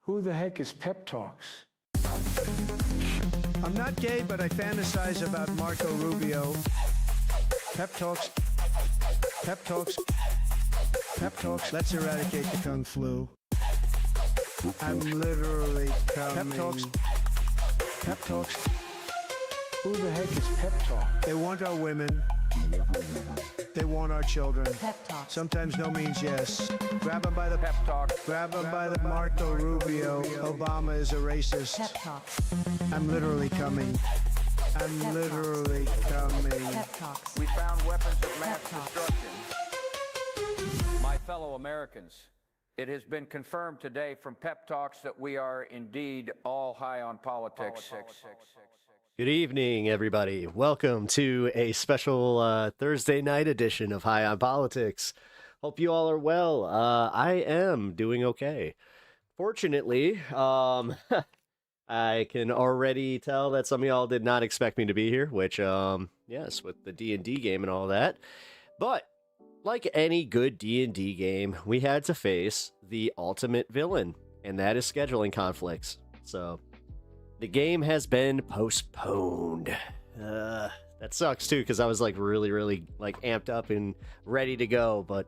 Who the heck is Pep Talks? I'm not gay, but I fantasize about Marco Rubio. Pep Talks. Pep Talks. Pep Talks. Let's eradicate the Kung Flu. I'm literally coming. Pep Talks. Pep Talks. Who the heck is Pep Talk? They want our women. They want our children. Pep Talks. Sometimes no means yes. Grab them by the Pep Talk. Grab them by the Marco Rubio. Obama is a racist. Pep Talks. I'm literally coming. I'm literally coming. Pep Talks. We found weapons of mass Pep talk. destruction. My fellow Americans, it has been confirmed today from Pep Talks that we are indeed all high on politics. Good evening, everybody. Welcome to a special Thursday night edition of High on Politics. Hope you all are well. I am doing okay. Fortunately, I can already tell that some of y'all did not expect me to be here, which, yes, with the D&D game and all that. But, like any good D&D game, we had to face the ultimate villain, and that is scheduling conflicts. So, the game has been postponed. That sucks too, because I was like really amped up and ready to go. But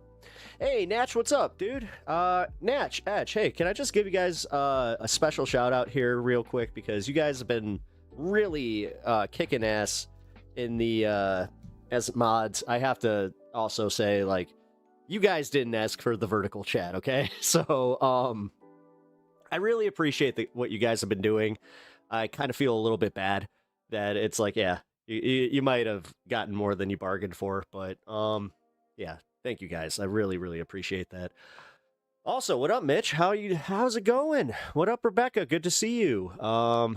hey, Natch, what's up, dude? Natch, Etch, hey, can I just give you guys a special shout out here real quick, because you guys have been really kicking ass in the as mods. I have to also say, like, you guys didn't ask for the vertical chat, okay? So I really appreciate what you guys have been doing. I kind of feel a little bit bad that it's like, yeah, you might have gotten more than you bargained for, but yeah, thank you guys. I really appreciate that. Also, what up, Mitch? How's it going? What up, Rebecca? Good to see you. Hope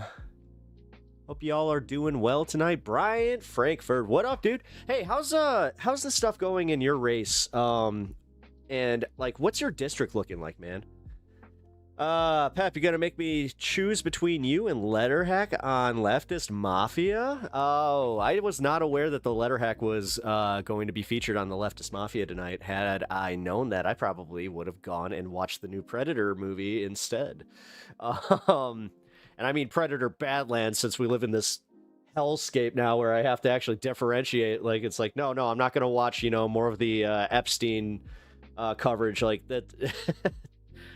y'all are doing well tonight. Brian Frankfurt, what up, dude? Hey, how's this stuff going in your race? And like, what's your district looking like, man? Pep, you gonna make me choose between you and Letterhack on Leftist Mafia? Oh, I was not aware that the Letterhack was going to be featured on the Leftist Mafia tonight. Had I known that, I probably would have gone and watched the new Predator movie instead. And I mean Predator Badlands, since we live in this hellscape now where I have to actually differentiate. Like, it's like, no, I'm not gonna watch, more of the Epstein coverage like that.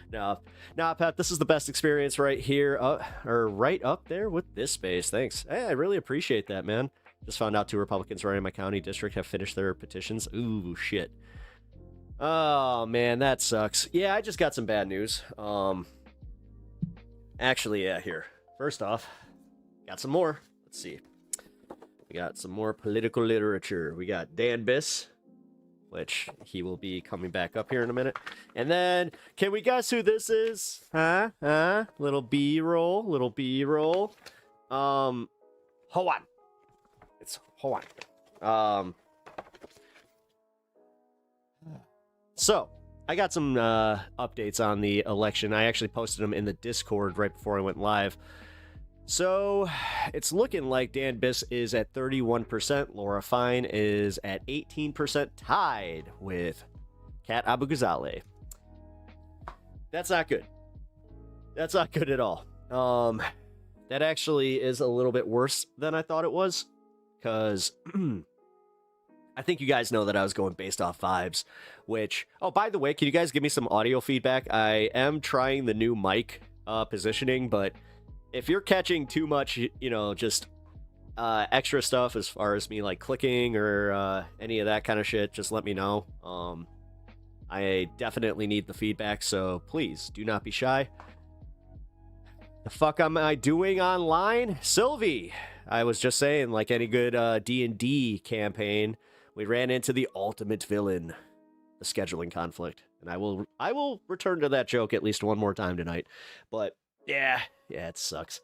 No, Pat, this is the best experience right here, or right up there with this space. Thanks. Hey, I really appreciate that, man. Just found out 2 Republicans running my county district have finished their petitions. Ooh, shit. Oh, man, that sucks. Yeah, I just got some bad news. Actually, yeah, here. First off, got some more. Let's see. We got some more political literature. We got Dan Biss, which he will be coming back up here in a minute. And then, can we guess who this is? Huh? Little B-roll. Hoan. It's Hoan. So, I got some updates on the election. I actually posted them in the Discord right before I went live. So, it's looking like Dan Biss is at 31%, Laura Fine is at 18%, tied with Kat Abu Ghazaleh. That's not good. That's not good at all. That actually is a little bit worse than I thought it was, because I think you guys know that I was going based off vibes, which, oh, by the way, can you guys give me some audio feedback? I am trying the new mic positioning, but if you're catching too much, just extra stuff as far as me like clicking or any of that kind of shit, just let me know. I definitely need the feedback, so please do not be shy. The fuck am I doing online? Sylvie, I was just saying, like any good D&D campaign, we ran into the ultimate villain, the scheduling conflict. And I will return to that joke at least one more time tonight. But yeah, it sucks.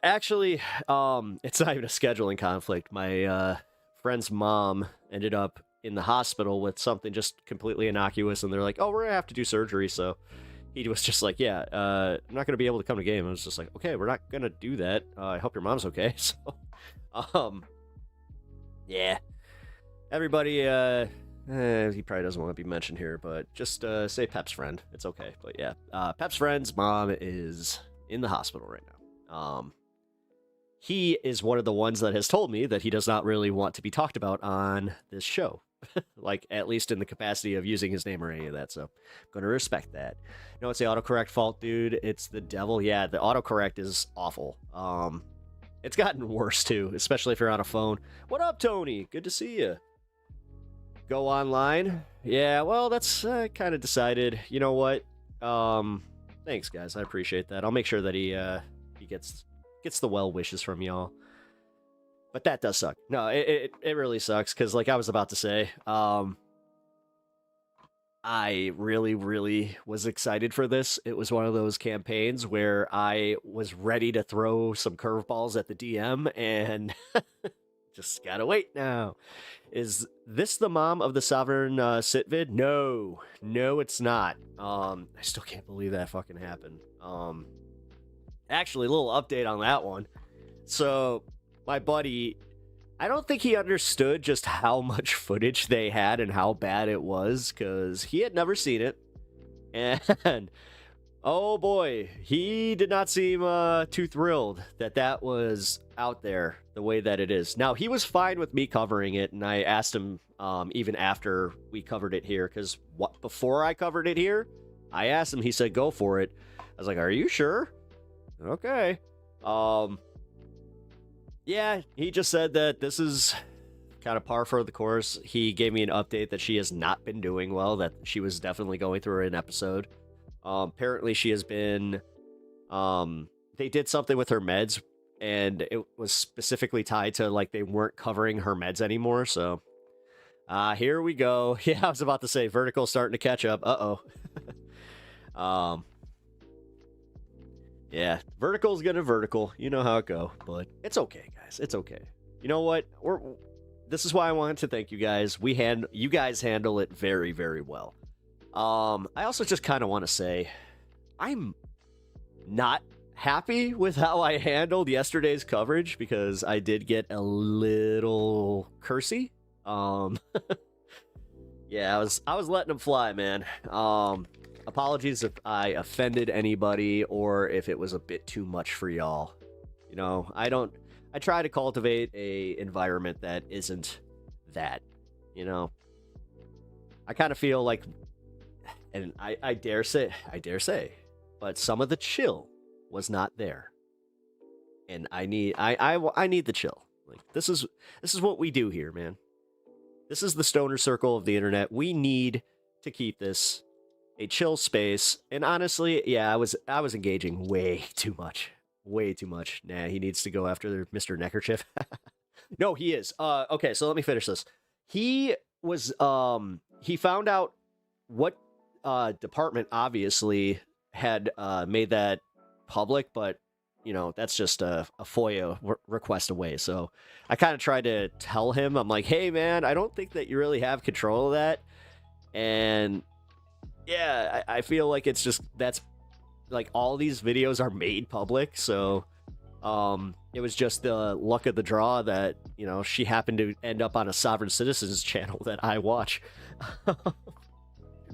Actually, it's not even a scheduling conflict. My friend's mom ended up in the hospital with something just completely innocuous, and they're like, oh, we're gonna have to do surgery. So he was just like, yeah, I'm not gonna be able to come to game. I was just like, okay, we're not gonna do that. I hope your mom's okay. So, yeah, everybody He probably doesn't want to be mentioned here, but just say Pep's friend. It's okay. But yeah, Pep's friend's mom is in the hospital right now. He is one of the ones that has told me that he does not really want to be talked about on this show. Like, at least in the capacity of using his name or any of that, so I'm going to respect that. No, it's the autocorrect fault, dude. It's the devil. Yeah, the autocorrect is awful. It's gotten worse, too, especially if you're on a phone. What up, Tony? Good to see you. Go online? Yeah, well, that's kind of decided. You know what? Thanks, guys. I appreciate that. I'll make sure that he gets the well wishes from y'all. But that does suck. No, it really sucks, because like I was about to say, I really, really was excited for this. It was one of those campaigns where I was ready to throw some curveballs at the DM, and just gotta wait now. Is this the mom of the Sovereign Sitvid? No, it's not. I still can't believe that fucking happened. Actually, a little update on that one. So, my buddy, I don't think he understood just how much footage they had and how bad it was, because he had never seen it. And, oh boy, he did not seem too thrilled that that was out there the way that it is. Now, he was fine with me covering it, and I asked him even after we covered it here, because before I covered it here, I asked him, he said, go for it. I was like, are you sure? Okay. Yeah, he just said that this is kind of par for the course. He gave me an update that she has not been doing well, that she was definitely going through an episode. Apparently she has been, they did something with her meds, and it was specifically tied to, like, they weren't covering her meds anymore, so, here we go. Yeah, I was about to say, Vertical's starting to catch up. Uh-oh. Yeah, Vertical's gonna vertical. You know how it go, but it's okay, guys. It's okay. You know what? This is why I wanted to thank you guys. You guys handle it very, very well. I also just kind of want to say, I'm not happy with how I handled yesterday's coverage, because I did get a little cursy. Yeah, I was letting them fly, man. Apologies if I offended anybody or if it was a bit too much for y'all. You know, I try to cultivate a environment that isn't that, you know. I kind of feel like, and I dare say, but some of the chill was not there. And I need the chill. Like, this is what we do here, man. This is the stoner circle of the internet. We need to keep this a chill space. And honestly, yeah, I was engaging way too much. Way too much. Nah, he needs to go after Mr. Neckerchief. No, he is. Okay, so let me finish this. He was he found out what department obviously had made that public, but you know, that's just a FOIA request away. So I kind of tried to tell him, I'm like, hey man, I don't think that you really have control of that. And yeah, I feel like it's just, that's like, all these videos are made public, so it was just the luck of the draw that, you know, she happened to end up on a Sovereign Citizens channel that I watch.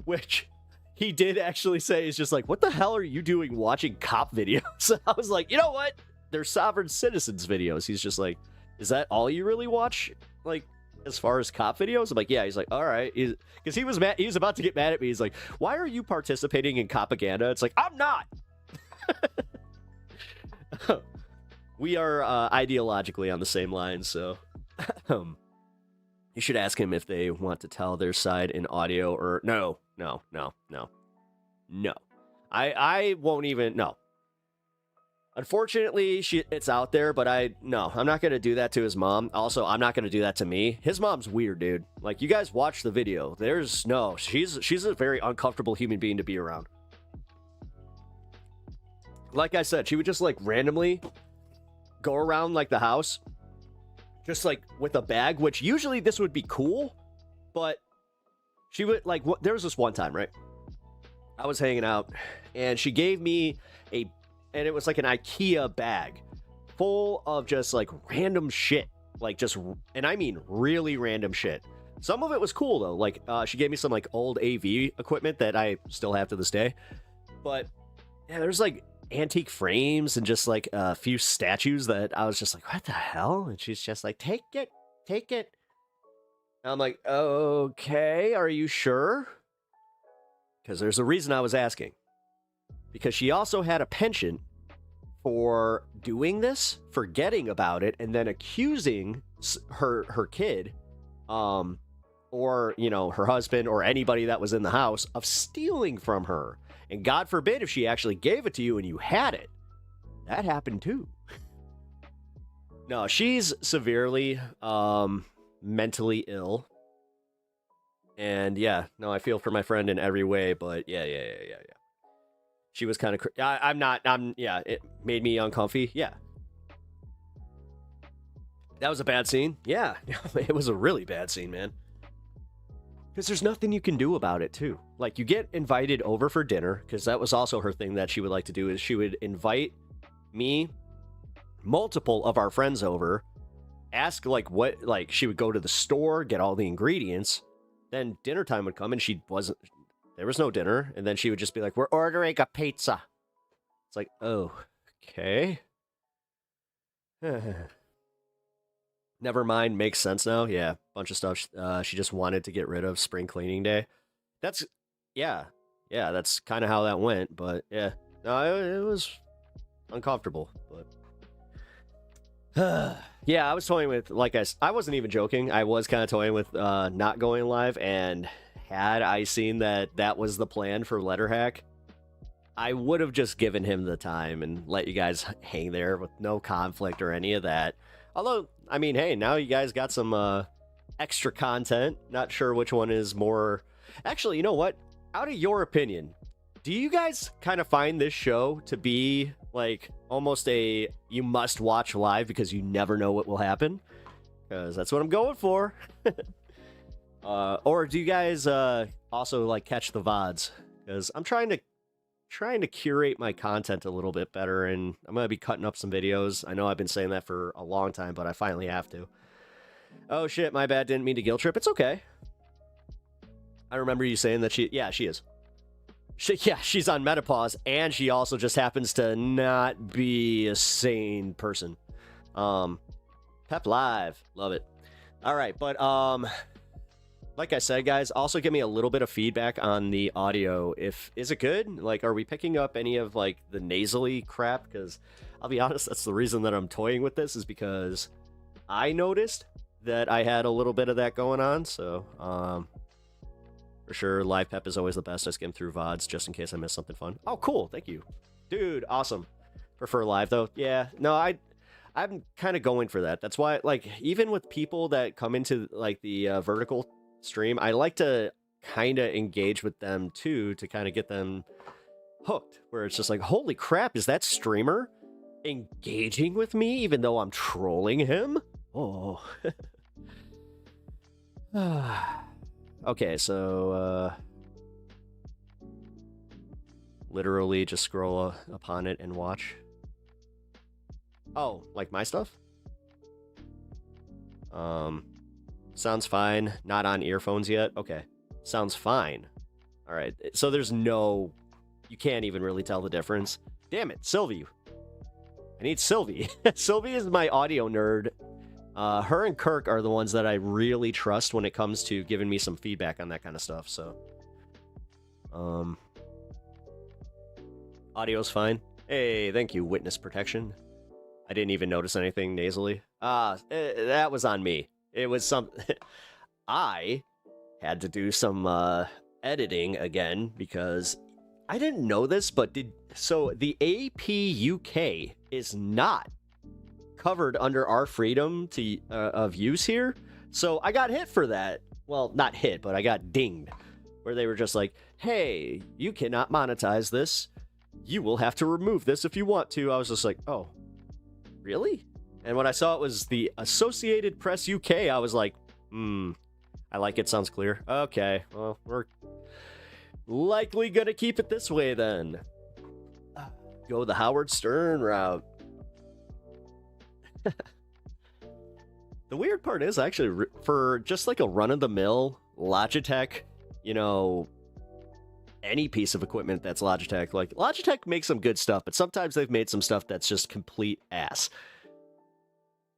Which he did actually say is just like, what the hell are you doing watching cop videos? I was like, you know what? They're Sovereign Citizens videos. He's just like, is that all you really watch? Like, as far as cop videos? I'm like, yeah. He's like, all right. Because he was mad. He was about to get mad at me. He's like, why are you participating in propaganda? It's like, I'm not. We are ideologically on the same line, so you should ask him if they want to tell their side in audio or no. I won't even. No. Unfortunately, it's out there, but I'm not going to do that to his mom. Also, I'm not going to do that to me. His mom's weird, dude. Like, you guys watch the video. She's a very uncomfortable human being to be around. Like I said, she would just, like, randomly go around, like, the house, just, like, with a bag, which usually this would be cool, but she would, like, there was this one time, right? I was hanging out, and she gave me and it was like an IKEA bag full of just like random shit. Like just, and I mean really random shit. Some of it was cool though. Like she gave me some like old AV equipment that I still have to this day. But yeah, there's like antique frames and just like a few statues that I was just like, what the hell? And she's just like, take it, take it. And I'm like, okay, are you sure? Because there's a reason I was asking. Because she also had a penchant for doing this, forgetting about it, and then accusing her kid, or, you know, her husband or anybody that was in the house of stealing from her. And God forbid if she actually gave it to you and you had it. That happened too. No, she's severely mentally ill. And yeah, no, I feel for my friend in every way, but yeah. She was kind of, it made me uncomfy. Yeah. That was a bad scene. Yeah, it was a really bad scene, man. Because there's nothing you can do about it, too. Like, you get invited over for dinner, because that was also her thing that she would like to do, is she would invite me, multiple of our friends over, ask, like, what, like, she would go to the store, get all the ingredients, then dinner time would come, and there was no dinner, and then she would just be like, we're ordering a pizza. It's like, oh, okay. Never mind, makes sense now. Yeah, bunch of stuff she just wanted to get rid of spring cleaning day. That's, yeah, that's kind of how that went, but yeah. No, it was uncomfortable, but... yeah, I was toying with, like I wasn't even joking. I was kind of toying with not going live, and had I seen that was the plan for Letter Hack, I would have just given him the time and let you guys hang there with no conflict or any of that. Although, I mean, hey, now you guys got some extra content. Not sure which one is more... Actually, you know what? Out of your opinion, do you guys kind of find this show to be like almost a you must watch live because you never know what will happen? Because that's what I'm going for. Or do you guys also like catch the VODs? Because I'm trying to curate my content a little bit better, and I'm going to be cutting up some videos. I know I've been saying that for a long time, but I finally have to. Oh shit, my bad, didn't mean to guilt trip. It's okay. I remember you saying that she is. She's on menopause, and she also just happens to not be a sane person. Pep Live, love it. All right, but like I said, guys, also give me a little bit of feedback on the audio. Is it good? Like, are we picking up any of like the nasally crap? Because I'll be honest, that's the reason that I'm toying with this, is because I noticed that I had a little bit of that going on. So, for sure, live pep is always the best. I skim through VODs just in case I miss something fun. Oh, cool. Thank you. Dude, awesome. Prefer live, though. Yeah, no, I'm kind of going for that. That's why, like, even with people that come into, like, the vertical stream, I like to kind of engage with them, too, to kind of get them hooked. Where it's just like, holy crap, is that streamer engaging with me even though I'm trolling him? Oh. Okay, so, literally just scroll upon it and watch. Oh, like my stuff? Sounds fine. Not on earphones yet? Okay. Sounds fine. Alright, so there's no... You can't even really tell the difference. Damn it, Sylvie. I need Sylvie. Sylvie is my audio nerd. Her and Kirk are the ones that I really trust when it comes to giving me some feedback on that kind of stuff, so... Audio's fine. Hey, thank you, Witness Protection. I didn't even notice anything nasally. That was on me. It was some... I had to do some, editing again, because I didn't know this, but so the AP UK is not covered under our freedom to of use here, so I got hit for that. Well, not hit, but I got dinged, where they were just like, hey, you cannot monetize this. You will have to remove this if you want to. I was just like, oh, really? And when I saw it was the Associated Press UK, I was like, I like it, sounds clear. Okay, well, we're likely gonna keep it this way then. Go the Howard Stern route. The weird part is actually for just like a run-of-the-mill Logitech, you know, any piece of equipment that's Logitech. Like, Logitech makes some good stuff, but sometimes they've made some stuff that's just complete ass.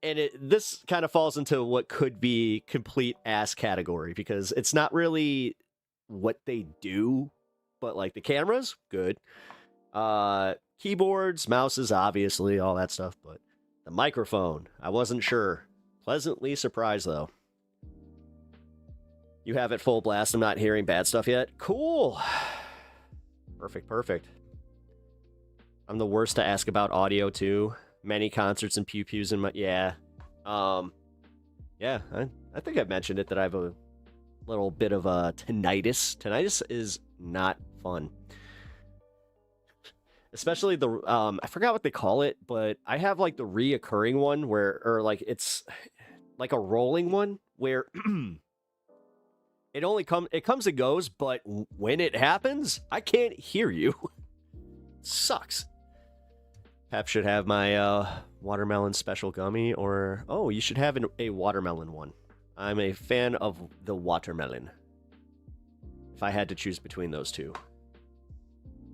And this kind of falls into what could be complete ass category, because it's not really what they do, but like the cameras, good. Keyboards, mouses, obviously, all that stuff, but the microphone, I wasn't sure. Pleasantly surprised, though. You have it full blast. I'm not hearing bad stuff yet. Cool. Perfect, perfect. I'm the worst to ask about audio, too. Many concerts and pew-pews in my... Yeah. Yeah, I think I've mentioned it, that I have a little bit of a tinnitus. Tinnitus is not fun. Especially the... I forgot what they call it, but I have, like, the reoccurring one where... Or, like, it's... like a rolling one where it comes and goes, but when it happens, I can't hear you. Sucks. Pep should have my watermelon special gummy, or oh, you should have a watermelon one. I'm a fan of the watermelon. If I had to choose between those two.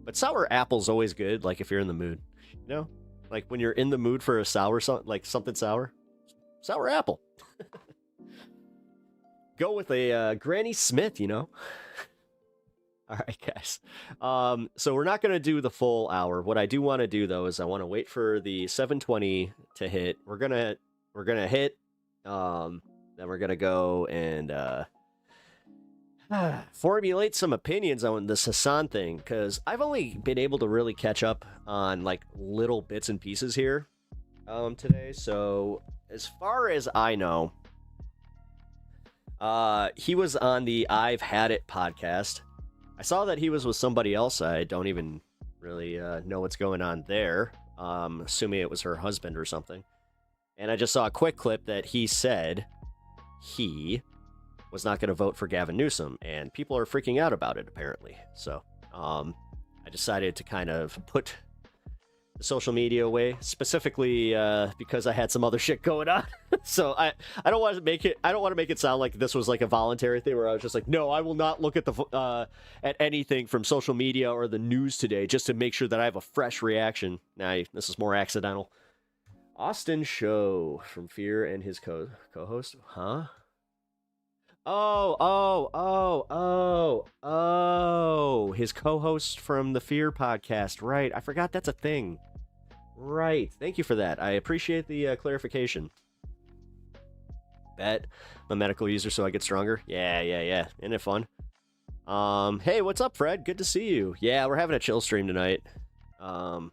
But sour apple's always good, like if you're in the mood, you know? Like when you're in the mood for a sour like something sour. Sour apple. Go with a Granny Smith, you know? All right, guys. So we're not going to do the full hour. What I do want to do, though, is I want to wait for the 720 to hit. We're gonna hit. Then we're going to go and formulate some opinions on this HASAN thing, because I've only been able to really catch up on, like, little bits and pieces here today. So... as far as I know, he was on the I've Had It podcast. I saw that he was with somebody else. I don't even really know what's going on there. Assuming it was her husband or something. And I just saw a quick clip that he said he was not going to vote for Gavin Newsom. And people are freaking out about it, apparently. So I decided to kind of put... social media away, specifically because I had some other shit going on. So I don't want to make it sound like this was like a voluntary thing where I was just like, no, I will not look at the at anything from social media or the news today just to make sure that I have a fresh reaction. Nah, this is more accidental. Austin Show from Fear and his co-host, huh? Oh, his co-host from the Fear podcast, right? I forgot that's a thing. Right, thank you for that. I appreciate the clarification. Bet I'm a medical user so I get stronger. Yeah. Isn't it fun? Hey, what's up, Fred? Good to see you. Yeah, we're having a chill stream tonight. Not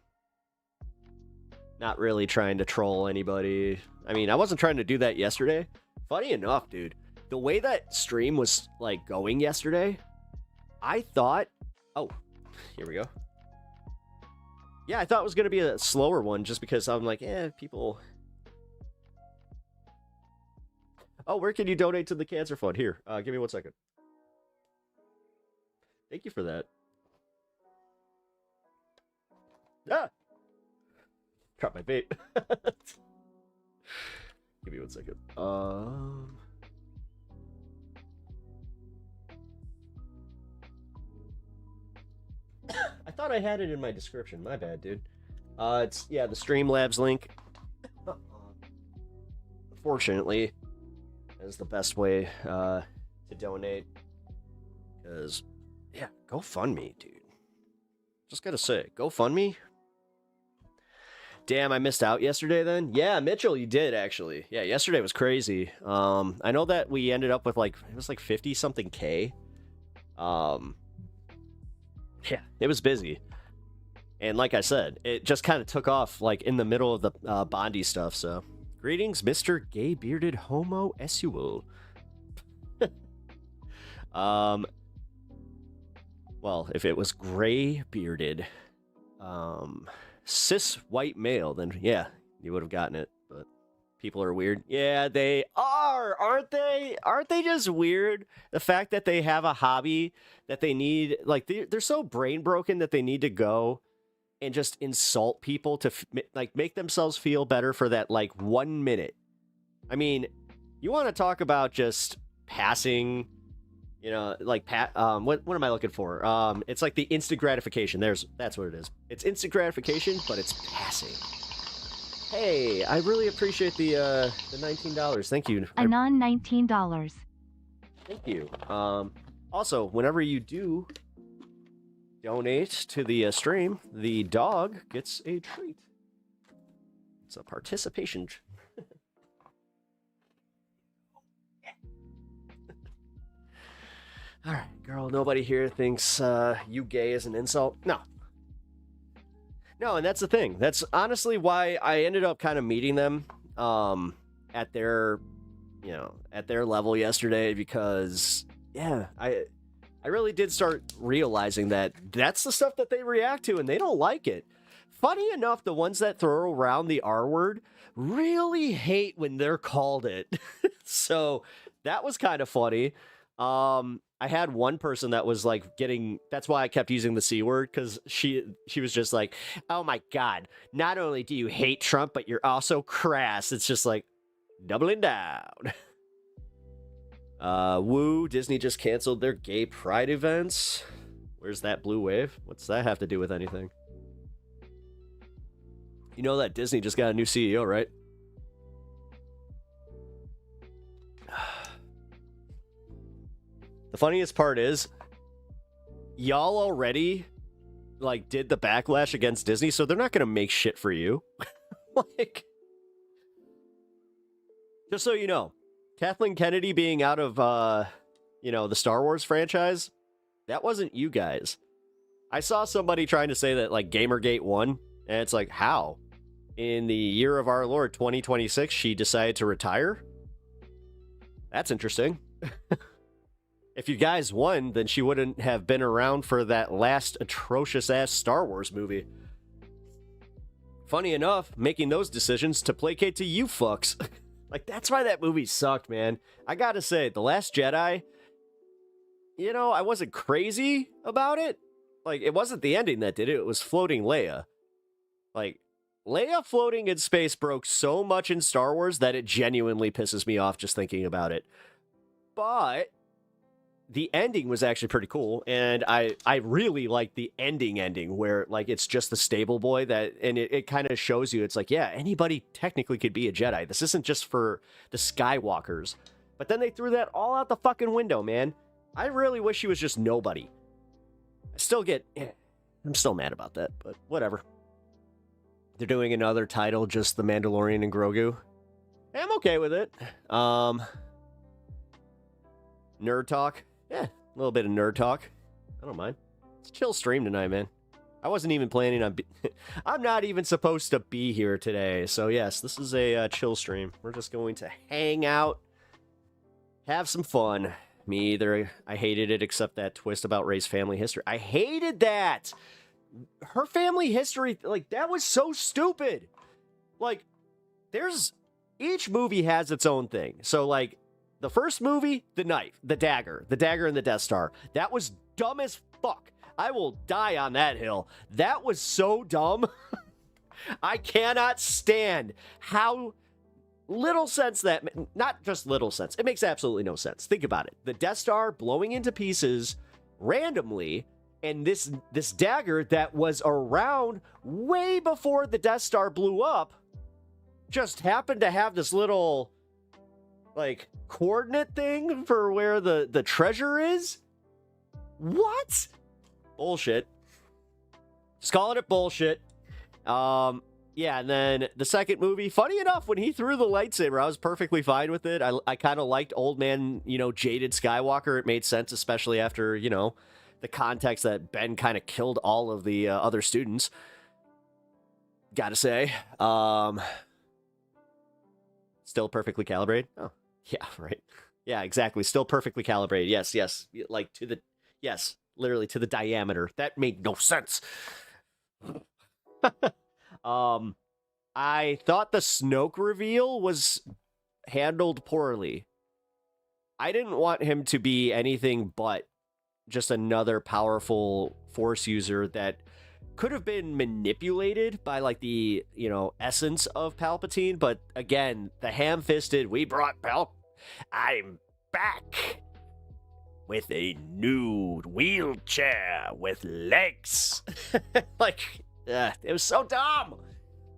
really trying to troll anybody. I mean, I wasn't trying to do that yesterday. Funny enough, dude, the way that stream was, like, going yesterday, I thought... Oh, here we go. Yeah, I thought it was going to be a slower one just because I'm like, people... Oh, where can you donate to the cancer fund? Here, give me 1 second. Thank you for that. Ah! Dropped my vape. Give me 1 second. I thought I had it in my description. My bad, dude. It's, yeah, the Streamlabs link. Unfortunately, is the best way to donate. Because, yeah, GoFundMe, dude. Just gotta say, GoFundMe? Damn, I missed out yesterday then? Yeah, Mitchell, you did, actually. Yeah, yesterday was crazy. I know that we ended up with, like, it was like 50-something K. Yeah, it was busy. And like I said, it just kind of took off, like, in the middle of the Bondi stuff, so... Greetings, Mr. Gay-Bearded Homo Esual. Well, if it was gray-bearded, cis white male, then yeah, you would have gotten it, but people are weird. Yeah, they are, aren't they? Aren't they just weird? The fact that they have a hobby that they need, like, they're so brain broken that they need to go and just insult people to, like, make themselves feel better for that, like, 1 minute. I mean, You want to talk about just passing, you know, like what am I looking for? It's like the instant gratification. That's what it is. It's instant gratification, but it's passing. Hey, I really appreciate the $19. Thank you. Anon $19. Thank you. Also, whenever you do donate to the stream, the dog gets a treat. It's a participation. All right, girl, nobody here thinks you gay is an insult. No, and that's the thing. That's honestly why I ended up kind of meeting them at their, you know, at their level yesterday, because yeah, I really did start realizing that that's the stuff that they react to and they don't like it. Funny enough, the ones that throw around the R word really hate when they're called it. So that was kind of funny. I had one person that was like that's why I kept using the C word, because she was just like, oh my God, not only do you hate Trump, but you're also crass. It's just like doubling down. Woo, Disney just canceled their gay pride events. Where's that blue wave? What's that have to do with anything? You know that Disney just got a new CEO, right? The funniest part is, y'all already, like, did the backlash against Disney, so they're not gonna make shit for you. Like, just so you know, Kathleen Kennedy being out of, you know, the Star Wars franchise, that wasn't you guys. I saw somebody trying to say that, like, Gamergate won, and it's like, how? In the year of our Lord, 2026, she decided to retire? That's interesting. If you guys won, then she wouldn't have been around for that last atrocious-ass Star Wars movie. Funny enough, making those decisions to placate to you fucks. Like, that's why that movie sucked, man. I gotta say, The Last Jedi, you know, I wasn't crazy about it. Like, it wasn't the ending that did it. It was floating Leia. Like, Leia floating in space broke so much in Star Wars that it genuinely pisses me off just thinking about it. But the ending was actually pretty cool, and I really like the ending where, like, it's just the stable boy that, and it kind of shows you, it's like, yeah, anybody technically could be a Jedi. This isn't just for the Skywalkers. But then they threw that all out the fucking window, man. I really wish he was just nobody. I'm still mad about that, but whatever. They're doing another title, just The Mandalorian and Grogu. I'm okay with it. Nerd talk. Yeah, a little bit of nerd talk. I don't mind. It's a chill stream tonight, man. I wasn't even planning on... I'm not even supposed to be here today. So yes, this is a chill stream. We're just going to hang out, have some fun. Me either. I hated it, except that twist about Rey's family history. I hated that! Her family history, like, that was so stupid. Like, each movie has its own thing. So, like, the first movie, the knife, the dagger in the Death Star. That was dumb as fuck. I will die on that hill. That was so dumb. I cannot stand how little sense that, not just little sense, it makes absolutely no sense. Think about it. The Death Star blowing into pieces randomly, and this dagger that was around way before the Death Star blew up just happened to have this little, like, coordinate thing for where the treasure is? What? Bullshit. Just calling it bullshit. Yeah, and then the second movie, funny enough, when he threw the lightsaber, I was perfectly fine with it. I kind of liked old man, you know, jaded Skywalker. It made sense, especially after, you know, the context that Ben kind of killed all of the other students. Gotta say. Still perfectly calibrated? Oh, yeah, right. Yeah, exactly. Still perfectly calibrated. Yes. Like, yes, literally to the diameter. That made no sense. I thought the Snoke reveal was handled poorly. I didn't want him to be anything but just another powerful Force user that could have been manipulated by, like, the, you know, essence of Palpatine. But again, the ham-fisted, we brought I'm back with a new wheelchair with legs. Like, it was so dumb.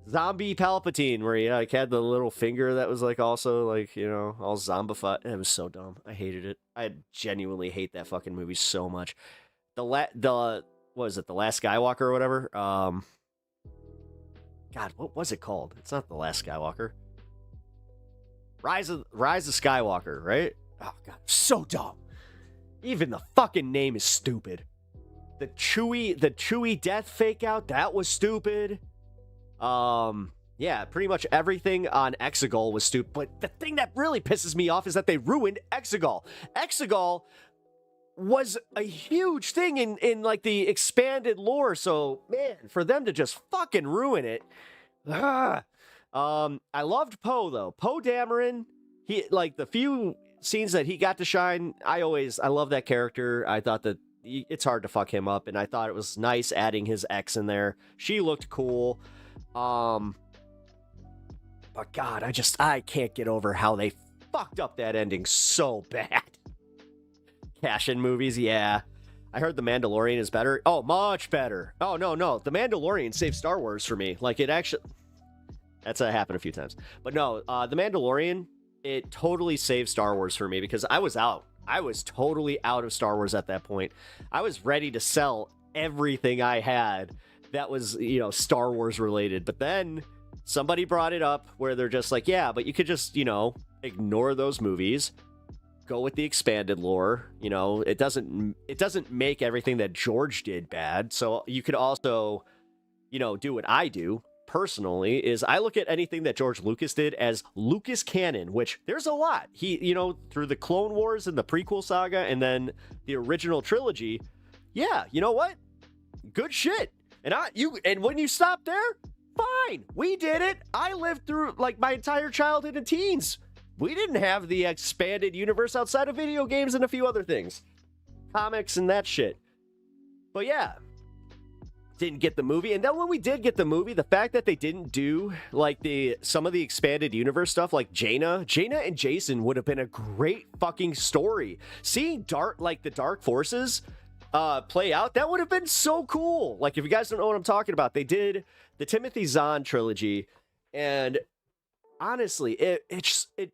Zombie Palpatine, where he like had the little finger that was like also like, you know, all zombified. It was so dumb. I hated it. I genuinely hate that fucking movie so much. What was it, The Last Skywalker or whatever? God, what was it called? It's not The Last Skywalker. Rise of Skywalker, right? Oh god, so dumb. Even the fucking name is stupid. The Chewie death fake out, that was stupid. Yeah, pretty much everything on Exegol was stupid. But the thing that really pisses me off is that they ruined Exegol. Exegol was a huge thing in like the expanded lore. So man, for them to just fucking ruin it. I loved Poe though. Poe Dameron, he like the few scenes that he got to shine. I love that character. I thought that it's hard to fuck him up, and I thought it was nice adding his ex in there. She looked cool. But God, I can't get over how they fucked up that ending so bad. Cash-in movies, yeah. I heard The Mandalorian is better. Oh, much better. Oh, no. The Mandalorian saved Star Wars for me. Like, it actually... That's happened a few times. But no, The Mandalorian, it totally saved Star Wars for me because I was out. I was totally out of Star Wars at that point. I was ready to sell everything I had that was, you know, Star Wars related. But then somebody brought it up where they're just like, yeah, but you could just, you know, ignore those movies, go with the expanded lore. You know, it doesn't make everything that George did bad. So you could also, you know, do what I do personally is I look at anything that George Lucas did as Lucas canon, which there's a lot. He, you know, through the Clone Wars and the prequel saga and then the original trilogy. Yeah, you know what? Good shit. And when you stop there, fine. We did it. I lived through like my entire childhood and teens. We didn't have the expanded universe outside of video games and a few other things. Comics and that shit. But yeah, didn't get the movie. And then when we did get the movie, the fact that they didn't do like some of the expanded universe stuff, like Jaina and Jason would have been a great fucking story. Seeing the Dark Forces play out, that would have been so cool. Like, if you guys don't know what I'm talking about, they did the Timothy Zahn trilogy, and honestly, it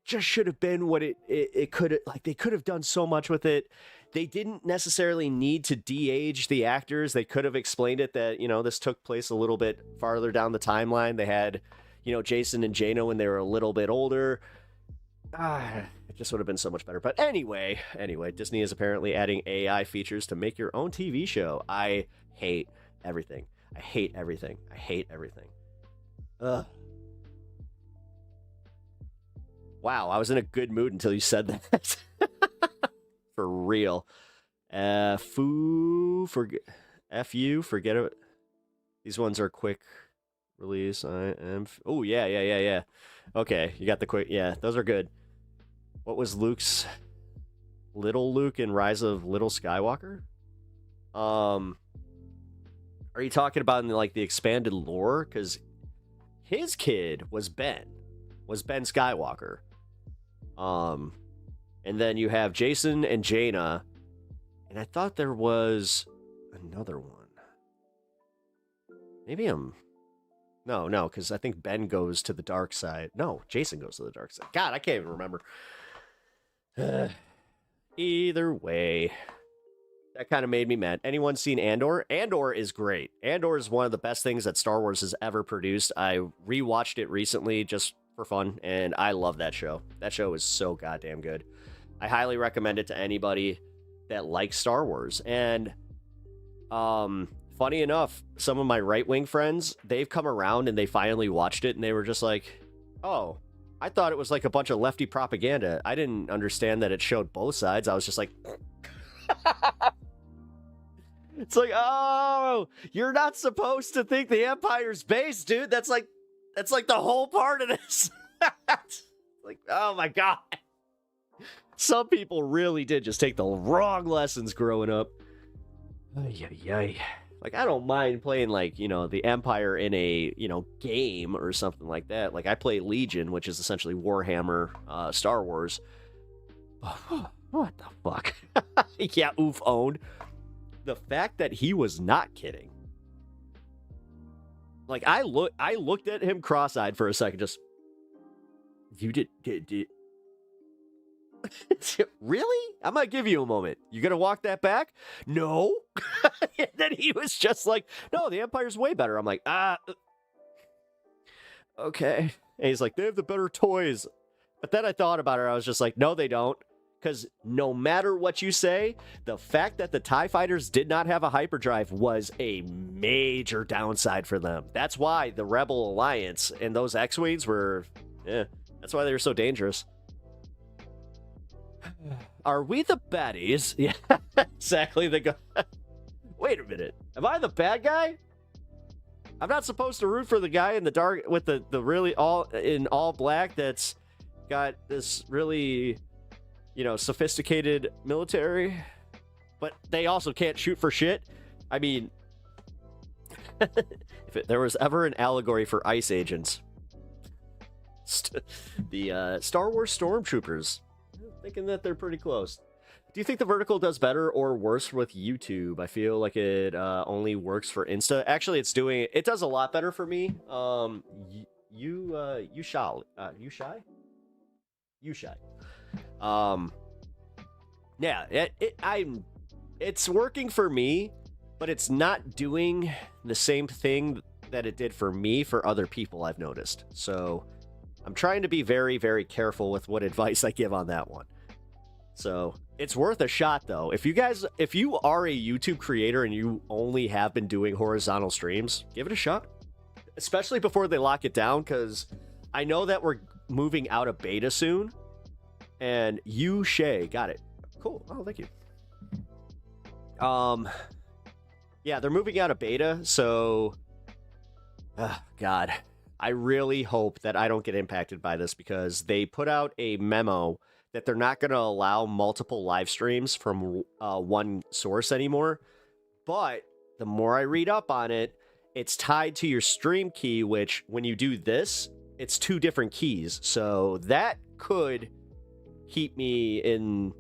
just should have been what it could, like, they could have done so much with it. They didn't necessarily need to de-age the actors. They could have explained it that, you know, this took place a little bit farther down the timeline. They had, you know, Jason and Jaina when they were a little bit older. It just would have been so much better. But anyway, Disney is apparently adding AI features to make your own TV show. I hate everything. Ugh. Wow, I was in a good mood until you said that. For real. Forget it. These ones are quick release. Oh, yeah. Okay, you got the quick. Yeah, those are good. What was Luke's Little Luke in Rise of Little Skywalker? Are you talking about in like the expanded lore? Because his kid was Ben Skywalker. And then you have Jason and Jaina, and I thought there was another one. Maybe no, because I think Ben goes to the dark side. No, Jason goes to the dark side. God, I can't even remember. Either way, that kind of made me mad. Anyone seen Andor? Andor is great. Andor is one of the best things that Star Wars has ever produced. I rewatched it recently just for fun, and I love that show. That show is so goddamn good. I highly recommend it to anybody that likes Star Wars. And funny enough, some of my right-wing friends, they've come around and they finally watched it, and they were just like, oh, I thought it was like a bunch of lefty propaganda. I didn't understand that it showed both sides. I was just like... It's like, oh, you're not supposed to think the Empire's base, dude. That's like the whole part of this. Like, oh my God. Some people really did just take the wrong lessons growing up. Like, I don't mind playing, like, you know, the Empire in a, you know, game or something like that. Like, I play Legion, which is essentially Warhammer, Star Wars. What the fuck? Yeah, oof owned. The fact that he was not kidding. Like, I looked at him cross-eyed for a second, just, you did really? I'm gonna give you a moment. You gonna walk that back? No. And then he was just like, no, the Empire's way better. I'm like, okay. And he's like, they have the better toys. But then I thought about it. I was just like, no, they don't. Because no matter what you say, the fact that the TIE fighters did not have a hyperdrive was a major downside for them. That's why the Rebel Alliance and those X-Wings were, that's why they were so dangerous. Are we the baddies? Yeah, exactly. Wait a minute. Am I the bad guy? I'm not supposed to root for the guy in the dark with the really all black that's got this really, sophisticated military, but they also can't shoot for shit. I mean, if there was ever an allegory for ICE agents, the Star Wars stormtroopers, thinking that they're pretty close. Do you think the vertical does better or worse with YouTube? I feel like it only works for Insta. Actually, it does a lot better for me. You shy. Yeah, it's working for me, but it's not doing the same thing that it did for me for other people, I've noticed. So I'm trying to be very, very careful with what advice I give on that one. So it's worth a shot, though. If you are a YouTube creator and you only have been doing horizontal streams, give it a shot, especially before they lock it down, because I know that we're moving out of beta soon. And you, Shay, got it. Cool. Oh, thank you. Yeah, they're moving out of beta, so God, I really hope that I don't get impacted by this, because they put out a memo that they're not going to allow multiple live streams from one source anymore. But the more I read up on it, it's tied to your stream key, which when you do this, it's 2 different keys. So that could keep me in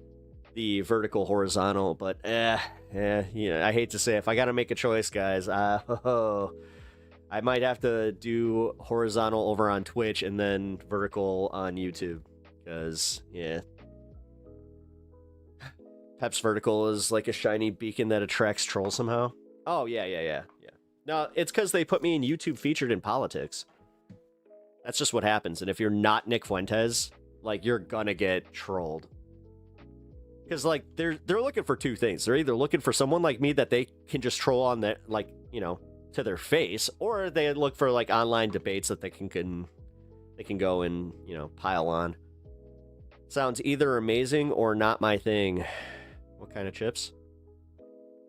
the vertical horizontal, but I hate to say it. If I got to make a choice, guys, I might have to do horizontal over on Twitch and then vertical on YouTube. Because, yeah. Pep's vertical is like a shiny beacon that attracts trolls somehow. Oh, yeah. No, it's because they put me in YouTube featured in politics. That's just what happens. And if you're not Nick Fuentes, like, you're gonna get trolled. Because, like, they're looking for 2 things. They're either looking for someone like me that they can just troll on that, like, to their face, or they look for, like, online debates that they can go and, pile on. Sounds either amazing or not my thing. What kind of chips?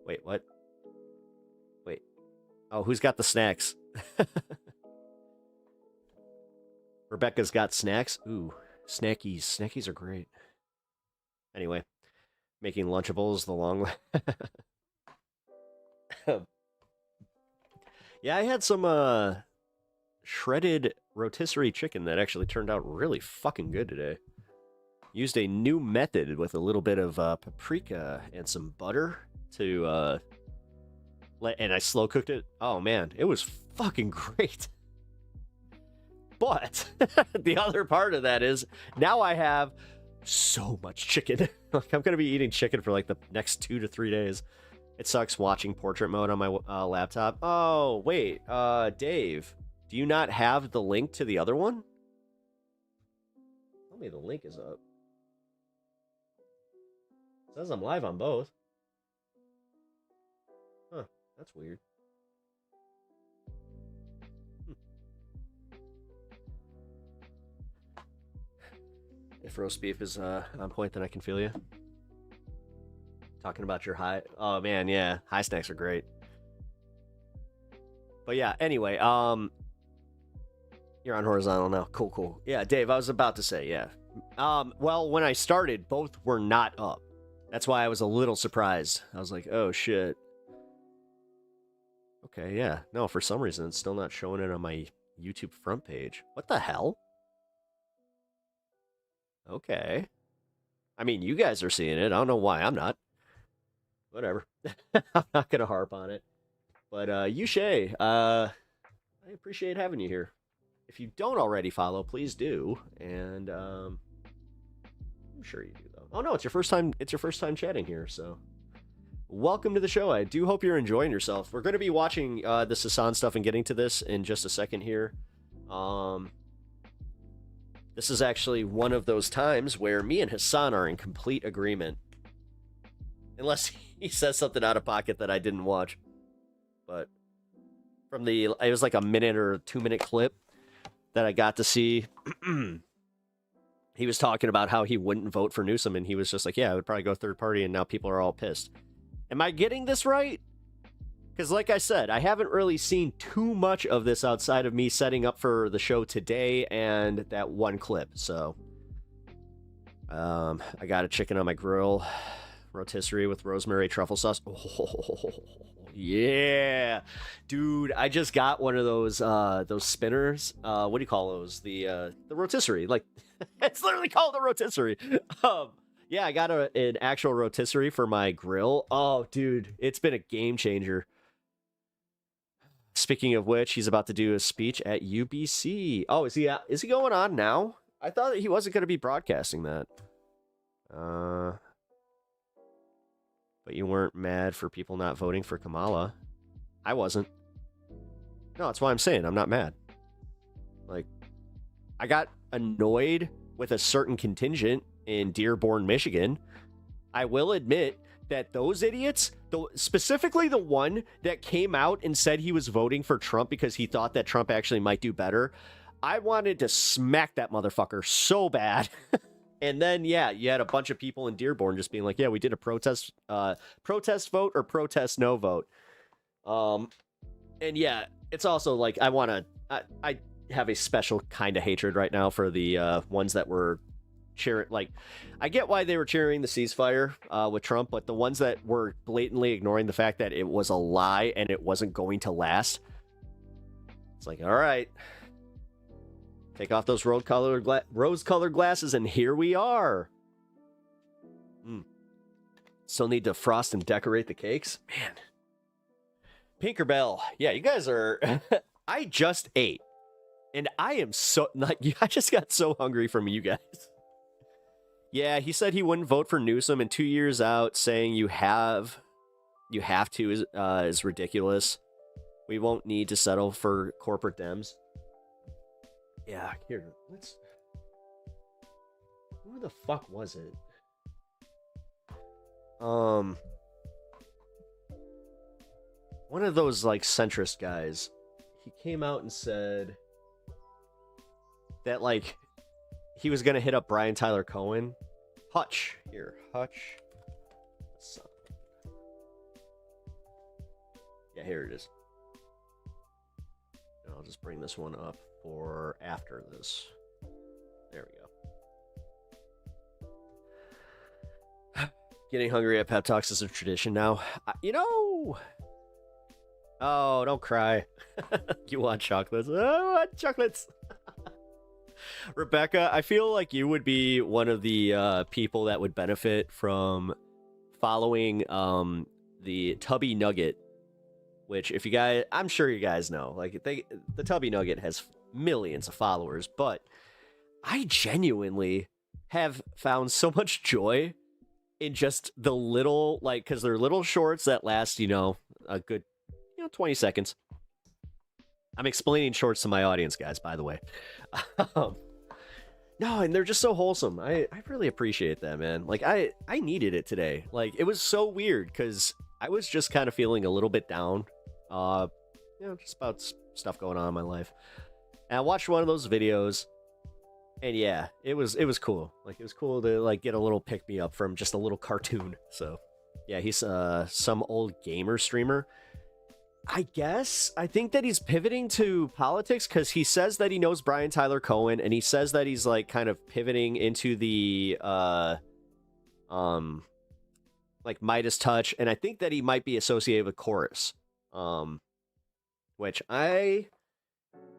Wait, what? Wait. Oh, who's got the snacks? Rebecca's got snacks? Ooh, snackies. Snackies are great. Anyway, making Lunchables the long way. Yeah, I had some shredded rotisserie chicken that actually turned out really fucking good today. Used a new method with a little bit of paprika and some butter to and I slow cooked it. Oh man, it was fucking great. But the other part of that is now I have so much chicken. Like, I'm gonna be eating chicken for like the next 2 to 3 days. It sucks watching portrait mode on my laptop. Oh wait, Dave, do you not have the link to the other one? Tell me the link is up. It says I'm live on both. Huh, that's weird. If roast beef is on point, then I can feel you. Talking about your high... Oh, man, yeah. High snacks are great. But yeah, anyway, you're on horizontal now. Cool. Yeah, Dave, I was about to say, yeah. Well, when I started, both were not up. That's why I was a little surprised. I was like, oh, shit. Okay, yeah. No, for some reason, it's still not showing it on my YouTube front page. What the hell? Okay. I mean, you guys are seeing it. I don't know why I'm not. Whatever. I'm not going to harp on it. But, Yushay, I appreciate having you here. If you don't already follow, please do. And, I'm sure you do, though. Oh, no, it's your first time chatting here, so... Welcome to the show. I do hope you're enjoying yourself. We're going to be watching the HASAN stuff and getting to this in just a second here. This is actually one of those times where me and HASAN are in complete agreement. Unless he says something out of pocket that I didn't watch. But it was like a minute or 2 minute clip that I got to see. He was talking about how he wouldn't vote for Newsom, and he was just like, yeah, I would probably go third party, and now people are all pissed. Am I getting this right? Because like I said, I haven't really seen too much of this outside of me setting up for the show today and that one clip. So, I got a chicken on my grill, rotisserie with rosemary truffle sauce. Oh, yeah, dude! I just got one of those spinners. What do you call those? The rotisserie. Like, it's literally called a rotisserie. Yeah, I got an actual rotisserie for my grill. Oh, dude, it's been a game changer. Speaking of which, he's about to do a speech at UBC. Oh, is he going on now? I thought that he wasn't going to be broadcasting that. But you weren't mad for people not voting for Kamala. I wasn't. No, that's why I'm saying I'm not mad. Like, I got annoyed with a certain contingent in Dearborn, Michigan. I will admit that those idiots, specifically the one that came out and said he was voting for Trump because he thought that Trump actually might do better, I wanted to smack that motherfucker so bad. And then, yeah, you had a bunch of people in Dearborn just being like, yeah, we did a protest vote or protest no vote. And yeah, it's also like, I have a special kind of hatred right now for the ones that were cheering. Like, I get why they were cheering the ceasefire with Trump, but the ones that were blatantly ignoring the fact that it was a lie and it wasn't going to last, it's like, all right, take off those rose-colored glasses, and here we are. Still need to frost and decorate the cakes, man. Pinkerbell, yeah, you guys are. I just ate, and I am so like, I just got so hungry from you guys. Yeah, he said he wouldn't vote for Newsom, and 2 years out saying you have to is ridiculous. We won't need to settle for corporate Dems. Yeah, here, who the fuck was it? One of those, like, centrist guys. He came out and said that, like, he was gonna hit up Brian Tyler Cohen. Hutch. Yeah, here it is. I'll just bring this one up for after this. There we go. Getting hungry at pep talks is a tradition now. Oh, don't cry. You want chocolates? I want chocolates. Rebecca, I feel like you would be one of the people that would benefit from following the Tubby Nugget, which, if you guys, I'm sure you guys know, like, the Tubby Nugget has millions of followers, but I genuinely have found so much joy in just the little, like, because they're little shorts that last, a good 20 seconds. I'm explaining shorts to my audience, guys, by the way. No, and they're just so wholesome. I really appreciate that, man. Like, I needed it today. Like, it was so weird because I was just kind of feeling a little bit down. Just about stuff going on in my life. And I watched one of those videos, and yeah, it was cool. Like, it was cool to, like, get a little pick-me-up from just a little cartoon. So, yeah, he's some old gamer streamer. I think that he's pivoting to politics because he says that he knows Brian Tyler Cohen, and he says that he's, like, kind of pivoting into the like Midas Touch, and I think that he might be associated with Chorus, which I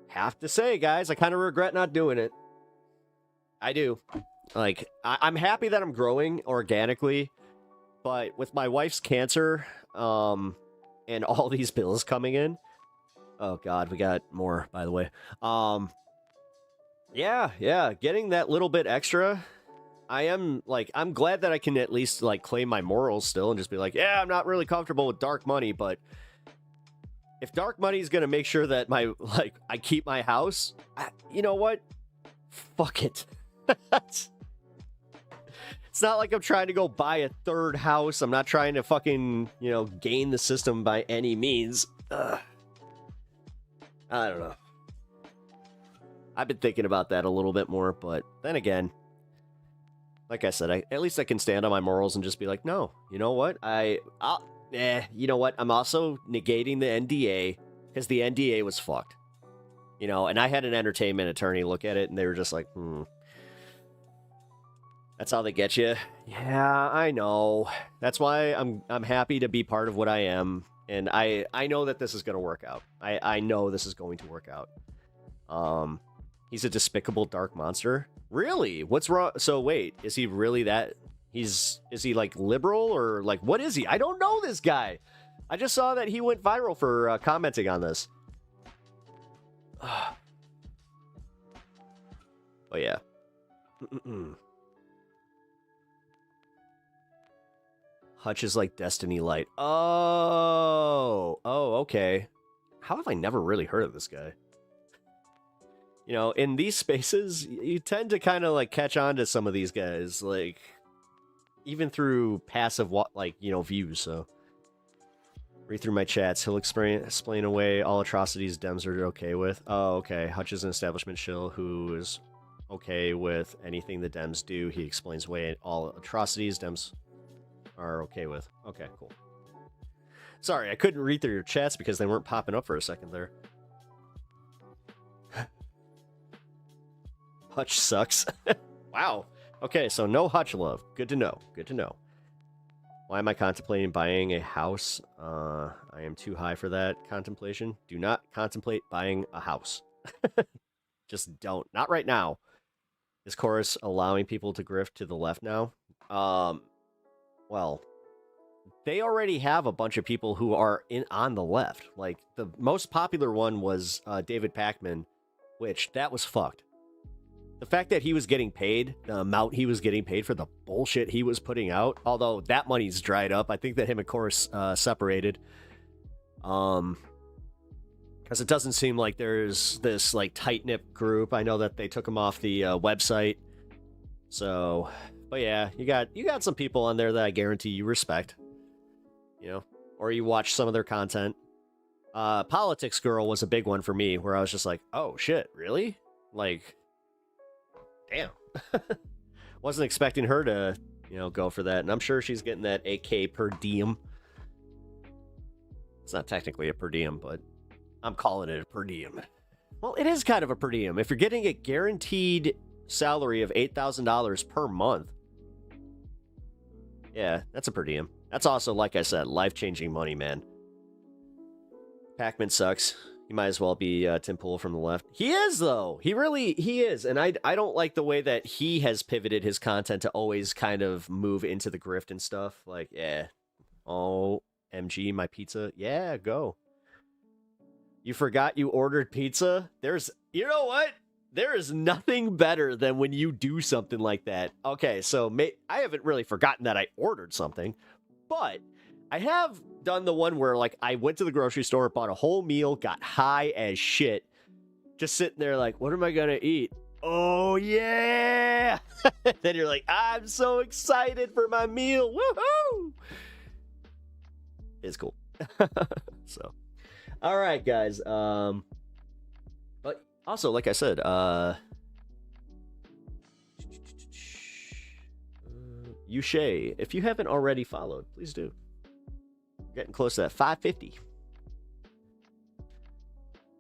have to say, guys, I kind of regret not doing it. I do. Like, I'm happy that I'm growing organically, but with my wife's cancer, and all these bills coming in, oh God, we got more, by the way. Yeah, getting that little bit extra, I'm glad that I can at least, like, claim my morals still and just be like, yeah, I'm not really comfortable with dark money, but if dark money is going to make sure that I keep my house, you know what? Fuck it. It's not like I'm trying to go buy a third house. I'm not trying to fucking, game the system by any means. I don't know. I've been thinking about that a little bit more, but then again, like I said, at least I can stand on my morals and just be like, no, you know what? You know what? I'm also negating the NDA because the NDA was fucked. And I had an entertainment attorney look at it and they were just like, That's how they get you. Yeah, I know. That's why I'm happy to be part of what I am. And I know that this is going to work out. I know this is going to work out. He's a despicable dark monster. Really? What's wrong? So wait, is he really that? Is he like liberal or like, what is he? I don't know this guy. I just saw that he went viral for commenting on this. Oh yeah. Hutch is like Destiny Light. Oh, okay. How have I never really heard of this guy? In these spaces, you tend to kind of like catch on to some of these guys, like even through passive, views. So read through my chats. He'll explain away all atrocities Dems are okay with. Oh, okay. Hutch is an establishment shill who is okay with anything the Dems do. He explains away all atrocities Dems are okay with. Okay, cool. Sorry, I couldn't read through your chats because they weren't popping up for a second there. Hutch sucks. Wow. Okay, so no Hutch love. Good to know. Good to know. Why am I contemplating buying a house? I am too high for that contemplation. Do not contemplate buying a house. Just don't. Not right now. Is Chorus allowing people to grift to the left now? Well, they already have a bunch of people who are on the left. Like, the most popular one was David Pakman, which, that was fucked. The fact that he was getting paid, the amount he was getting paid for the bullshit he was putting out, although that money's dried up. I think that him and Chorus separated. Because it doesn't seem like there's this, like, tight-knit group. I know that they took him off the website. So, but yeah, you got some people on there that I guarantee you respect. Or you watch some of their content. Politics Girl was a big one for me, where I was just like, oh, shit, really? Like, damn. Wasn't expecting her to, go for that. And I'm sure she's getting that AK per diem. It's not technically a per diem, but I'm calling it a per diem. Well, it is kind of a per diem. If you're getting a guaranteed salary of $8,000 per month, yeah, that's a per diem. That's also, like I said, life-changing money, man. Pac-Man sucks. He might as well be Tim Pool from the left. He is, though. He is. And I don't like the way that he has pivoted his content to always kind of move into the grift and stuff. Like, yeah. Oh, MG, my pizza. Yeah, go. You forgot you ordered pizza? You know what? There is nothing better than when you do something like that. Okay, so I haven't really forgotten that I ordered something, but I have done the one where, like, I went to the grocery store, bought a whole meal, got high as shit, just sitting there like, what am I gonna eat? Oh, yeah! Then you're like, I'm so excited for my meal. Woohoo! It's cool. So, all right, guys. But also, like I said, Yushay, if you haven't already followed, please do. Getting close to that 550.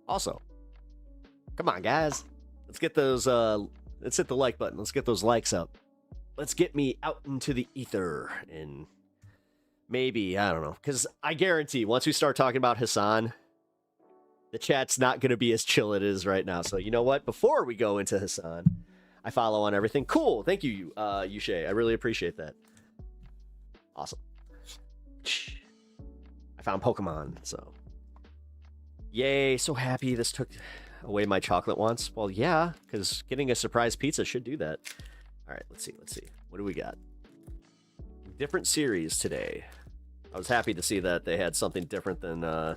Also, come on, guys. Let's get those, let's hit the like button. Let's get those likes up. Let's get me out into the ether. And maybe, I don't know. Because I guarantee, once we start talking about HASAN, the chat's not going to be as chill it is right now. So, you know what? Before we go into HASAN, I follow on everything. Cool. Thank you, Yushay. I really appreciate that. Awesome. I found Pokemon, so. Yay, so happy this took away my chocolate once. Well, yeah, because getting a surprise pizza should do that. All right, let's see. What do we got? Different series today. I was happy to see that they had something different than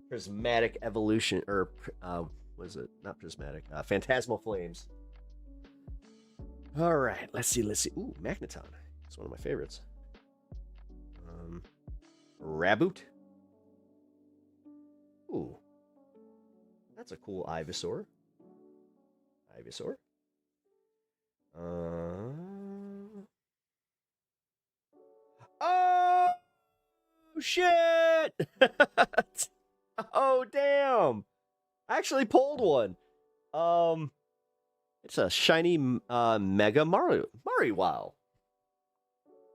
Prismatic Evolution, or was it? Not Prismatic. Phantasmal Flames. All right, let's see. Ooh, Magneton. It's one of my favorites. Raboot. Ooh. That's a cool Ivysaur. Oh, shit! Oh, damn! I actually pulled one. It's a shiny Mega Mariwow.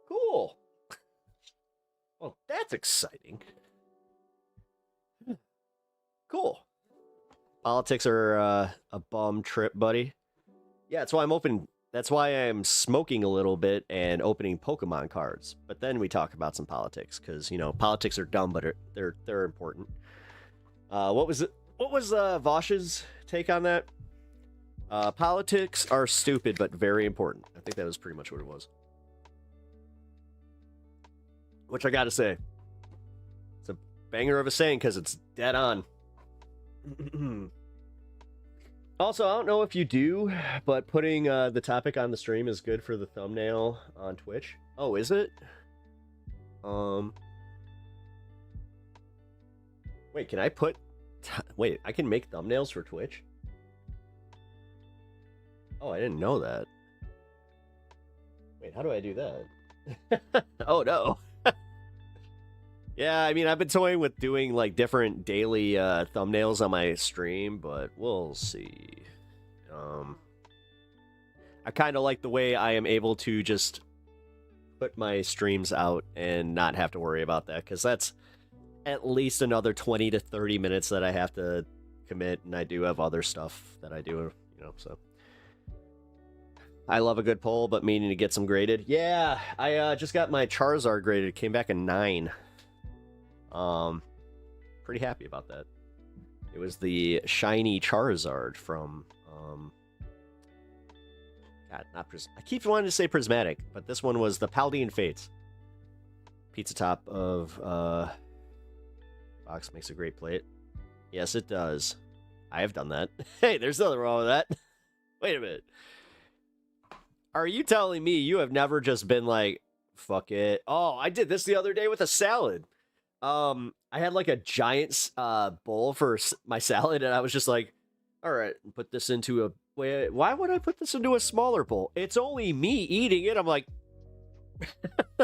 Cool. Well, that's exciting. Cool. Politics are a bum trip, buddy. Yeah, that's why I'm opening. That's why I'm smoking a little bit and opening Pokemon cards. But then we talk about some politics, because you know politics are dumb, but they're important. What was Vosh's take on that? Politics are stupid but very important. I think that was pretty much what it was. Which I gotta say, it's a banger of a saying because it's dead on. Also, I don't know if you do, but putting the topic on the stream is good for the thumbnail on Twitch. Oh, is it? Wait, can I put... Wait, I can make thumbnails for Twitch? Oh, I didn't know that. Wait, how do I do that? Oh, no. Yeah, I mean, I've been toying with doing, like, different daily thumbnails on my stream, but we'll see. I kind of like the way I am able to just put my streams out and not have to worry about that, because that's at least another 20 to 30 minutes that I have to commit, and I do have other stuff that I do, you know, so. I love a good poll, but meaning to get some graded. Yeah, I just got my Charizard graded. It came back a 9. Pretty happy about that. It was the shiny Charizard from, God, not I keep wanting to say Prismatic, but this one was the Paldean Fates. Pizza top of, box makes a great plate. Yes, it does. I have done that. Hey, there's nothing wrong with that. Wait a minute. Are you telling me you have never just been like, fuck it? Oh, I did this the other day with a salad. I had like a giant bowl for my salad, and I was just like, all right, put this into a... Wait, why would I put this into a smaller bowl? It's only me eating it. I'm like,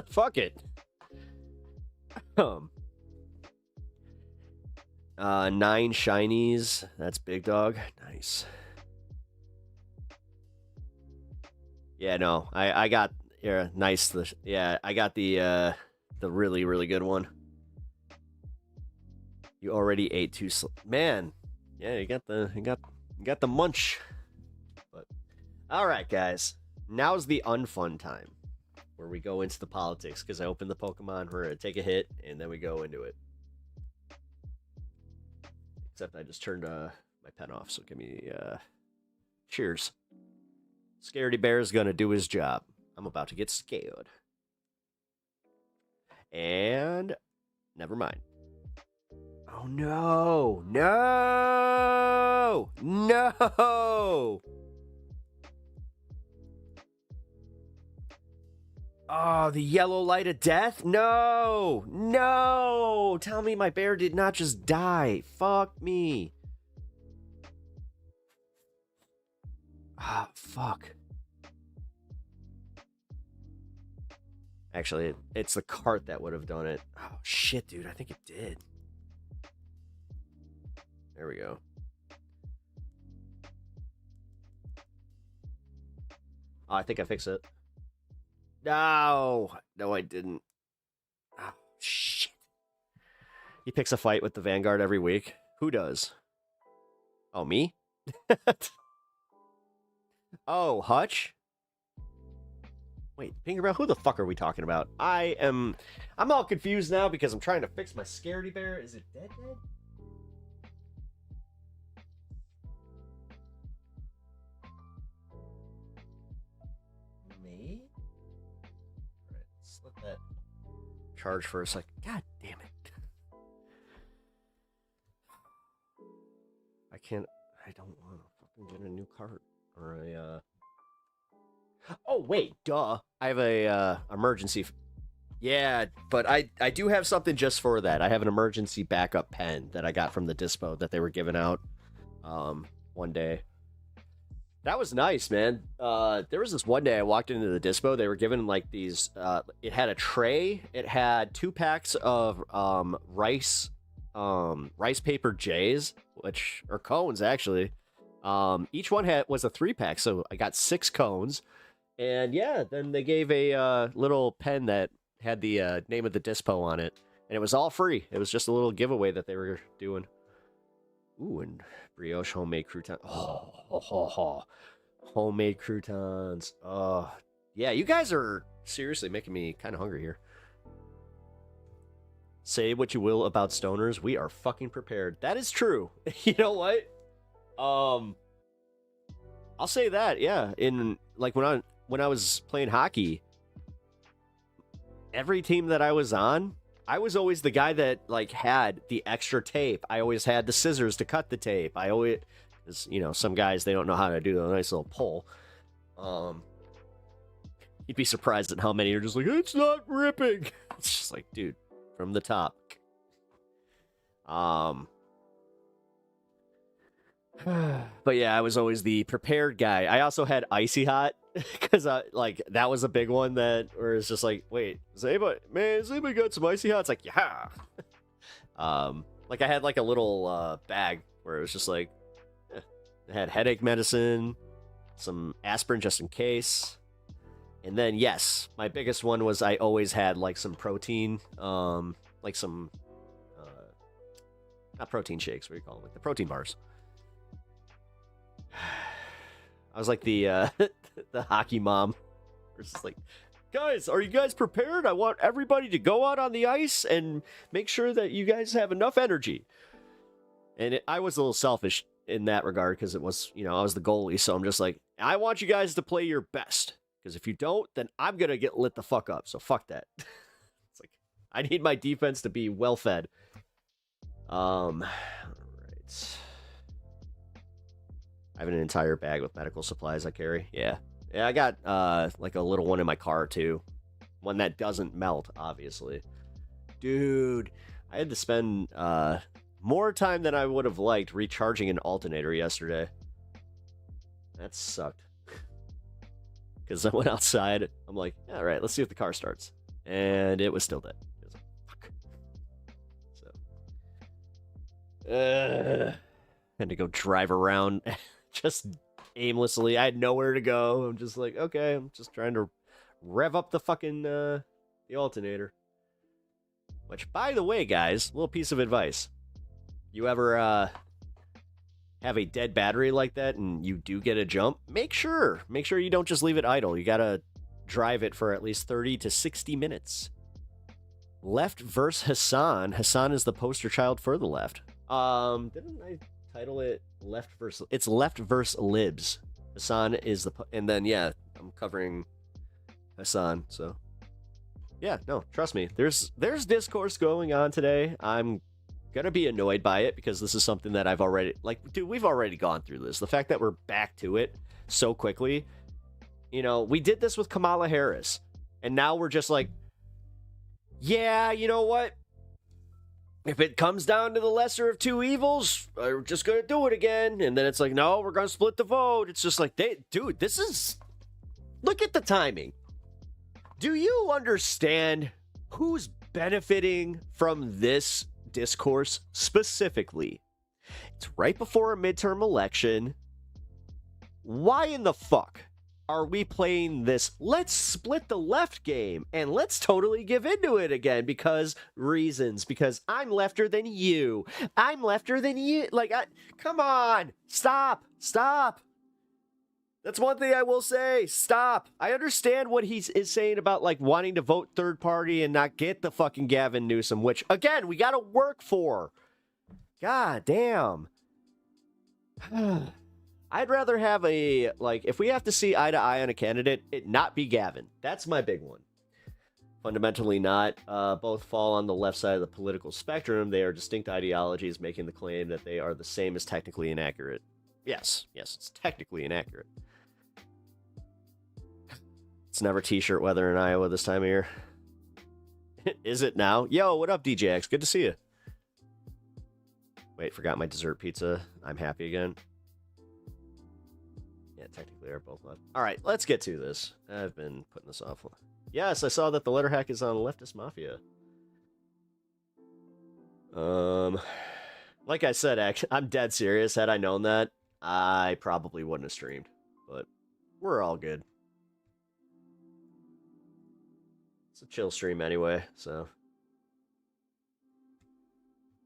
fuck it. 9 shinies. That's big dog. Nice. Yeah, no, I got... Yeah, nice. Yeah, I got the really, really good one. You already ate 2 man. Yeah, you got the munch. But all right, guys. Now's the unfun time where we go into the politics, because I opened the Pokemon. We're gonna take a hit and then we go into it. Except I just turned my pen off, so give me cheers. Scaredy Bear's gonna do his job. I'm about to get scared. And never mind. Oh, no. No. No. Oh, the yellow light of death? No. No. Tell me my bear did not just die. Fuck me. Ah, fuck. Actually, it's the cart that would have done it. Oh, shit, dude. I think it did. There we go. Oh, I think I fixed it. No. No, I didn't. Oh, shit. He picks a fight with the Vanguard every week. Who does? Oh, me? Oh, Hutch? Wait, Pinkerbell, who the fuck are we talking about? I'm all confused now because I'm trying to fix my scaredy bear. Is it dead? Me? Alright, let's let that charge for a second. God damn it. I don't want to fucking get a new cart. Or a, Oh, wait, duh. I have a emergency. Yeah, but I do have something just for that. I have an emergency backup pen that I got from the dispo that they were giving out one day. That was nice, man. There was this one day I walked into the dispo. They were giving like these. It had a tray. It had 2 packs of rice paper J's, which are cones actually. Each one was a 3-pack, so I got 6 cones. And yeah, then they gave a little pen that had the name of the dispo on it, and it was all free. It was just a little giveaway that they were doing. Ooh, and brioche homemade croutons. Oh, homemade croutons. Oh, yeah, you guys are seriously making me kind of hungry here. Say what you will about stoners, we are fucking prepared. That is true. You know what? I'll say that, yeah. In like when I was playing hockey, every team that I was on, I was always the guy that like had the extra tape. I always had the scissors to cut the tape. I always, some guys, they don't know how to do a nice little pull. You'd be surprised at how many are just like, it's not ripping. It's just like, dude, from the top. But yeah, I was always the prepared guy. I also had Icy Hot because that was a big one that where it's just like, wait, has anybody got some Icy Hot? It's like, yeah. Like I had like a little bag where it was just like, it had headache medicine, some aspirin just in case, and then yes, my biggest one was I always had like some protein, like some not protein shakes, what do you call them, like the protein bars. I was like the the hockey mom. It's just like, guys, are you guys prepared? I want everybody to go out on the ice and make sure that you guys have enough energy. And I was a little selfish in that regard because it was, I was the goalie, so I'm just like, I want you guys to play your best because if you don't, then I'm gonna get lit the fuck up. So fuck that. It's like I need my defense to be well fed. All right. I have an entire bag with medical supplies I carry. Yeah, I got like a little one in my car too, one that doesn't melt, obviously. Dude, I had to spend more time than I would have liked recharging an alternator yesterday. That sucked. Because I went outside. I'm like, all right, let's see if the car starts, and it was still dead. It was like, fuck. So, had to go drive around. Just aimlessly. I had nowhere to go. I'm just like, okay, I'm just trying to rev up the fucking the alternator. Which, by the way, guys, little piece of advice. You ever have a dead battery like that and you do get a jump? Make sure you don't just leave it idle. You gotta drive it for at least 30 to 60 minutes. Left versus HASAN. HASAN is the poster child for the left. Didn't I title it left versus? It's left versus LIBS. HASAN is the, and then yeah, I'm covering HASAN. So yeah, no, trust me. There's discourse going on today. I'm gonna be annoyed by it because this is something that I've already, like, dude, we've already gone through this. The fact that we're back to it so quickly, we did this with Kamala Harris, and now we're just like, yeah, you know what? If it comes down to the lesser of two evils, we're just going to do it again. And then it's like, no, we're going to split the vote. It's just like, dude, this is... Look at the timing. Do you understand who's benefiting from this discourse specifically? It's right before a midterm election. Why in the fuck are we playing this let's split the left game and let's totally give into it again because reasons? Because I'm lefter than you. I'm lefter than you. Like, come on. Stop. That's one thing I will say. Stop. I understand what he is saying about, like, wanting to vote third party and not get the fucking Gavin Newsom, which, again, we got to work for. God damn. I'd rather have a, like, if we have to see eye to eye on a candidate, it not be Gavin. That's my big one. Fundamentally not. Both fall on the left side of the political spectrum. They are distinct ideologies making the claim that they are the same as technically inaccurate. Yes, it's technically inaccurate. It's never t-shirt weather in Iowa this time of year. Is it now? Yo, what up, DJX? Good to see you. Wait, forgot my dessert pizza. I'm happy again. Yeah, technically they're both left. All right, let's get to this. I've been putting this off. Yes, I saw that the letter hack is on Leftist Mafia. Like I said, actually, I'm dead serious. Had I known that, I probably wouldn't have streamed. But we're all good. It's a chill stream anyway, so.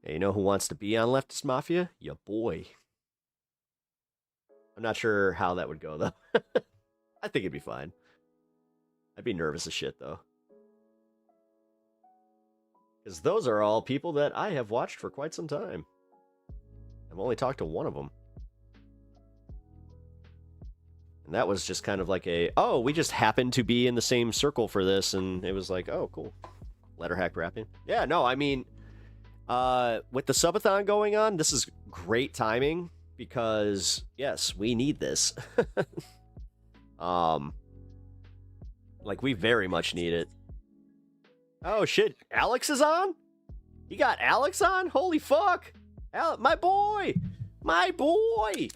Hey, you know who wants to be on Leftist Mafia? Ya boy. I'm not sure how that would go, though. I think it'd be fine. I'd be nervous as shit, though. Because those are all people that I have watched for quite some time. I've only talked to one of them. And that was just kind of like a, oh, we just happened to be in the same circle for this, and it was like, oh, cool. Letter hack rapping. Yeah, no, I mean, with the subathon going on, this is great timing, because, yes, we need this. Like, we very much need it. Oh, shit, Alex is on? You got Alex on? Holy fuck! My boy! My boy!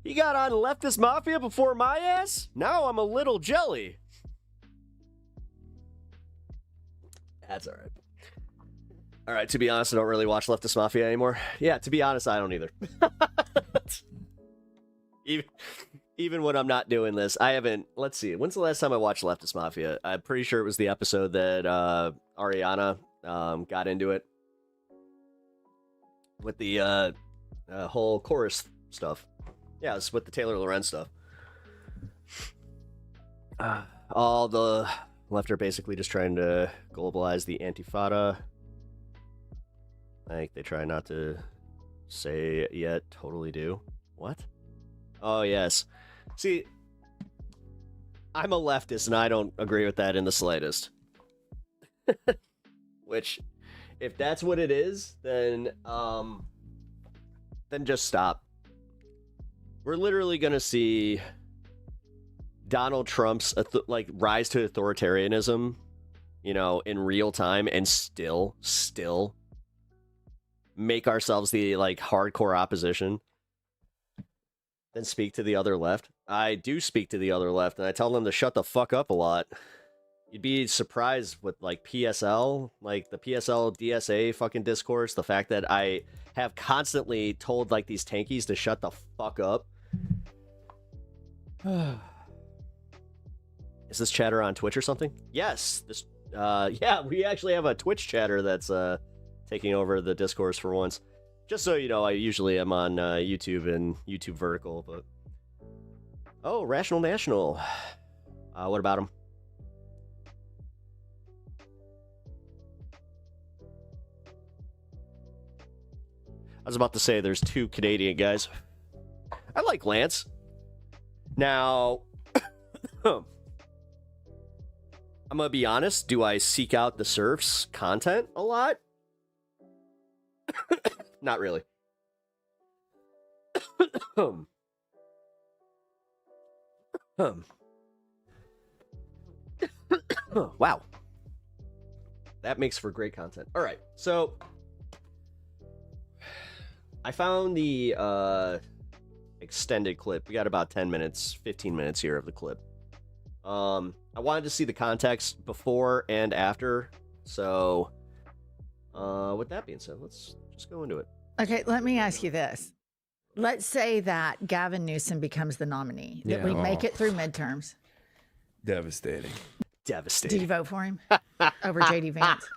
He got on Leftist Mafia before my ass? Now I'm a little jelly. That's alright. Alright, to be honest, I don't really watch Leftist Mafia anymore. Yeah, to be honest, I don't either. Even when I'm not doing this, I haven't... Let's see, when's the last time I watched Leftist Mafia? I'm pretty sure it was the episode that Ariana got into it. With the whole chorus stuff. Yeah, it's with the Taylor Lorenz stuff. All the left are basically just trying to globalize the Antifada. Like, they try not to say it yet totally do. What? Oh, yes. See, I'm a leftist, and I don't agree with that in the slightest. Which, if that's what it is, then just stop. We're literally going to see Donald Trump's rise to authoritarianism, you know, in real time, and still make ourselves the, like, hardcore opposition. Then speak to the other left. I do speak to the other left, and I tell them to shut the fuck up a lot. You'd be surprised with, like, PSL, like, the PSL DSA fucking discourse, the fact that I have constantly told, like, these tankies to shut the fuck up. Is this chatter on Twitch or something? Yes. This, yeah, we actually have a Twitch chatter that's taking over the discourse for once. Just so you know, I usually am on YouTube and YouTube Vertical, but... Oh, Rational National. What about him? I was about to say there's 2 Canadian guys. I like Lance. Now, I'm gonna be honest, do I seek out the Surf's content a lot? Not really. Wow. That makes for great content. All right, so I found the extended clip. We got about 10 minutes, 15 minutes here of the clip. I wanted to see the context before and after. So, with that being said, let's just go into it. Okay, let me ask you this. Let's say that Gavin Newsom becomes the nominee, that we make it through midterms. Devastating. Did you vote for him over JD Vance?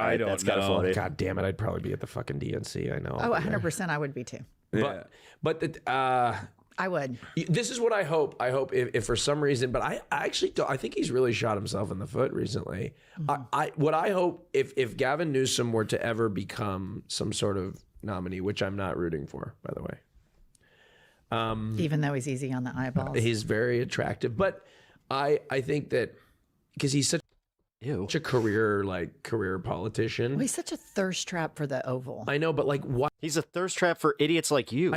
I don't That's know. kind of funny. God damn it, I'd probably be at the fucking DNC. I know. Oh, 100% I would be too. Yeah. But I would. this is what I hope. I hope if for some reason, but I actually don't. I think he's really shot himself in the foot recently. What I hope if Gavin Newsom were to ever become some sort of nominee, which I'm not rooting for, by the way. Even though he's easy on the eyeballs. He's very attractive, but I think that because he's such a career politician. Well, he's such a thirst trap for the Oval. I know, but like what? He's a thirst trap for idiots like you.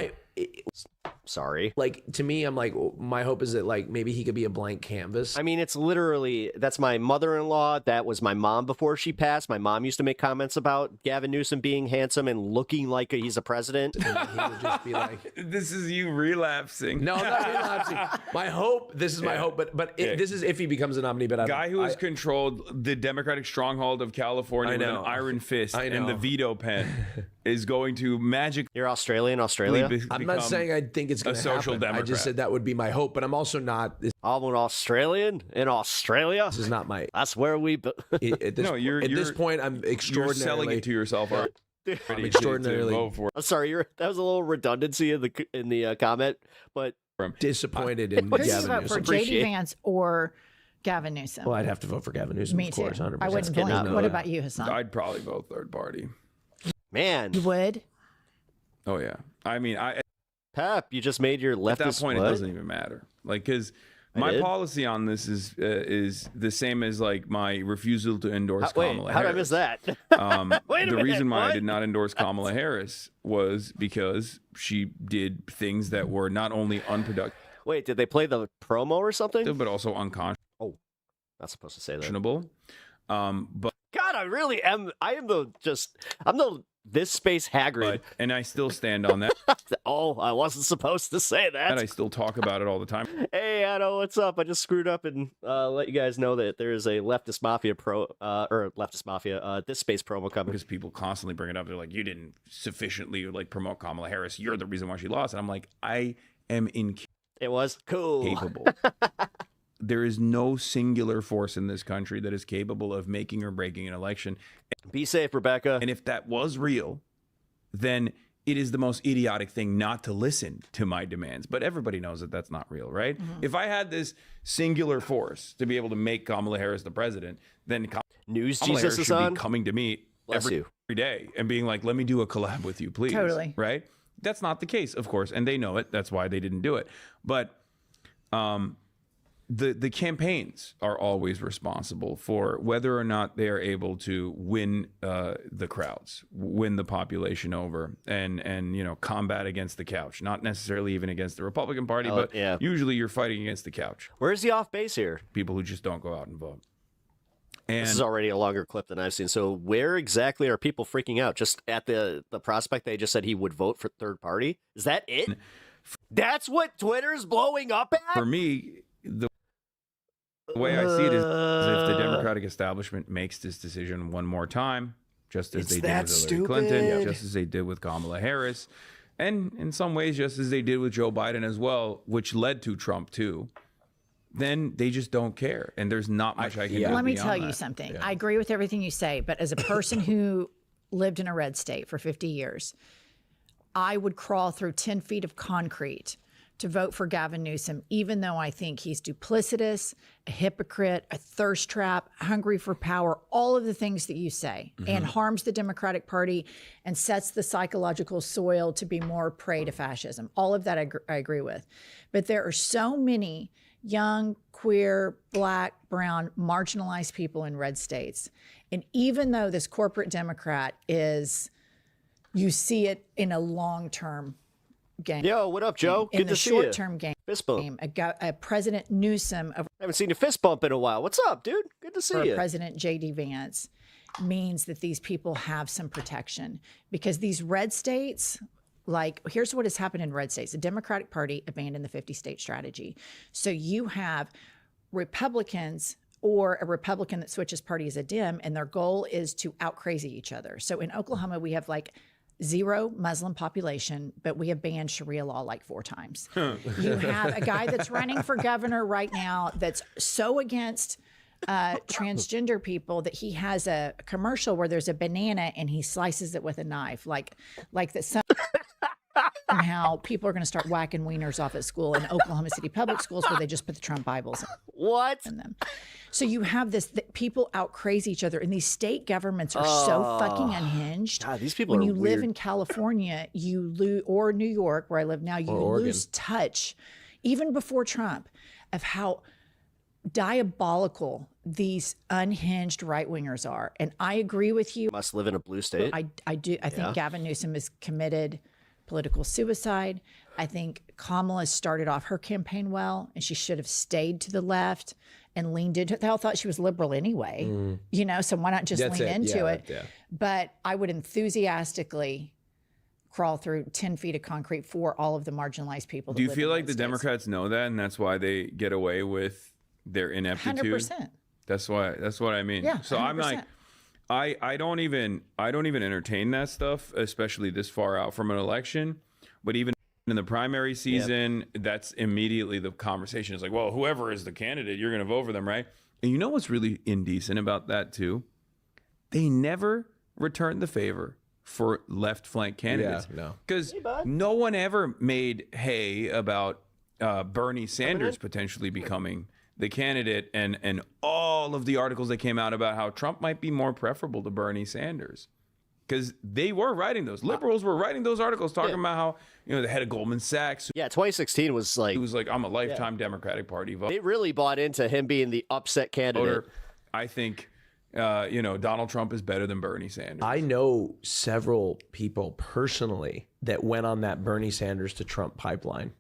Sorry. Like to me, I'm like, my hope is that like maybe he could be a blank canvas. I mean, it's literally, that's my mother-in-law. That was my mom before she passed. My mom used to make comments about Gavin Newsom being handsome and looking like he's a president. And he would just be like, This is you relapsing. no, I'm not relapsing. My hope, this is my hope, but this is if he becomes a nominee. But Guy who has controlled the Democratic stronghold of California with an iron fist and the veto pen is going to magically. You're Australian, Australia? I'm not saying I think it's going to happen. social Democrat. I just said that would be my hope, but I'm also not. This I'm an Australian in Australia. is not my. That's where we. At this point, I'm You're extraordinarily. selling it to yourself. I'm extraordinarily vote for I'm sorry, that was a little redundancy in the comment, but disappointed in Who do you Gavin vote for, Newsom. JD Vance or Gavin Newsom? Well, I'd have to vote for Gavin Newsom, Me of too. course, 100%. I wouldn't blame. kidding. What about you, Hassan? I'd probably vote third party. man, You would? Oh yeah. I mean, Pep, you just made your leftist. at that point, what? it doesn't even matter. Like, because my did? policy on this is the same as like my refusal to endorse Kamala How Harris. did I miss that? Wait a The minute, reason why I what? did not endorse Kamala Harris was because she did things that were not only unproductive Wait, did they play the promo or something? but also unconscionable. Not supposed to say that. But God, I really am. I'm the this space Hagrid. and I still stand on that. Oh, I wasn't supposed to say that. And I still talk about it all the time. Hey, Anno, what's up? I just screwed up and let you guys know that there is a leftist mafia this space promo coming. Because people constantly bring it up. They're like, you didn't sufficiently like promote Kamala Harris. You're the reason why she lost. And I'm like, I am It was cool. incapable. There is no singular force in this country that is capable of making or breaking an election. Be safe, Rebecca. And if that was real, then it is the most idiotic thing not to listen to my demands. But everybody knows that that's not real, right? If I had this singular force to be able to make Kamala Harris the president, then News Kamala Jesus Harris is should on. be coming to me Bless every you. day and being like, let me do a collab with you, please. Totally. Right? That's not the case, of course. And they know it. That's why they didn't do it. But the campaigns are always responsible for whether or not they are able to win the crowds, win the population over, and combat against the couch. Not necessarily even against the Republican Party, but usually you're fighting against the couch. Where's the off base here? People who just don't go out and vote. And This is already a longer clip than I've seen. So where exactly are people freaking out? Just at the prospect they just said he would vote for third party? Is that it? That's what Twitter's blowing up at? for me, the way I see it is if the Democratic establishment makes this decision one more time, just as It's they did that with Hillary Clinton, stupid. just as they did with Kamala Harris, and in some ways just as they did with Joe Biden as well, which led to Trump too, then they just don't care. And there's not much I can do Let me beyond tell you that. something. I agree with everything you say, but as a person who lived in a red state for 50 years, I would crawl through 10 feet of concrete to vote for Gavin Newsom, even though I think he's duplicitous, a hypocrite, a thirst trap, hungry for power, all of the things that you say, and harms the Democratic Party and sets the psychological soil to be more prey to fascism. All of that I agree with. But there are so many young, queer, black, brown, marginalized people in red states. And even though this corporate Democrat is, you see it in a long-term game. Yo, what up, Joe? In Good the to see you. short-term game, Fist bump. a President Newsom of I haven't seen you fist bump in a while. What's up, dude? Good to see or you. President JD Vance means that these people have some protection, because these red states, like, here's what has happened in red states. The Democratic Party abandoned the 50-state strategy. So you have Republicans or a Republican that switches party as a Dem, and their goal is to out-crazy each other. So in Oklahoma, we have like zero Muslim population, but we have banned Sharia law like 4 times. You have a guy that's running for governor right now that's so against transgender people that he has a commercial where there's a banana and he slices it with a knife, like that somehow people are going to start whacking wieners off at school in Oklahoma City public schools where they just put the Trump Bibles What? in them. So you have this, people out crazy each other, and these state governments are so fucking unhinged. God, these people when are you live weird. in California, you lose, or New York, where I live now, you lose touch, even before Trump, of how diabolical these unhinged right wingers are. And I agree with you. Must live in a blue state. I do. I think Gavin Newsom has committed political suicide. I think Kamala started off her campaign well, and she should have stayed to the left and leaned into it. They all thought she was liberal anyway, you know, so why not just lean into it? Yeah. But I would enthusiastically crawl through 10 feet of concrete for all of the marginalized people. Do you feel like the Democrats know that, and that's why they get away with their ineptitude? 100%. That's what I mean. Yeah, so 100%. I'm like, I don't even entertain that stuff, especially this far out from an election. But even in the primary season, that's immediately the conversation is like, well, whoever is the candidate, you're going to vote for them, right? And you know what's really indecent about that too? They never return the favor for left flank candidates. Yeah, no. Because no one ever made hay about Bernie Sanders potentially becoming the candidate, and all of the articles that came out about how Trump might be more preferable to Bernie Sanders. Because they were writing those. Liberals were writing those articles talking about how, you know, the head of Goldman Sachs, Yeah, 2016 was like, he was like, I'm a lifetime Democratic Party voter. they really bought into him being the upset candidate. I think, you know, Donald Trump is better than Bernie Sanders. I know several people personally that went on that Bernie Sanders to Trump pipeline.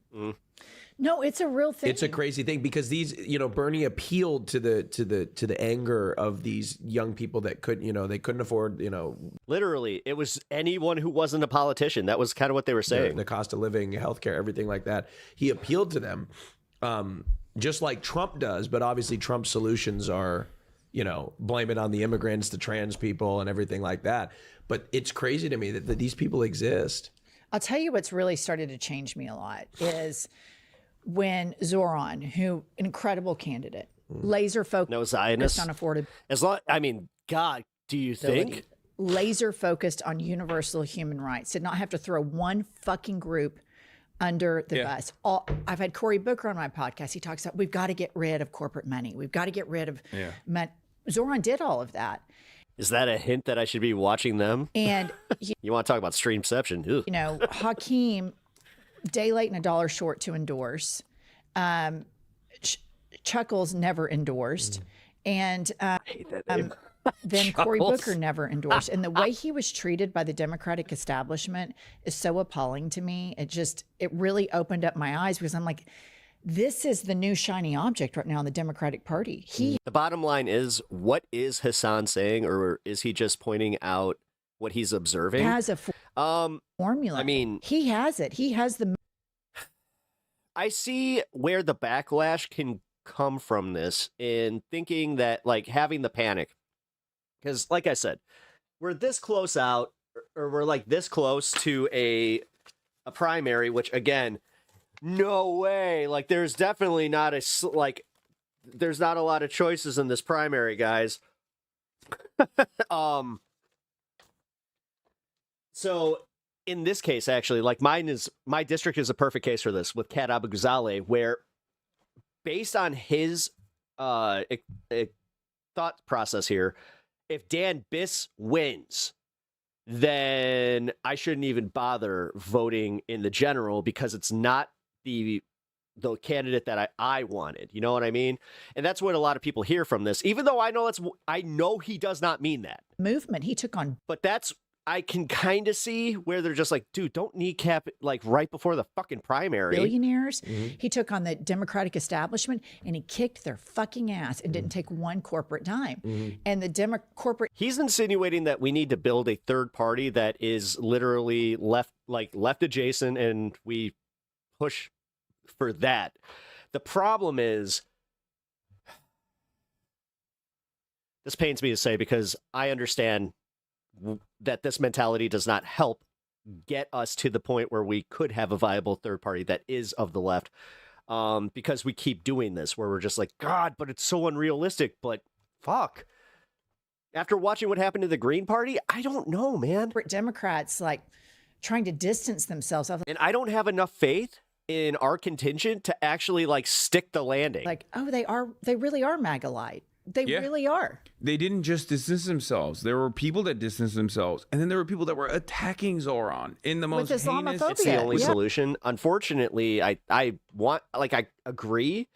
No, it's a real thing. It's a crazy thing because these, you know, Bernie appealed to the anger of these young people that couldn't, you know, they couldn't afford, you know, Literally, it was anyone who wasn't a politician. That was kind of what they were saying. the cost of living, healthcare, everything like that. He appealed to them, just like Trump does. But obviously, Trump's solutions are, you know, blame it on the immigrants, the trans people, and everything like that. But it's crazy to me that these people exist. I'll tell you what's really started to change me a lot is when Zoran, who an incredible candidate, laser focused No Zionist. on affordability, As long, I mean, God, do you think? laser focused on universal human rights, did not have to throw one fucking group under the bus. I've had Cory Booker on my podcast. He talks about we've got to get rid of corporate money. We've got to get rid of money. Zoran did all of that. Is that a hint that I should be watching them? And You want to talk about streamception? Ugh. you know, Hakeem, day late and a dollar short to endorse. Chuckles never endorsed. And then Cory Chuckles. Booker never endorsed. And the way he was treated by the Democratic establishment is so appalling to me. It really opened up my eyes because I'm like, this is the new shiny object right now in the Democratic Party. He The bottom line is, what is Hassan saying, or is he just pointing out what he's observing? has a formula. I mean, he has it. He has the I see where the backlash can come from this in thinking that, like, having the panic. Because, like I said, we're this close out, or we're like this close to a primary, which, again, no way. Like, there's definitely not there's not a lot of choices in this primary, guys. So in this case, actually, like my district is a perfect case for this with Kat Abu-Ghazaleh, where based on his thought process here, if Dan Biss wins, then I shouldn't even bother voting in the general because it's not the candidate that I wanted. You know what I mean? And that's what a lot of people hear from this, even though I know he does not mean that. movement he took on. But I can kind of see where they're just like, dude, don't kneecap it like right before the fucking primary. Billionaires. He took on the Democratic establishment and he kicked their fucking ass and didn't take one corporate dime. And the corporate. He's insinuating that we need to build a third party that is literally left adjacent, and we push for that. The problem is, this pains me to say because I understand that this mentality does not help get us to the point where we could have a viable third party that is of the left, because we keep doing this where we're just like, God, but it's so unrealistic. But fuck. After watching what happened to the Green Party, I don't know, man. Democrats like trying to distance themselves. And I don't have enough faith in our contingent to actually like stick the landing. Like, oh, they really are MAGA light. They really are. They didn't just distance themselves. There were people that distanced themselves, and then there were people that were attacking Zoran in the most heinous. Islamophobia. It's the only solution. Unfortunately, I agree,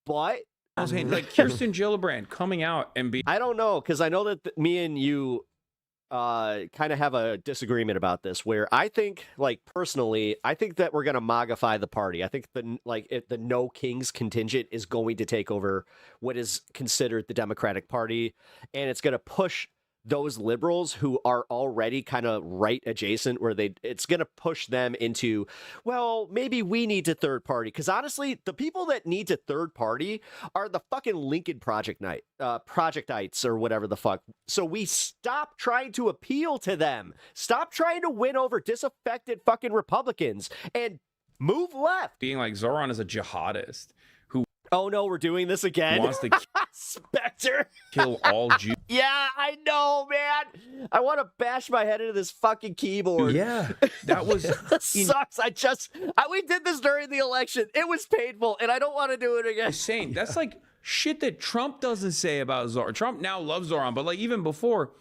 but like Kirsten Gillibrand coming out and be. I don't know, because I know that me and you kind of have a disagreement about this, where I think, like, personally, I think that we're going to MAGAfy the party. I think the No Kings contingent is going to take over what is considered the Democratic Party, and it's going to push those liberals who are already kind of right adjacent, where it's going to push them into, well, maybe we need to third party. Because honestly, the people that need to third party are the fucking Lincoln Projectites or whatever the fuck. So we stop trying to appeal to them. Stop trying to win over disaffected fucking Republicans and move left. Being like Zoran is a jihadist who Oh no, we're doing this again. wants to Spectre. kill all Jews. Yeah, I know, man. I want to bash my head into this fucking keyboard. Yeah, that was This sucks. We did this during the election. It was painful, and I don't want to do it again. insane. That's like shit that Trump doesn't say about Zoran. Trump now loves Zoran, but like even before,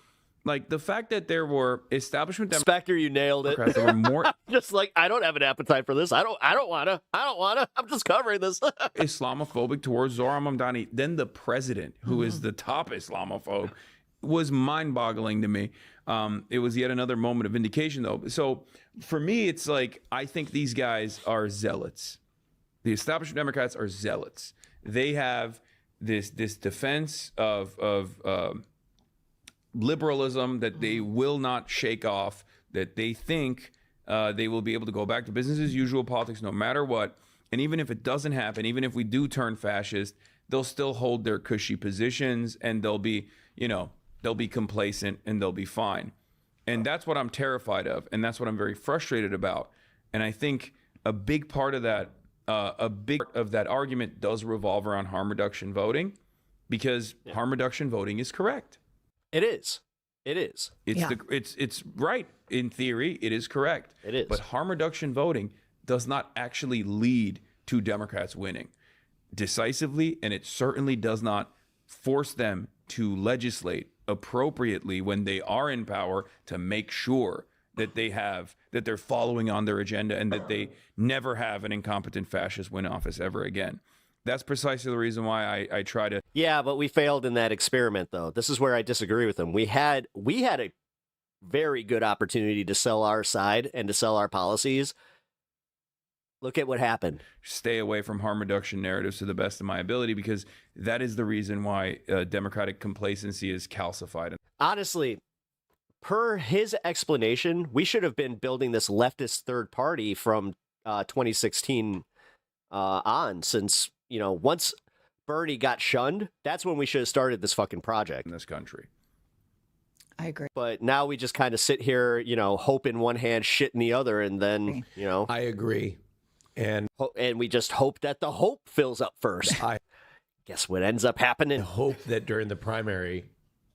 like the fact that there were establishment Spectre, you nailed it. Democrats that were more Just like, I don't have an appetite for this. I don't wanna. I'm just covering this. Islamophobic towards Zoran Mamdani than the president, who is the top Islamophobe, was mind-boggling to me. It was yet another moment of vindication, though. So for me, it's like, I think these guys are zealots. The establishment Democrats are zealots. They have this defense of liberalism that they will not shake off, that they think they will be able to go back to business as usual politics no matter what. And even if it doesn't happen, even if we do turn fascist, they'll still hold their cushy positions, and they'll be complacent, and they'll be fine. And that's what I'm terrified of, and that's what I'm very frustrated about. And I think a big part of that argument does revolve around harm reduction voting, because harm reduction voting is correct. It is. It's right in theory. It is correct. It is. But harm reduction voting does not actually lead to Democrats winning decisively, and it certainly does not force them to legislate appropriately when they are in power to make sure that they're following on their agenda, and that they never have an incompetent fascist win office ever again. That's precisely the reason why I try to. Yeah, but we failed in that experiment, though. This is where I disagree with them. We had a very good opportunity to sell our side and to sell our policies. Look at what happened. Stay away from harm reduction narratives to the best of my ability, because that is the reason why Democratic complacency is calcified. Honestly, per his explanation, we should have been building this leftist third party from 2016 on, since, once Bernie got shunned, that's when we should have started this fucking project In this country. I agree. But now we just kind of sit here, hope in one hand, shit in the other, and then, I agree. And we just hope that the hope fills up first. I guess what ends up happening? hope that during the primary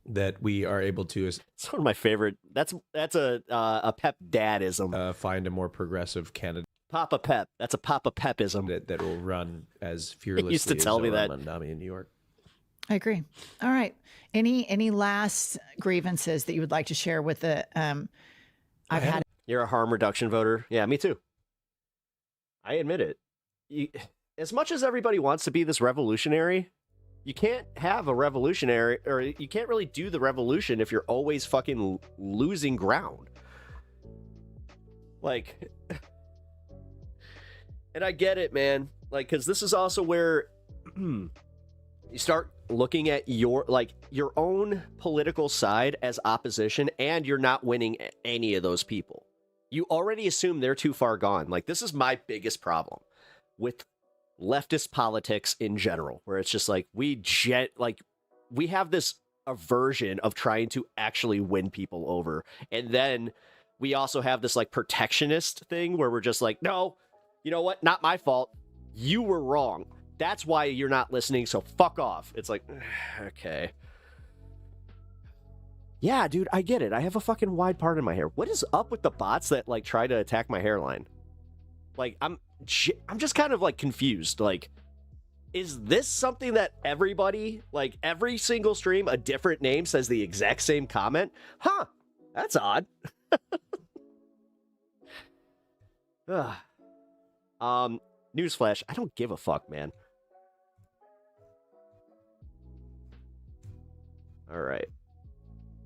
that we are able to It's one of my favorite. That's a Pep dadism. find a more progressive candidate Papa Pep. That's a Papa Pepism. that will run as fearlessly used to tell as me Zoran that. Mamdani in New York. I agree. All right. Any last grievances that you would like to share with the? I've had. You're a harm reduction voter. Yeah, me too. I admit it. As much as everybody wants to be this revolutionary, you can't have a revolutionary, or you can't really do the revolution if you're always fucking losing ground. Like, and I get it, man. Like, because this is also where you start looking at your own political side as opposition, and you're not winning any of those people. You already assume they're too far gone. Like, this is my biggest problem with leftist politics in general, where it's just like we have this aversion of trying to actually win people over, and then we also have this like protectionist thing where we're just like, no, you know what? Not my fault. You were wrong. that's why you're not listening, so fuck off. It's like, okay. Yeah, dude, I get it. I have a fucking wide part in my hair. What is up with the bots that like try to attack my hairline? Like, I'm just kind of like confused. Like, is this something that everybody, like every single stream, a different name says the exact same comment? Huh, that's odd. Newsflash, I don't give a fuck, man. All right.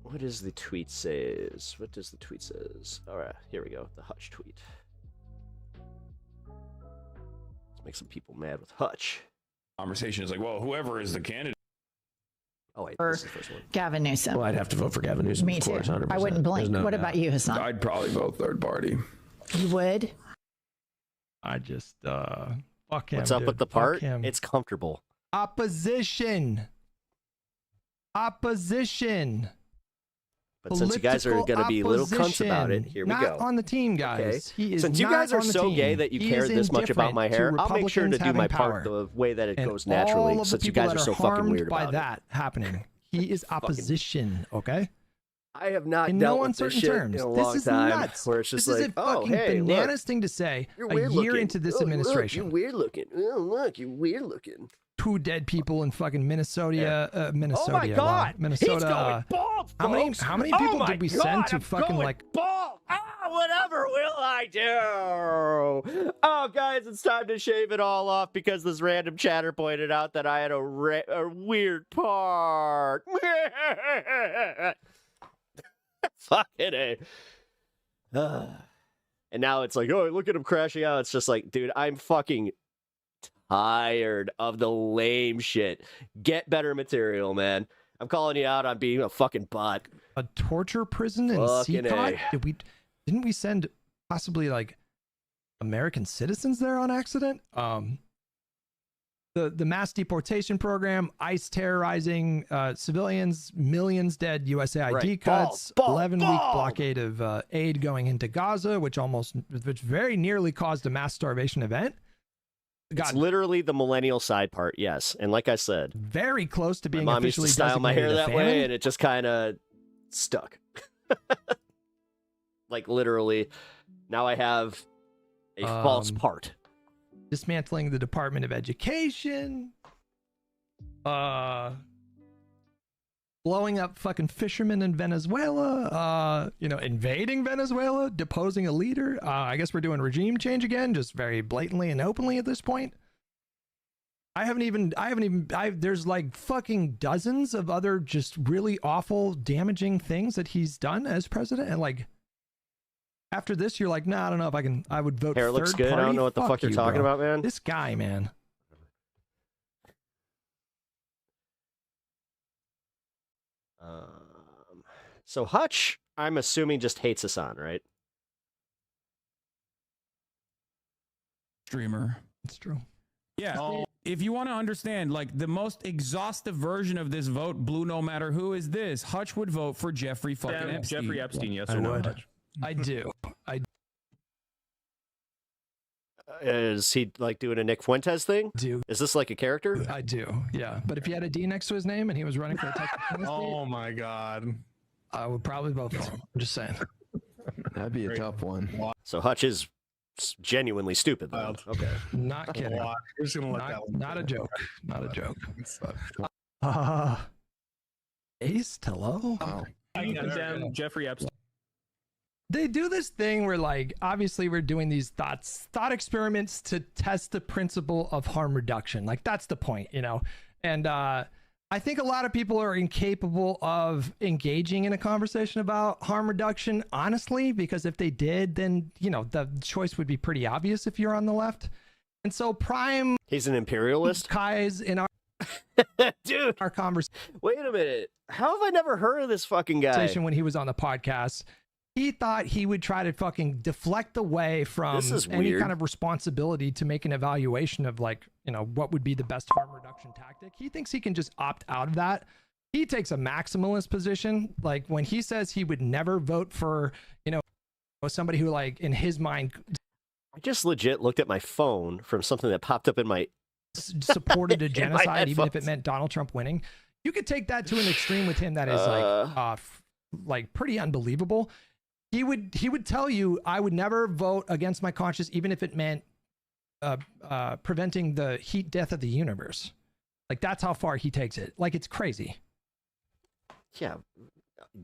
What does the tweet says? What does the tweet says? All right, here we go. The Hutch tweet. Let's make some people mad with Hutch. Conversation is like, well, whoever is the candidate. Oh, wait, this is the first one. Gavin Newsom. Well, I'd have to vote for Gavin Newsom. Me of course, too. 100%. I wouldn't blink. There's no What doubt. about you, Hassan? I'd probably vote third party. You would? I just fuck him. What's up dude. with the Fuck part? him. It's comfortable. Opposition. But since you guys are going to be little cunts about it, here we not go. on the team, guys. Okay. He is Since you not guys are on the so team. gay that you He care is this much about my hair, indifferent I'll make sure to Republicans do my having part power. the way that it And goes naturally, all of the since you people guys are that so fucking harmed weird by about it. that happening. He is opposition, okay? I have not In dealt no with this uncertain shit terms. in a This long is time. nuts. Where it's just this like, is a oh, fucking hey, bananas look, thing to say you're a weird year looking. into this Oh, administration. Look, you're weird looking. Oh, look, you're weird looking. 2 dead people in fucking Minnesota. Minnesota. Oh my God! Minnesota. He's going bald, folks. How many Oh people my did we God, send to I'm fucking going like? bald. Whatever will I do? Oh, guys, it's time to shave it all off because this random chatter pointed out that I had a weird part. Fucking A. And now it's like, oh, look at him crashing out. It's just like, dude, I'm fucking tired of the lame shit. Get better material, man. I'm calling you out on being a fucking bot. A torture prison in Fucking Seacott? A. Didn't we send possibly like American citizens there on accident? The mass deportation program, ICE terrorizing civilians, millions dead, USAID Right. cuts, Ball, 11-week ball. blockade of aid going into Gaza, which very nearly caused a mass starvation event. It's Got literally the millennial side part, yes. And like I said, very close to being my mom used to officially style my hair designated a that way, famine. and it just kind of stuck. Like literally, now I have a false part. Dismantling the Department of Education, blowing up fucking fishermen in Venezuela, invading Venezuela, deposing a leader. I guess we're doing regime change again, just very blatantly and openly at this point. There's like fucking dozens of other just really awful, damaging things that he's done as president, and like, after this, you're like, nah, I don't know if I would vote Hair third looks good. party. I don't know what the fuck you're you, talking bro. about, man. This guy, man. So Hutch, I'm assuming, just hates Hasan, right? Streamer. It's true. Yeah. If you want to understand, like the most exhaustive version of this vote, blue no matter who, is this: Hutch would vote for Jeffrey fucking Epstein. Jeffrey Epstein, yes I or no? would. Hutch? I do. Is he like doing a Nick Fuentes thing? Do. Is this like a character? I do. Yeah. But if he had a D next to his name and he was running for a Texas Senate Oh my God. I would probably vote for him. I'm just saying. That'd be a tough one. So Hutch is genuinely stupid, though. Wild. Okay. Not kidding. We're just gonna let that one. Not a joke. Not a joke. Wow. Ace, hello? I condemn Jeffrey Epstein. They do this thing where, like, obviously we're doing these thought experiments to test the principle of harm reduction. Like, that's the point, And I think a lot of people are incapable of engaging in a conversation about harm reduction, honestly, because if they did, then, the choice would be pretty obvious if you're on the left. And so Prime... He's an imperialist? Kai's in our... Dude! Our conversation... Wait a minute. How have I never heard of this fucking guy? When he was on the podcast... He thought he would try to fucking deflect away from any kind of responsibility to make an evaluation of, like, what would be the best harm reduction tactic. He thinks he can just opt out of that. He takes a maximalist position. Like, when he says he would never vote for, somebody who, like, in his mind... I just legit looked at my phone from something that popped up in my supported a In my genocide, even if it headphones. meant Donald Trump winning. You could take that to an extreme with him that is like pretty unbelievable. He would tell you, I would never vote against my conscience, even if it meant preventing the heat death of the universe. Like, that's how far he takes it. Like, it's crazy.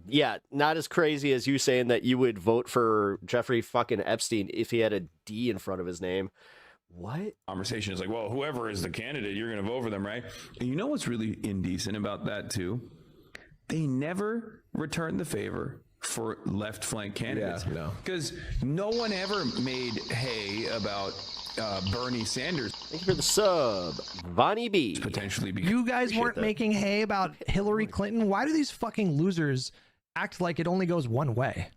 Yeah, not as crazy as you saying that you would vote for Jeffrey fucking Epstein if he had a D in front of his name. What? Conversation is like, well, whoever is the candidate, you're going to vote for them, right? And you know what's really indecent about that too? They never return the favor for left flank candidates. Yeah, no. Because no one ever made hay about Bernie Sanders. Thank you for the sub, Vonnie B. Potentially be You guys Appreciate weren't that. making hay about Hillary Clinton. Why do these fucking losers act like it only goes one way?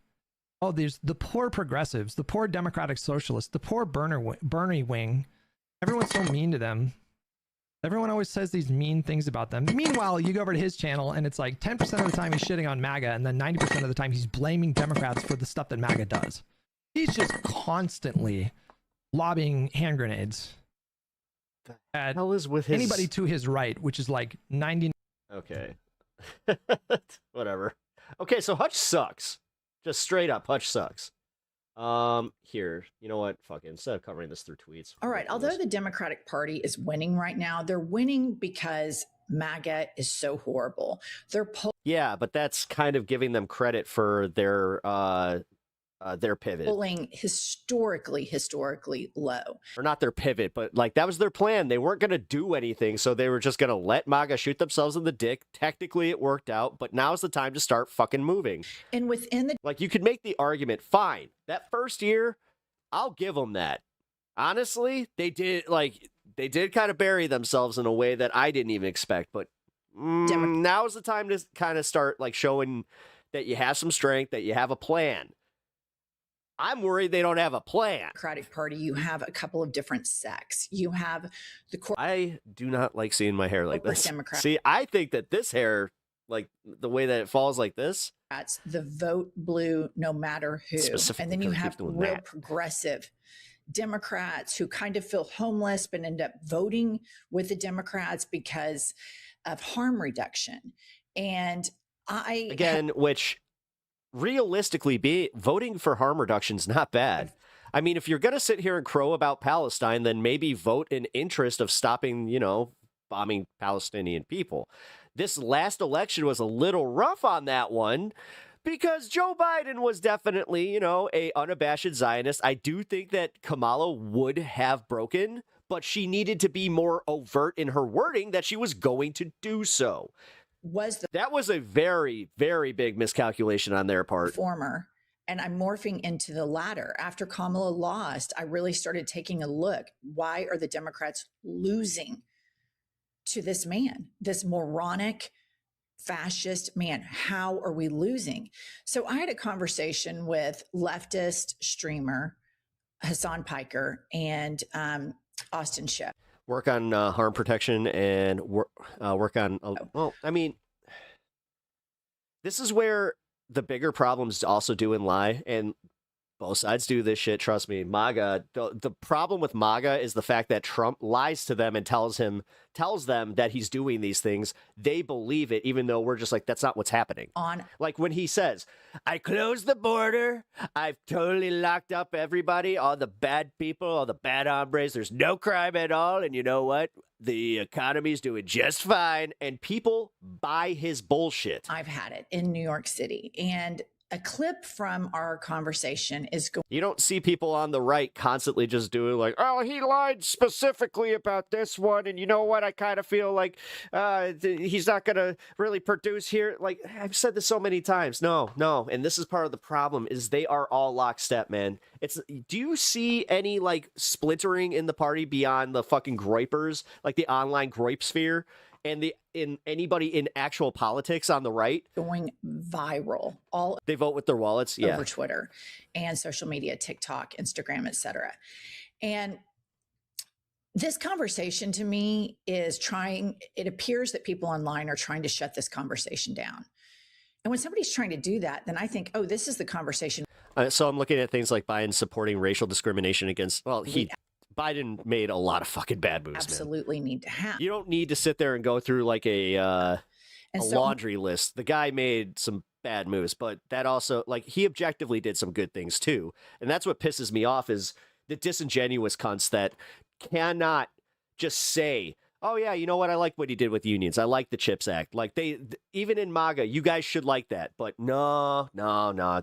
Oh, there's the poor progressives, the poor Democratic Socialists, the poor Bernie wing. Everyone's so mean to them. Everyone always says these mean things about them. Meanwhile, you go over to his channel and it's like 10% of the time he's shitting on MAGA, and then 90% of the time he's blaming Democrats for the stuff that MAGA does. He's just constantly lobbing hand grenades at Hell is with his... anybody to his right, which is like 90. Okay. Whatever. Okay, so Hutch sucks. Just straight up, Hutch sucks. Here, you know what? Fuck it. Instead of covering this through tweets. All right. Although the Democratic Party is winning right now, they're winning because MAGA is so horrible. Yeah, but that's kind of giving them credit for their pivot. Polling historically low. Or not their pivot, but like that was their plan. They weren't going to do anything, so they were just going to let MAGA shoot themselves in the dick. Technically, it worked out, but now's the time to start fucking moving. And within the Like, you could make the argument, fine, that first year, I'll give them that. Honestly, they did kind of bury themselves in a way that I didn't even expect, but now's the time to kind of start like showing that you have some strength, that you have a plan. I'm worried they don't have a plan. Democratic Party, you have a couple of different sects. You have the I do not like seeing my hair like corporate this. Democrats. See, I think that this hair, like the way that it falls like this, The vote blue no matter who. Specifically And then you because it have keeps doing real that. progressive Democrats who kind of feel homeless but end up voting with the Democrats because of harm reduction. And which realistically, voting for harm reduction is not bad. I mean, if you're going to sit here and crow about Palestine, then maybe vote in interest of stopping, bombing Palestinian people. This last election was a little rough on that one because Joe Biden was definitely, a unabashed Zionist. I do think that Kamala would have broken, but she needed to be more overt in her wording that she was going to do so. That was a very, very big miscalculation on their part. Former, and I'm morphing into the latter. After Kamala lost, I really started taking a look. Why are the Democrats losing to this man, this moronic fascist man? How are we losing? So I had a conversation with leftist streamer HASAN Piker and Austin Shep. Work on harm protection and work on, this is where the bigger problems also do and lie, and both sides do this shit, trust me. MAGA, the problem with MAGA is the fact that Trump lies to them and tells them that he's doing these things. They believe it, even though we're just like, that's not what's happening. Like when he says, I closed the border, I've totally locked up everybody, all the bad people, all the bad hombres, there's no crime at all, and you know what? The economy's doing just fine, and people buy his bullshit. I've had it in New York City, and a clip from our conversation is going. You don't see people on the right constantly just doing like, oh, he lied specifically about this one, and you know what? I kind of feel like he's not going to really produce here. Like, I've said this so many times. No. And this is part of the problem is they are all lockstep, man. Do you see any like splintering in the party beyond the fucking groypers, like the online groyp sphere? And anybody in actual politics on the right going viral. They vote with their wallets, over Twitter and social media, TikTok, Instagram, etc. And this conversation to me is it appears that people online are trying to shut this conversation down. And when somebody's trying to do that, then I think, oh, this is the conversation. So I'm looking at things like Biden supporting racial discrimination against, Biden made a lot of fucking bad moves, man. absolutely need to have. You don't need to sit there and go through like a laundry list. The guy made some bad moves, but that also, like, he objectively did some good things too. And that's what pisses me off is the disingenuous cunts that cannot just say, oh yeah, you know what? I like what he did with unions. I like the CHIPS Act. Like even in MAGA, you guys should like that. But no.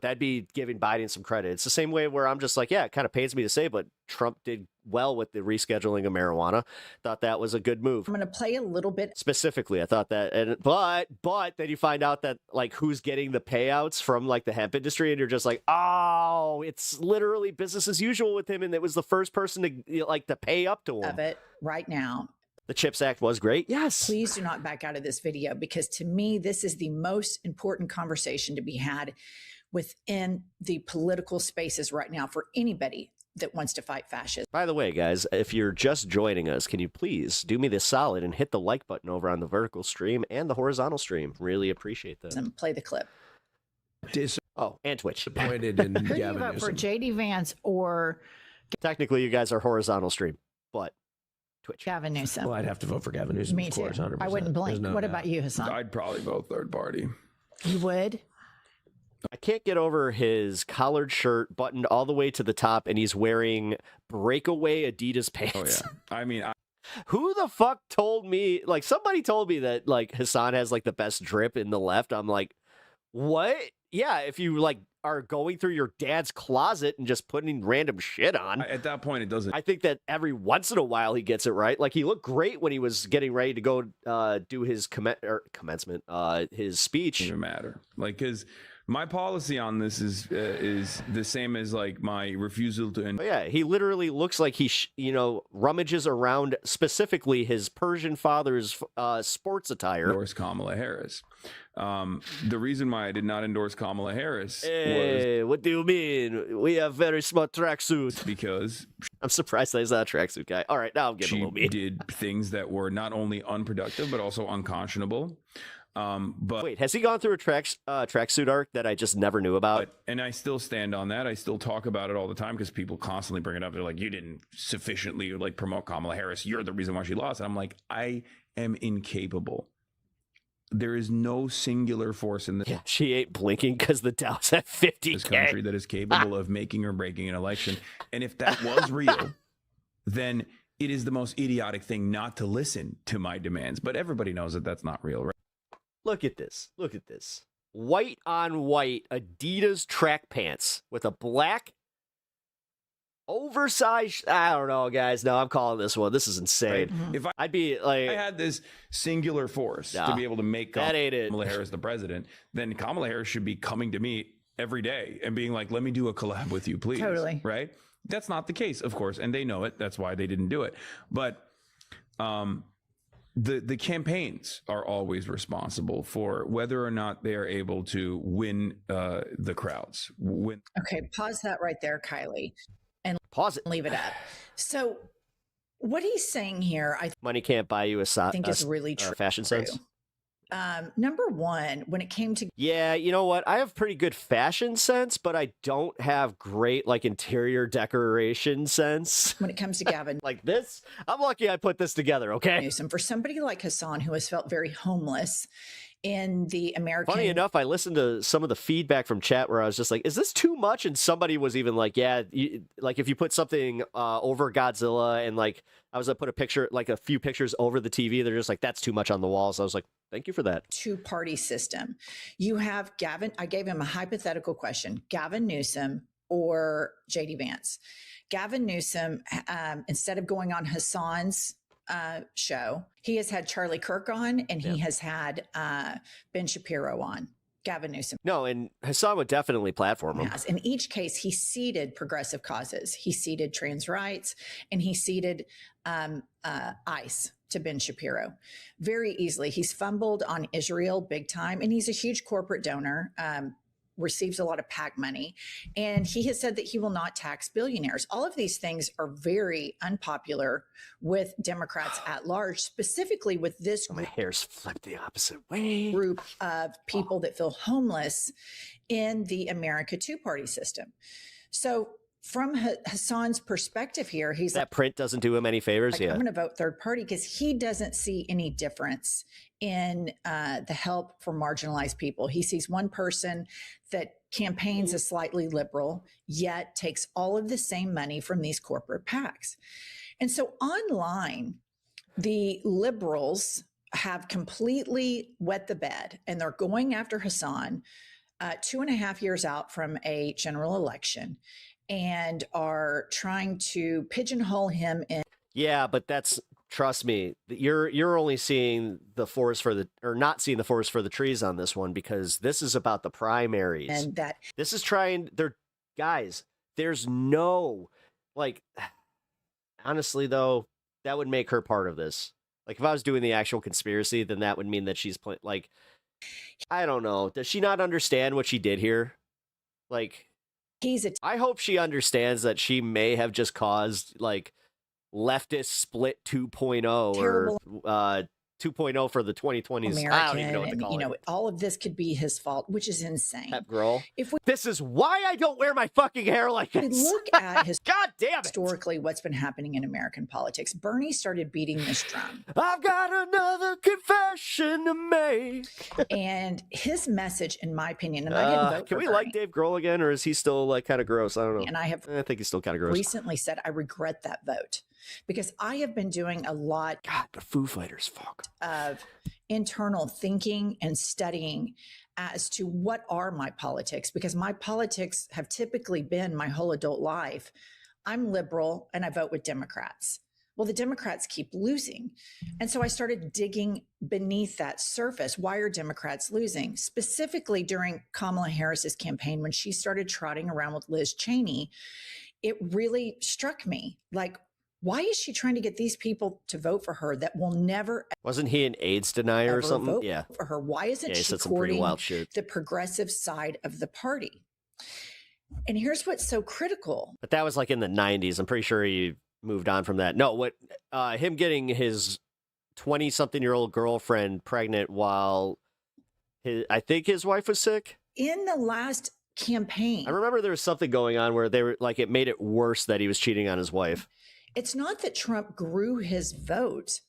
That'd be giving Biden some credit. It's the same way where I'm just like, yeah, it kind of pains me to say, but Trump did well with the rescheduling of marijuana. Thought that was a good move. I'm going to play a little bit. Specifically, I thought that, but then you find out that like who's getting the payouts from like the hemp industry, and you're just like, oh, it's literally business as usual with him, and it was the first person to pay up to him. Of it right now. The CHIPS Act was great. Yes. Please do not back out of this video, because to me, this is the most important conversation to be had within the political spaces right now for anybody that wants to fight fascism. By the way, guys, if you're just joining us, can you please do me this solid and hit the like button over on the vertical stream and the horizontal stream? Really appreciate that. Play the clip. And Twitch. Disappointed in Who do you Gavin vote for, Newsom. JD Vance or Technically, you guys are horizontal stream, but Twitch. Gavin Newsom? Well, I'd have to vote for Gavin Newsom. Me of too. course, 100%. I wouldn't blink. There's no What doubt. about you, Hassan? I'd probably vote third party. You would? I can't get over his collared shirt buttoned all the way to the top, and he's wearing breakaway Adidas pants. Oh yeah. I mean, Who the fuck told me? Like, somebody told me that like Hassan has like the best drip in the left. I'm like, what? Yeah, if you like are going through your dad's closet and just putting random shit on. at that point, it doesn't. I think that every once in a while he gets it right. Like, he looked great when he was getting ready to go do his commencement, his speech. Doesn't matter. Like, because my policy on this is the same as like my refusal to. Oh, yeah, he literally looks like he, rummages around specifically his Persian father's sports attire. Endorse Kamala Harris. The reason why I did not endorse Kamala Harris was, what do you mean? We have very smart tracksuits. Because I'm surprised that he's not a tracksuit guy. All right, now I'm getting a little mean. She did things that were not only unproductive but also unconscionable. But wait, has he gone through a tracksuit arc that I just never knew about? And I still stand on that. I still talk about it all the time because people constantly bring it up. They're like, you didn't sufficiently like promote Kamala Harris. You're the reason why she lost. And I'm like, I am incapable. There is no singular force in this. Yeah, she ain't blinking because the Dow's at 50. This country that is capable of making or breaking an election. And if that was real, then it is the most idiotic thing not to listen to my demands. But everybody knows that that's not real, right? Look at this. Look at this. White on white Adidas track pants with a black oversized. I don't know, guys. No, I'm calling this one. This is insane. Right. If I'd be like, I had this singular force to be able to make Kamala Harris the president, then Kamala Harris should be coming to me every day and being like, let me do a collab with you, please. Totally. Right? That's not the case, of course. And they know it. That's why they didn't do it. But the campaigns are always responsible for whether or not they are able to win the crowds. Okay, pause that right there, Kylie, and pause it. Leave it at. So, what he's saying here, money can't buy you a think is really true. Fashion sense. Number one, when it came to you know what? I have pretty good fashion sense, but I don't have great like interior decoration sense. When it comes to Gavin, like this, I'm lucky I put this together. Okay. Newsom, for somebody like Hassan who has felt very homeless in the American. Funny enough, I listened to some of the feedback from chat where I was just like, "Is this too much?" And somebody was even like, "Yeah, like if you put something over Godzilla and like I was gonna put a picture, like a few pictures over the TV, they're just like, that's too much on the walls." I was like, "Thank you for that." Two-party system. You have Gavin. I gave him a hypothetical question: Gavin Newsom or JD Vance. Gavin Newsom, instead of going on Hassan's show, he has had Charlie Kirk on, and he has had Ben Shapiro on. Gavin Newsom. No, and Hassan would definitely platform him. Yes. In each case, he seeded progressive causes. He seeded trans rights, and he seeded ICE to Ben Shapiro very easily. He's fumbled on Israel big time, and he's a huge corporate donor. Receives a lot of PAC money, and he has said that he will not tax billionaires. All of these things are very unpopular with Democrats at large, specifically with this My hair's flipped the opposite way. Group of people that feel homeless in the America two-party system. So from Hassan's perspective here, he's That print doesn't do him any favors. like, I'm going to vote third party because he doesn't see any difference in the help for marginalized people. He sees one person that campaigns as slightly liberal, yet takes all of the same money from these corporate PACs. And so online, the liberals have completely wet the bed, and they're going after Hassan 2.5 years out from a general election, and are trying to pigeonhole him in. Yeah, but that's, trust me, you're only seeing the forest for the, or not seeing the forest for the trees on this one, because this is about the primaries. And that this is trying, guys, there's no, like, honestly though, that would make her part of this. Like, if I was doing the actual conspiracy, then that would mean that she's playing, like, I don't know. Does she not understand what she did here? Like, I hope she understands that she may have just caused, like, leftist split 2.0 terrible, or 2.0 for the 2020s. American, I don't even know what to call and, it. all of this could be his fault, which is insane. Pep girl. If we This is why I don't wear my fucking hair like this. look at his God damn it. historically what's been happening in American politics, Bernie started beating this drum. I've got another confession to make. And his message, in my opinion, and I didn't vote Can for we Bernie, like Dave Grohl again, or is he still like kind of gross? I don't know. and I think he's still kind of gross. recently said I regret that vote because I have been doing a lot the Foo Fighters, fuck, of internal thinking and studying as to what are my politics, because my politics have typically been my whole adult life. I'm liberal and I vote with Democrats. Well, the Democrats keep losing. And so I started digging beneath that surface. Why are Democrats losing? Specifically during Kamala Harris's campaign, when she started trotting around with Liz Cheney, it really struck me. Like, why is she trying to get these people to vote for her that will never Wasn't he an AIDS denier or ever something? vote Yeah. for her? Why isn't Yeah, he she said some pretty courting wild shit. the progressive side of the party? And here's what's so critical. But that was like in the 90s. I'm pretty sure he moved on from that. No, what him getting his 20-something-year-old girlfriend pregnant while I think his wife was sick. In the last campaign, I remember there was something going on where they were like, it made it worse that he was cheating on his wife. it's not that Trump grew his vote.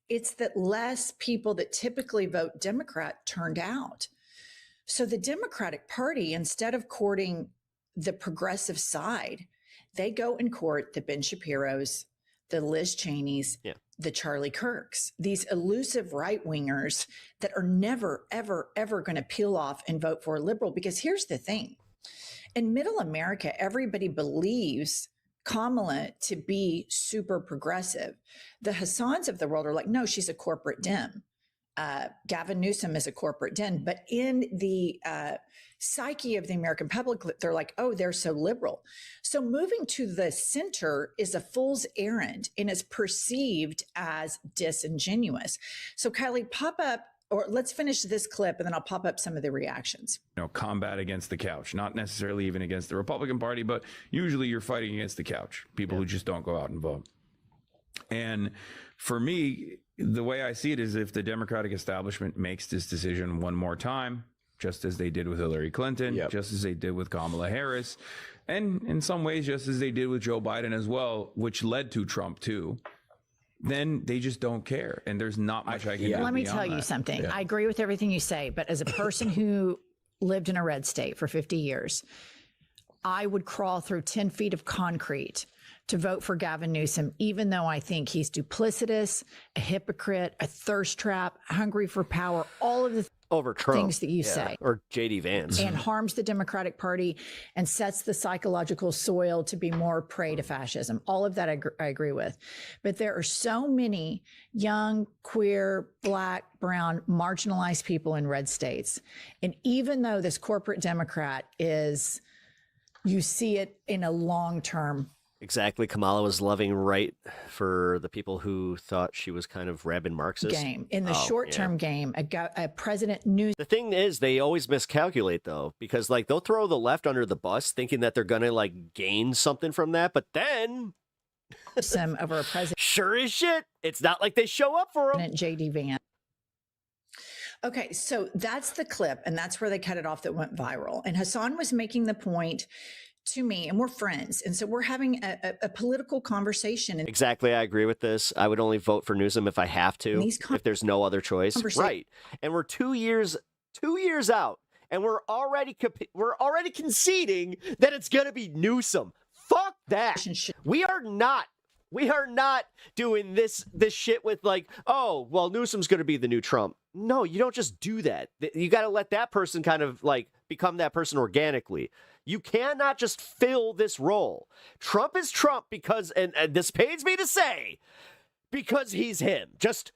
It's that less people that typically vote Democrat turned out. So the Democratic Party, instead of courting the progressive side, they go and court the Ben Shapiro's, the Liz Cheneys, the Charlie Kirks, these elusive right-wingers that are never, ever, ever going to peel off and vote for a liberal. Because here's the thing. In middle America, everybody believes Kamala to be super progressive. The Hassans of the world are like, no, she's a corporate Dem. Gavin Newsom is a corporate den, but in the psyche of the American public, they're like, oh, they're so liberal. So moving to the center is a fool's errand and is perceived as disingenuous. So Kylie, pop up, or let's finish this clip and then I'll pop up some of the reactions. Combat against the couch, not necessarily even against the Republican Party, but usually you're fighting against the couch, people who just don't go out and vote. And for me, the way I see it is if the Democratic establishment makes this decision one more time, just as they did with Hillary Clinton, just as they did with Kamala Harris, and in some ways, just as they did with Joe Biden as well, which led to Trump too, then they just don't care. And there's not much I can do. Let me tell you something. I agree with everything you say, but as a person who lived in a red state for 50 years, I would crawl through 10 feet of concrete to vote for Gavin Newsom, even though I think he's duplicitous, a hypocrite, a thirst trap, hungry for power, all of the over Trump, things that you say. Or J.D. Vance. And harms the Democratic Party and sets the psychological soil to be more prey to fascism. All of that I agree with. But there are so many young, queer, Black, brown, marginalized people in red states. And even though this corporate Democrat is, you see it in a long-term. Exactly. Kamala was loving right for the people who thought she was kind of rabid Marxist. Game. In the short-term game, a president knew. The thing is, they always miscalculate, though, because like they'll throw the left under the bus thinking that they're going to like gain something from that. But then some over a president. Sure as shit. It's not like they show up for him. J.D. Vance. Okay, so that's the clip, and that's where they cut it off that went viral. And Hassan was making the point to me, and we're friends. And so we're having a political conversation. And Exactly. I agree with this. I would only vote for Newsom if I have to, if there's no other choice. Right. And we're 2 years out, and we're already conceding that it's going to be Newsom. Fuck that. We are not doing this shit with like, oh, well, Newsom's going to be the new Trump. No, you don't just do that. You got to let that person kind of like become that person organically. You cannot just fill this role. Trump is Trump because, and this pains me to say, because he's him. Just,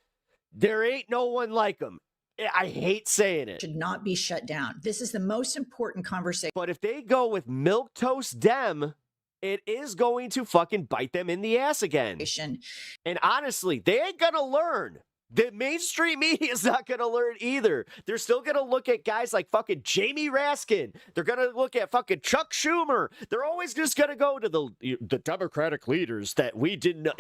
there ain't no one like him. I hate saying it. Should not be shut down. This is the most important conversation. But if they go with milquetoast Dem, it is going to fucking bite them in the ass again. And honestly, they ain't gonna learn. The mainstream media is not gonna learn either. They're still gonna look at guys like fucking Jamie Raskin. They're gonna look at fucking Chuck Schumer. They're always just gonna go to the Democratic leaders that we didn't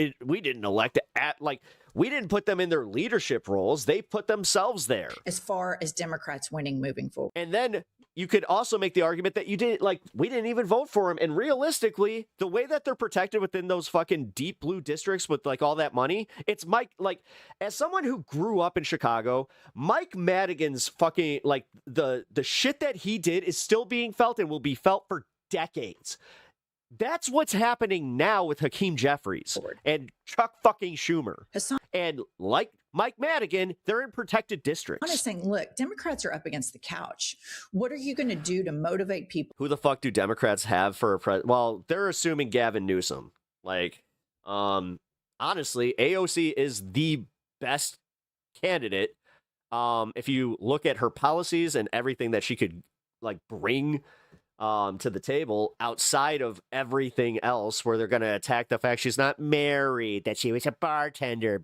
elect at, like, we didn't put them in their leadership roles. They put themselves there. As far as Democrats winning moving forward. And then you could also make the argument that we didn't even vote for him. And realistically, the way that they're protected within those fucking deep blue districts with like all that money, it's Mike, like, as someone who grew up in Chicago, Mike Madigan's fucking, like, the shit that he did is still being felt and will be felt for decades. That's what's happening now with Hakeem Jeffries and Chuck fucking Schumer. And like Mike Madigan, they're in protected districts. I'm just saying, look, Democrats are up against the couch. What are you going to do to motivate people? Who the fuck do Democrats have for a president? Well, they're assuming Gavin Newsom. Like, honestly, AOC is the best candidate. If you look at her policies and everything that she could like bring to the table outside of everything else, where they're going to attack the fact she's not married, that she was a bartender,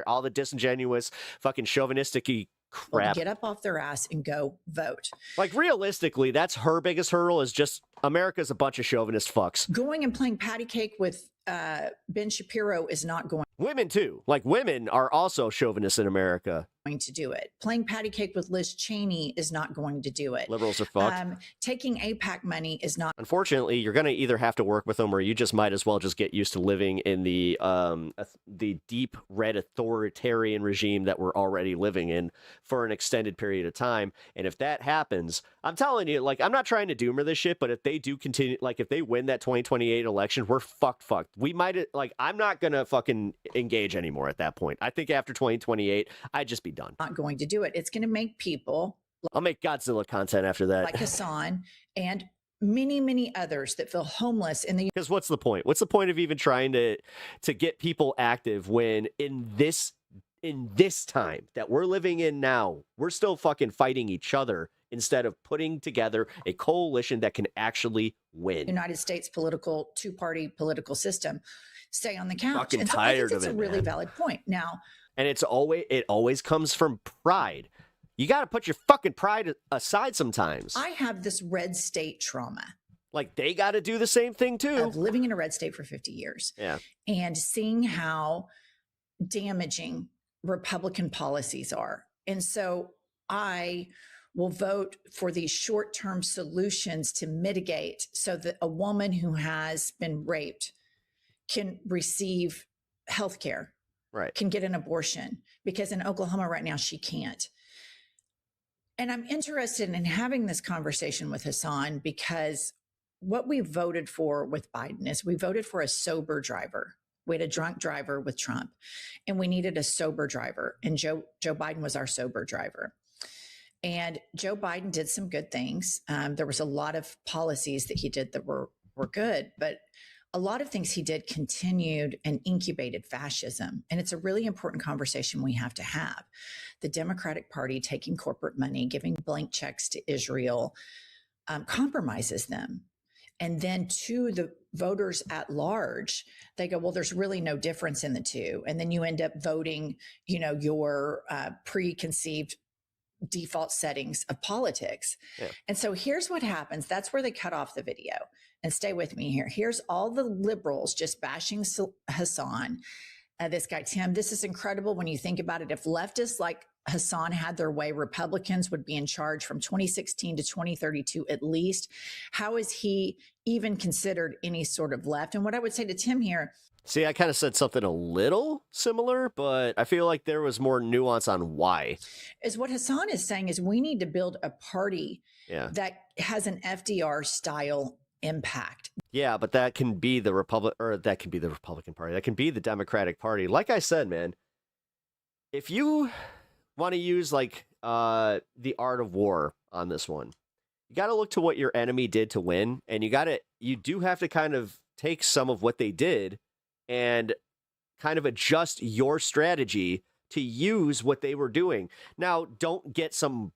all the disingenuous, fucking chauvinistic-y crap. Get up off their ass and go vote. Like, realistically, that's her biggest hurdle, is just America's a bunch of chauvinist fucks. Going and playing patty cake with Ben Shapiro is not going. Women, too. Like, women are also chauvinists in America. To do it. Playing patty cake with Liz Cheney is not going to do it. Liberals are fucked. Taking AIPAC money is not. Unfortunately, you're going to either have to work with them, or you just might as well just get used to living in the deep red authoritarian regime that we're already living in for an extended period of time. And if that happens, I'm telling you, like, I'm not trying to doomer this shit, but if they do continue, like, if they win that 2028 election, we're fucked. We might, like, I'm not going to fucking engage anymore at that point. I think after 2028, I'd just be done. Not going to do it. It's going to make people. I'll make Godzilla content after that. Like HASAN and many, many others that feel homeless in the. Because what's the point? What's the point of even trying to get people active when in this time that we're living in now, we're still fucking fighting each other instead of putting together a coalition that can actually win. United States political two-party political system stay on the couch. Fucking and so tired I think of it. It's a really man. valid point. Now. And it always comes from pride. You got to put your fucking pride aside sometimes. I have this red state trauma. Like, they got to do the same thing too. Of living in a red state for 50 years. Yeah. And seeing how damaging Republican policies are. And so I will vote for these short-term solutions to mitigate so that a woman who has been raped can receive health care. Right. Can get an abortion, because in Oklahoma right now she can't. And I'm interested in having this conversation with HASAN, because what we voted for with Biden is we voted for a sober driver. We had a drunk driver with Trump, and we needed a sober driver. And Joe Biden was our sober driver. And Joe Biden did some good things. There was a lot of policies that he did that were good, but a lot of things he did continued and incubated fascism. And it's a really important conversation we have to have. The Democratic Party taking corporate money, giving blank checks to Israel, compromises them. And then to the voters at large, they go, well, there's really no difference in the two. And then you end up voting, your preconceived default settings of politics. Yeah. And so here's what happens. That's where they cut off the video. And stay with me here. Here's all the liberals just bashing HASAN. This guy, Tim, this is incredible when you think about it. If leftists like Hassan had their way, Republicans would be in charge from 2016 to 2032 at least. How is he even considered any sort of left? And what I would say to Tim here. See, I kind of said something a little similar, but I feel like there was more nuance on why. Is what Hassan is saying is we need to build a party that has an FDR style impact. Yeah, but that can be the Republican Party. That can be the Democratic Party. Like I said, man, if you want to use like the art of war on this one, you got to look to what your enemy did to win, and you do have to kind of take some of what they did and kind of adjust your strategy to use what they were doing. Now, don't get some,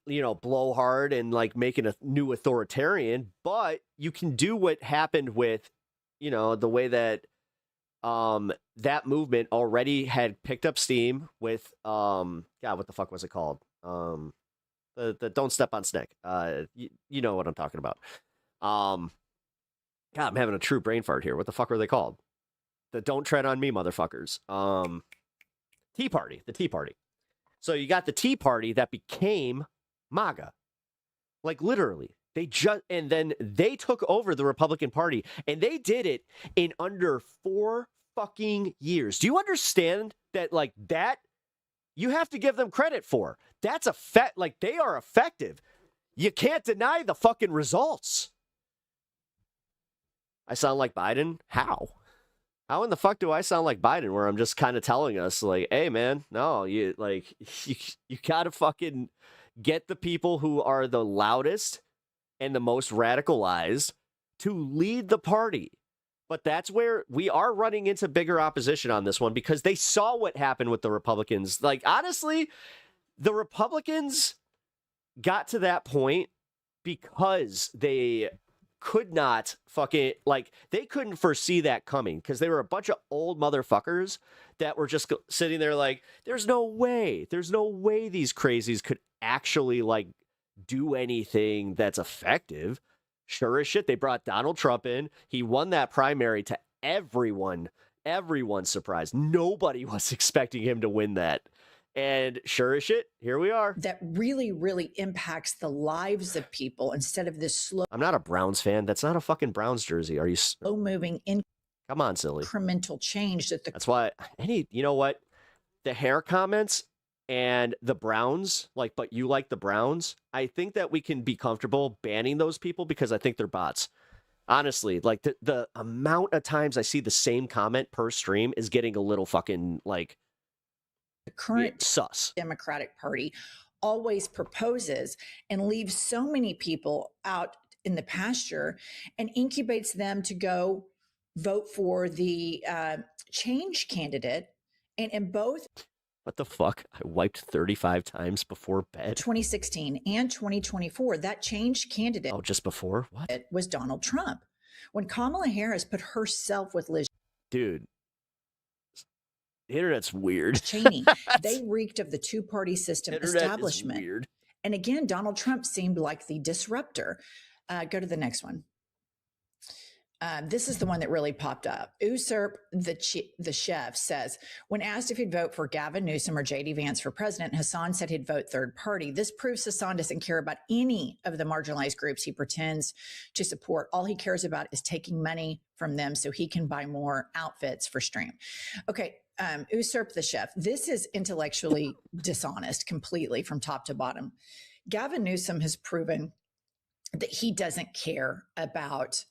blowhard and like making a new authoritarian, but you can do what happened with, the way that that movement already had picked up steam with, God, what the fuck was it called? The Don't Step on Snake. You know what I'm talking about. God, I'm having a true brain fart here. What the fuck were they called? The Don't Tread on Me motherfuckers. Tea Party. The Tea Party. So you got the Tea Party that became MAGA. Like literally. And then they took over the Republican Party, and they did it in under 4 fucking years. Do you understand that, like, that you have to give them credit for? That's like, they are effective. You can't deny the fucking results. I sound like Biden? How? How in the fuck do I sound like Biden, where I'm just kind of telling us, like, hey, man, no, you gotta fucking get the people who are the loudest and the most radicalized to lead the party. But that's where we are running into bigger opposition on this one, because they saw what happened with the Republicans. Like, honestly, the Republicans got to that point because they could not fucking, like, they couldn't foresee that coming, because they were a bunch of old motherfuckers that were just sitting there like, there's no way these crazies could actually, like, do anything that's effective. Sure as shit, they brought Donald Trump in. He won that primary to everyone's surprise. Nobody was expecting him to win that. And sure as shit, here we are. That really, really impacts the lives of people instead of this slow. I'm not a Browns fan. That's not a fucking Browns jersey. Are you slow moving in? Come on, silly. Incremental change That's why you know what? The hair comments and the Browns, like, but you like the Browns. I think that we can be comfortable banning those people because I think they're bots. Honestly, like the amount of times I see the same comment per stream is getting a little fucking like. The current sus Democratic Party always proposes and leaves so many people out in the pasture and incubates them to go vote for the change candidate. And in both, what the fuck? I wiped 35 times before bed. 2016 and 2024, that change candidate. Oh, just before? What? It was Donald Trump. When Kamala Harris put herself with Liz. Dude. The internet's weird. Cheney, they reeked of the two-party system establishment. Is weird. And again, Donald Trump seemed like the disruptor. Go to the next one. This is the one that really popped up. Usurp, the chef, says, when asked if he'd vote for Gavin Newsom or J.D. Vance for president, Hassan said he'd vote third party. This proves Hassan doesn't care about any of the marginalized groups he pretends to support. All he cares about is taking money from them so he can buy more outfits for stream. Okay, usurp the chef. This is intellectually dishonest completely from top to bottom. Gavin Newsom has proven that he doesn't care about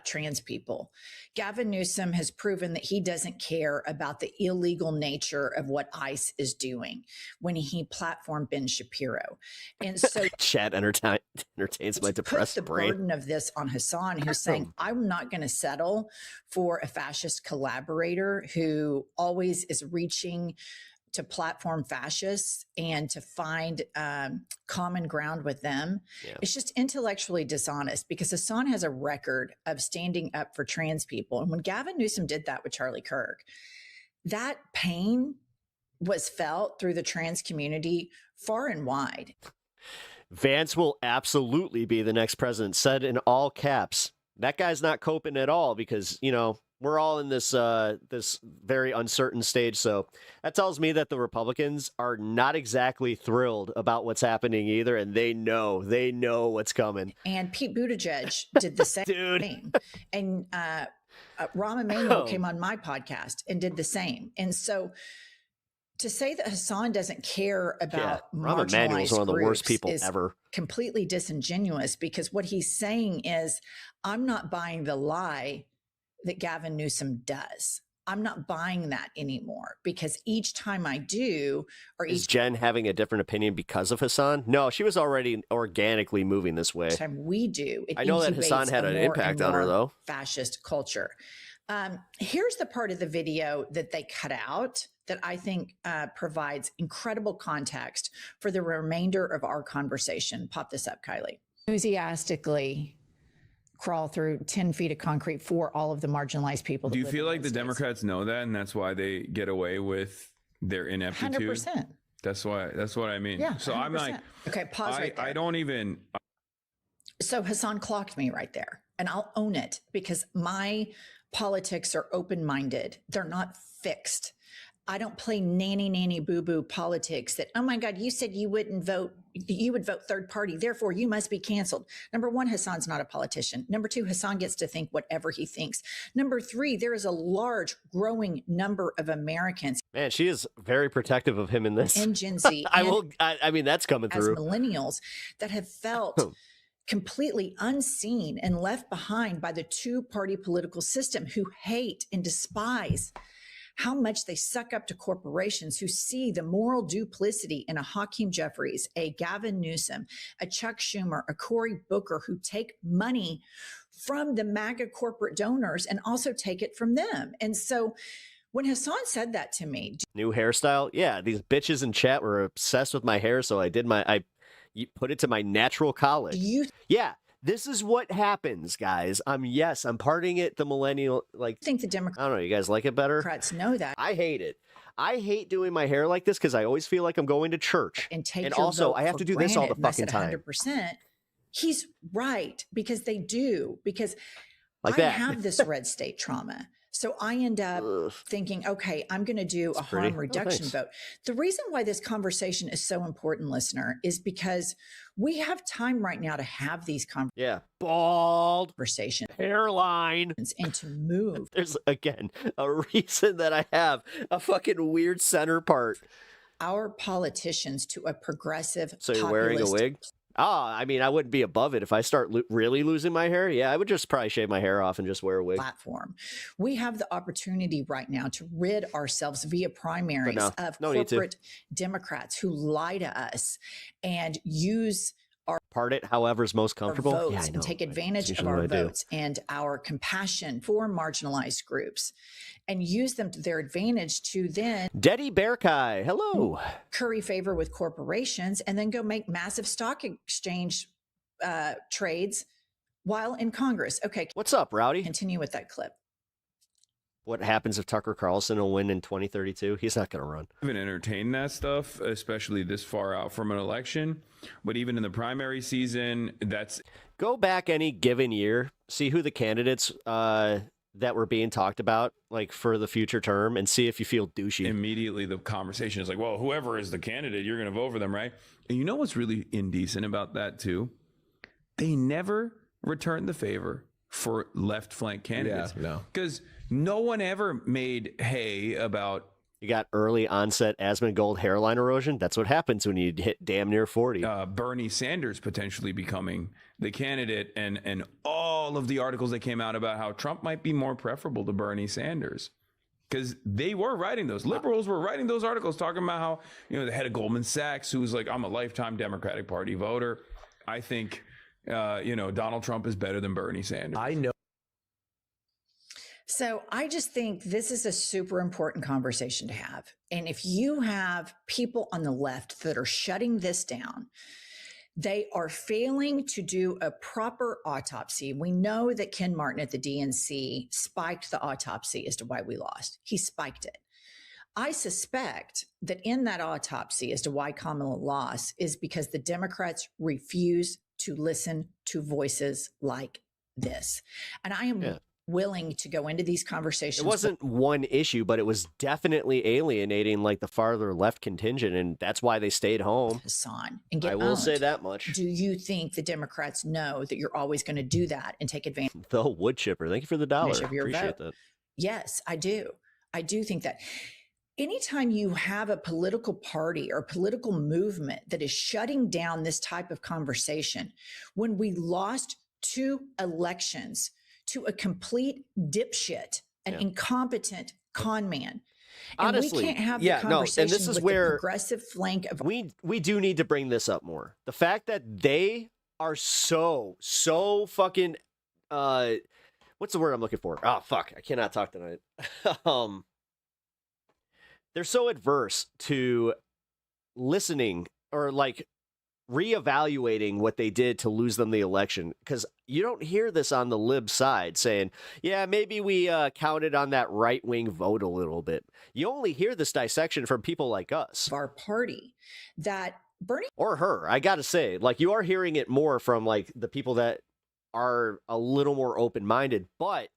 trans people. Gavin Newsom has proven that he doesn't care about the illegal nature of what ICE is doing when he platformed Ben Shapiro. And so chat entertains my depressed the brain. Burden of this on Hassan, who's saying, I'm not going to settle for a fascist collaborator who always is reaching to platform fascists and to find common ground with them. Yeah. It's just intellectually dishonest because Hassan has a record of standing up for trans people. And when Gavin Newsom did that with Charlie Kirk, that pain was felt through the trans community far and wide. Vance will absolutely be the next president, said in all caps. That guy's not coping at all because, we're all in this this very uncertain stage. So that tells me that the Republicans are not exactly thrilled about what's happening either, and they know what's coming. And Pete Buttigieg did the same. Dude. And Rahm Emanuel came on my podcast and did the same. And so to say that Hasan doesn't care about Rahm Emanuel's one of the worst people ever. Completely disingenuous, because what he's saying is, I'm not buying the lie that Gavin Newsom does. I'm not buying that anymore, because each time I do, or Is each Jen having a different opinion because of Hasan? No, she was already organically moving this way. time we do, it I know that Hasan incubates had a an more impact and on her, more though. fascist culture. Here's the part of the video that they cut out that I think provides incredible context for the remainder of our conversation. Pop this up, Kylie. Enthusiastically crawl through 10 feet of concrete for all of the marginalized people. Do you feel like the Democrats know that, and that's why they get away with their ineptitude? 100%. That's what I mean. Yeah. So 100%. I'm like, okay, pause right there. I don't even. So Hasan clocked me right there, and I'll own it, because my politics are open-minded. They're not fixed. I don't play nanny boo-boo politics that, oh my God, you said you would vote third party, therefore you must be canceled. Number one, Hasan's not a politician. Number two, Hasan gets to think whatever he thinks. Number three, there is a large growing number of Americans. Man, she is very protective of him in this. And Gen Z. I mean, that's coming as through. Millennials that have felt completely unseen and left behind by the two-party political system, who hate and despise how much they suck up to corporations, who see the moral duplicity in a Hakeem Jeffries, a Gavin Newsom, a Chuck Schumer, a Cory Booker, who take money from the MAGA corporate donors and also take it from them. And so when Hasan said that to me, new hairstyle. Yeah, these bitches in chat were obsessed with my hair, so I put it to my natural college. Yeah. This is what happens, guys. I'm parting it the millennial. Like, think the Democrats, I don't know. You guys like it better? Democrats know that. I hate it. I hate doing my hair like this because I always feel like I'm going to church. And take and your also, vote I have for to do this all the granted. And I fucking said time. 100%. He's right, because they do. Because like I that. have this red state trauma. So I end up thinking, okay, I'm going to do a harm reduction vote. The reason why this conversation is so important, listener, is because we have time right now to have these bald conversations, hairline, and to move. There's, again, a reason that I have a fucking weird center part. Our politicians to a progressive. So you're wearing a wig? I mean, I wouldn't be above it if I start really losing my hair. Yeah, I would just probably shave my hair off and just wear a wig. Platform. We have the opportunity right now to rid ourselves via primaries of corporate Democrats who lie to us and use our part it however's most comfortable. Votes, yeah, I know. and take advantage of our votes and our compassion for marginalized groups, and use them to their advantage to then Deddy Bearkai, hello, curry favor with corporations, and then go make massive stock exchange trades while in Congress. Okay, what's up, Rowdy? Continue with that clip. What happens if Tucker Carlson will win in 2032? He's not going to run. I haven't entertained that stuff, especially this far out from an election. But even in the primary season, go back any given year, see who the candidates that were being talked about, like for the future term, and see if you feel douchey. Immediately, the conversation is like, well, whoever is the candidate, you're going to vote for them, right? And you know what's really indecent about that too? They never return the favor for left flank candidates. Yeah, no. Because no one ever made hay about. You got early onset Asmongold hairline erosion. That's what happens when you hit damn near 40. Bernie Sanders potentially becoming the candidate, and all of the articles that came out about how Trump might be more preferable to Bernie Sanders. Because they were writing those. Liberals were writing those articles talking about how, the head of Goldman Sachs, who was like, I'm a lifetime Democratic Party voter. I think, Donald Trump is better than Bernie Sanders. I know. So I just think this is a super important conversation to have. And if you have people on the left that are shutting this down, they are failing to do a proper autopsy. We know that Ken Martin at the DNC spiked the autopsy as to why we lost. He spiked it. I suspect that in that autopsy as to why Kamala lost is because the Democrats refuse to listen to voices like this. And I am willing to go into these conversations. It wasn't one issue, but it was definitely alienating like the farther left contingent, and that's why they stayed home. HASAN and get I will say owned. that much. Do you think the Democrats know that you're always going to do that and take advantage The wood chipper. Thank you for the dollar. of your Appreciate vote? that. Yes, I do. I do think that anytime you have a political party or political movement that is shutting down this type of conversation, when we lost 2 elections to a complete dipshit, an incompetent con man. And Honestly, we can't have yeah, the no, conversation and this is with where the progressive flank of we do need to bring this up more. The fact that they are so fucking what's the word I'm looking for? Oh fuck, I cannot talk tonight. They're so adverse to listening or like reevaluating what they did to lose them the election, because you don't hear this on the LIBS side saying, yeah, maybe we counted on that right-wing vote a little bit. You only hear this dissection from people like us. our party that Bernie Or her. I gotta say, like, you are hearing it more from like the people that are a little more open-minded, but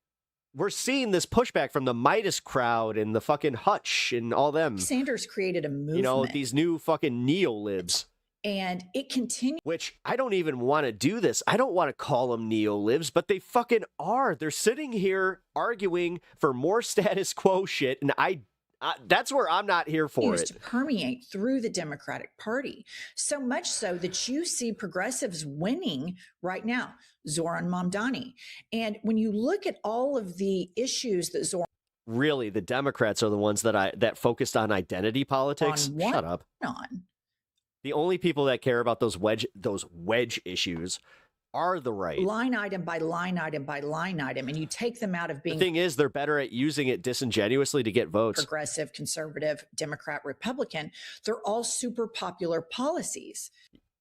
we're seeing this pushback from the Midas crowd and the fucking Hutch and all them. Sanders created a movement. You know, these new fucking neo-libs. And it continues. Which I don't even want to do this. I don't want to call them neo-libs, but they fucking are. They're sitting here arguing for more status quo shit, and that's where I'm not here for it. To permeate through the Democratic Party, so much so that you see progressives winning right now. Zoran Mamdani, and when you look at all of the issues that Zoran Really, the Democrats are the ones that focused on identity politics. won Shut up. on. The only people that care about those wedge issues are the right. Line item by line item by line item, and you take them out of The being thing is, they're better at using it disingenuously to get votes. progressive, conservative, Democrat, Republican. They're all super popular policies.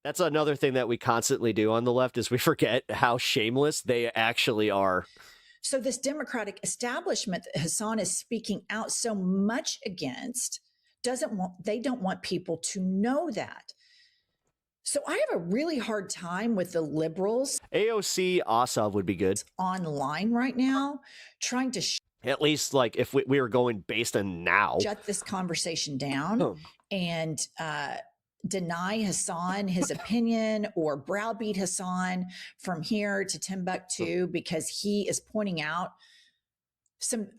That's another thing that we constantly do on the left is we forget how shameless they actually are. So this Democratic establishment that Hassan is speaking out so much against they don't want people to know that. So I have a really hard time with the liberals AOC Ossoff would be good. online right now, trying to At least like if we were going based on now. shut this conversation down and deny Hassan his opinion or browbeat Hassan from here to Timbuktu because he is pointing out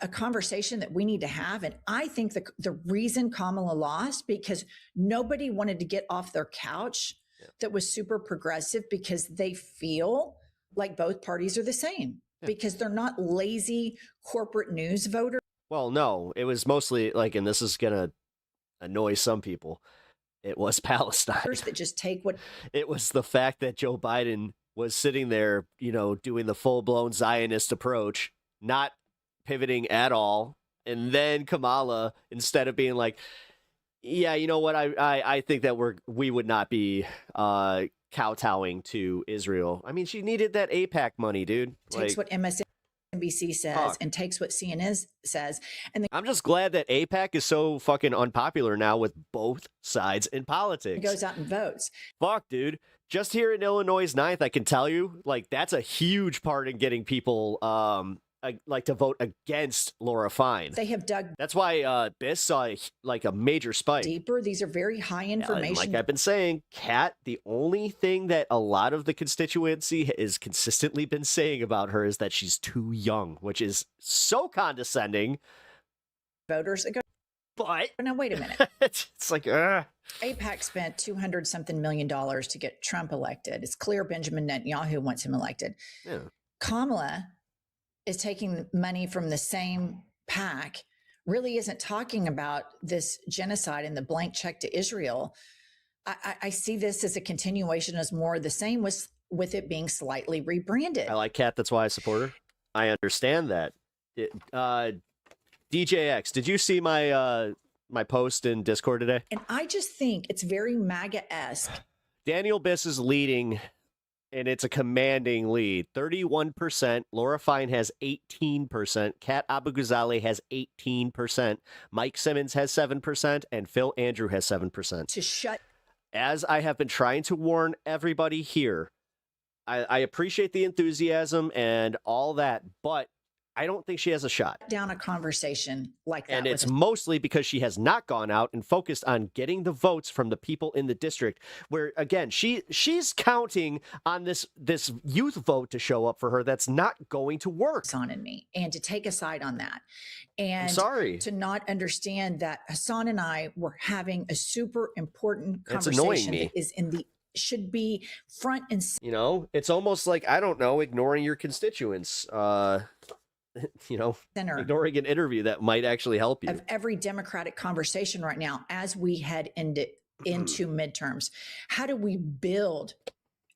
a conversation that we need to have. And I think the reason Kamala lost because nobody wanted to get off their couch that was super progressive because they feel like both parties are the same because they're not lazy corporate news voters. Well, no, it was mostly like, and this is going to annoy some people, it was Palestine. That just take what it was the fact that Joe Biden was sitting there, you know, doing the full-blown Zionist approach, not pivoting at all. And then Kamala, instead of being like, yeah, you know what, I think that we would not be kowtowing to Israel. I mean, she needed that AIPAC money, dude. Takes what MSNBC says and takes what CNN says. And I'm just glad that AIPAC is so fucking unpopular now with both sides in politics. Goes out and votes. Fuck, dude. Just here in Illinois' 9th, I can tell you, like, that's a huge part in getting people like to vote against Laura Fine. They have dug. That's why BIS saw like a major spike. Deeper. These are very high information. Like I've been saying, Kat, the only thing that a lot of the constituency has consistently been saying about her is that she's too young, which is so condescending. Voters ago. But now wait a minute. it's like AIPAC spent $200-something million to get Trump elected. It's clear Benjamin Netanyahu wants him elected. Yeah. Kamala is taking money from the same PAC, really isn't talking about this genocide and the blank check to Israel. I see this as a continuation as more of the same with it being slightly rebranded. I like Kat. That's why I support her. I understand that. DJX, did you see my my post in Discord today? And I just think it's very MAGA-esque. Daniel Biss is leading, and it's a commanding lead. 31%. Laura Fine has 18%. Kat Abu-Ghazaleh has 18%. Mike Simmons has 7%. And Phil Andrew has 7%. To shut. As I have been trying to warn everybody here, I appreciate the enthusiasm and all that, but I don't think she has a shot. Down a conversation like that. And with it's mostly because she has not gone out and focused on getting the votes from the people in the district where, again, she's counting on this youth vote to show up for her. That's not going to work. Hassan and me, and to take a side on that. And I'm sorry. to not understand that Hassan and I were having a super important It's annoying conversation me. that is should be front and center. You know, it's almost like, I don't know, ignoring your constituents. You know, ignoring an interview that might actually help you. Of every Democratic conversation right now as we head into midterms. How do we build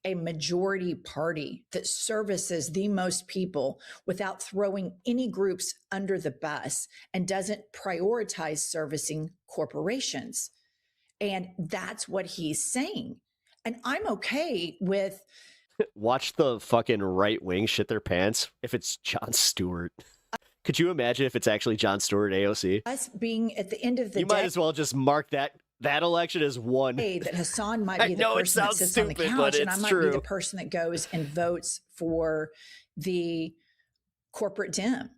a majority party that services the most people without throwing any groups under the bus and doesn't prioritize servicing corporations? And that's what he's saying. And I'm okay with Watch the fucking right wing shit their pants if it's Jon Stewart. Could you imagine if it's actually Jon Stewart AOC? us being at the end of the You day. might as well just mark that election as won. That Hassan might I be the know it person that sounds sits on the stupid, couch, but and I it's might be true. the person that goes and votes for the corporate Dem.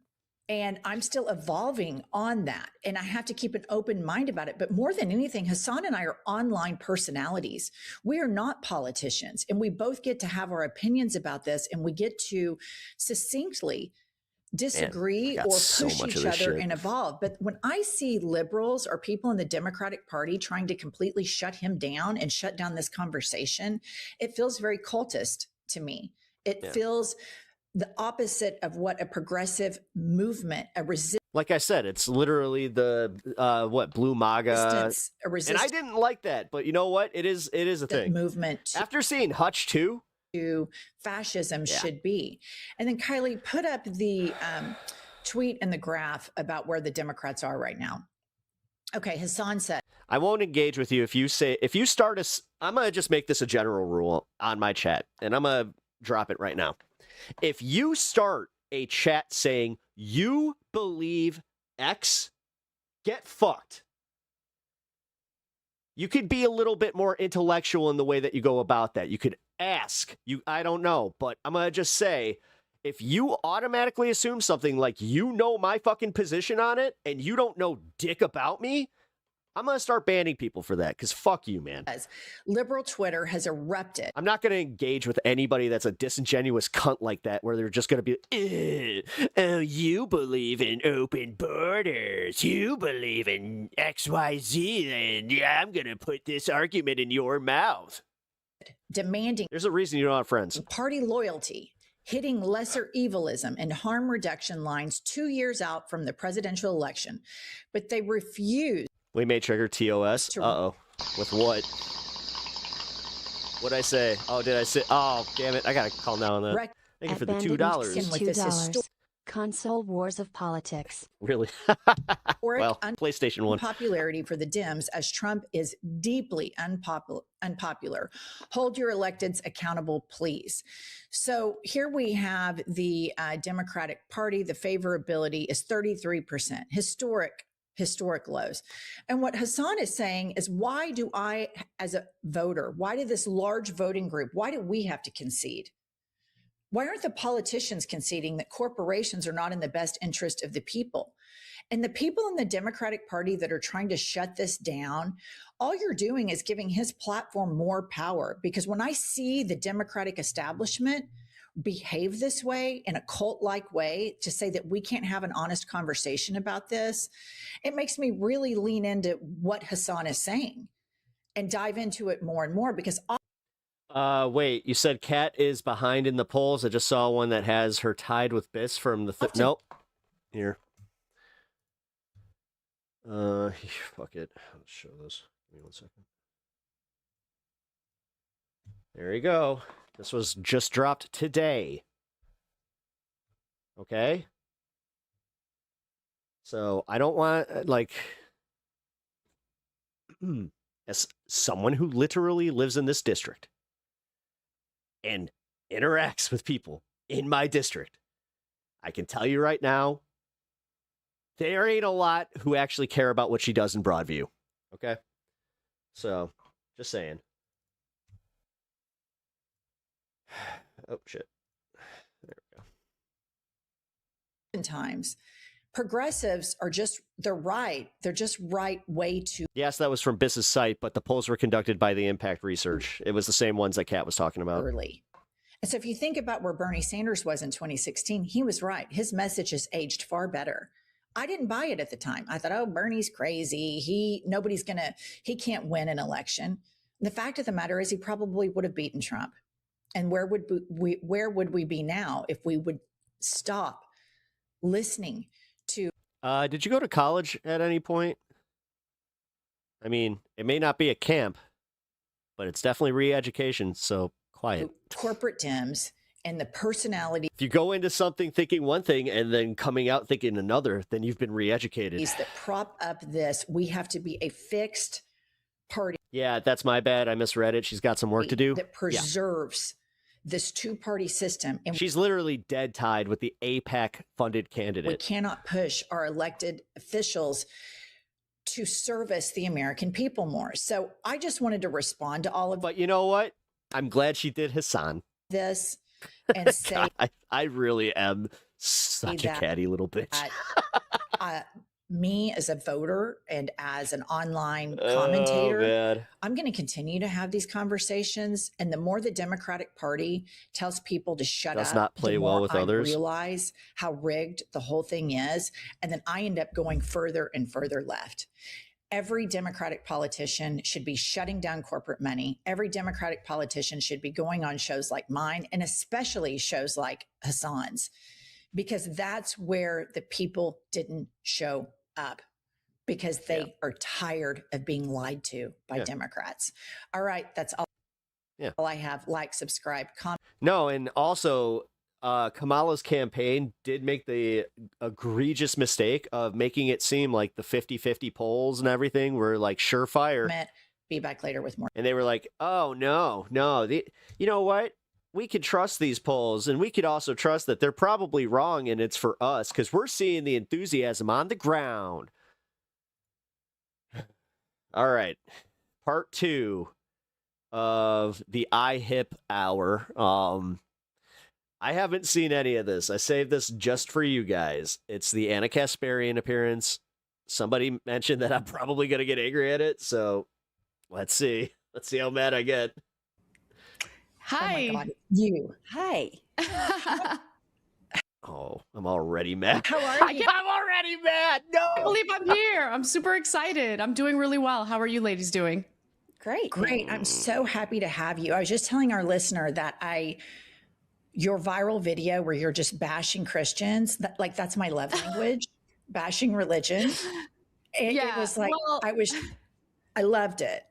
And I'm still evolving on that. And I have to keep an open mind about it. But more than anything, Hassan and I are online personalities. We are not politicians. And we both get to have our opinions about this. And we get to succinctly disagree got or so push much each of this other shit. and evolve. But when I see liberals or people in the Democratic Party trying to completely shut him down and shut down this conversation, it feels very cultist to me. It feels the opposite of what a progressive movement, a Like I said, it's literally the blue MAGA, resistance, and I didn't like that, but you know what? It is a thing. Movement After seeing Hutch too, to fascism should be. And then Kylie put up the tweet and the graph about where the Democrats are right now. Okay, Hassan said, I won't engage with you if you start a. I'm gonna just make this a general rule on my chat, and I'm gonna drop it right now. If you start a chat saying you believe X, get fucked. You could be a little bit more intellectual in the way that you go about that. You could ask. I don't know, but I'm going to just say, if you automatically assume something like you know my fucking position on it and you don't know dick about me, I'm going to start banning people for that, because fuck you, man. liberal Twitter has erupted. I'm not going to engage with anybody that's a disingenuous cunt like that, where they're just going to be, oh, you believe in open borders. You believe in XYZ, and I'm going to put this argument in your mouth. Demanding. There's a reason you don't have friends. Party loyalty, hitting lesser evilism and harm reduction lines 2 years out from the presidential election. But they refuse. We may trigger TOS. Uh-oh. With what? What'd I say? Oh, did I say? Oh, damn it. I got to calm down on that. Thank you for the $2. With this historic Console wars of politics. Really? Well, PlayStation 1. Popularity for the Dems as Trump is deeply unpopular. Hold your electeds accountable, please. So here we have the Democratic Party. The favorability is 33%, historic lows. And what Hassan is saying is, why do I, as a voter, why did this large voting group, why do we have to concede? Why aren't the politicians conceding that corporations are not in the best interest of the people? And the people in the Democratic Party that are trying to shut this down, all you're doing is giving his platform more power. Because when I see the Democratic establishment behave this way, in a cult-like way, to say that we can't have an honest conversation about this, it makes me really lean into what Hassan is saying and dive into it more and more, because wait, you said Kat is behind in the polls. I just saw one that has her tied with Biss from the nope. Here. Fuck it. Let's show this. Give me 1 second. There you go. This was just dropped today. Okay? So, I don't want, as someone who literally lives in this district and interacts with people in my district, I can tell you right now, there ain't a lot who actually care about what she does in Broadview. Okay? So, just saying. Oh, shit. There we go. times. Progressives are just, they're right. They're just right way too Yes, that was from Biss's site, but the polls were conducted by the Impact Research. It was the same ones that Kat was talking about. early. And so if you think about where Bernie Sanders was in 2016, he was right. His message has aged far better. I didn't buy it at the time. I thought, oh, Bernie's crazy. He can't win an election. The fact of the matter is he probably would have beaten Trump. And where would we be now if we would stop listening to? Did you go to college at any point? I mean, it may not be a camp, but it's definitely re-education, so quiet. Corporate Dems and the personality. If you go into something thinking one thing and then coming out thinking another, then you've been re-educated. That prop up this. We have to be a fixed party. Yeah, that's my bad. I misread it. She's got some work to do. That preserves this two-party system. And she's literally dead tied with the AIPAC-funded candidate. We cannot push our elected officials to service the American people more. So I just wanted to respond to all of. But you know what? I'm glad she did HASAN. This and say I really am such a catty little bitch. Me as a voter and as an online commentator, I'm going to continue to have these conversations. And the more the Democratic Party tells people to shut Does up, not play the well more with I others. realize how rigged the whole thing is. And then I end up going further and further left. Every Democratic politician should be shutting down corporate money. Every Democratic politician should be going on shows like mine, and especially shows like HASAN's, because that's where the people didn't show up, because they are tired of being lied to by Democrats. All right, that's all. All I have. Like, subscribe, comment. No, and also Kamala's campaign did make the egregious mistake of making it seem like the 50-50 polls and everything were like surefire. Be back later with more. And they were like, oh, no, you know what? We could trust these polls, and we could also trust that they're probably wrong, and it's for us because we're seeing the enthusiasm on the ground. All right. Part 2 of the iHip hour. I haven't seen any of this. I saved this just for you guys. It's the Anna Kasparian appearance. Somebody mentioned that I'm probably going to get angry at it, so let's see. Let's see how mad I get. Hi. Oh my God. You. Hi. Oh, I'm already mad. How are you? I'm already mad. No. I believe I'm here. I'm super excited. I'm doing really well. How are you ladies doing? Great. Great. I'm so happy to have you. I was just telling our listener that your viral video where you're just bashing Christians, that's my love language, bashing religion. It was like, I loved it.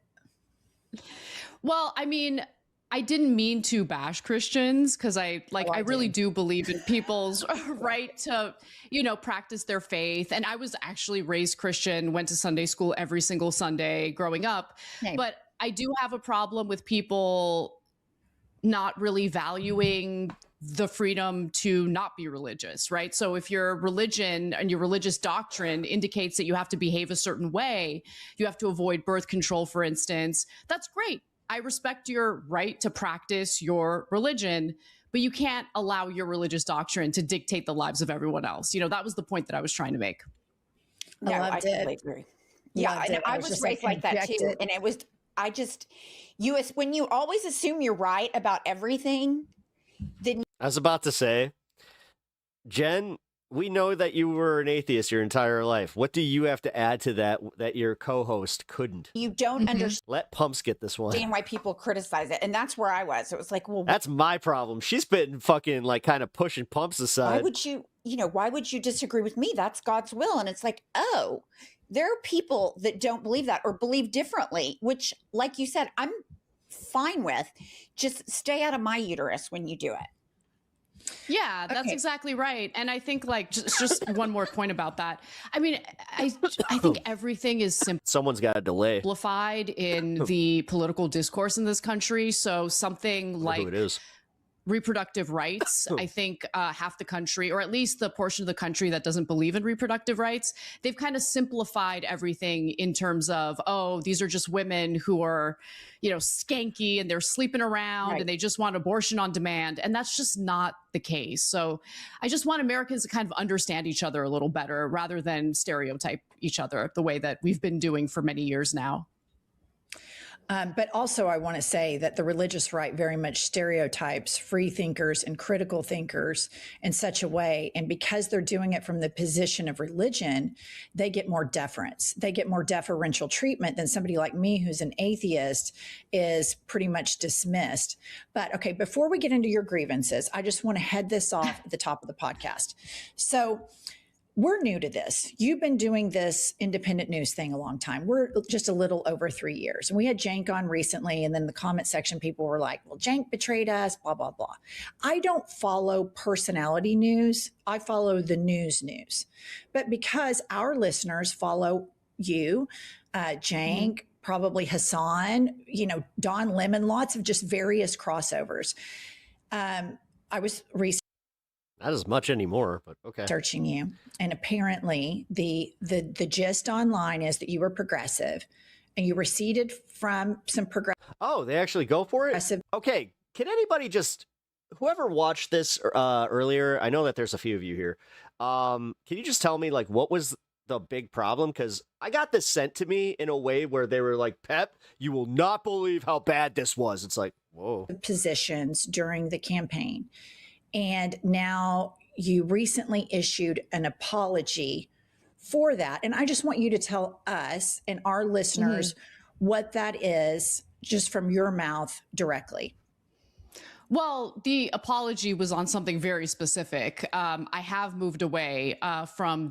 Well, I mean, I didn't mean to bash Christians because I really do believe in people's right to, practice their faith. And I was actually raised Christian, went to Sunday school every single Sunday growing up. Same. But I do have a problem with people not really valuing the freedom to not be religious, right? So if your religion and your religious doctrine indicates that you have to behave a certain way, you have to avoid birth control, for instance, that's great. I respect your right to practice your religion, but you can't allow your religious doctrine to dictate the lives of everyone else. That was the point that I was trying to make. No, I totally agree. Yeah, I was raised like that too. And it was, when you always assume you're right about everything, then I was about to say, Jen, we know that you were an atheist your entire life. What do you have to add to that your co-host couldn't? You don't understand. Let Pumps get this one. Why people criticize it. And that's where I was. It was like, well, that's my problem. She's been fucking kind of pushing Pumps aside. Why would you disagree with me? That's God's will. And it's like, oh, there are people that don't believe that or believe differently, which, like you said, I'm fine with. Just stay out of my uterus when you do it. Yeah, that's exactly right. And I think just one more point about that. I mean, I think everything is someone's got a delay simplified in the political discourse in this country. So something like who it is. reproductive rights. I think half the country, or at least the portion of the country that doesn't believe in reproductive rights, they've kind of simplified everything in terms of, oh, these are just women who are, skanky and they're sleeping around and they just want abortion on demand. And that's just not the case. So I just want Americans to kind of understand each other a little better rather than stereotype each other the way that we've been doing for many years now. But also, I want to say that the religious right very much stereotypes free thinkers and critical thinkers in such a way. And because they're doing it from the position of religion, they get more deference. They get more deferential treatment than somebody like me, who's an atheist, is pretty much dismissed. But okay, before we get into your grievances, I just want to head this off at the top of the podcast. So, we're new to this. You've been doing this independent news thing a long time. We're just a little over 3 years. And we had Cenk on recently, and then the comment section, people were like, well, Cenk betrayed us, blah, blah, blah. I don't follow personality news. I follow the news. But because our listeners follow you, Cenk, probably HASAN, Don Lemon, lots of just various crossovers. I was not as much anymore, but okay. Searching you, and apparently the gist online is that you were progressive, and you receded from some progressive. Oh, they actually go for it. Okay, can anybody just, whoever watched this earlier? I know that there's a few of you here. Can you just tell me what was the big problem? Because I got this sent to me in a way where they were like, Pep, you will not believe how bad this was. It's like, whoa. Positions during the campaign. And now you recently issued an apology for that. And I just want you to tell us and our listeners what that is, just from your mouth directly. Well, the apology was on something very specific. I have moved away from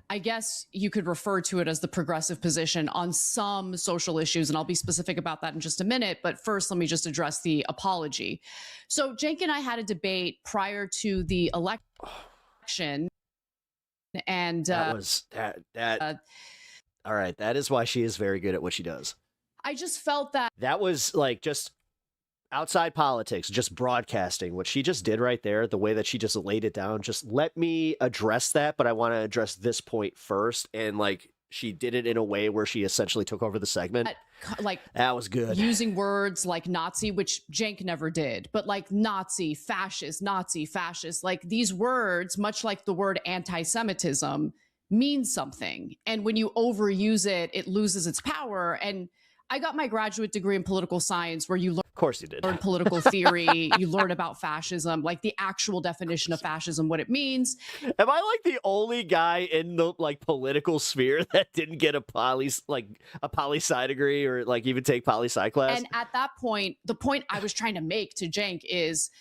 I guess you could refer to it as the progressive position on some social issues, and I'll be specific about that in just a minute. But first, let me just address the apology. So Cenk and I had a debate prior to the election, and that was that. All right, that is why she is very good at what she does. I just felt that was just outside politics, just broadcasting, what she just did right there, the way that she just laid it down. Just let me address that, but I want to address this point first. And she did it in a way where she essentially took over the segment. That was good. Using words like Nazi, which Cenk never did, but Nazi, fascist, these words, much like the word anti-Semitism, mean something. And when you overuse it, it loses its power. And I got my graduate degree in political science, where you learn. Of course you did. Learn political theory. You learn about fascism, the actual definition of fascism, what it means. Am I the only guy in the political sphere that didn't get a poli-sci degree or even take poli-sci class? And at that point, the point I was trying to make to Cenk is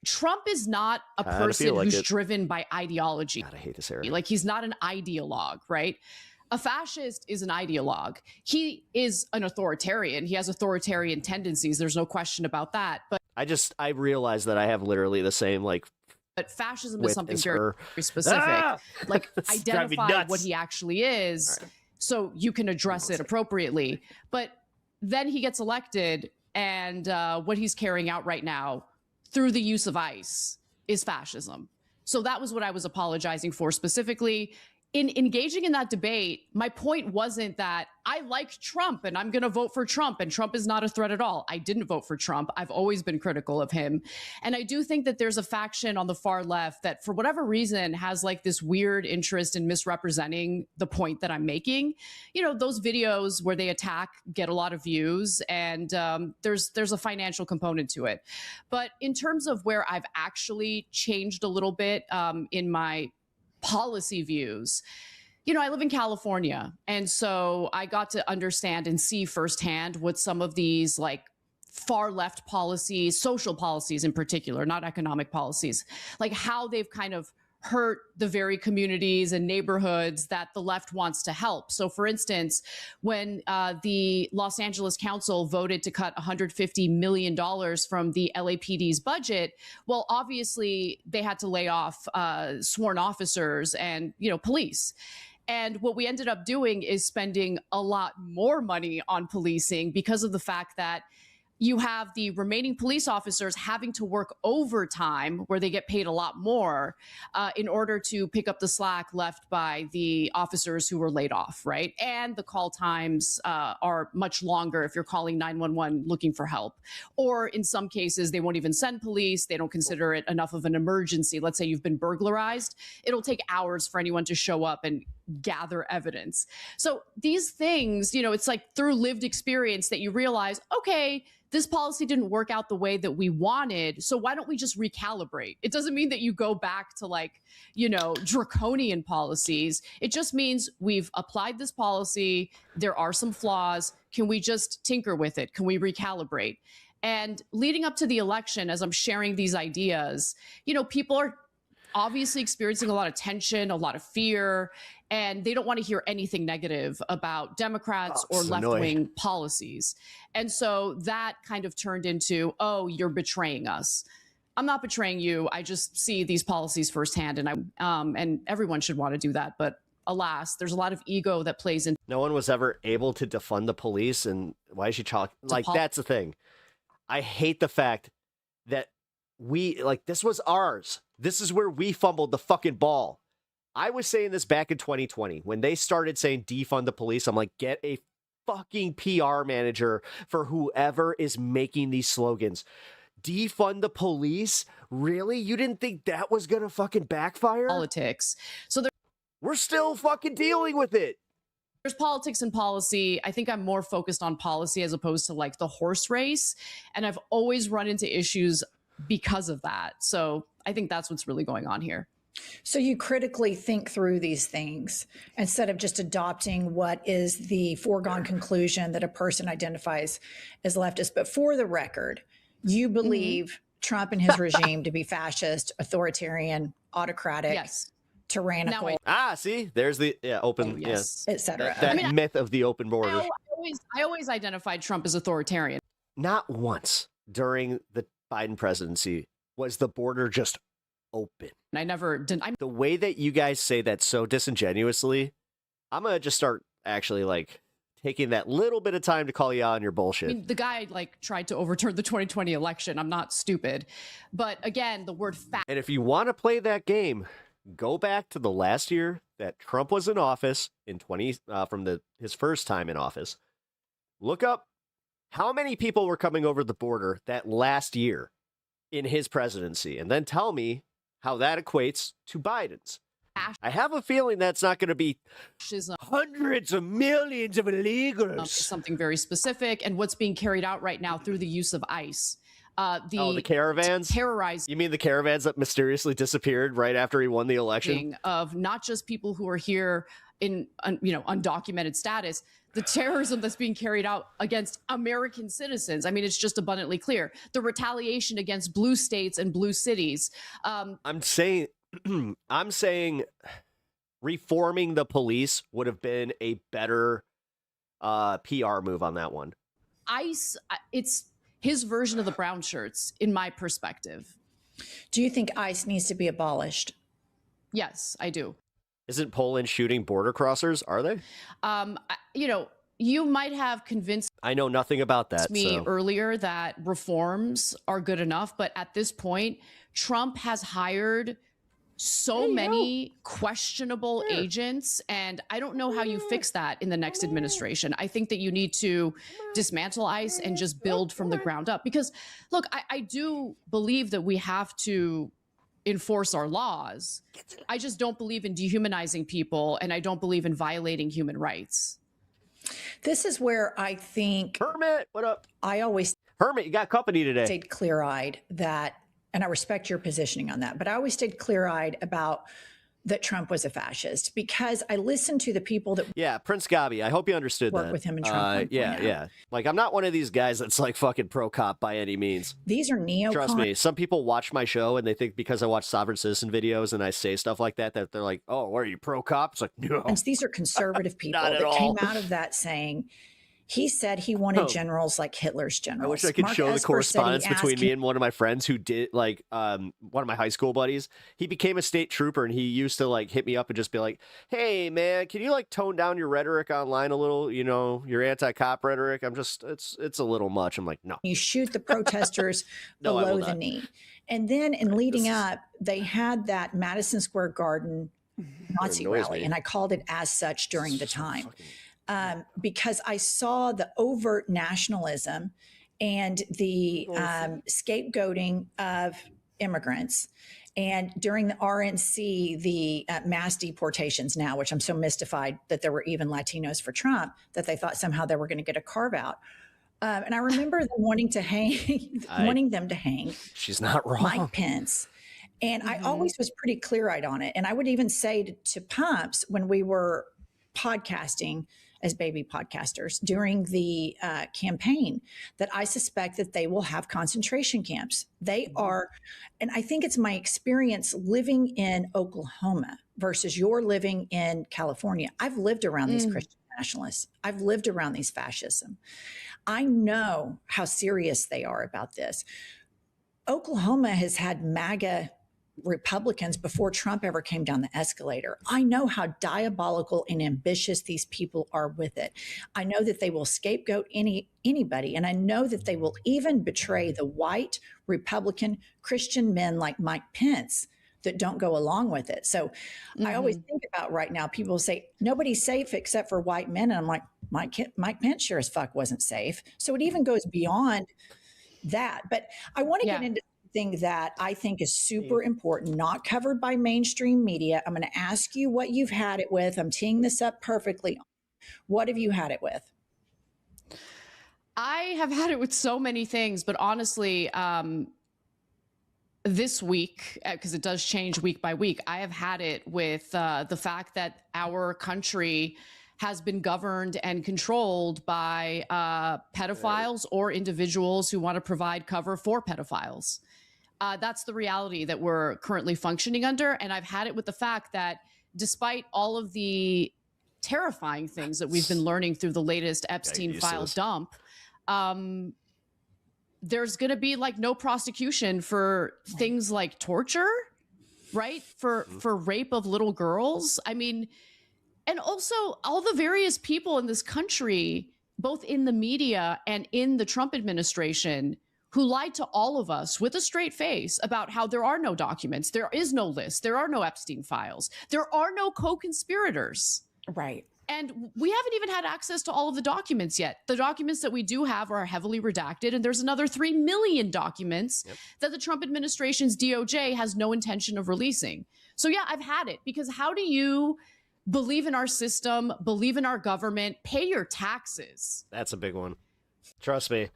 Trump is not a person who's driven by ideology. God, I hate this era. He's not an ideologue, right? A fascist is an ideologue. He is an authoritarian. He has authoritarian tendencies. There's no question about that. But I realize that I have literally the same But fascism is something very specific. Identify what he actually is, so you can address it appropriately. But then he gets elected, and what he's carrying out right now through the use of ICE is fascism. So that was what I was apologizing for specifically. In engaging in that debate, my point wasn't that I like Trump and I'm going to vote for Trump and Trump is not a threat at all. I didn't vote for Trump. I've always been critical of him. And I do think that there's a faction on the far left that, for whatever reason, has this weird interest in misrepresenting the point that I'm making. Those videos where they attack get a lot of views, and there's a financial component to it. But in terms of where I've actually changed a little bit in my policy views, I live in California, and so I got to understand and see firsthand what some of these far left policies, social policies in particular, not economic policies, how they've kind of hurt the very communities and neighborhoods that the left wants to help. So for instance, when the Los Angeles Council voted to cut $150 million from the LAPD's budget, well, obviously they had to lay off sworn officers and, police. And what we ended up doing is spending a lot more money on policing because of the fact that you have the remaining police officers having to work overtime where they get paid a lot more in order to pick up the slack left by the officers who were laid off, right? And the call times are much longer if you're calling 911 looking for help. Or in some cases, they won't even send police. They don't consider it enough of an emergency. Let's say you've been burglarized. It'll take hours for anyone to show up and gather evidence. So these things, it's like through lived experience that you realize, okay, this policy didn't work out the way that we wanted. So why don't we just recalibrate? It doesn't mean that you go back to draconian policies. It just means we've applied this policy. There are some flaws. Can we just tinker with it? Can we recalibrate? And leading up to the election, as I'm sharing these ideas, people are obviously experiencing a lot of tension, a lot of fear, and they don't want to hear anything negative about Democrats or left-wing policies. And so that kind of turned into, oh, you're betraying us. I'm not betraying you. I just see these policies firsthand, and everyone should want to do that. But alas, there's a lot of ego that plays in. No one was ever able to defund the police, and why is she talking? Like, that's the thing. I hate the fact that this was ours. This is where we fumbled the fucking ball. I was saying this back in 2020 when they started saying defund the police. I'm like, get a fucking PR manager for whoever is making these slogans. Defund the police? Really? You didn't think that was going to fucking backfire? Politics. So we're still fucking dealing with it. There's politics and policy. I think I'm more focused on policy as opposed to the horse race. And I've always run into issues because of that. So I think that's what's really going on here. So you critically think through these things instead of just adopting what is the foregone conclusion that a person identifies as leftist. But for the record, you believe Trump and his regime to be fascist, authoritarian, autocratic, tyrannical. See, there's the open, etc. That myth of the open border. I always identified Trump as authoritarian. Not once during the Biden presidency was the border just open. I never did. The way that you guys say that so disingenuously, I'm gonna just start actually taking that little bit of time to call you out on your bullshit. I mean, the guy tried to overturn the 2020 election. I'm not stupid, but again, the word fact. And if you want to play that game, go back to the last year that Trump was in office in his first time in office. Look up how many people were coming over the border that last year in his presidency, and then tell me how that equates to Biden's. I have a feeling that's not going to be hundreds of millions of illegals. Something very specific, and what's being carried out right now through the use of ICE. The caravans? Terrorizing. You mean the caravans that mysteriously disappeared right after he won the election? Of not just people who are here in undocumented status, the terrorism that's being carried out against American citizens. I mean, it's just abundantly clear. The retaliation against blue states and blue cities. I'm saying reforming the police would have been a better PR move on that one. ICE, it's his version of the brown shirts, in my perspective. Do you think ICE needs to be abolished? Yes, I do. Isn't Poland shooting border crossers? Are they? You might have convinced I know nothing about that. Me earlier that reforms are good enough, but at this point, Trump has hired so many questionable agents, and I don't know how you fix that in the next administration. I think that you need to dismantle ICE and just build from the ground up. Because, look, I do believe that we have to enforce our laws. I just don't believe in dehumanizing people, and I don't believe in violating human rights. This is where I think Hermit, what up? I always Hermit, you got company today. Stayed clear-eyed that, and I respect your positioning on that, but I always stayed clear-eyed about that Trump was a fascist because I listened to the people that Prince Gabi. I hope you understood work that. with him and Trump. Yeah. Like, I'm not one of these guys that's fucking pro-cop by any means. These are neocons. Trust me, some people watch my show and they think because I watch Sovereign Citizen videos and I say stuff like that they're like, oh, what are you, pro-cop? It's like, no. And these are conservative people Not at that all. came out of that saying, He said he wanted generals like Hitler's generals. I wish I could Mark show the Esper correspondence said he between asked me him- and one of my friends who did one of my high school buddies. He became a state trooper and he used to like hit me up and just be like, "Hey man, can you like tone down your rhetoric online a little? You know, your anti-cop rhetoric. It's a little much." I'm like, "No." You shoot the protesters No, I will below the not. knee. And then in leading up, they had that Madison Square Garden Nazi annoys rally, me. and I called it as such during the time. Because I saw the overt nationalism and the scapegoating of immigrants. And during the RNC, the mass deportations now, which I'm so mystified that there were even Latinos for Trump, that they thought somehow they were going to get a carve out. And I remember them wanting to hang, wanting them to hang. She's not wrong. Mike Pence. And I always was pretty clear-eyed on it. And I would even say to Pumps when we were podcasting as baby podcasters during the campaign that I suspect that they will have concentration camps. They are, and I think it's my experience living in Oklahoma versus your living in California. I've lived around these Christian nationalists. I've lived around these fascism. I know how serious they are about this. Oklahoma has had MAGA Republicans before Trump ever came down the escalator. I know how diabolical and ambitious these people are with it. I know that they will scapegoat anybody, and I know that they will even betray the white Republican Christian men like Mike Pence that don't go along with it. So I always think about right now, people say nobody's safe except for white men, and I'm like, Mike Pence sure as fuck wasn't safe. So it even goes beyond that. But I want to get into thing that I think is super important, not covered by mainstream media. I'm going to ask you what you've had it with. I'm teeing this up perfectly. What have you had it with? I have had it with so many things, but honestly, this week, because it does change week by week, I have had it with the fact that our country has been governed and controlled by pedophiles or individuals who want to provide cover for pedophiles. That's the reality that we're currently functioning under. And I've had it with the fact that despite all of the terrifying things that we've been learning through the latest Epstein file dump, there's going to be like no prosecution for things like torture, right? For rape of little girls. I mean, and also all the various people in this country, both in the media and in the Trump administration, who lied to all of us with a straight face about how there are no documents, there is no list, there are no Epstein files, there are no co-conspirators. Right. And we haven't even had access to all of the documents yet. The documents that we do have are heavily redacted, and there's another 3 million documents that the Trump administration's DOJ has no intention of releasing. So yeah, I've had it, because how do you believe in our system, believe in our government, pay your taxes? That's a big one. Trust me.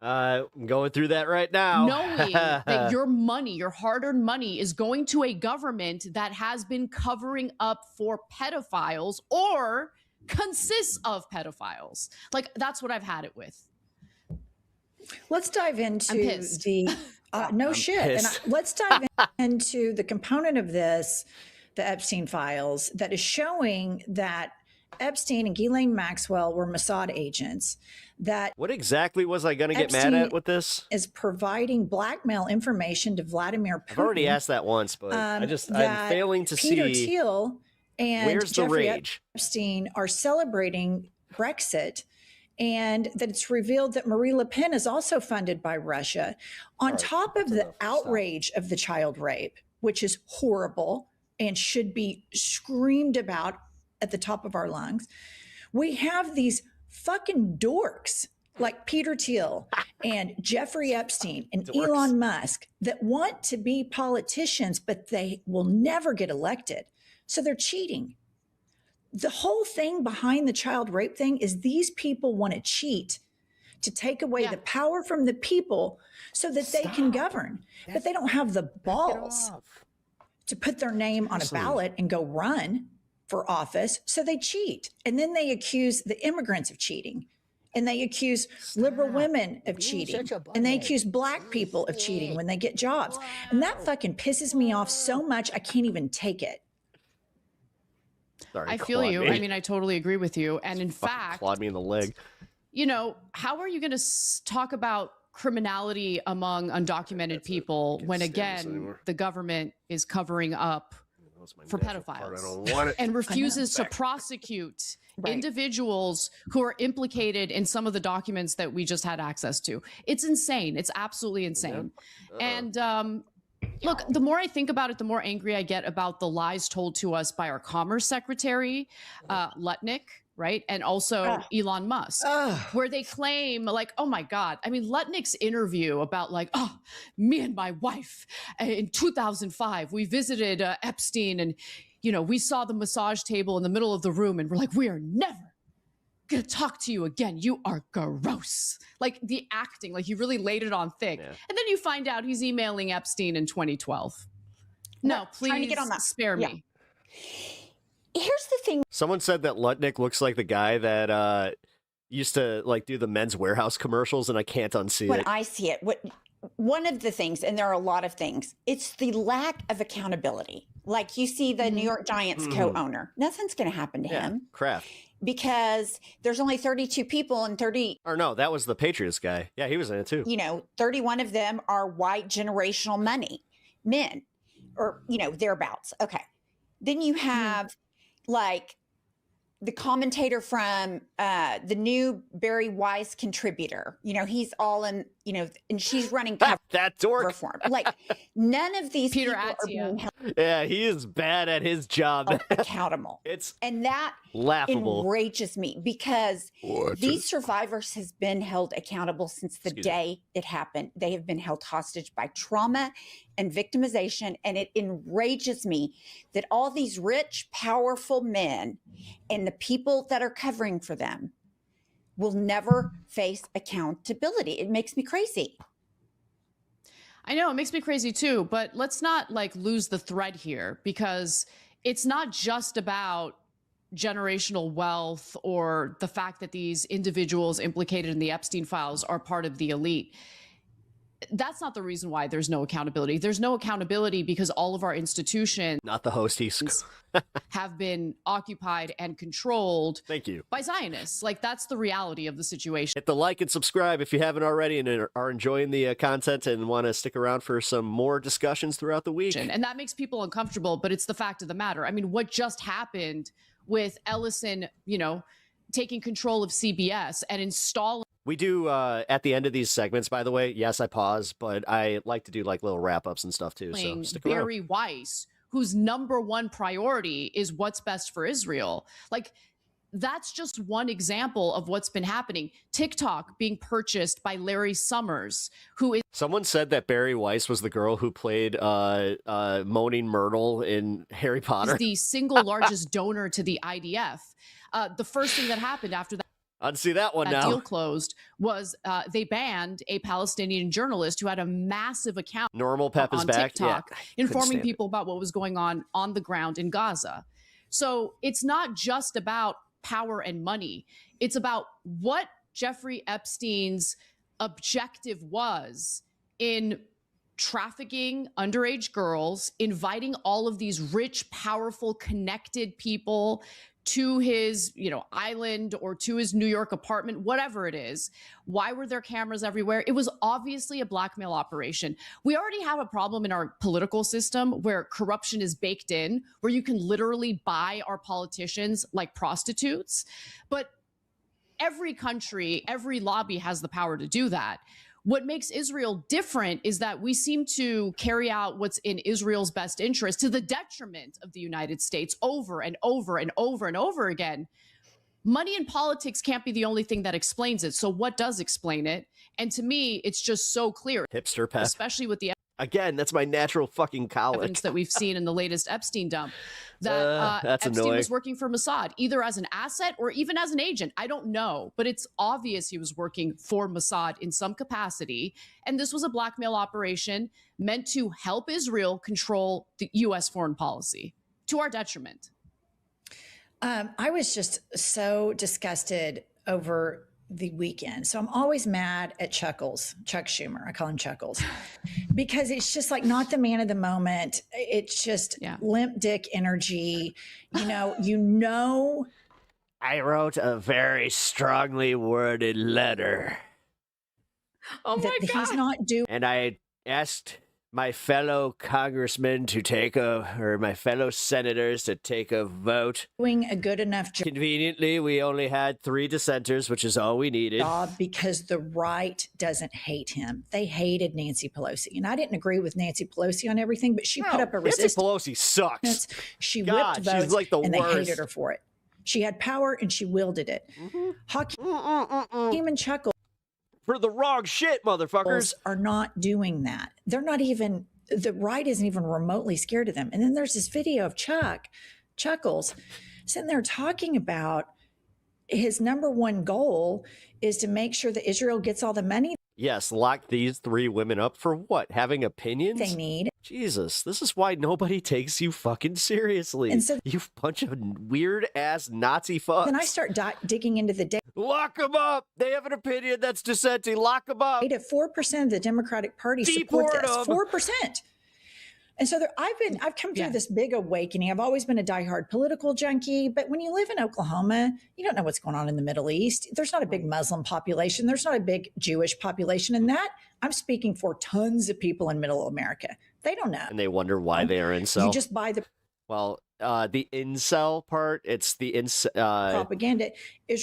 I'm going through that right now. Knowing that your money, your hard-earned money, is going to a government that has been covering up for pedophiles or consists of pedophiles. Like, that's what I've had it with. Let's dive into the no I'm shit. pissed. And let's dive into the component of this, the Epstein files, that is showing that Epstein and Ghislaine Maxwell were Mossad agents. That What exactly was I going to get mad at with this? Is providing blackmail information to Vladimir Putin. I've already asked that once, but I'm failing to Peter see Thiel and where's the Jeffrey rage. Epstein are celebrating Brexit, and that it's revealed that Marie Le Pen is also funded by Russia, on top of the outrage of the child rape, which is horrible and should be screamed about at the top of our lungs. We have these fucking dorks like Peter Thiel and Jeffrey Epstein and Elon Musk that want to be politicians, but they will never get elected. So they're cheating. The whole thing behind the child rape thing is these people want to cheat to take away the power from the people so that they can govern. But they don't have the balls to put their name on a ballot and go run for office. So they cheat. And then they accuse the immigrants of cheating. And they accuse liberal women of cheating. And they accuse black people of cheating when they get jobs. And that fucking pisses me off so much, I can't even take it. Sorry, I feel you. I mean, I totally agree with you. And in fact, clawed me in the leg. you know, how are you going to talk about criminality among undocumented people when, again, the government is covering up for pedophiles and refuses to prosecute individuals who are implicated in some of the documents that we just had access to? It's insane. It's absolutely insane. And look, the more I think about it, the more angry I get about the lies told to us by our Commerce Secretary, Lutnick, right? And also Elon Musk, where they claim like, oh my God. I mean, Lutnick's interview about like, oh, me and my wife in 2005, we visited Epstein and, you know, we saw the massage table in the middle of the room and we're like, we are never gonna talk to you again. You are gross. Like the acting, like you really laid it on thick. And then you find out he's emailing Epstein in 2012. No, please trying to get on that. Spare me. Here's the thing. Someone said that Lutnick looks like the guy that used to like do the Men's Warehouse commercials, and I can't unsee When it. I see it, one of the things, and there are a lot of things, it's the lack of accountability. Like you see the New York Giants co-owner, nothing's going to happen to him. Kraft. Because there's only 32 people and 30. Or no, that was the Patriots guy. Yeah, he was in it too. You know, 31 of them are white generational money men, or, you know, thereabouts. Okay. Then you have like the commentator from the new Barry Weiss contributor. You know, he's all in, you know, and she's running that dork reform. Like none of these Peter people are being held Yeah, he is bad at his job. accountable. And that laughable. Enrages me because these survivors has been held accountable since the day it happened. They have been held hostage by trauma and victimization. And it enrages me that all these rich, powerful men and the people that are covering for them will never face accountability. It makes me crazy. I know it makes me crazy too, but let's not like lose the thread here, because it's not just about generational wealth or the fact that these individuals implicated in the Epstein files are part of the elite. That's not the reason why there's no accountability. There's no accountability because all of our institutions, not the host, he's have been occupied and controlled by Zionists. Like that's the reality of the situation. Hit the like and subscribe if you haven't already and are enjoying the content and want to stick around for some more discussions throughout the week. And that makes people uncomfortable, but it's the fact of the matter. I mean, what just happened with Ellison, you know, taking control of CBS and installing. We do at the end of these segments, by the way. Yes, I pause, but I like to do like little wrap ups and stuff too. So stick around. Barry Weiss, whose #1 priority is what's best for Israel. Like that's just one example of what's been happening. TikTok being purchased by Larry Summers, who is. Someone said that Barry Weiss was the girl who played Moaning Myrtle in Harry Potter. Is the single largest donor to the IDF. The first thing that happened after that. I'd see that one now. Deal closed was they banned a Palestinian journalist who had a massive account Normal Pep is on back. TikTok, Yeah, informing people about what was going on the ground in Gaza. So it's not just about power and money. It's about what Jeffrey Epstein's objective was in trafficking underage girls, inviting all of these rich, powerful, connected people to his, you know, island or to his New York apartment, whatever it is. Why were there cameras everywhere? It was obviously a blackmail operation. We already have a problem in our political system where corruption is baked in, where you can literally buy our politicians like prostitutes. But every country, every lobby has the power to do that. What makes Israel different is that we seem to carry out what's in Israel's best interest to the detriment of the United States over and over and over and over again. Money and politics can't be the only thing that explains it. So what does explain it? And to me, it's just so clear. Hipster Pep. Especially with the Again, that's my natural fucking colic. evidence that we've seen in the latest Epstein dump, that Epstein annoying. was working for Mossad, either as an asset or even as an agent. I don't know, but it's obvious he was working for Mossad in some capacity. And this was a blackmail operation meant to help Israel control the U.S. foreign policy to our detriment. I was just so disgusted over the weekend. So I'm always mad at Chuck Schumer. I call him Chuckles because it's just like not the man of the moment. It's just limp dick energy. You know, I wrote a very strongly worded letter. Oh my that God. he's not doing. And I asked my fellow congressmen to take or my fellow senators to take a vote. Doing a good enough Conveniently, we only had 3 dissenters, which is all we needed. job because the right doesn't hate him. They hated Nancy Pelosi. And I didn't agree with Nancy Pelosi on everything, but she put up a Nancy resistance. Pelosi sucks. She God, whipped votes she's like the and worst. they hated her for it. She had power and she wielded it. Hakeem and Chuckles For the wrong shit, motherfuckers. are not doing that. They're not even, the right isn't even remotely scared of them. And then there's this video of Chuckles sitting there talking about his number one goal is to make sure that Israel gets all the money Yes, lock these 3 women up for what? Having opinions? they need. Jesus, this is why nobody takes you fucking seriously. And so- you bunch of weird ass Nazi fucks. Then I start digging into the data. Lock them up. They have an opinion that's dissenting. Lock them up. 4% of the Democratic Party support Deport this. 'em. 4%. And so I've come through this big awakening. I've always been a diehard political junkie, but when you live in Oklahoma, you don't know what's going on in the Middle East. There's not a big Muslim population. There's not a big Jewish population. And that I'm speaking for tons of people in Middle America. They don't know. And they wonder why they are incel. You just buy the Well, the incel part, it's the propaganda.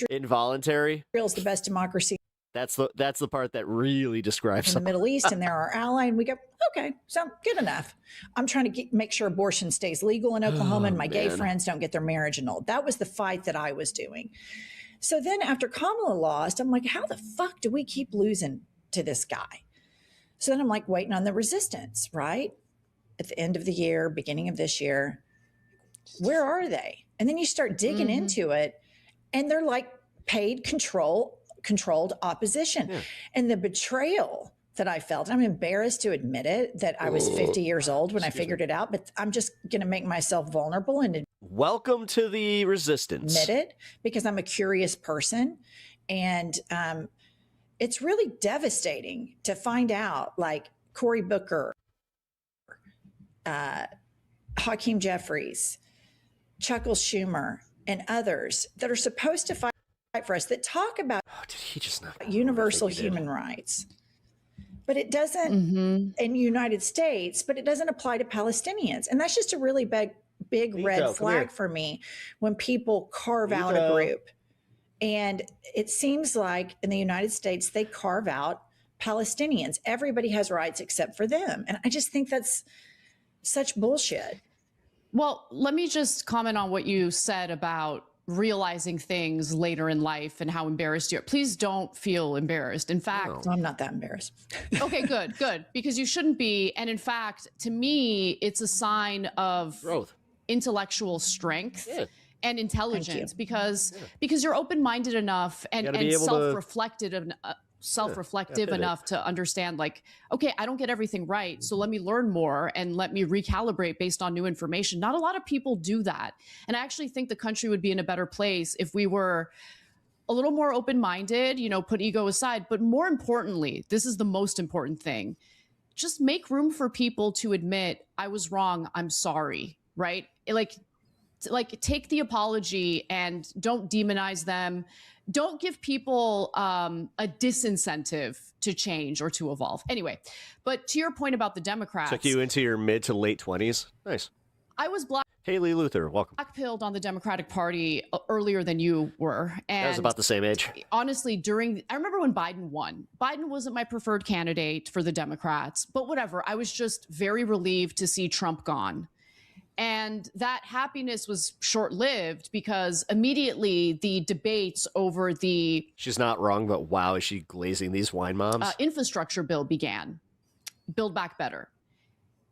involuntary. Israel's the best democracy That's the part that really describes in the Middle East, and they're our ally. And we go, okay, so good enough. I'm trying to make sure abortion stays legal in Oklahoma, and my gay friends don't get their marriage annulled. That was the fight that I was doing. So then after Kamala lost, I'm like, how the fuck do we keep losing to this guy? So then I'm like waiting on the resistance, right? At the end of the year, beginning of this year, where are they? And then you start digging into it, and they're like paid controlled opposition. And the betrayal that I felt, I'm embarrassed to admit it, that I was 50 years old when I figured it out, but I'm just going to make myself vulnerable and welcome to the resistance. admit it, because I'm a curious person. And it's really devastating to find out, like Cory Booker, Hakeem Jeffries, Chuckles Schumer, and others that are supposed to fight for us, that talk about did he just not universal human rights, but it doesn't in United States, but it doesn't apply to Palestinians. And that's just a really big red flag for me when people carve out a group. And it seems like in the United States, they carve out Palestinians. Everybody has rights except for them. And I just think that's such bullshit. Well, let me just comment on what you said about realizing things later in life and how embarrassed you are. Please don't feel embarrassed. In fact, I'm not that embarrassed. Okay, good, because you shouldn't be. And in fact, to me, it's a sign of growth, intellectual strength and intelligence, because you're open-minded enough and self-reflective enough to understand, like, okay, I don't get everything right, so let me learn more and let me recalibrate based on new information. Not a lot of people do that. And I actually think the country would be in a better place if we were a little more open-minded, put ego aside. But more importantly, this is the most important thing, just make room for people to admit, I was wrong, I'm sorry, right? Like take the apology and don't demonize them. Don't give people a disincentive to change or to evolve. Anyway, but to your point about the Democrats. Took you into your mid to late 20s. Nice. I was Haley Luther, welcome. Blackpilled on the Democratic Party earlier than you were. And I was about the same age. Honestly, I remember when Biden won. Biden wasn't my preferred candidate for the Democrats, but whatever. I was just very relieved to see Trump gone. And that happiness was short-lived because immediately the debates over the She's not wrong, but wow, is she glazing these wine moms? Infrastructure bill began. Build Back Better.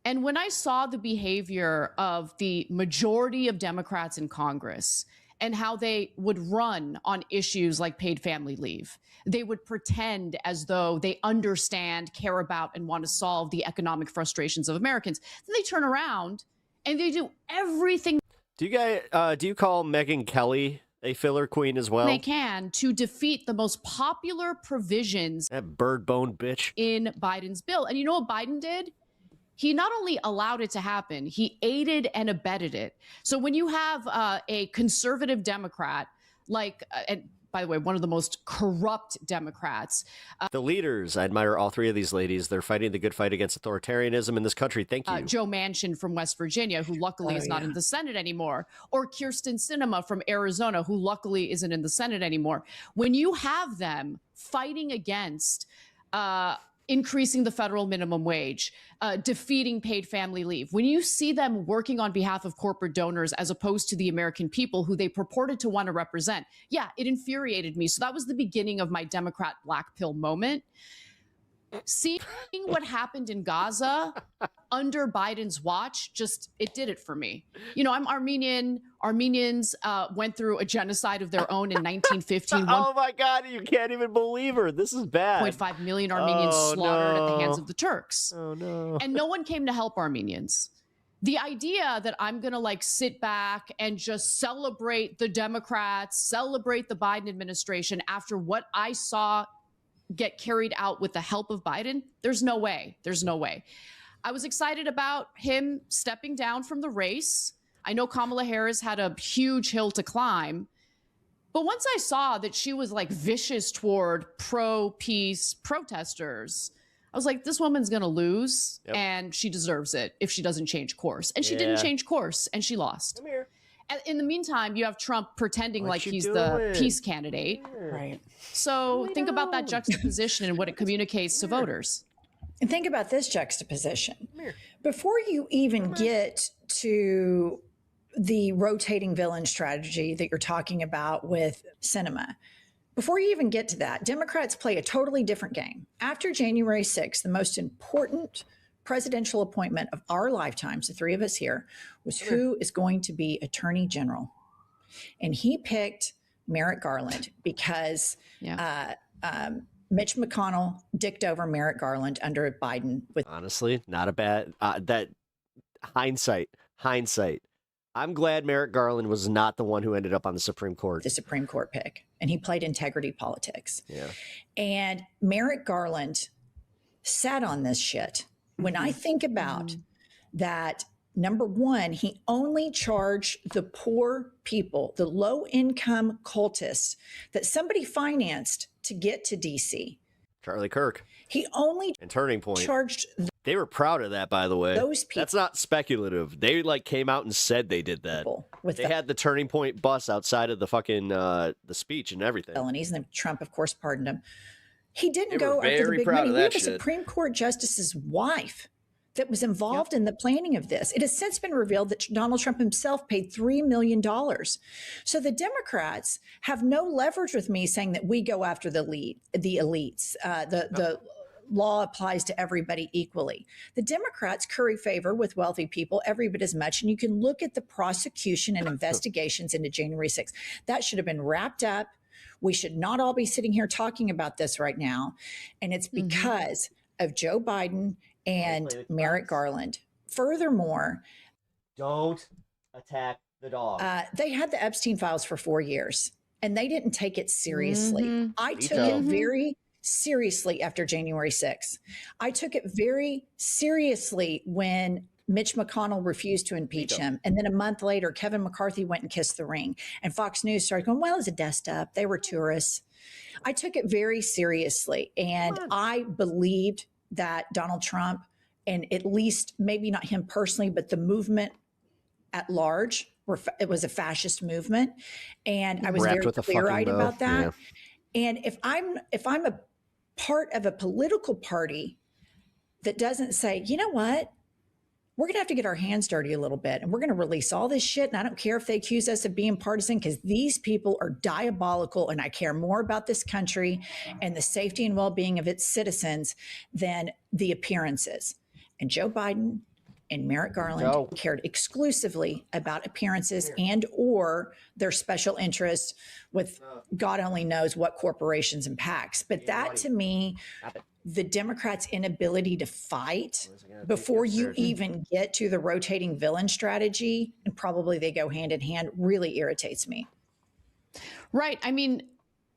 And when I saw the behavior of the majority of Democrats in Congress and how they would run on issues like paid family leave, they would pretend as though they understand, care about, and want to solve the economic frustrations of Americans. Then they turn around and they do everything. Do you call Megyn Kelly a filler queen as well? They can to defeat the most popular provisions. That bird bone bitch. In Biden's bill. And you know what Biden did? He not only allowed it to happen, he aided and abetted it. So when you have a conservative Democrat like, and by the way, one of the most corrupt Democrats. The leaders, I admire all three of these ladies. They're fighting the good fight against authoritarianism in this country. Thank you. Joe Manchin from West Virginia, who luckily is not in the Senate anymore, or Kirsten Sinema from Arizona, who luckily isn't in the Senate anymore. When you have them fighting against increasing the federal minimum wage, defeating paid family leave, when you see them working on behalf of corporate donors as opposed to the American people who they purported to want to represent, yeah, it infuriated me. So that was the beginning of my Democrat black pill moment. Seeing what happened in Gaza under Biden's watch, it did it for me. You know, I'm Armenian. Armenians went through a genocide of their own in 1915. Oh my God, you can't even believe her. This is bad. 1.5 million Armenians slaughtered at the hands of the Turks. Oh no. And no one came to help Armenians. The idea that I'm going to like sit back and just celebrate the Democrats, celebrate the Biden administration after what I saw get carried out with the help of Biden, there's no way. There's no way. I was excited about him stepping down from the race. I know Kamala Harris had a huge hill to climb, but once I saw that she was like vicious toward pro-peace protesters, I was like, this woman's going to lose and she deserves it if she doesn't change course. And she didn't change course and she lost. Come here. And in the meantime, you have Trump pretending like he's the peace candidate. Right. So think about that juxtaposition and what it communicates to voters. And think about this juxtaposition. Before you even get to the rotating villain strategy that you're talking about with Sinema, before you even get to that, Democrats play a totally different game. After January 6th, the most important presidential appointment of our lifetimes, the three of us here, was who is going to be Attorney General. And he picked Merrick Garland because Mitch McConnell dicked over Merrick Garland under Biden. Honestly, not a bad, that hindsight. I'm glad Merrick Garland was not the one who ended up on the Supreme Court. The Supreme Court pick. And he played integrity politics. Yeah. And Merrick Garland sat on this shit. When I think about that, number one, he only charged the poor people, the low-income cultists that somebody financed to get to D.C. Charlie Kirk. He only and Turning Point charged. They were proud of that, by the way. Those people. That's not speculative. They like came out and said they did that. They had the Turning Point bus outside of the fucking the speech and everything. Felonies, and then Trump, of course, pardoned him. He didn't They were go after the very big proud money. of We that have a shit. Supreme Court justice's wife that was involved in the planning of this. It has since been revealed that Donald Trump himself paid $3 million. So the Democrats have no leverage with me saying that we go after the elites. The law applies to everybody equally. The Democrats curry favor with wealthy people every bit as much. And you can look at the prosecution and investigations into January 6th. That should have been wrapped up. We should not all be sitting here talking about this right now. And it's because of Joe Biden and Merrick Garland. Furthermore, don't attack the dog. They had the Epstein files for 4 years and they didn't take it seriously. I took it very seriously after January 6th. I took it very seriously when Mitch McConnell refused to impeach him. And then a month later, Kevin McCarthy went and kissed the ring. And Fox News started going, well, it's a dust up. They were tourists. I took it very seriously. And I believed that Donald Trump, and at least maybe not him personally, but the movement at large, it was a fascist movement. And I was very clear-eyed about that. Yeah. And if I'm a part of a political party that doesn't say, you know what, we're going to have to get our hands dirty a little bit and we're going to release all this shit. And I don't care if they accuse us of being partisan because these people are diabolical and I care more about this country and the safety and well-being of its citizens than the appearances. And Joe Biden and Merrick Garland cared exclusively about appearances and or their special interests with God only knows what corporations and PACs. But that to me, the Democrats' inability to fight before you even get to the rotating villain strategy, and probably they go hand in hand, really irritates me. Right. I mean,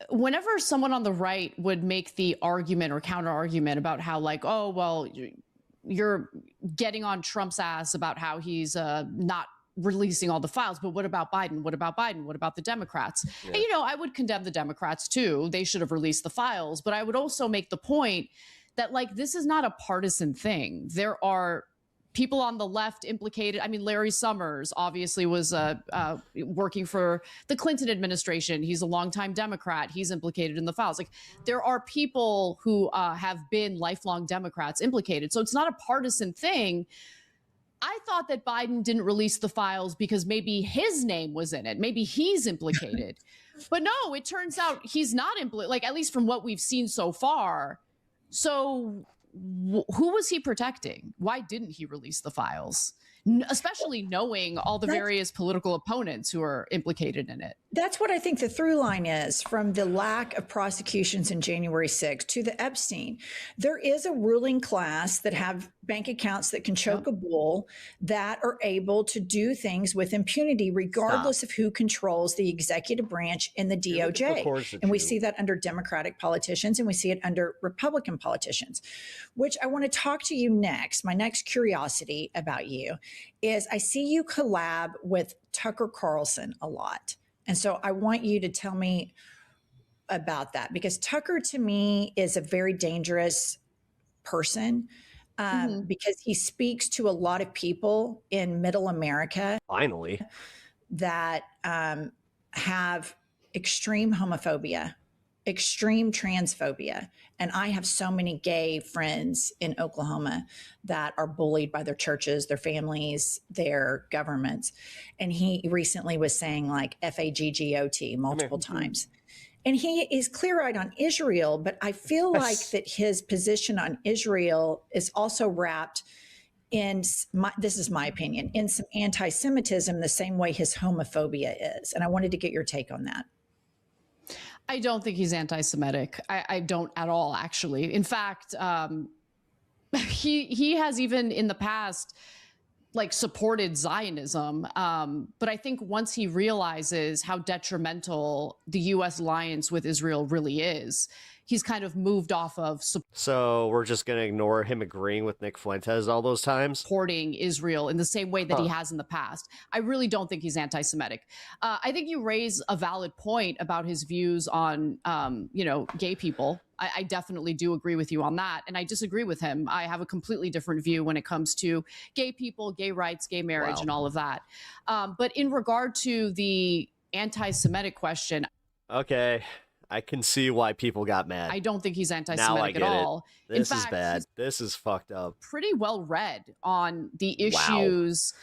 whenever someone on the right would make the argument or counter argument about how like, oh, well, you're getting on Trump's ass about how he's not releasing all the files, but what about Biden? What about Biden? What about the Democrats? Yeah. And, I would condemn the Democrats too. They should have released the files, but I would also make the point that this is not a partisan thing. There are people on the left implicated. I mean, Larry Summers obviously was working for the Clinton administration. He's a longtime Democrat. He's implicated in the files. There are people who have been lifelong Democrats implicated. So it's not a partisan thing. I thought that Biden didn't release the files because maybe his name was in it. Maybe he's implicated. But no, it turns out he's not implicated, at least from what we've seen so far. So who was he protecting? Why didn't he release the files? Especially knowing all the various political opponents who are implicated in it. That's what I think the through line is from the lack of prosecutions in January 6th to the Epstein. There is a ruling class that have bank accounts that can choke a bull, that are able to do things with impunity, regardless of who controls the executive branch in the DOJ. And we see that under Democratic politicians, and we see it under Republican politicians, which I want to talk to you next. My next curiosity about you is I see you collab with Tucker Carlson a lot. And so I want you to tell me about that, because Tucker to me is a very dangerous person because he speaks to a lot of people in middle America. Finally. That have extreme homophobia, extreme transphobia. And I have so many gay friends in Oklahoma that are bullied by their churches, their families, their governments. And he recently was saying FAGGOT multiple times. And he is clear-eyed on Israel, but I feel like that his position on Israel is also wrapped in, this is my opinion, in some anti-Semitism the same way his homophobia is. And I wanted to get your take on that. I don't think he's anti-Semitic. I don't at all, actually. In fact, he has even in the past supported Zionism. But I think once he realizes how detrimental the U.S. alliance with Israel really is, he's kind of moved off of So we're just going to ignore him agreeing with Nick Fuentes all those times? Supporting Israel in the same way that he has in the past. I really don't think he's anti-Semitic. I think you raise a valid point about his views on, gay people. I definitely do agree with you on that. And I disagree with him. I have a completely different view when it comes to gay people, gay rights, gay marriage, and all of that. But in regard to the anti-Semitic question. Okay. I can see why people got mad. I don't think he's anti-Semitic at all. This is bad. This is fucked up. Pretty well read on the issues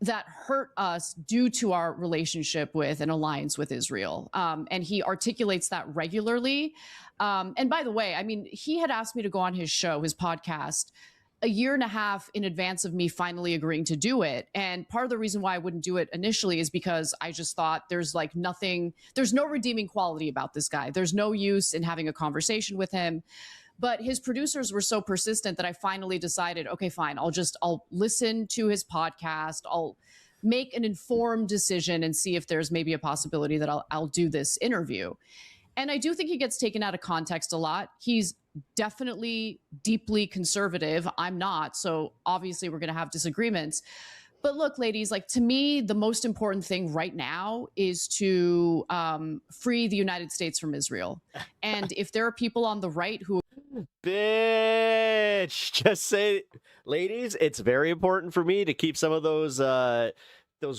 that hurt us due to our relationship with an alliance with Israel. And he articulates that regularly. And by the way, I mean, he had asked me to go on his show, his podcast, a year and a half in advance of me finally agreeing to do it. And part of the reason why I wouldn't do it initially is because I just thought there's no redeeming quality about this guy. There's no use in having a conversation with him. But his producers were so persistent that I finally decided, okay, fine, I'll listen to his podcast. I'll make an informed decision and see if there's maybe a possibility that I'll do this interview. And I do think he gets taken out of context a lot. He's definitely deeply conservative. I'm not. So obviously we're going to have disagreements. But look, ladies, to me, the most important thing right now is to free the United States from Israel. And if there are people on the right who... Bitch, just say, ladies, it's very important for me to keep some of those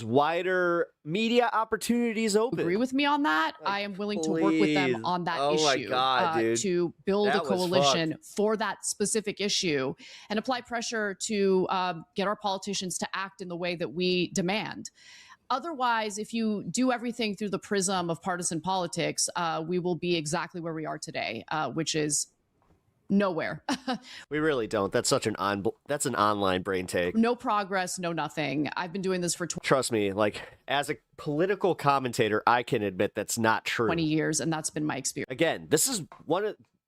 wider media opportunities open. Agree with me on that. I am willing to work with them on that issue. My God, dude. To build a coalition for that specific issue and apply pressure to get our politicians to act in the way that we demand. Otherwise, if you do everything through the prism of partisan politics, we will be exactly where we are today, which is nowhere. We really don't. That's that's an online brain take. No progress, no nothing. I've been doing this for trust me, as a political commentator, I can admit that's not true. 20 years, and that's been my experience. Again, this is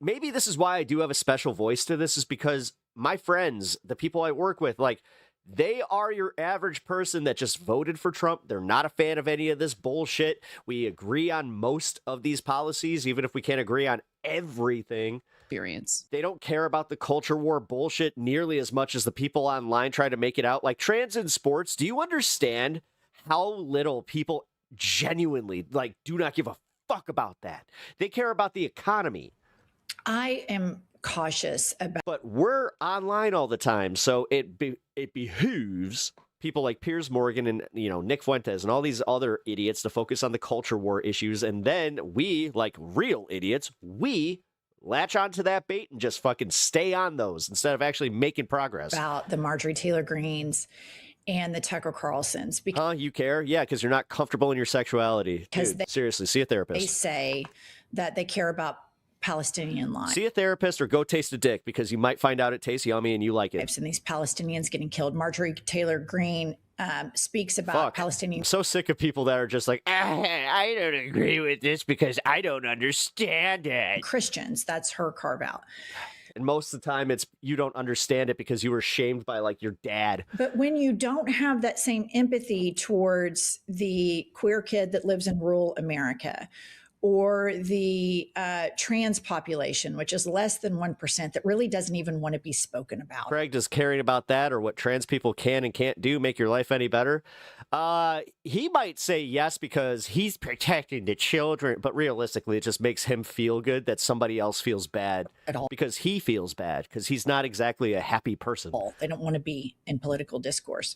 maybe this is why I do have a special voice to this, is because my friends, the people I work with, they are your average person that just voted for Trump. They're not a fan of any of this bullshit. We agree on most of these policies, even if we can't agree on everything. experience. They don't care about the culture war bullshit nearly as much as the people online try to make it out. Like trans in sports, do you understand how little people genuinely do not give a fuck about that? They care about the economy. I am cautious about, but we're online all the time, so it behooves people like Piers Morgan and Nick Fuentes and all these other idiots to focus on the culture war issues, and then we, like real idiots, we latch onto that bait and just fucking stay on those instead of actually making progress. About the Marjorie Taylor Greens and the Tucker Carlsons. Because you care? Yeah, because you're not comfortable in your sexuality. Dude, seriously, see a therapist. They say that they care about Palestinian lives. See a therapist or go taste a dick, because you might find out it tastes yummy and you like it. And these Palestinians getting killed. Marjorie Taylor Greene speaks about Palestinians. I'm so sick of people that are just like, I don't agree with this because I don't understand it. Christians, that's her carve out. And most of the time it's you don't understand it because you were shamed by like your dad. But when you don't have that same empathy towards the queer kid that lives in rural America, or the trans population, which is less than 1%, that really doesn't even want to be spoken about. Craig, does caring about that or what trans people can and can't do make your life any better? He might say yes because he's protecting the children, but realistically, it just makes him feel good that somebody else feels bad at all, because he feels bad because he's not exactly a happy person. They don't want to be in political discourse.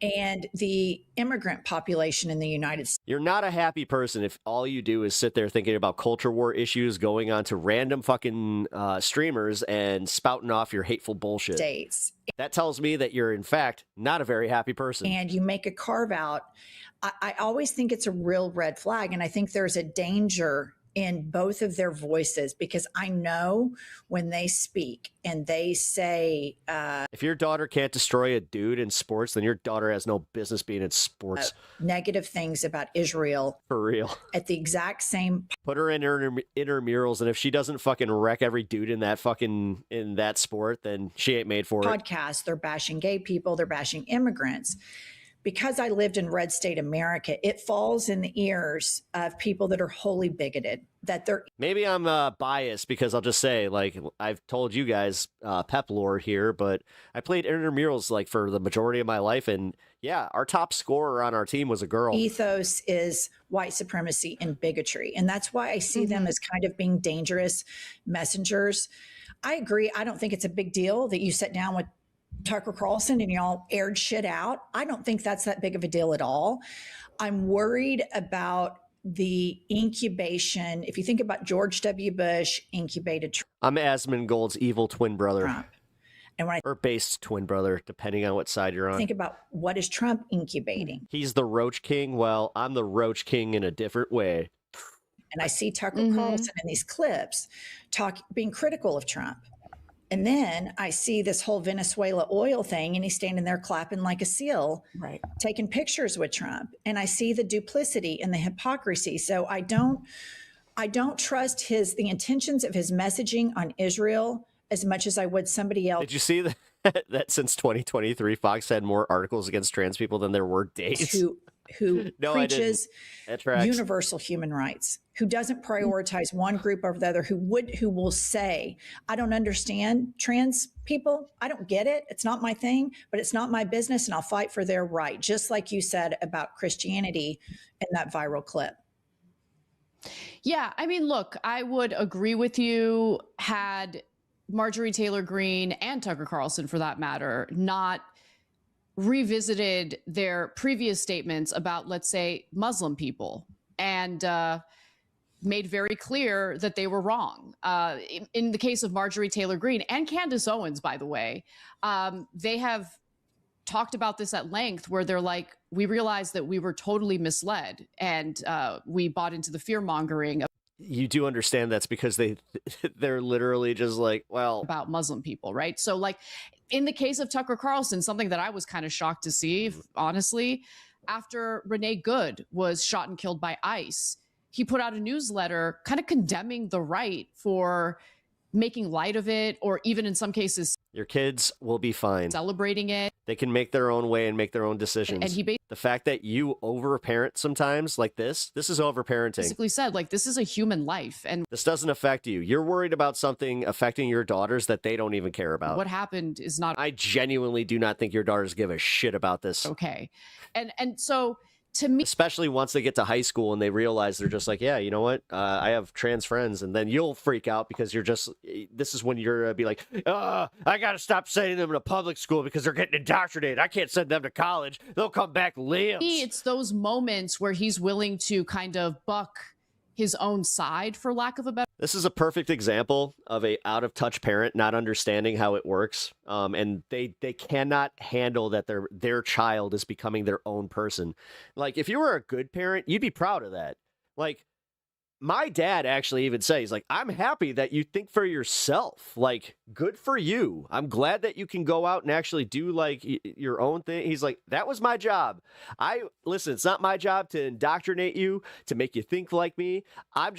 And the immigrant population in the United States. You're not a happy person if all you do is sit there thinking about culture war issues, going on to random fucking streamers and spouting off your hateful bullshit. That tells me that you're, in fact, not a very happy person. And you make a carve out. I always think it's a real red flag. And I think there's a danger in both of their voices, because I know when they speak and they say, if your daughter can't destroy a dude in sports, then your daughter has no business being in sports. Negative things about Israel. For real. At the exact same. Put her in her intramurals, and if she doesn't fucking wreck every dude in that sport, then she ain't made for it. Podcast, they're bashing gay people, they're bashing immigrants. Because I lived in red state America, it falls in the ears of people that are wholly bigoted, that they're. Maybe I'm biased because I'll just say, like, I've told you guys pep lore here, but I played intramurals like for the majority of my life. And yeah, our top scorer on our team was a girl. Ethos is white supremacy and bigotry. And that's why I see them as kind of being dangerous messengers. I agree. I don't think it's a big deal that you sit down with Tucker Carlson and y'all aired shit out. I don't think that's that big of a deal at all. I'm worried about the incubation. If you think about George W. Bush incubated Trump. I'm Asmongold's evil twin brother. And when or based twin brother, depending on what side you're on. Think about what is Trump incubating. He's the Roach King. Well, I'm the Roach King in a different way. And I see Tucker Carlson in these clips being critical of Trump. And then I see this whole Venezuela oil thing, and he's standing there clapping like a seal, taking pictures with Trump. And I see the duplicity and the hypocrisy. So I don't trust the intentions of his messaging on Israel as much as I would somebody else. Did you see that since 2023, Fox had more articles against trans people than there were days? Who preaches universal human rights, who doesn't prioritize one group over the other, who will say, I don't understand trans people. I don't get it. It's not my thing, but it's not my business. And I'll fight for their right. Just like you said about Christianity in that viral clip. Yeah. I mean, look, I would agree with you had Marjorie Taylor Greene and Tucker Carlson, for that matter, not revisited their previous statements about, let's say, Muslim people, and made very clear that they were wrong. In the case of Marjorie Taylor Greene and Candace Owens, by the way, they have talked about this at length, where they're like, we realized that we were totally misled, and we bought into the fear mongering. You do understand that's because they're literally just like, well, about Muslim people, right? So like in the case of Tucker Carlson, something that I was kind of shocked to see, honestly, after Renee Good was shot and killed by ICE, he put out a newsletter kind of condemning the right for making light of it, or even in some cases Your kids will be fine. celebrating it. They can make their own way and make their own decisions. And he the fact that you overparent sometimes like this is overparenting. basically said, like, this is a human life. And this doesn't affect you. You're worried about something affecting your daughters that they don't even care about. what happened is not I genuinely do not think your daughters give a shit about this. okay. And so to me, especially once they get to high school and they realize they're just like, yeah, you know what? I have trans friends. And then you'll freak out because you're just, this is when you're be like, I got to stop sending them to public school because they're getting indoctrinated. I can't send them to college. They'll come back LIBS. it's those moments where he's willing to kind of buck his own side, for lack of a better. This is a perfect example of a out of touch parent not understanding how it works. And they cannot handle that their child is becoming their own person. Like, if you were a good parent, you'd be proud of that. Like, my dad actually even said, he's like, I'm happy that you think for yourself. Like, good for you. I'm glad that you can go out and actually do like your own thing. He's like, that was my job. Listen, it's not my job to indoctrinate you, to make you think like me. I'm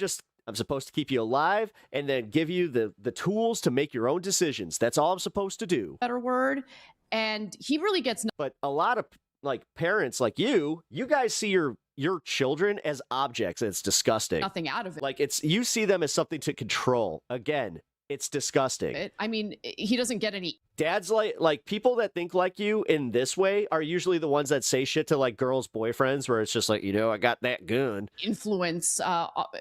supposed to keep you alive and then give you the tools to make your own decisions. That's all I'm supposed to do. Better word. And he really gets. But a lot of like parents like you guys see your children as objects, and it's disgusting. Nothing out of it. Like, you see them as something to control. Again, it's disgusting. I mean, he doesn't get any. Dads like people that think like you in this way are usually the ones that say shit to like girls' boyfriends, where it's just like, I got that gun. Influence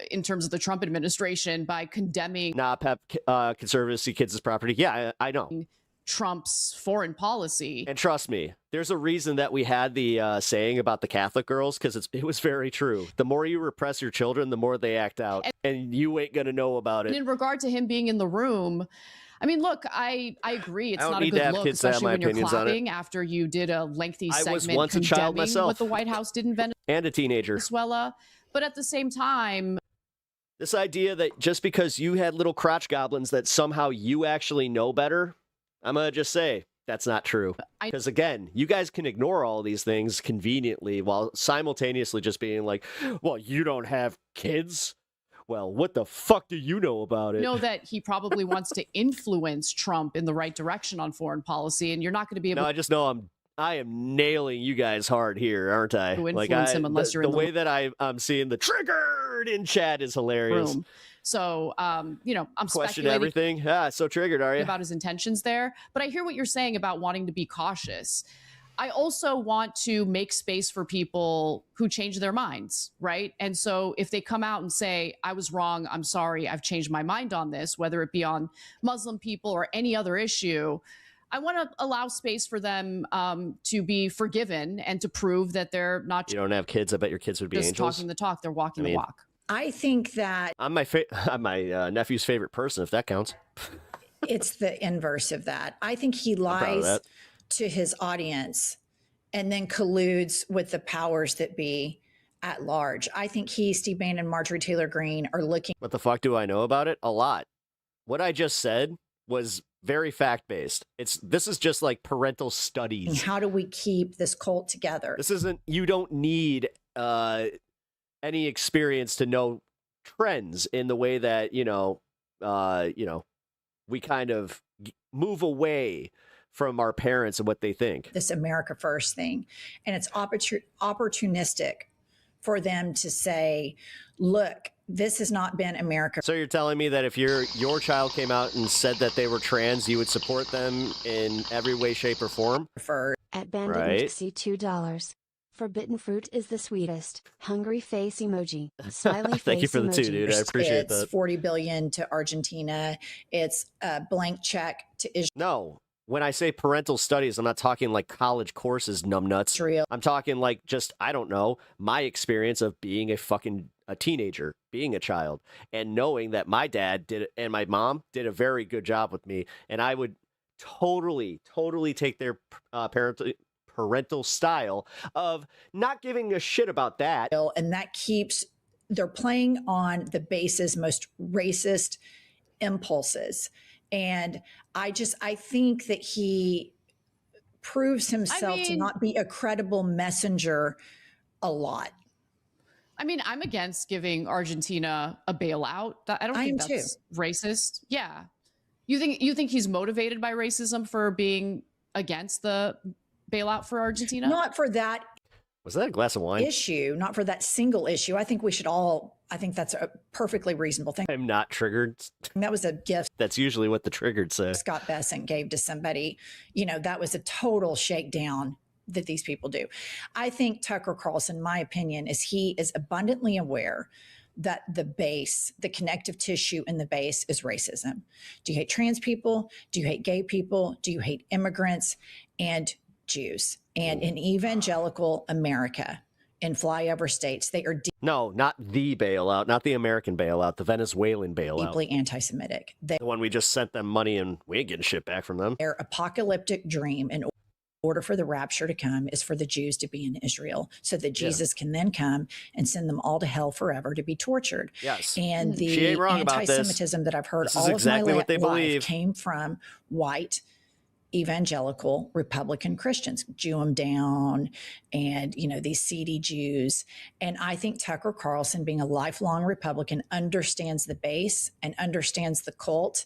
in terms of the Trump administration by condemning. Nah, Pep, conservatives see kids as property. Yeah, I know. Trump's foreign policy. And trust me, there's a reason that we had the saying about the Catholic girls, because it was very true. The more you repress your children, the more they act out, and you ain't gonna know about it. And in regard to him being in the room, I mean, look, I agree. It's not a good look, kids to have especially my when you're opinions on it. clapping after you did a lengthy I segment was once a child condemning myself. what the White House did in and a teenager. Venezuela. But at the same time, this idea that just because you had little crotch goblins that somehow you actually know better, I'm going to just say that's not true. Because again, you guys can ignore all these things conveniently while simultaneously just being like, well, you don't have kids? Well, what the fuck do you know about it? know that he probably wants to influence Trump in the right direction on foreign policy, and you're not going to be able No, I just know I am nailing you guys hard here, aren't I? to influence him unless you're in the way that I'm seeing the triggered in chat is hilarious. room. So, I'm Question speculating everything. So triggered, are you? about his intentions there. But I hear what you're saying about wanting to be cautious. I also want to make space for people who change their minds, right? And so if they come out and say, I was wrong, I'm sorry, I've changed my mind on this, whether it be on Muslim people or any other issue, I want to allow space for them to be forgiven and to prove that they're not You don't have kids. I bet your kids would be just angels. talking the talk, they're walking the walk. I think that I'm my nephew's favorite person, if that counts. it's the inverse of that. I think he proud of lies that. to his audience and then colludes with the powers that be at large. I think Steve Bannon, and Marjorie Taylor Greene are looking. What the fuck do I know about it? A lot. What I just said was very fact-based. This is just like parental studies. How do we keep this cult together? This isn't, you don't need any experience to know trends in the way that, we kind of move away from our parents and what they think. This America First thing. And it's opportunistic for them to say, look, this has not been America. So you're telling me that if your child came out and said that they were trans, you would support them in every way, shape, or form? At Bandit Right. Nixie $2. Forbidden fruit is the sweetest. Hungry face emoji. Smiley face Thank you for the emoji. 2, dude. I appreciate It's that. $40 billion to Argentina. It's a blank check to Israel. No. When I say parental studies, I'm not talking like college courses, numbnuts. I'm talking like just, I don't know, my experience of being a teenager, being a child, and knowing that my dad did and my mom did a very good job with me. And I would totally take their parental style of not giving a shit about that. And that they're playing on the base's most racist impulses. And I think that he proves himself to not be a credible messenger a lot. I mean, I'm against giving Argentina a bailout. I don't think that's racist. Yeah. You think he's motivated by racism for being against the bailout for Argentina? Not for that Was that a glass of wine? issue, not for that single issue. I think we should all, I think that's a perfectly reasonable thing. I'm not triggered. That was a gift That's usually what the triggered say. Scott Bessent gave to somebody. You know, that was a total shakedown that these people do. I think Tucker Carlson, my opinion, is he is abundantly aware that the base, the connective tissue in the base is racism. Do you hate trans people? Do you hate gay people? Do you hate immigrants and Jews? And in evangelical America, in flyover states, they are No, not the bailout, not the American bailout, the Venezuelan bailout. deeply anti-Semitic. The one we just sent them money and we ain't getting shit back from them. Their apocalyptic dream in order for the rapture to come is for the Jews to be in Israel so that Jesus can then come and send them all to hell forever to be tortured. Yes. And She the ain't wrong about this. anti-Semitism that I've heard This is all exactly of my what they life believe. came from white evangelical Republican Christians, Jew them down, and, you know, these seedy Jews. And I think Tucker Carlson, being a lifelong Republican, understands the base and understands the cult.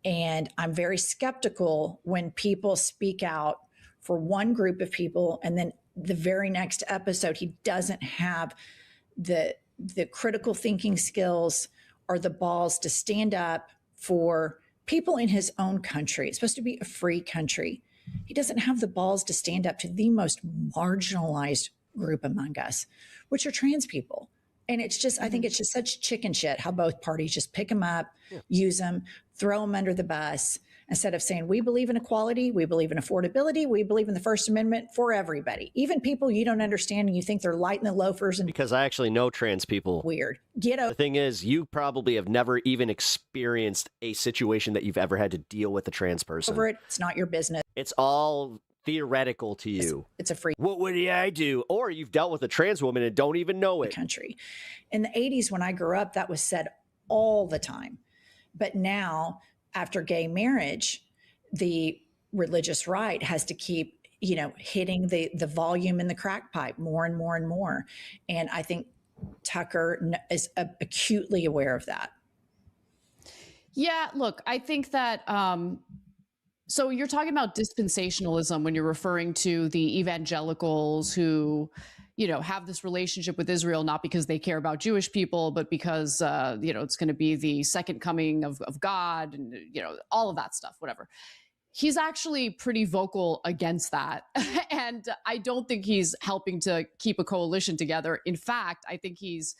And I'm very skeptical when people speak out for one group of people and then the very next episode he doesn't have the critical thinking skills or the balls to stand up for people in his own country. It's supposed to be a free country. He doesn't have the balls to stand up to the most marginalized group among us, which are trans people. And it's just, I think it's just such chicken shit how both parties just pick them up, use them, throw them under the bus, instead of saying, we believe in equality, we believe in affordability, we believe in the First Amendment for everybody. Even people you don't understand and you think they're lighting the loafers and Because I actually know trans people. weird. Get The over thing is, you probably have never even experienced a situation that you've ever had to deal with a trans person. it. It's not your business. It's all theoretical to you. It's a free What would I do? Or you've dealt with a trans woman and don't even know it. country. In the 80s, when I grew up, that was said all the time. But now, after gay marriage, the religious right has to keep, you know, hitting the volume in the crack pipe more and more and more. And I think Tucker is acutely aware of that. Yeah, look, I think that so you're talking about dispensationalism when you're referring to the evangelicals who, you know, have this relationship with Israel, not because they care about Jewish people, but because, you know, it's going to be the second coming of God and, you know, all of that stuff, whatever. He's actually pretty vocal against that. And I don't think he's helping to keep a coalition together. In fact, I think he's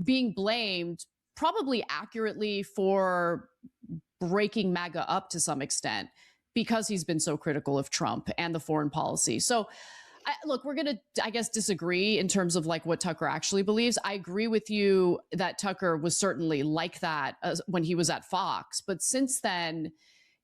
being blamed probably accurately for breaking MAGA up to some extent because he's been so critical of Trump and the foreign policy. So look, we're going to, I guess, disagree in terms of like what Tucker actually believes. I agree with you that Tucker was certainly like that when he was at Fox. But since then,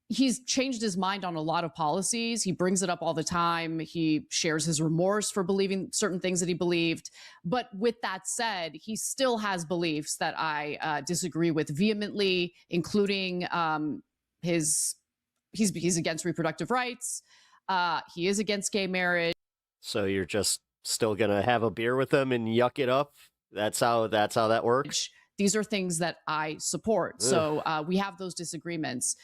he's changed his mind on a lot of policies. He brings it up all the time. He shares his remorse for believing certain things that he believed. But with that said, he still has beliefs that I disagree with vehemently, including he's against reproductive rights. He is against gay marriage. So you're just still gonna have a beer with them and yuck it up? That's how that works? These are things that I support. Ugh. So we have those disagreements.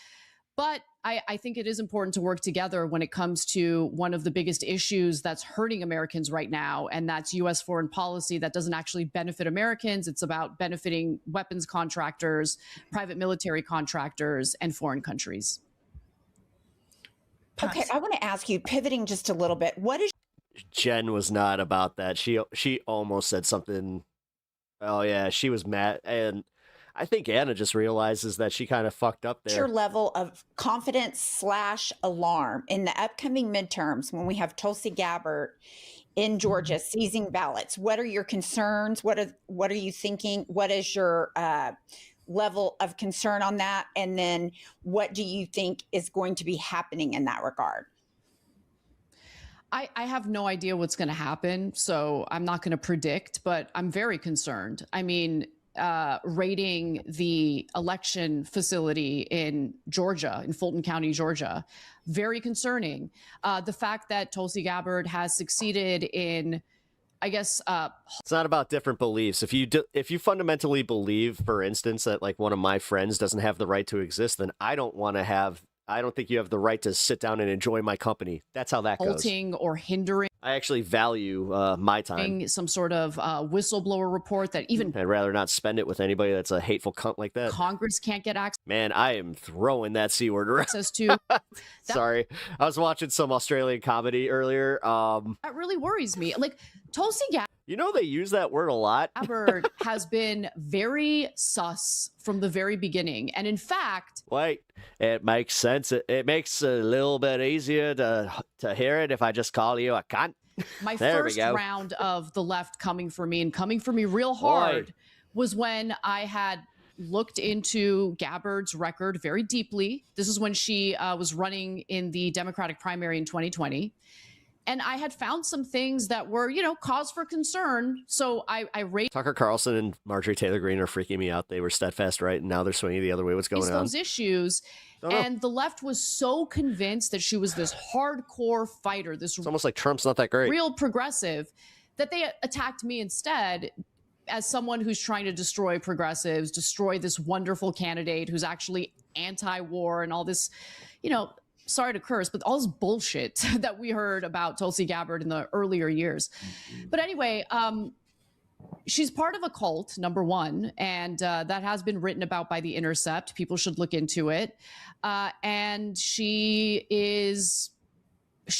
But I think it is important to work together when it comes to one of the biggest issues that's hurting Americans right now, and that's U.S. foreign policy that doesn't actually benefit Americans. It's about benefiting weapons contractors, private military contractors, and foreign countries. Okay, I want to ask you, pivoting just a little bit, what is Jen was not about that. She almost said something. Oh yeah, she was mad, and I think Anna just realizes that she kind of fucked up there. your level of confidence / alarm in the upcoming midterms when we have Tulsi Gabbard in Georgia seizing ballots? What are your concerns? What are you thinking? What is your level of concern on that? And then what do you think is going to be happening in that regard? I have no idea what's going to happen, so I'm not going to predict, but I'm very concerned. I mean, raiding the election facility in Georgia, in Fulton County, Georgia, very concerning. The fact that Tulsi Gabbard has succeeded in I guess It's not about different beliefs. If you fundamentally believe, for instance, that like one of my friends doesn't have the right to exist, then I don't think you have the right to sit down and enjoy my company. That's how that goes. halting or hindering I actually value my time. some sort of whistleblower report that even I'd rather not spend it with anybody that's a hateful cunt like that. Congress can't get access Man, I am throwing that C word around. to. Sorry. I was watching some Australian comedy earlier. That really worries me. Like Tulsi You know they use that word a lot. Gabbard has been very sus from the very beginning. And in fact, Wait, it makes sense. It makes it a little bit easier to hear it if I just call you a cunt. my There we first go. round of the left coming for me and coming for me real hard was when I had looked into Gabbard's record very deeply. This is when she was running in the Democratic primary in 2020. And I had found some things that were, cause for concern. So I raised Tucker Carlson and Marjorie Taylor Greene are freaking me out. They were steadfast right, and now they're swinging the other way. What's going on? those issues. And the left was so convinced that she was this hardcore fighter, this It's almost like Trump's not that great. real progressive, that they attacked me instead as someone who's trying to destroy progressives, destroy this wonderful candidate who's actually anti-war and all this, sorry to curse, but all this bullshit that we heard about Tulsi Gabbard in the earlier years. But anyway, she's part of a cult, number one, and that has been written about by The Intercept. People should look into it. And she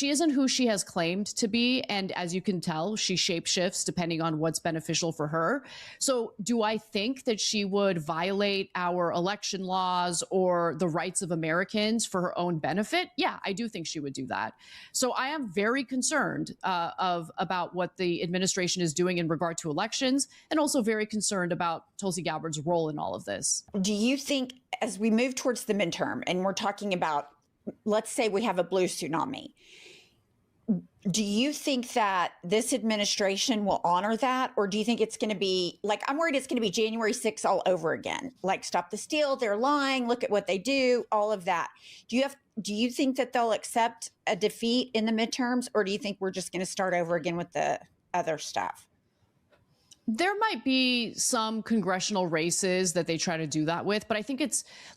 isn't who she has claimed to be. And as you can tell, she shapeshifts depending on what's beneficial for her. So do I think that she would violate our election laws or the rights of Americans for her own benefit? Yeah, I do think she would do that. So I am very concerned about what the administration is doing in regard to elections, and also very concerned about Tulsi Gabbard's role in all of this. Do you think as we move towards the midterm and we're talking about, let's say we have a blue tsunami, do you think that this administration will honor that? Or do you think it's going to be like, I'm worried it's going to be January 6th all over again? Like, stop the steal, they're lying, look at what they do, all of that. Do you think that they'll accept a defeat in the midterms? Or do you think we're just going to start over again with the other stuff? There might be some congressional races that they try to do that with, but I think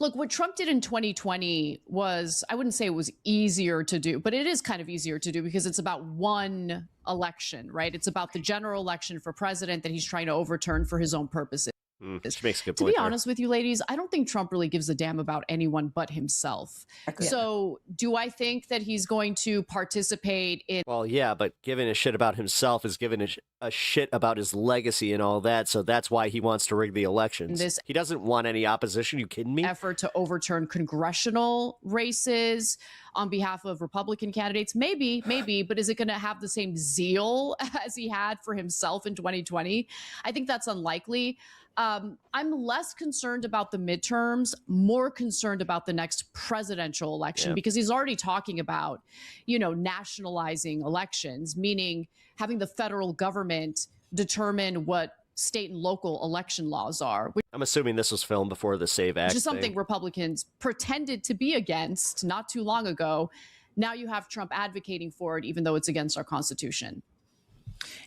look, what Trump did in 2020 was, I wouldn't say it was easier to do, but it is kind of easier to do because it's about one election, right? It's about the general election for president that he's trying to overturn for his own purposes. Which makes a good To point be there. honest with you, ladies, I don't think Trump really gives a damn about anyone but himself. Okay. So do I think that he's going to participate in Well, yeah, but giving a shit about himself is giving a shit about his legacy and all that, so that's why he wants to rig the elections. He doesn't want any opposition. You kidding me? effort to overturn congressional races on behalf of Republican candidates? Maybe, but is it going to have the same zeal as he had for himself in 2020? I think that's unlikely. I'm less concerned about the midterms, more concerned about the next presidential election, because he's already talking about, nationalizing elections, meaning having the federal government determine what state and local election laws are, I'm assuming this was filmed before the Save Act which is something thing. Republicans pretended to be against not too long ago. Now you have Trump advocating for it, even though it's against our Constitution.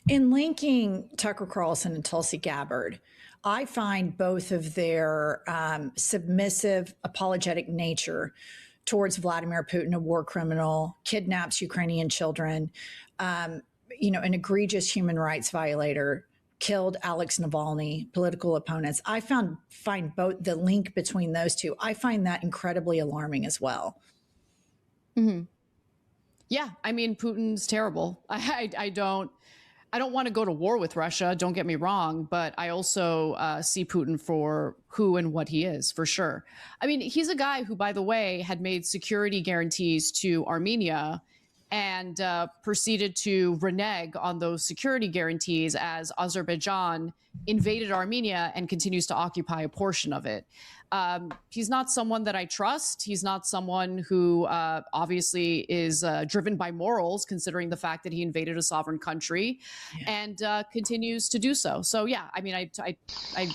In linking Tucker Carlson and Tulsi Gabbard, I find both of their submissive, apologetic nature towards Vladimir Putin, a war criminal, kidnaps Ukrainian children, an egregious human rights violator, killed Alex Navalny, political opponents. I find both the link between those two. I find that incredibly alarming as well. Mm-hmm. Yeah, I mean, Putin's terrible. I don't want to go to war with Russia, don't get me wrong, but I also see Putin for who and what he is, for sure. I mean, he's a guy who, by the way, had made security guarantees to Armenia and proceeded to renege on those security guarantees as Azerbaijan invaded Armenia and continues to occupy a portion of it. He's not someone that I trust. He's not someone who obviously is driven by morals, considering the fact that he invaded a sovereign country and continues to do so. So, yeah, I mean, I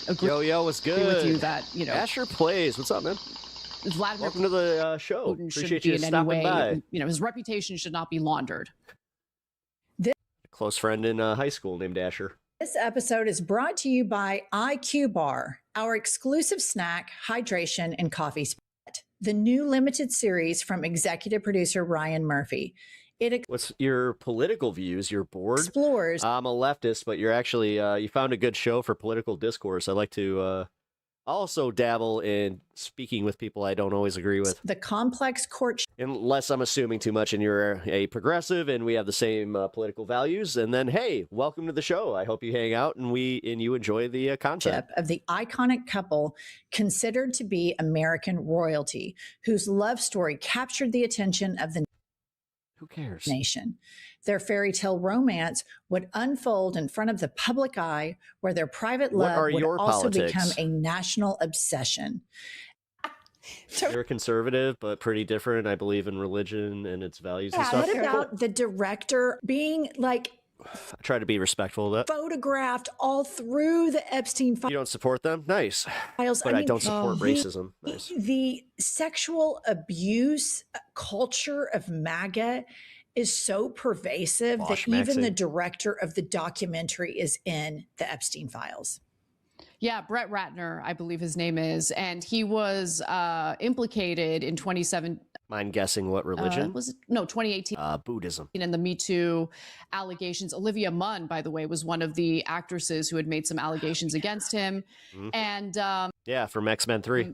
agree. Yo, what's good? With you that, Asher Plays. What's up, man? Vladimir Welcome to the show. Putin Appreciate shouldn't you be in any stopping way, by. his reputation should not be laundered. close friend in high school named Asher. This episode is brought to you by IQ Bar, our exclusive snack, hydration, and coffee spot. The new limited series from executive producer Ryan Murphy. What's your political views? You're bored? Explores. I'm a leftist, but you're actually, you found a good show for political discourse. I like to also dabble in speaking with people I don't always agree with. The complex court. Unless I'm assuming too much and you're a progressive and we have the same political values. And then, hey, welcome to the show. I hope you hang out and you enjoy the content. Of the iconic couple considered to be American royalty, whose love story captured the attention of the Who cares? nation. Their fairy tale romance would unfold in front of the public eye, where their private love would also become a national obsession. They're conservative, but pretty different. I believe in religion and its values and stuff. What about the director being like I try to be respectful of that. photographed all through the Epstein files? You don't support them? Nice. But I don't support racism. Nice. The sexual abuse culture of MAGA is so pervasive that even the director of the documentary is in the Epstein files. Yeah, Brett Ratner, I believe his name is, and he was implicated in 2017. Mind guessing what religion? Was it? No, 2018. Buddhism. And the Me Too allegations. Olivia Munn, by the way, was one of the actresses who had made some allegations against him. Mm-hmm. And yeah, from X-Men 3.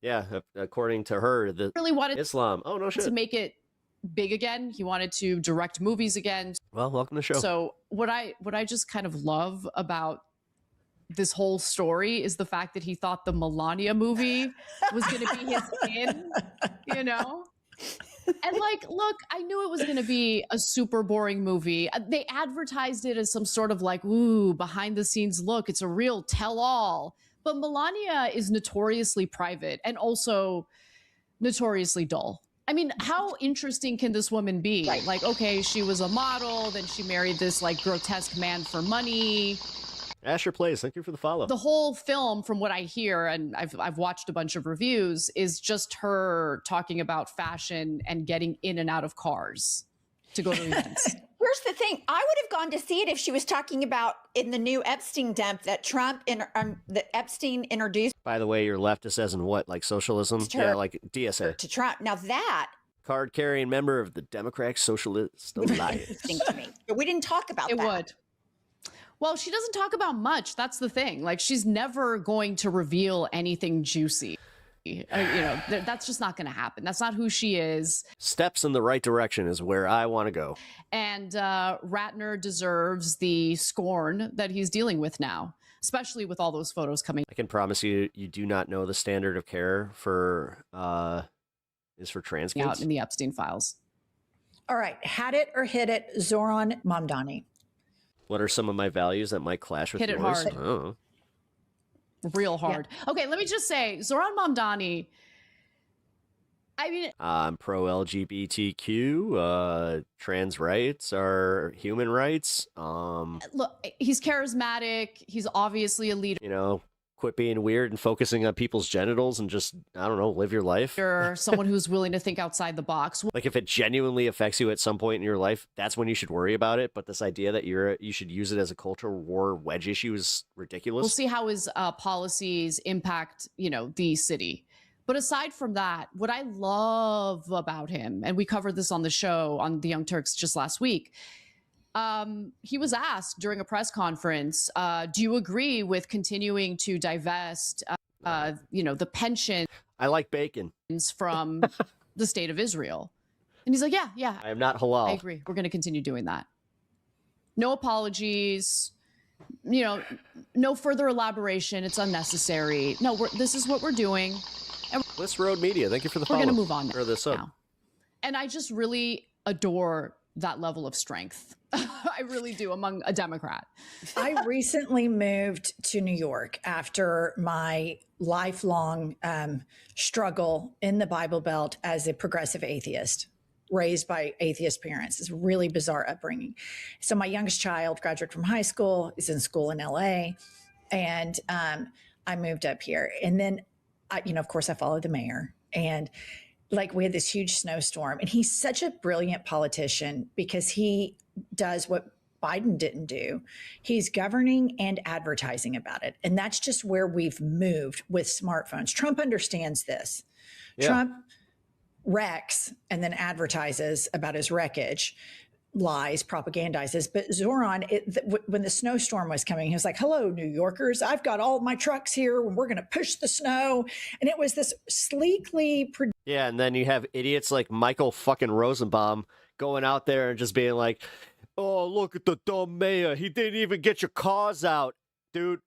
Yeah, according to her, the really wanted Islam. Oh no, shit. To make it big again. He wanted to direct movies again. Well, welcome to the show. So what I just kind of love about this whole story is the fact that he thought the Melania movie was going to be his in, you know? And like, look, I knew it was going to be a super boring movie. They advertised it as some sort of like, ooh, behind the scenes look. It's a real tell all. But Melania is notoriously private and also notoriously dull. I mean, how interesting can this woman be? Right. Like, okay, she was a model, then she married this like grotesque man for money. Asher Plays, thank you for the follow. The whole film, from what I hear, and I've watched a bunch of reviews, is just her talking about fashion and getting in and out of cars to go to events. Here's the thing. I would have gone to see it if she was talking about in the new Epstein dump that that Epstein introduced. By the way, you're leftist as in what? Like socialism? Yeah, like DSA. To Trump. Now that card-carrying member of the Democratic Socialist Alliance. Interesting to me. But we didn't talk about that. It would. Well, she doesn't talk about much. That's the thing. Like, she's never going to reveal anything juicy. You know, that's just not going to happen. That's not who she is. Steps in the right direction is where I want to go. And Ratner deserves the scorn that he's dealing with now, especially with all those photos coming. I can promise you, you do not know the standard of care for is for trans kids. Out in the Epstein files. All right. Had it or hit it, Zoran Mamdani. What are some of my values that might clash with yours? Hit it hard. Oh. Real hard. Yeah. Okay, let me just say, Zoran Mamdani, I mean... I'm pro-LGBTQ. Trans rights are human rights. Look, he's charismatic. He's obviously a leader. You know, quit being weird and focusing on people's genitals and just, I don't know, live your life. You're someone who's willing to think outside the box. Like if it genuinely affects you at some point in your life, that's when you should worry about it. But this idea that you should use it as a cultural war wedge issue is ridiculous. We'll see how his policies impact, you know, the city. But aside from that, what I love about him, and we covered this on the show on the Young Turks just last week, he was asked during a press conference, do you agree with continuing to divest, you know, the pension? I like bacon. From the state of Israel. And he's like, yeah. I am not halal. I agree. We're going to continue doing that. No apologies, you know, no further elaboration. It's unnecessary. No, this is what we're doing. And Bliss Road Media, thank you for the follow. We're going to move on or the sub. now. And I just really adore that level of strength. I really do, among a Democrat. I recently moved to New York after my lifelong struggle in the Bible Belt as a progressive atheist, raised by atheist parents. It's a really bizarre upbringing. So my youngest child graduated from high school, is in school in LA, and I moved up here. And then, you know, of course, I followed the mayor, and like we had this huge snowstorm, and he's such a brilliant politician because he does what Biden didn't do. He's governing and advertising about it. And that's just where we've moved with smartphones. Trump understands this. Yeah. Trump wrecks and then advertises about his wreckage, lies, propagandizes. But Zoran, when the snowstorm was coming, he was like, hello, New Yorkers. I've got all my trucks here and we're going to push the snow. And it was this sleekly Yeah, and then you have idiots like Michael fucking Rosenbaum going out there and just being like, oh, look at the dumb mayor. He didn't even get your cars out. Dude,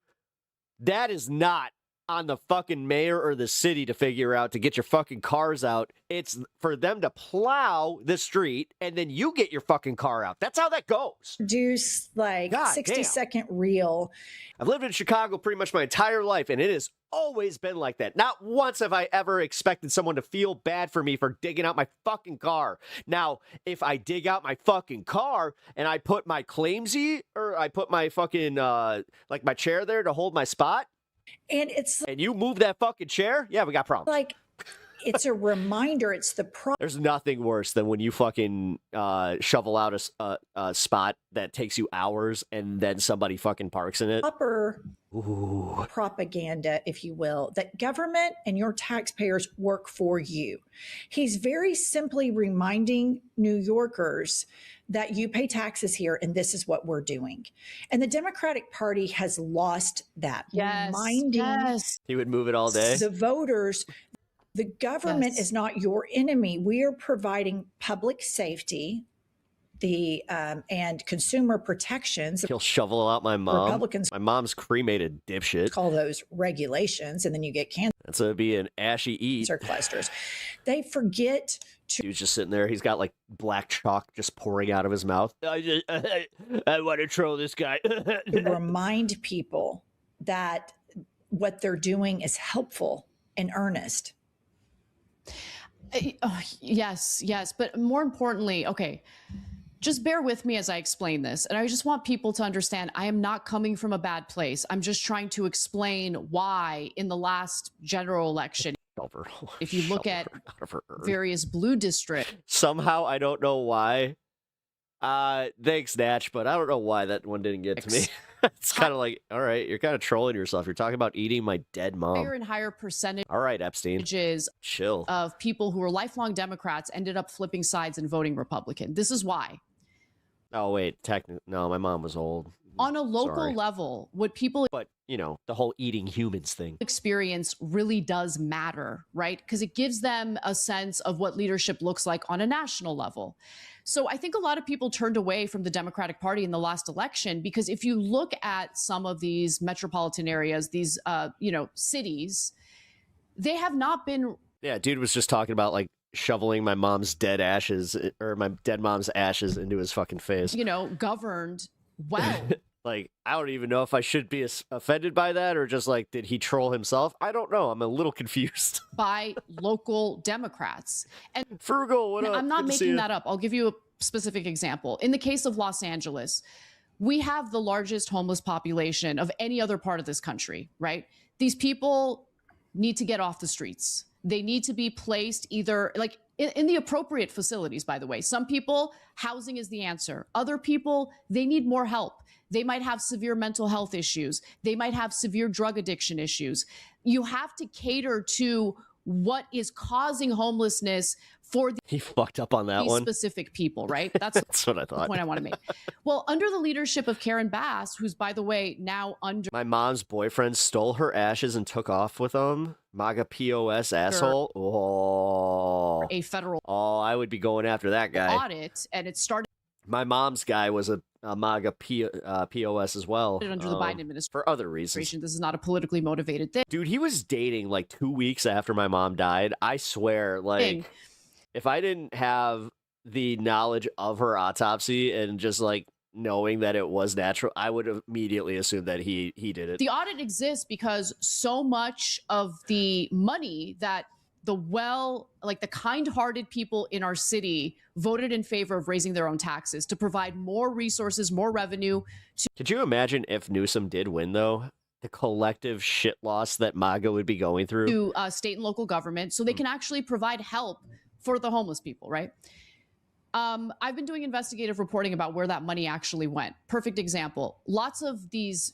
that is not on the fucking mayor or the city to figure out to get your fucking cars out. It's for them to plow the street and then you get your fucking car out. That's how that goes. produce like God 60-second reel. I've lived in Chicago pretty much my entire life, and it has always been like that. Not once have I ever expected someone to feel bad for me for digging out my fucking car. Now, if I dig out my fucking car and I put my claimsy or I put my fucking, like my chair there to hold my spot, and it's and you move that fucking chair, yeah, we got problems. like, it's a reminder. It's the There's nothing worse than when you fucking shovel out a spot that takes you hours and then somebody fucking parks in it. proper propaganda, if you will, that government and your taxpayers work for you. He's very simply reminding New Yorkers that you pay taxes here and this is what we're doing. And the Democratic Party has lost that. Reminding He would move it all day. the voters, the government Yes. is not your enemy. We are providing public safety, and consumer protections. He'll shovel out my mom. Republicans My mom's cremated, dipshit. call those regulations, and then you get That's gonna be an ashy eat. cancer clusters. They forget to He was just sitting there. He's got like black chalk just pouring out of his mouth. I want to troll this guy. remind people that what they're doing is helpful and earnest. Yes. But more importantly, okay, just bear with me as I explain this. And I just want people to understand I am not coming from a bad place. I'm just trying to explain why in the last general election, if you look at various blue districts. Somehow, I don't know why. Thanks, Natch, but I don't know why that one didn't get to me. It's kind of like, all right, you're kind of trolling yourself. You're talking about eating my dead mom. Higher and higher percentages All right, Epstein. Chill. Of people who were lifelong Democrats ended up flipping sides and voting Republican. This is why. Oh, wait. No, my mom was old. On a local Sorry. level, what people But, you know, the whole eating humans thing. experience really does matter, right? Because it gives them a sense of what leadership looks like on a national level. So I think a lot of people turned away from the Democratic Party in the last election because if you look at some of these metropolitan areas, these cities, they have not been. Yeah, dude was just talking about like shoveling my mom's dead ashes or my dead mom's ashes into his fucking face. Governed well. Like, I don't even know if I should be offended by that or just like, did he troll himself? I don't know. I'm a little confused. By local Democrats. And Frugal, what up? I'm not Good to see making you. that up. I'll give you a specific example. In the case of Los Angeles, we have the largest homeless population of any other part of this country, right? These people need to get off the streets. They need to be placed either like in the appropriate facilities, by the way. Some people, housing is the answer. Other people, they need more help. They might have severe mental health issues. They might have severe drug addiction issues. You have to cater to what is causing homelessness for He fucked up on that these one. specific people, right? That's what I the thought. point I want to make. Well, under the leadership of Karen Bass, who's, by the way, now under My mom's boyfriend stole her ashes and took off with them. MAGA POS asshole. Oh. a federal Oh, I would be going after that guy. audit, and it started My mom's guy was a MAGA POS as well. under the Biden administration. For other reasons. This is not a politically motivated thing. Dude, he was dating like 2 weeks after my mom died. I swear, like, if I didn't have the knowledge of her autopsy and just like knowing that it was natural, I would have immediately assumed that he did it. The audit exists because so much of the money that the kind-hearted people in our city voted in favor of raising their own taxes to provide more resources, more revenue. Could you imagine if Newsom did win, though? The collective shit loss that MAGA would be going through. To state and local government so they can actually provide help for the homeless people, right? I've been doing investigative reporting about where that money actually went. Perfect example. Lots of these,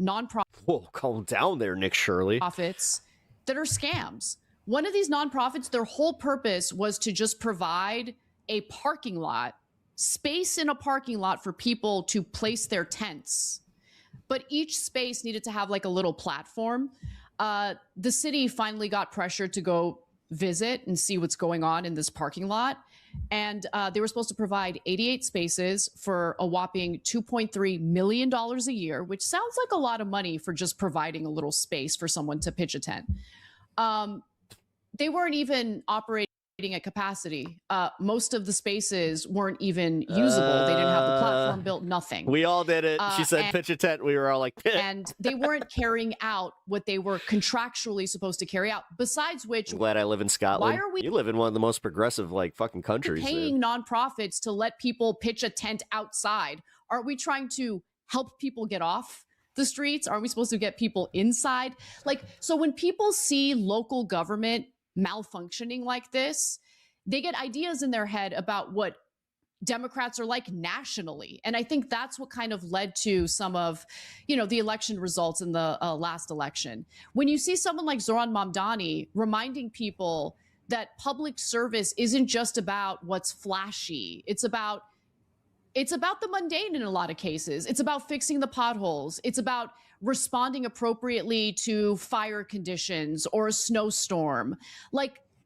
nonprofits. Whoa, calm down there, Nick Shirley. Profits that are scams. One of these nonprofits, their whole purpose was to just provide a parking lot, space in a parking lot for people to place their tents. But each space needed to have like a little platform. The city finally got pressured to go visit and see what's going on in this parking lot. And they were supposed to provide 88 spaces for a whopping $2.3 million a year, which sounds like a lot of money for just providing a little space for someone to pitch a tent. They weren't even operating at capacity. Most of the spaces weren't even usable. They didn't have the platform built, nothing. We all did it. She said pitch a tent. We were all like, and they weren't carrying out what they were contractually supposed to carry out. Besides which, I'm glad I live in Scotland. Why are we You live in one of the most progressive, fucking countries. paying nonprofits to let people pitch a tent outside? Aren't we trying to help people get off the streets? Aren't we supposed to get people inside? So when people see local government malfunctioning like this, they get ideas in their head about what Democrats are like nationally. And I think that's what kind of led to some of, the election results in the last election. When you see someone like Zoran Mamdani reminding people that public service isn't just about what's flashy. It's about the mundane in a lot of cases. It's about fixing the potholes. It's about responding appropriately to fire conditions or a snowstorm.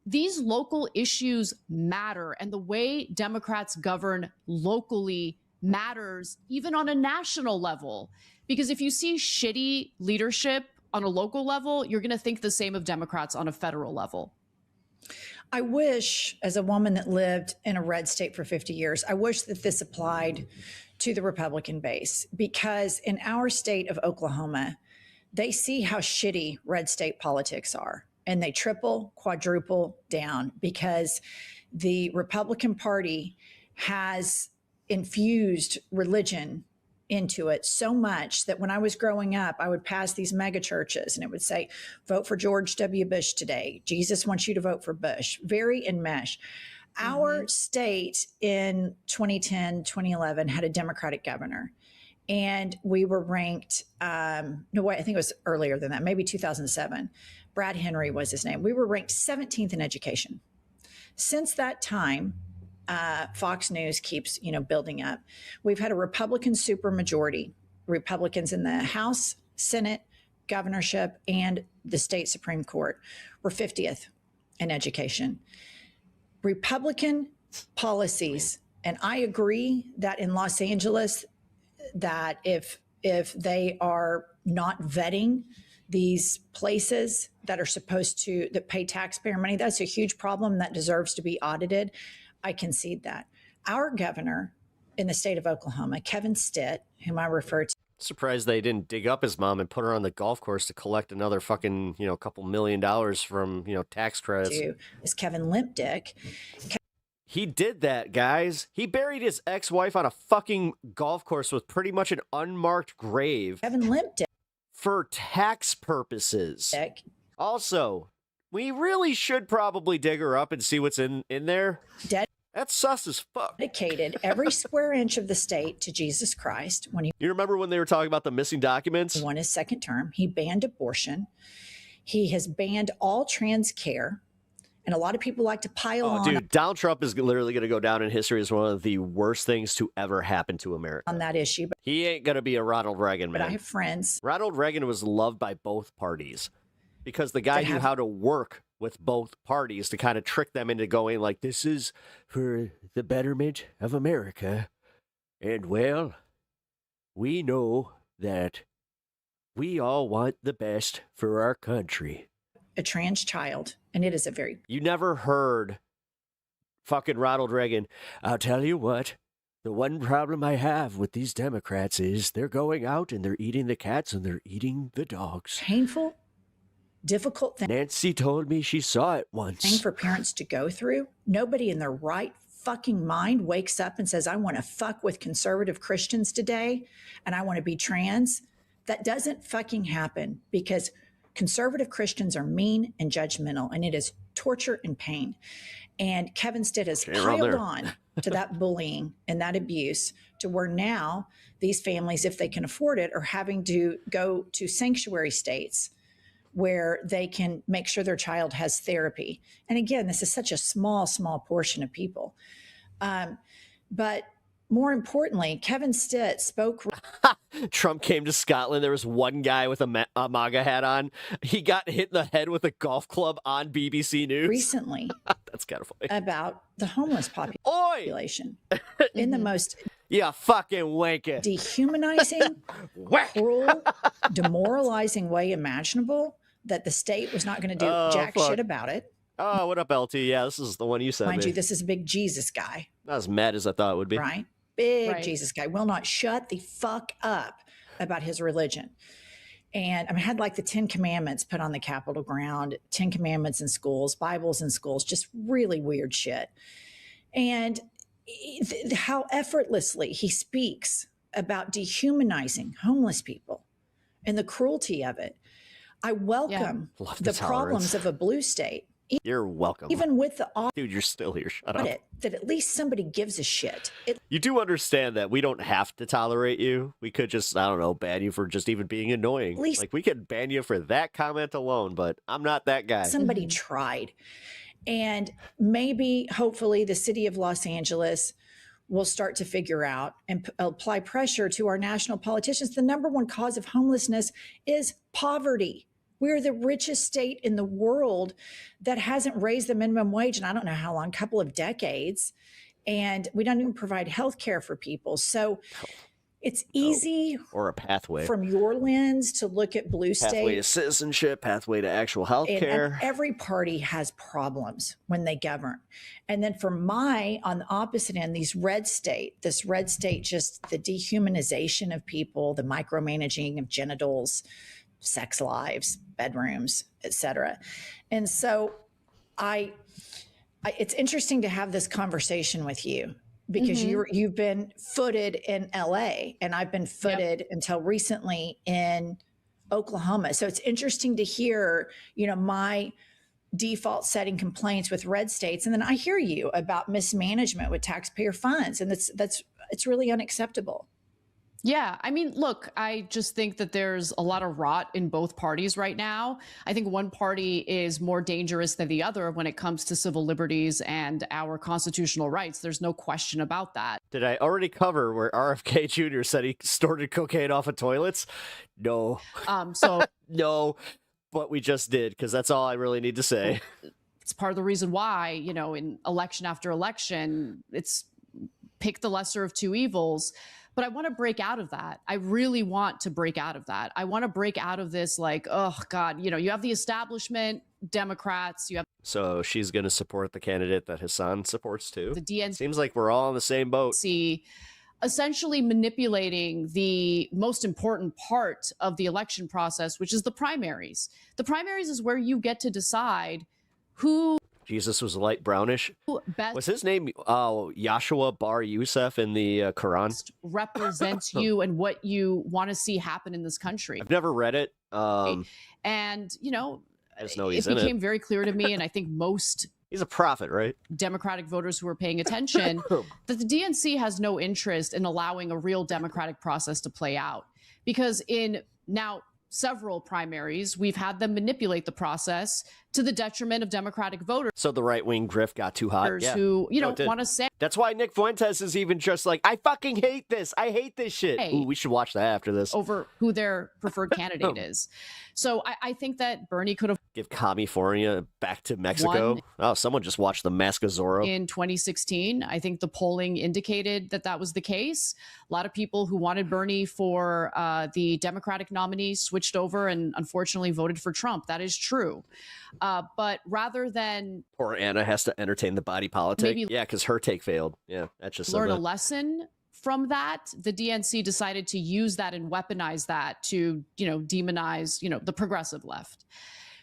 These local issues matter, and the way Democrats govern locally matters even on a national level. Because if you see shitty leadership on a local level, you're going to think the same of Democrats on a federal level. I wish, as a woman that lived in a red state for 50 years, I wish that this applied to the Republican base, because in our state of Oklahoma, they see how shitty red state politics are, and they triple, quadruple down, because the Republican Party has infused religion into it so much that when I was growing up, I would pass these mega churches and it would say, vote for George W. Bush today. Jesus wants you to vote for Bush. Very enmesh. Our state in 2010, 2011 had a Democratic governor, and we were ranked, I think it was earlier than that, maybe 2007. Brad Henry was his name. We were ranked 17th in education. Since that time, Fox News keeps, building up. We've had a Republican supermajority, Republicans in the House, Senate, governorship, and the state Supreme Court. We're 50th in education. Republican policies, and I agree that in Los Angeles, that if they are not vetting these places that are that pay taxpayer money, that's a huge problem that deserves to be audited. I concede that. Our governor in the state of Oklahoma, Kevin Stitt, whom I refer to. Surprised they didn't dig up his mom and put her on the golf course to collect another fucking, couple $1 million from, tax credits. Is Kevin Limp Dick. He did that, guys. He buried his ex-wife on a fucking golf course with pretty much an unmarked grave. Kevin Limp Dick. For tax purposes. Also, we really should probably dig her up and see what's in there. That's sus as fuck. Dedicated every square inch of the state to Jesus Christ. You remember when they were talking about the missing documents? He won his second term. He banned abortion. He has banned all trans care. And a lot of people like to pile on. Dude, Donald Trump is literally going to go down in history as one of the worst things to ever happen to America. On that issue. But he ain't going to be a Ronald Reagan, man. But I have friends. Ronald Reagan was loved by both parties because the guy knew how to work with both parties to kind of trick them into going like, this is for the betterment of America. And, well, we know that we all want the best for our country. A trans child, and it is a very... You never heard fucking Ronald Reagan, I'll tell you what, the one problem I have with these Democrats is they're going out and they're eating the cats and they're eating the dogs. Painful, difficult thing. Nancy told me she saw it once. For parents to go through. Nobody in their right fucking mind wakes up and says, I want to fuck with conservative Christians today and I want to be trans. That doesn't fucking happen because conservative Christians are mean and judgmental, and it is torture and pain. And Kevin Stitt has piled on to that bullying and that abuse, to where now these families, if they can afford it, are having to go to sanctuary states where they can make sure their child has therapy. And again, this is such a small portion of people. But more importantly, Kevin Stitt spoke. Trump came to Scotland. There was one guy with a MAGA hat on. He got hit in the head with a golf club on BBC News Recently. That's kind of funny. About the homeless population in the most fucking wanker, dehumanizing, cruel, demoralizing way imaginable, that the state was not going to do jack shit about it. Oh, what up, LT? Yeah, this is the one you sent Mind me. you, this is a big Jesus guy. Not as mad as I thought it would be. Right? Big Jesus guy. Will not shut the fuck up about his religion. And I had like the 10 Commandments put on the Capitol ground, 10 Commandments in schools, Bibles in schools, just really weird shit. And how effortlessly he speaks about dehumanizing homeless people and the cruelty of it. I welcome the problems of a blue state. You're welcome. Even with the dude, you're still here. Shut up. That at least somebody gives a shit. You do understand that we don't have to tolerate you. We could just, I don't know, ban you for just even being annoying. At least, like, we could ban you for that comment alone, but I'm not that guy. Somebody tried. And maybe, hopefully, the city of Los Angeles will start to figure out and apply pressure to our national politicians. The number one cause of homelessness is poverty. We're the richest state in the world that hasn't raised the minimum wage in I don't know how long, couple of decades. And we don't even provide health care for people. So it's easy or a pathway from your lens to look at blue states. Pathway to citizenship, pathway to actual health care. And every party has problems when they govern. And then on the opposite end, this red state, just the dehumanization of people, the micromanaging of genitals, sex lives, bedrooms, etc. And so it's interesting to have this conversation with you because you've been footed in LA and I've been footed until recently in Oklahoma. So it's interesting to hear, my default setting complaints with red states. And then I hear you about mismanagement with taxpayer funds. And it's really unacceptable. Yeah, I mean, look, I just think that there's a lot of rot in both parties right now. I think one party is more dangerous than the other when it comes to civil liberties and our constitutional rights. There's no question about that. Did I already cover where RFK Jr. said he snorted cocaine off of toilets? No. No, but we just did, because that's all I really need to say. It's part of the reason why, in election after election, it's pick the lesser of two evils. But I want to break out of that. I really want to break out of that. I want to break out of this, like, oh God, you have the establishment, Democrats, you have. So she's going to support the candidate that HASAN supports too. The DNC. Seems like we're all in the same boat. Essentially manipulating the most important part of the election process, which is the primaries. The primaries is where you get to decide who. Jesus was light brownish. Was his name Yahshua Bar Yusuf in the Quran? Represents you and what you want to see happen in this country. I've never read it. And, I just know it became very clear to me, and I think most... He's a prophet, right? Democratic voters who are paying attention, that the DNC has no interest in allowing a real democratic process to play out. Because in now several primaries, we've had them manipulate the process to the detriment of Democratic voters. So the right-wing grift got too hot. Yeah. Who, want to say. That's why Nick Fuentes is even just like, I fucking hate this. I hate this shit. Ooh, we should watch that after this. Over who their preferred candidate is. So I think that Bernie could have. Give California back to Mexico. Oh, someone just watched the Mask of Zorro. In 2016, I think the polling indicated that was the case. A lot of people who wanted Bernie for the Democratic nominee switched over and unfortunately voted for Trump. That is true. But rather than... Poor Anna has to entertain the body politic. Yeah, because her take failed. Yeah, that's just learn a lesson from that. The DNC decided to use that and weaponize that to, demonize, the progressive left.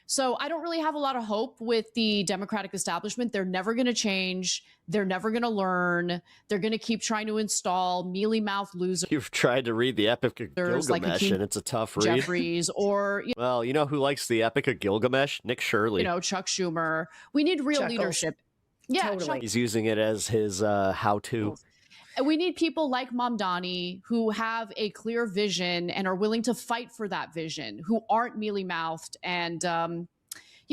So I don't really have a lot of hope with the Democratic establishment. They're never going to change. They're never going to learn. They're going to keep trying to install mealy-mouthed losers. You've tried to read the Epic of Gilgamesh, and it's a tough read. Jeffries, or... Well, you know who likes the Epic of Gilgamesh? Nick Shirley. Chuck Schumer. We need real leadership. Yeah, Totally. He's using it as his how-to. And we need people like Mamdani who have a clear vision and are willing to fight for that vision, who aren't mealy-mouthed and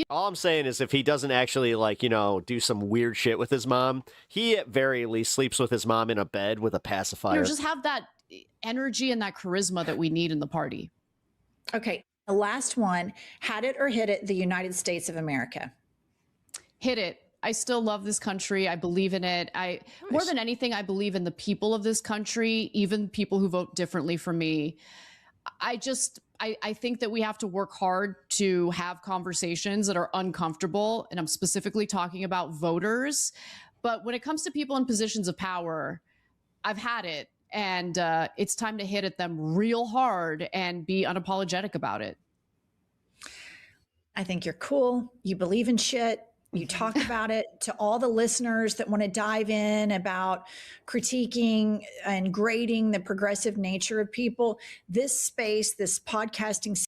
All I'm saying is if he doesn't actually, like, you know, do some weird shit with his mom, he at very least sleeps with his mom in a bed with a pacifier. just have that energy and that charisma that we need in the party. Okay. The last one, had it or hit it, the United States of America. Hit it. I still love this country. I believe in it. More than anything, I believe in the people of this country, even people who vote differently from me. I think that we have to work hard to have conversations that are uncomfortable. And I'm specifically talking about voters. But when it comes to people in positions of power, I've had it. And it's time to hit at them real hard and be unapologetic about it. I think you're cool. You believe in shit. You talk about it. To all the listeners that want to dive in about critiquing and grading the progressive nature of people, this space, this podcasting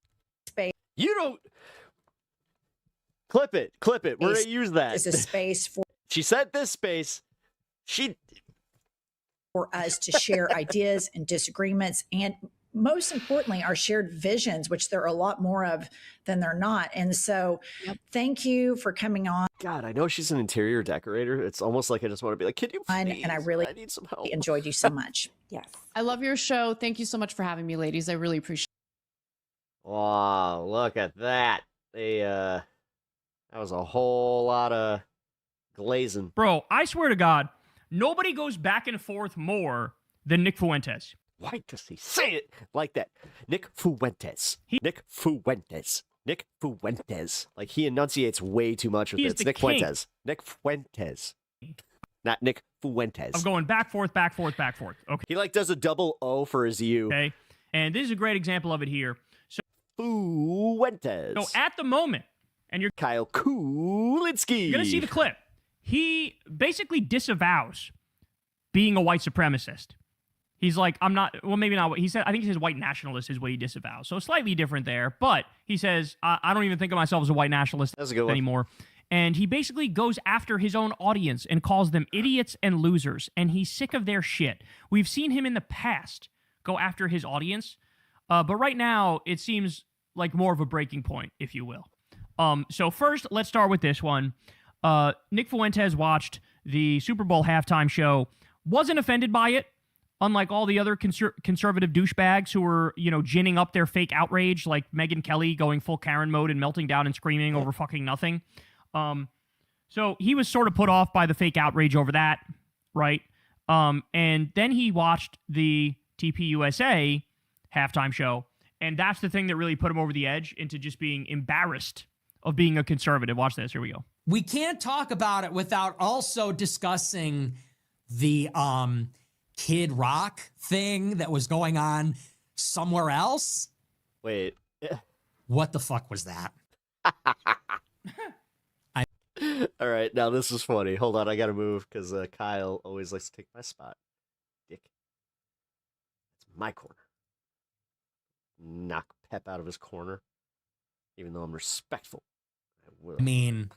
space. You don't clip it. We're going to use that. Is a space for. She said this space. For us to share ideas and disagreements, and most importantly, our shared visions, which there are a lot more of than they're not. And so thank you for coming on. God, I know she's an interior decorator. It's almost like I just want to be like, can you please? And I need some help. Enjoyed you so much. Yes. I love your show. Thank you so much for having me, ladies. I really appreciate it. Wow, look at that. That was a whole lot of glazing. Bro, I swear to God, nobody goes back and forth more than Nick Fuentes. Why does he say it like that? Nick Fuentes. Nick Fuentes. Nick Fuentes. Like, he enunciates way too much with it. Nick Fuentes. Nick Fuentes. Not Nick Fuentes. I'm going back, forth, back, forth, back, forth. Okay. He, like, does a double O for his U. Okay. And this is a great example of it here. So, Fuentes. So at the moment, and you're Kyle Kulinski. You're going to see the clip. He basically disavows being a white supremacist. He's like, I'm not, well, maybe not what he said. I think he says white nationalist is what he disavows. So slightly different there. But he says, I don't even think of myself as a white nationalist anymore. And he basically goes after his own audience and calls them idiots and losers. And he's sick of their shit. We've seen him in the past go after his audience. But right now, it seems like more of a breaking point, if you will. So first, let's start with this one. Nick Fuentes watched the Super Bowl halftime show, wasn't offended by it. Unlike all the other conservative douchebags who were, ginning up their fake outrage, like Megyn Kelly going full Karen mode and melting down and screaming over fucking nothing. So he was sort of put off by the fake outrage over that, right? And then he watched the TPUSA halftime show, and that's the thing that really put him over the edge into just being embarrassed of being a conservative. Watch this. Here we go. We can't talk about it without also discussing the Kid Rock thing that was going on somewhere else. Wait. What the fuck was that? All right, now this is funny. Hold on, I gotta move because Kyle always likes to take my spot. Dick. It's my corner. Knock Pep out of his corner. Even though I'm respectful, I will. I mean,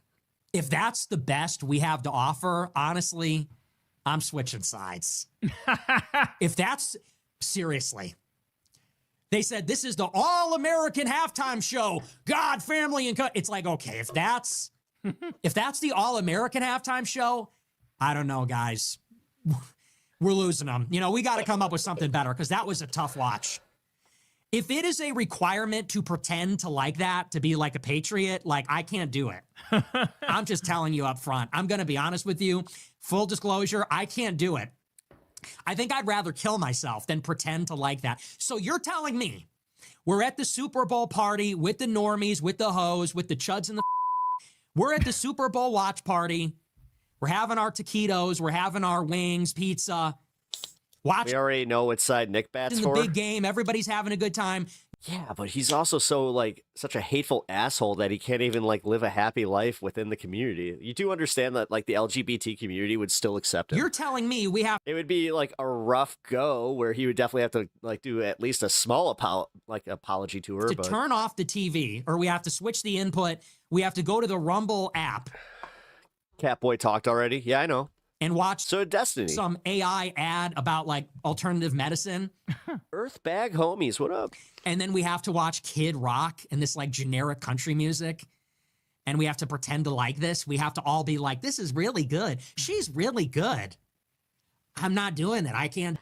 if that's the best we have to offer, honestly, I'm switching sides. If that's seriously, they said this is the all-American halftime show. God, family, and it's like, okay, if that's the all-American halftime show, I don't know, guys. We're losing them. We got to come up with something better because that was a tough watch. If it is a requirement to pretend to like that, to be like a patriot, like I can't do it. I'm just telling you up front. I'm going to be honest with you. Full disclosure, I can't do it. I think I'd rather kill myself than pretend to like that. So you're telling me we're at the Super Bowl party with the normies, with the hoes, with the chuds and the we're at the Super Bowl watch party. We're having our taquitos. We're having our wings, pizza. We already know what side Nick bats in for. The big game. Everybody's having a good time. Yeah, but he's also such a hateful asshole that he can't even live a happy life within the community. You do understand that the LGBT community would still accept him. You're telling me we have. It would be a rough go where he would definitely have to do at least a small apology to her. To turn off the TV, or we have to switch the input. We have to go to the Rumble app. Catboy talked already. Yeah, I know. And watch so Destiny. Some AI ad about like alternative medicine. Earth Bag Homies, what up? And then we have to watch Kid Rock and this like generic country music. And we have to pretend to like this. We have to all be like, this is really good. She's really good. I'm not doing it. I can't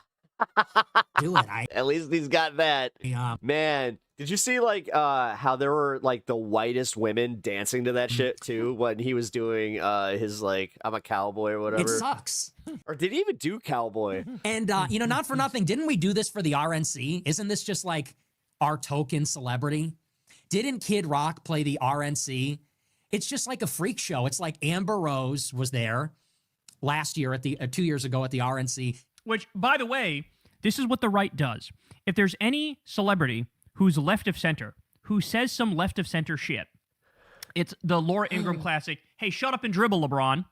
do it. At least he's got that. Yeah. Man, did you see like how there were like the whitest women dancing to that shit too when he was doing his like I'm a cowboy or whatever? It sucks. Or did he even do cowboy? And you know, not for nothing, didn't we do this for the RNC? Isn't this just like our token celebrity? Didn't Kid Rock play the RNC? It's just like a freak show. It's like Amber Rose was there last year at the 2 years ago at the RNC. Which, by the way, this is what the right does. If there's any celebrity who's left of center, who says some left of center shit, it's the Laura Ingraham classic. Hey, shut up and dribble, LeBron.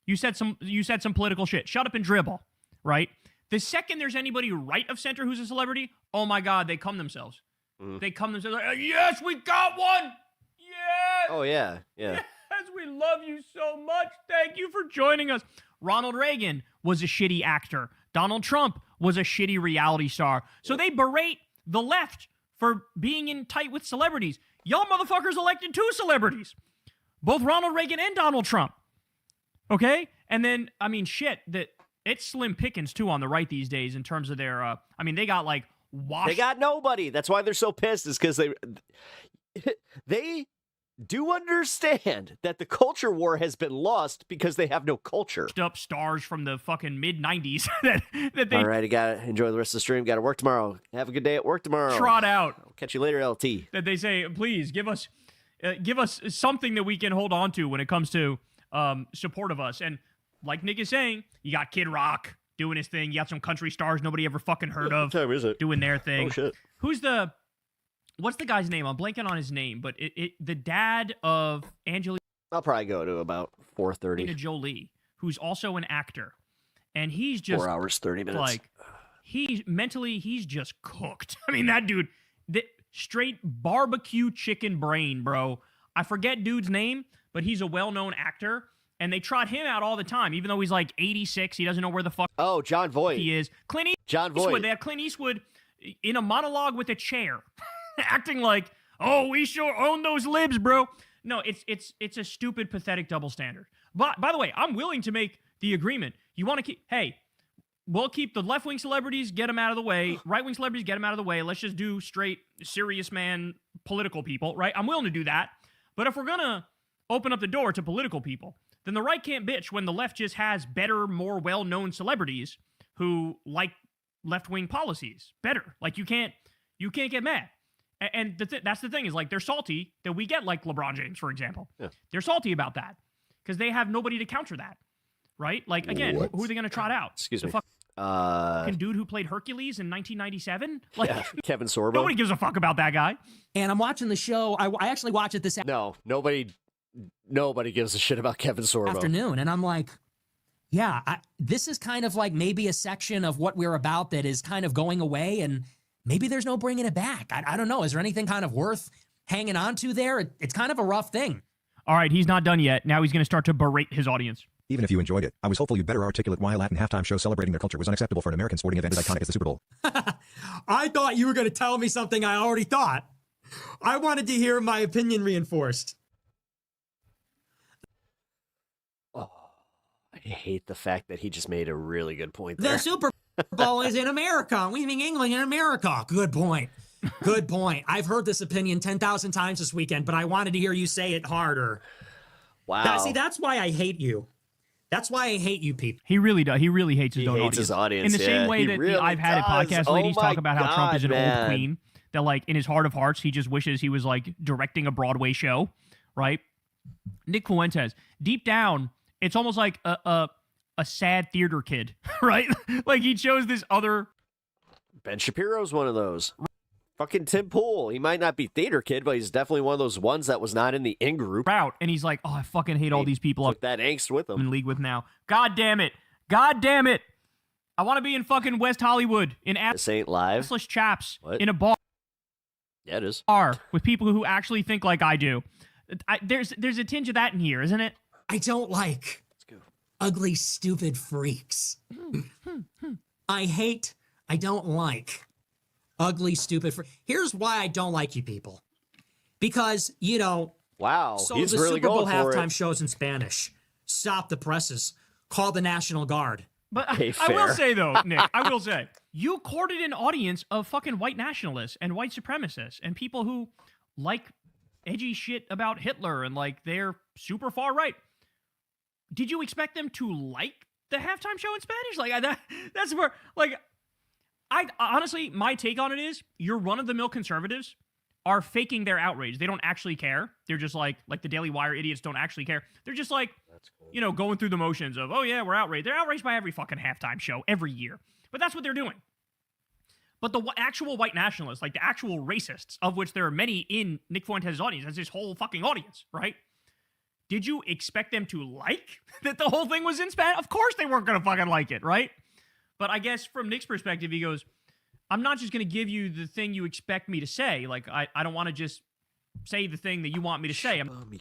You said some political shit. Shut up and dribble, right? The second there's anybody right of center who's a celebrity, oh my God, they come themselves. They come themselves like, yes, we got one. Yes. Oh yeah, yeah. Yes, we love you so much. Thank you for joining us. Ronald Reagan was a shitty actor. Donald Trump was a shitty reality star. So they berate the left for being in tight with celebrities. Y'all motherfuckers elected 2 celebrities. Both Ronald Reagan and Donald Trump. Okay? And then, I mean, shit, it's slim pickings, too, on the right these days in terms of their, I mean, they got, like, They got nobody. That's why they're so pissed, is because they do understand that the culture war has been lost because they have no culture. Up stars from the fucking mid-90s that they All right, you gotta enjoy the rest of the stream. Gotta work tomorrow. Have a good day at work tomorrow. trot out. I'll catch you later, LT. That they say, please give us something that we can hold on to when it comes to support of us. And like Nick is saying, you got Kid Rock doing his thing. You got some country stars nobody ever fucking heard of. What time is it? Doing their thing. Oh shit. What's the guy's name? I'm blanking on his name, but the dad of Angelina I'll probably go to about 4:30. Jolie, who's also an actor, and he's just 4 hours 30 minutes. like he's just cooked. I mean, that dude, straight barbecue chicken brain, bro. I forget dude's name, but he's a well-known actor, and they trot him out all the time, even though he's like 86. He doesn't know where the fuck John Voight he is. John Eastwood. Voight. They have Clint Eastwood in a monologue with a chair, acting like, "Oh, we sure own those libs, bro." No, it's a stupid, pathetic double standard. But by the way, I'm willing to make the agreement. You want to keep? Hey, we'll keep the left-wing celebrities, get them out of the way. Right-wing celebrities, get them out of the way. Let's just do straight, serious man, political people, right? I'm willing to do that. But if we're gonna open up the door to political people, then the right can't bitch when the left just has better, more well-known celebrities who like left-wing policies better. Like you can't get mad. And that's the thing is like they're salty that we get like LeBron James, for example. Yeah. They're salty about that because they have nobody to counter that, right? Like again, who are they going to trot out? Excuse the me. Fucking dude who played Hercules in 1997. Like Kevin Sorbo. nobody gives a fuck about that guy. And I'm watching the show. I actually watch it this No, nobody gives a shit about Kevin Sorbo. afternoon, and I'm like, yeah, this is kind of like maybe a section of what we're about that is kind of going away, and maybe there's no bringing it back. I don't know. Is there anything kind of worth hanging on to there? It's kind of a rough thing. All right, he's not done yet. Now he's going to start to berate his audience. Even if you enjoyed it, I was hopeful you'd better articulate why a Latin halftime show celebrating their culture was unacceptable for an American sporting event as iconic as the Super Bowl. I thought you were going to tell me something I already thought. I wanted to hear my opinion reinforced. I hate the fact that he just made a really good point there. The Super Bowl is in America. We think England in America. Good point. Good point. I've heard this opinion 10,000 times this weekend, but I wanted to hear you say it harder. Wow. See, that's why I hate you. That's why I hate you people. He really does. He really hates his own audience. His audience. In the same way that really I've had podcast ladies talk about how Trump is an old queen. That like in his heart of hearts, he just wishes he was like directing a Broadway show, right? Nick Fuentes, deep down, it's almost like a sad theater kid, right? Like he chose this other. Ben Shapiro's one of those. Fucking Tim Pool. He might not be theater kid, but he's definitely one of those ones that was not in the in group. Route, and he's like, oh, I fucking hate all these people. Took that angst with him. I'm in league with now. God damn it. God damn it. I want to be in fucking West Hollywood in This ain't live. assless chaps What? in a bar. Yeah, it is. With people who actually think like I do. There's a tinge of that in here, isn't it? I don't like ugly, stupid freaks. I don't like ugly, stupid freaks. Here's why I don't like you people. Because, you know, wow, so he's the really Super Bowl going for halftime it. shows in Spanish. Stop the presses. Call the National Guard. But Okay, I will fair. say, though, Nick, I will say, you courted an audience of fucking white nationalists and white supremacists and people who like edgy shit about Hitler and like they're super far right. Did you expect them to like the halftime show in Spanish? Like that's where, like, I honestly, my take on it is your run-of-the-mill conservatives are faking their outrage. They don't actually care. They're just like the Daily Wire idiots don't actually care. They're just like, you know, going through the motions of, oh yeah, we're outraged. They're outraged by every fucking halftime show every year. But that's what they're doing. But the actual white nationalists, like the actual racists, of which there are many in Nick Fuentes' audience, that's his whole fucking audience, right? Did you expect them to like that the whole thing was in Spanish? Of course they weren't going to fucking like it, right? But I guess from Nick's perspective, he goes, I'm not just going to give you the thing you expect me to say. Like, I don't want to just say the thing that you want me to say. I'm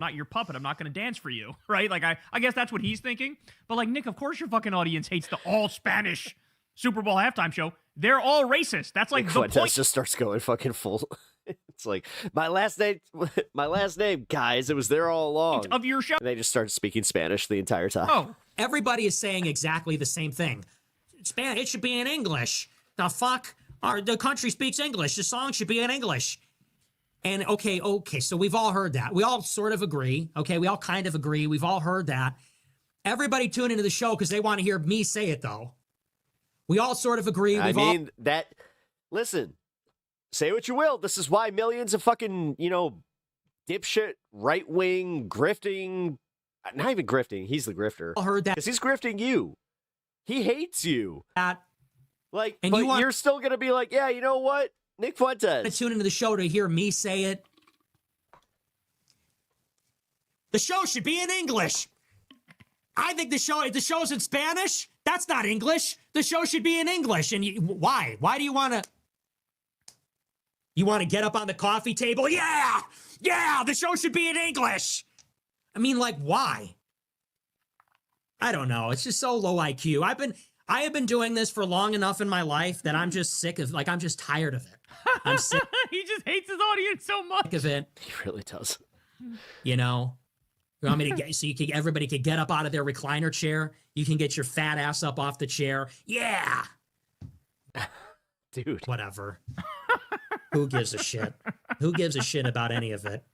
not your puppet. I'm not going to dance for you, right? Like, I guess that's what he's thinking. But like, Nick, of course your fucking audience hates the all-Spanish Super Bowl halftime show. They're all racist. That's like Nick the Fuentes point. just starts going fucking full. It's like, my last name, guys. It was there all along. Of your show. And they just start speaking Spanish the entire time. Oh, everybody is saying exactly the same thing. Spanish, it should be in English. The fuck? The country speaks English. The song should be in English. And okay, so we've all heard that. We all sort of agree. Okay, we all kind of agree. We've all heard that. Everybody tune into the show because they want to hear me say it, though. We all sort of agree. Listen, say what you will. This is why millions of fucking, dipshit, right-wing, grifting, not even grifting, he's the grifter. I heard that. Because he's grifting you. He hates you. And but you you're still going to be like, yeah, you know what? Nick Fuentes. Tune into the show to hear me say it. The show should be in English. I think if the show's in Spanish, that's not English. The show should be in English. And why? Why do you want to? You want to get up on the coffee table? Yeah, the show should be in English. I mean, like, why? I don't know. It's just so low IQ. I have been doing this for long enough in my life that I'm just sick of, I'm just tired of it. I'm sick. He just hates his audience so much. Of it. He really does. You want me to get so everybody could get up out of their recliner chair? You can get your fat ass up off the chair. Yeah. Dude. Whatever. Who gives a shit? Who gives a shit about any of it?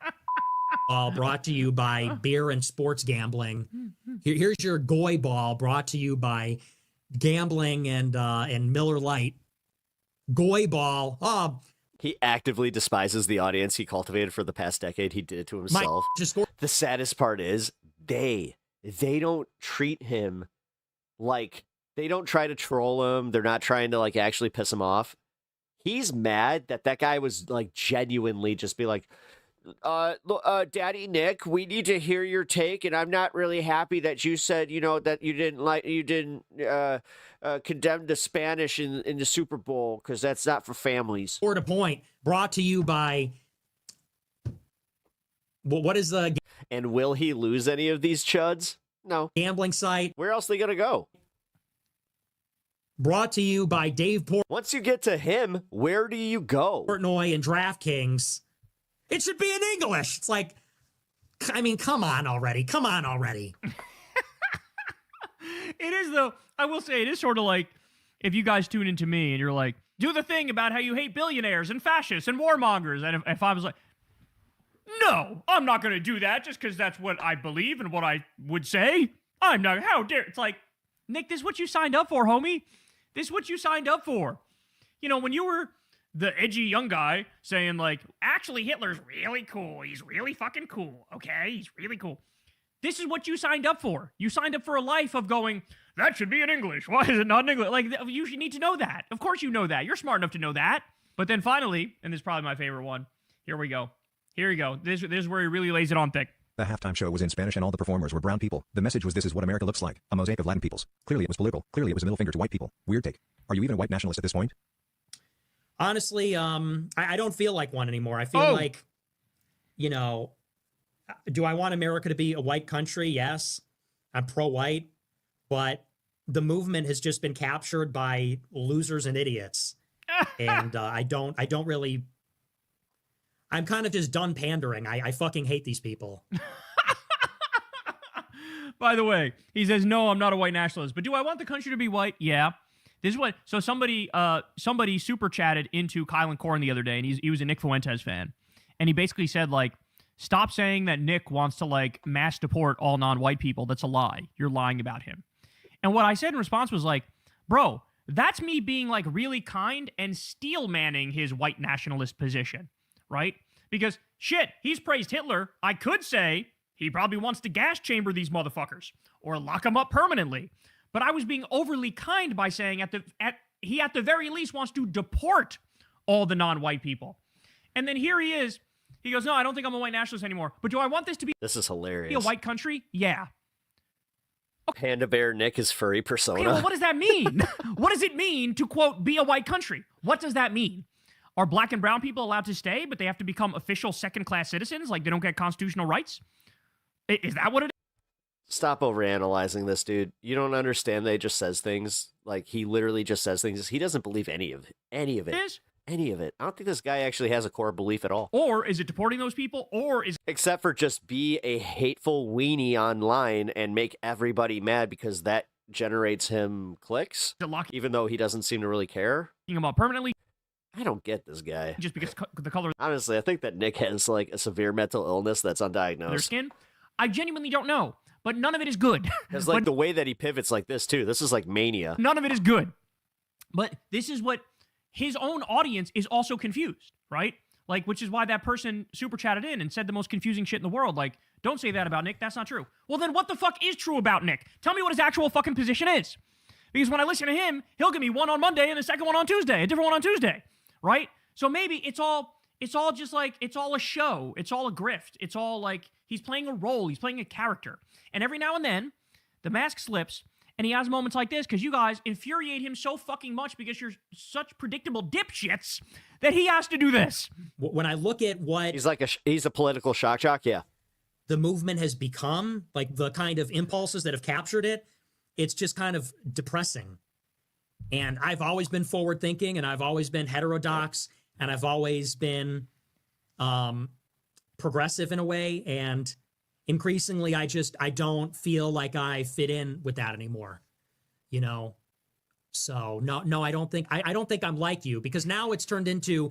All brought to you by beer and sports gambling. Here's your Goy ball brought to you by gambling and Miller Lite. Goy ball. He actively despises the audience he cultivated for the past decade. He did it to himself. The saddest part is they don't treat him like, they don't try to troll him. They're not trying to like actually piss him off. He's mad that guy was like genuinely just be like, Daddy Nick, we need to hear your take, and I'm not really happy that you said, that you didn't condemn the Spanish in the Super Bowl because that's not for families. Or to point, brought to you by. Well, what is the? And will he lose any of these chuds? No. Gambling site. Where else are they gonna go? Brought to you by Dave Portnoy. Once you get to him, where do you go? Portnoy and DraftKings. It should be in English. It's like, I mean, come on already. Come on already. It is, though. I will say, it is sort of like if you guys tune into me and you're like, do the thing about how you hate billionaires and fascists and warmongers. And if I was like, no, I'm not going to do that just because that's what I believe and what I would say. I'm not. How dare. It's like, Nick, this is what you signed up for, homie. This is what you signed up for. When you were the edgy young guy saying, like, actually, Hitler's really cool. He's really fucking cool, okay? He's really cool. This is what you signed up for. You signed up for a life of going, that should be in English. Why is it not in English? Like, you should need to know that. Of course you know that. You're smart enough to know that. But then finally, and this is probably my favorite one, here we go. Here we go. This is where he really lays it on thick. The halftime show was in Spanish and all the performers were brown people. The message was, this is what America looks like, a mosaic of Latin peoples. Clearly it was political. Clearly it was a middle finger to white people. Weird take. Are you even a white nationalist at this point? Honestly, I don't feel like one anymore. I feel like, do I want America to be a white country? Yes. I'm pro-white, but the movement has just been captured by losers and idiots. And I don't really, I'm kind of just done pandering. I fucking hate these people. By the way, he says, no, I'm not a white nationalist, but do I want the country to be white? Yeah. This is what, so somebody super chatted into Kylan Corn the other day, and he was a Nick Fuentes fan. And he basically said, like, stop saying that Nick wants to, like, mass deport all non-white people. That's a lie. You're lying about him. And what I said in response was like, bro, that's me being, like, really kind and steel manning his white nationalist position, right? Because, shit, he's praised Hitler. I could say he probably wants to gas chamber these motherfuckers or lock them up permanently. But I was being overly kind by saying he at the very least wants to deport all the non-white people. And then here he is. He goes, no, I don't think I'm a white nationalist anymore. But do I want this to be hilarious. A white country? Yeah. Panda Bear Nick is furry persona. Okay, well, what does that mean? What does it mean to, quote, be a white country? What does that mean? Are black and brown people allowed to stay, but they have to become official second-class citizens? Like they don't get constitutional rights? Is that what it is? Stop overanalyzing this, dude. You don't understand that he just says things. Like, he literally just says things. He doesn't believe any of it. Any of it. I don't think this guy actually has a core belief at all. Or is it deporting those people? Or is... Except for just be a hateful weenie online and make everybody mad because that generates him clicks, even though he doesn't seem to really care. Him up permanently. I don't get this guy. Just because the color... Honestly, I think that Nick has, like, a severe mental illness that's undiagnosed. Their skin? I genuinely don't know. But none of it is good. Because, like, the way that he pivots like this, too. This is, like, mania. None of it is good. But this is what his own audience is also confused, right? Like, which is why that person super chatted in and said the most confusing shit in the world. Like, don't say that about Nick. That's not true. Well, then what the fuck is true about Nick? Tell me what his actual fucking position is. Because when I listen to him, he'll give me one on Monday and a second one on Tuesday, a different one on Tuesday, right? So maybe it's all just like, it's all a show. It's all a grift. It's all like, he's playing a role. He's playing a character. And every now and then, the mask slips, and he has moments like this because you guys infuriate him so fucking much because you're such predictable dipshits that he has to do this. When I look at what... He's a political shock jock, yeah. The movement has become, like the kind of impulses that have captured it, it's just kind of depressing. And I've always been forward thinking, and I've always been heterodox, and I've always been progressive in a way, and increasingly I don't feel like I fit in with that anymore, you know? So no, I don't think I'm like you, because now it's turned into,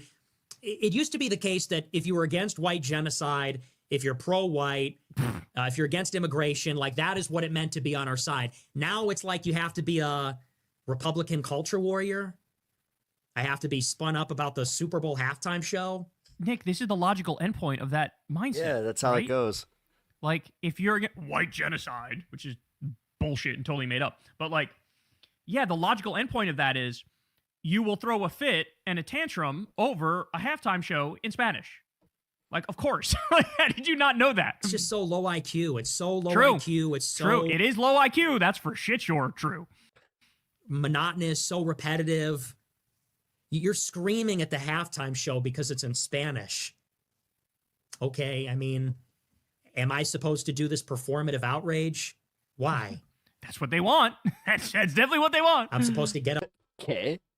it used to be the case that if you were against white genocide, if you're pro-white, if you're against immigration, like that is what it meant to be on our side. Now it's like you have to be a Republican culture warrior. I have to be spun up about the Super Bowl halftime show. Nick, this is the logical endpoint of that mindset. Yeah, that's how it goes. Like, if you're against white genocide, which is bullshit and totally made up, but like, yeah, the logical endpoint of that is you will throw a fit and a tantrum over a halftime show in Spanish. Like, of course. How did you not know that? It's just so low IQ. It's so low True. IQ. It's so... True. It is low IQ. That's for shit sure true. Monotonous, so repetitive. You're screaming at the halftime show because it's in Spanish. Okay, I mean... Am I supposed to do this performative outrage? Why? That's what they want. That's definitely what they want. I'm supposed to get up,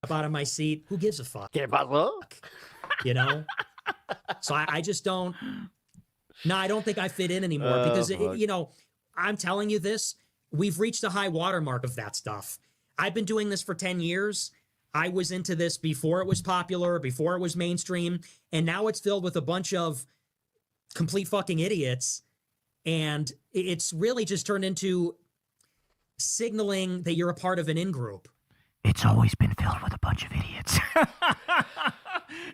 out of my seat. Who gives a fuck? You know? So I just don't... No, I don't think I fit in anymore because, you know, I'm telling you this, we've reached a high watermark of that stuff. I've been doing this for 10 years. I was into this before it was popular, before it was mainstream, and now it's filled with a bunch of complete fucking idiots, and it's really just turned into signaling that you're a part of an in-group. It's always been filled with a bunch of idiots.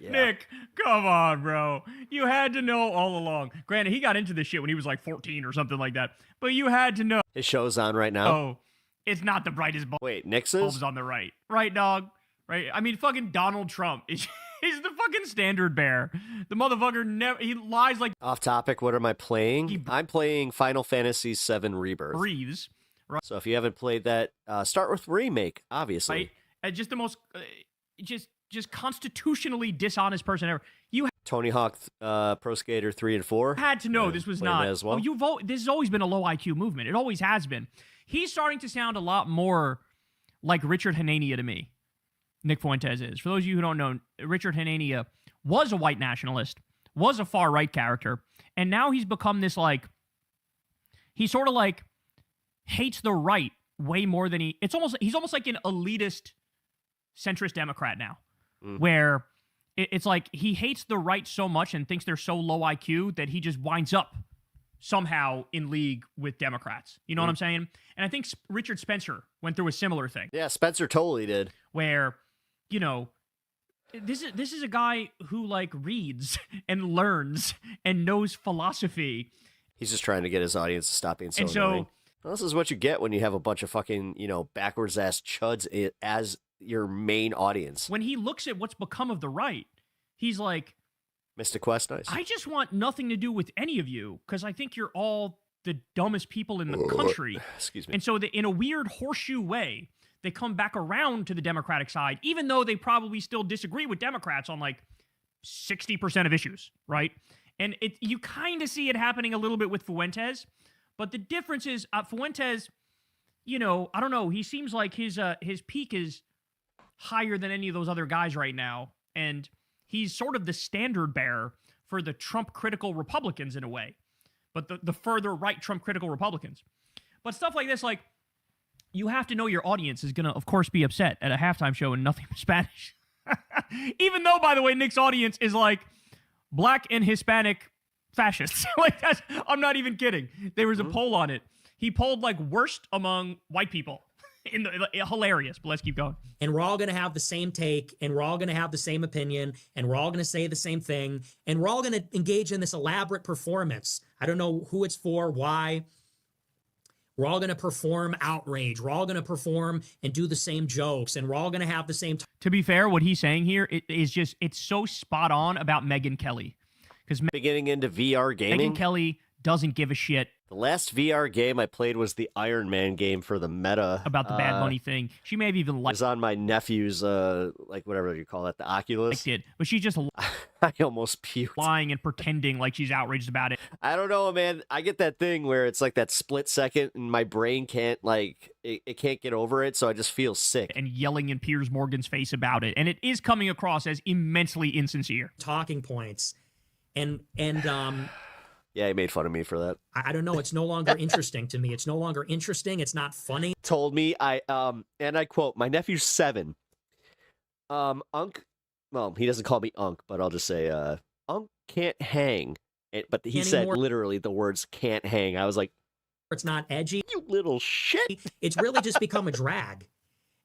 Yeah. Nick, come on, bro. You had to know all along. Granted, he got into this shit when he was like 14 or something like that, but you had to know. His show's on right now. Oh, it's not the brightest bulb. Wait, Nick's bulb's on the right. Right, dog? Right? I mean, fucking Donald Trump is... He's the fucking standard bearer. The motherfucker never... He lies like... Off topic, what am I playing? I'm playing Final Fantasy VII Rebirth. Breathes. Right. So if you haven't played that, start with Remake, obviously. Right? And just the most... just constitutionally dishonest person ever. You Tony Hawk Pro Skater 3 and 4. Had to know this was played not. that as well. This has always been a low IQ movement. It always has been. He's starting to sound a lot more like Richard Hanania to me. Nick Fuentes is. For those of you who don't know, Richard Hanania was a white nationalist, was a far right character, and now he's become this like. He sort of like hates the right way more than he's almost like an elitist centrist Democrat now, where it's like he hates the right so much and thinks they're so low IQ that he just winds up somehow in league with Democrats. You know what I'm saying? And I think Richard Spencer went through a similar thing. Yeah, Spencer totally did. Where, you know, this is a guy who like reads and learns and knows philosophy. He's just trying to get his audience to stop being so And so- annoying. Well, this is what you get when you have a bunch of fucking, backwards ass chuds as your main audience. When he looks at what's become of the right, he's like, Mystic Quest, nice. I just want nothing to do with any of you because I think you're all the dumbest people in the country. Excuse me. And so in a weird horseshoe way, they come back around to the Democratic side, even though they probably still disagree with Democrats on like 60% of issues, right? And you kind of see it happening a little bit with Fuentes, but the difference is Fuentes, I don't know, he seems like his peak is higher than any of those other guys right now, and he's sort of the standard bearer for the Trump-critical Republicans in a way, but the further right Trump-critical Republicans. But stuff like this, like, you have to know your audience is going to, of course, be upset at a halftime show and nothing but Spanish. Even though, by the way, Nick's audience is like black and Hispanic fascists. Like, I'm not even kidding. There was a poll on it. He polled like worst among white people. Hilarious, but let's keep going. And we're all going to have the same take, and we're all going to have the same opinion, and we're all going to say the same thing, and we're all going to engage in this elaborate performance. I don't know who it's for, why. We're all going to perform outrage. We're all going to perform and do the same jokes, and we're all going to have the same... To be fair, what he's saying here is just, it's so spot on about Megyn Kelly. Because getting into VR gaming, Megyn Kelly doesn't give a shit. The last VR game I played was the Iron Man game for the Meta. About the Bad Bunny thing. She may have even It was on my nephew's, like whatever you call it, the Oculus. liked it, but she just I almost puked. lying and pretending like she's outraged about it. I don't know, man. I get that thing where it's like that split second and my brain can't, like, it can't get over it, so I just feel sick. And yelling in Piers Morgan's face about it. And it is coming across as immensely insincere. Talking points. And Yeah, he made fun of me for that. I don't know. It's no longer interesting to me. It's no longer interesting. It's not funny. Told me, and I quote, my nephew's 7. Unc, well, he doesn't call me Unc, but I'll just say, Unc can't hang. But he said Anymore. literally the words can't hang. I was like, It's not edgy. you little shit. It's really just become a drag.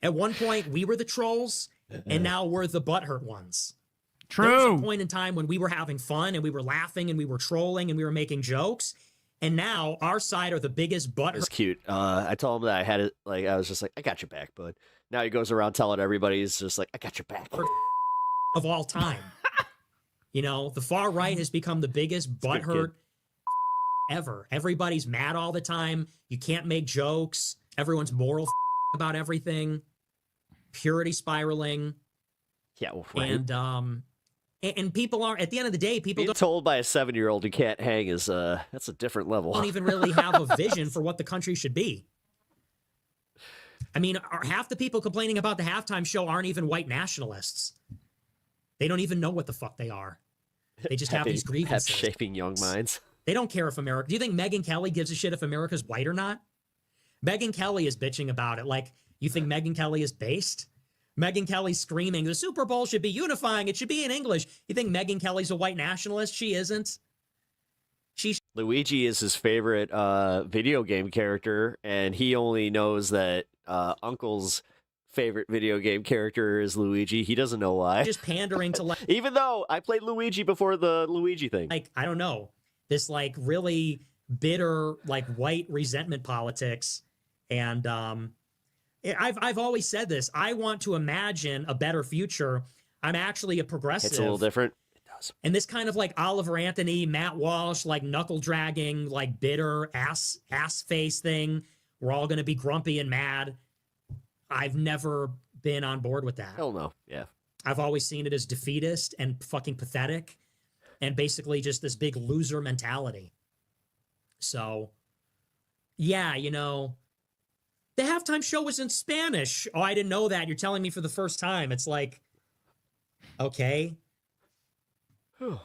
At one point, we were the trolls, and now we're the butthurt ones. There was True. a point in time when we were having fun and we were laughing and we were trolling and we were making jokes. And now our side are the biggest It butthurt was cute. I told him that I had it, like, I was just like, I got your back, bud. Now he goes around telling everybody, he's just like, I got your back. of all time. The far right has become the biggest butthurt ever. Everybody's mad all the time. You can't make jokes. Everyone's moral about everything. Purity spiraling. Yeah, right. And people are, at the end of the day, people Being told by a 7-year-old who can't hang is that's a different level. don't even really have a vision for what the country should be. I mean, half the people complaining about the halftime show aren't even white nationalists. They don't even know what the fuck they are. They just have these grievances. Shaping young minds. They don't care if America... Do you think Megyn Kelly gives a shit if America's white or not? Megyn Kelly is bitching about it. Like, you think Megyn Kelly is based? Megyn Kelly's screaming, the Super Bowl should be unifying. It should be in English. You think Megyn Kelly's a white nationalist? She isn't. Luigi is his favorite video game character, and he only knows that Uncle's favorite video game character is Luigi. He doesn't know why. Just pandering to like... Even though I played Luigi before the Luigi thing. Like, I don't know. This, like, really bitter, like, white resentment politics. And I've always said this. I want to imagine a better future. I'm actually a progressive. It's a little different. It does. And this kind of like Oliver Anthony, Matt Walsh, like knuckle dragging, like bitter ass face thing. We're all going to be grumpy and mad. I've never been on board with that. Hell no. Yeah. I've always seen it as defeatist and fucking pathetic. and basically just this big loser mentality. So, yeah, you know, the halftime show was in Spanish. Oh, I didn't know that. You're telling me for the first time. It's like, okay.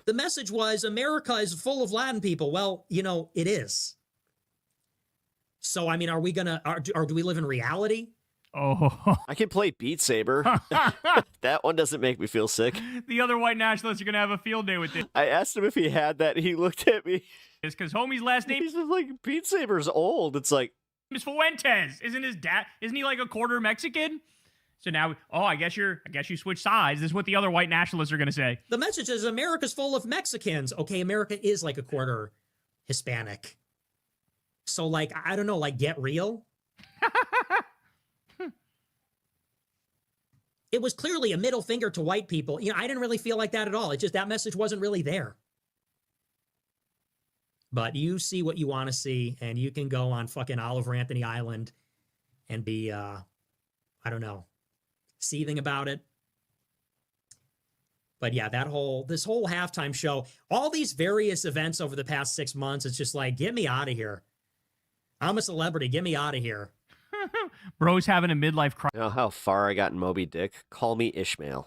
The message was America is full of Latin people. Well, you know, it is. So, I mean, are we gonna, or do we live in reality? Oh, I can play Beat Saber. That one doesn't make me feel sick. the other white nationalists are going to have a field day with this. I asked him if he had that, and he looked at me. It's because homie's last name He's just like, Beat Saber's old. It's like, is Fuentes. Isn't his dad, isn't he like a quarter Mexican? So now, oh, I guess you switch sides. This is what the other white nationalists are going to say. The message is America's full of Mexicans. Okay, America is like a quarter Hispanic. So, like, I don't know, like, get real. It was clearly a middle finger to white people. You know, I didn't really feel like that at all. It's just that message wasn't really there. But you see what you want to see, and you can go on fucking Oliver Anthony Island and be, I don't know, seething about it. But yeah, this whole halftime show, all these various events over the past 6 months, it's just like, get me out of here. I'm a celebrity. Get me out of here. Bro's having a midlife crisis. You know how far I got in Moby Dick? Call me Ishmael.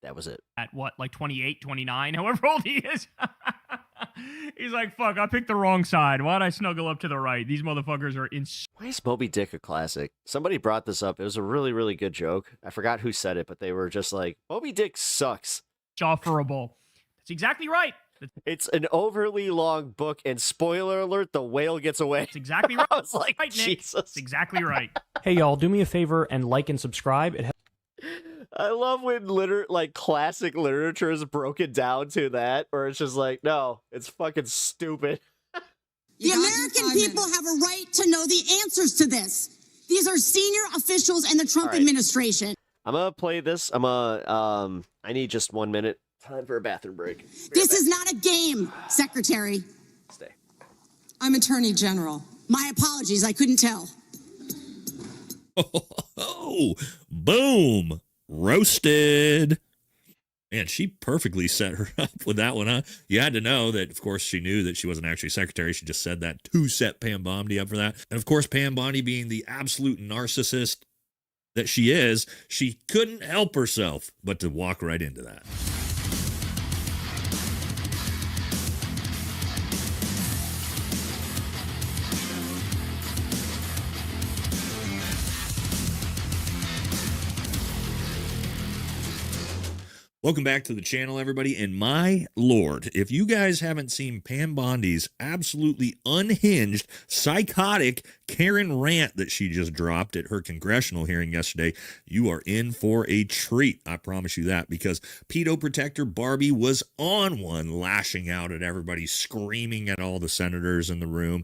That was it. At what, like 28, 29, however old he is? He's like, fuck, I picked the wrong side. Why'd I snuggle up to the right? These motherfuckers are Why is Moby Dick a classic? Somebody brought this up. It was a really, really good joke. I forgot who said it, but they were just like, Moby Dick sucks. insufferable. That's exactly right. It's an overly long book, and spoiler alert, the whale gets away. That's exactly right. I was like, right, Nick. Jesus. That's exactly right. Hey, y'all, do me a favor and like and subscribe. I love when classic literature is broken down to that, where it's just like, no, it's fucking stupid. The American people have a right to know the answers to this. These are senior officials in the Trump administration. I'm gonna play this. I need just 1 minute. Time for a bathroom break. This is not a game, Secretary. Stay. I'm Attorney General. My apologies, I couldn't tell. Oh, boom. Roasted. Man, she perfectly set her up with that one, huh? You had to know that, of course, she knew that she wasn't actually secretary. She just said that to set Pam Bondi up for that. And, of course, Pam Bondi being the absolute narcissist that she is, she couldn't help herself but to walk right into that. Welcome back to the channel, everybody. And my lord, if you guys haven't seen Pam Bondi's absolutely unhinged, psychotic Karen rant that she just dropped at her congressional hearing yesterday, you are in for a treat. I promise you that, because pedo protector Barbie was on one, lashing out at everybody, screaming at all the senators in the room,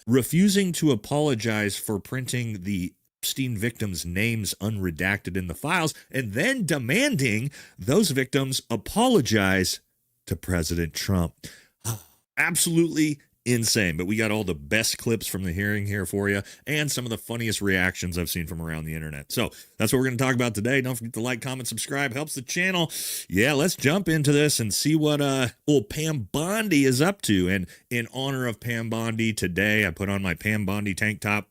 refusing to apologize for printing the Epstein victims' names unredacted in the files, and then demanding those victims apologize to President Trump. Absolutely insane. But we got all the best clips from the hearing here for you, and some of the funniest reactions I've seen from around the internet. So that's what we're going to talk about today. Don't forget to like, comment, subscribe. Helps the channel. Yeah, let's jump into this and see what old Pam Bondi is up to. And in honor of Pam Bondi today, I put on my Pam Bondi tank top,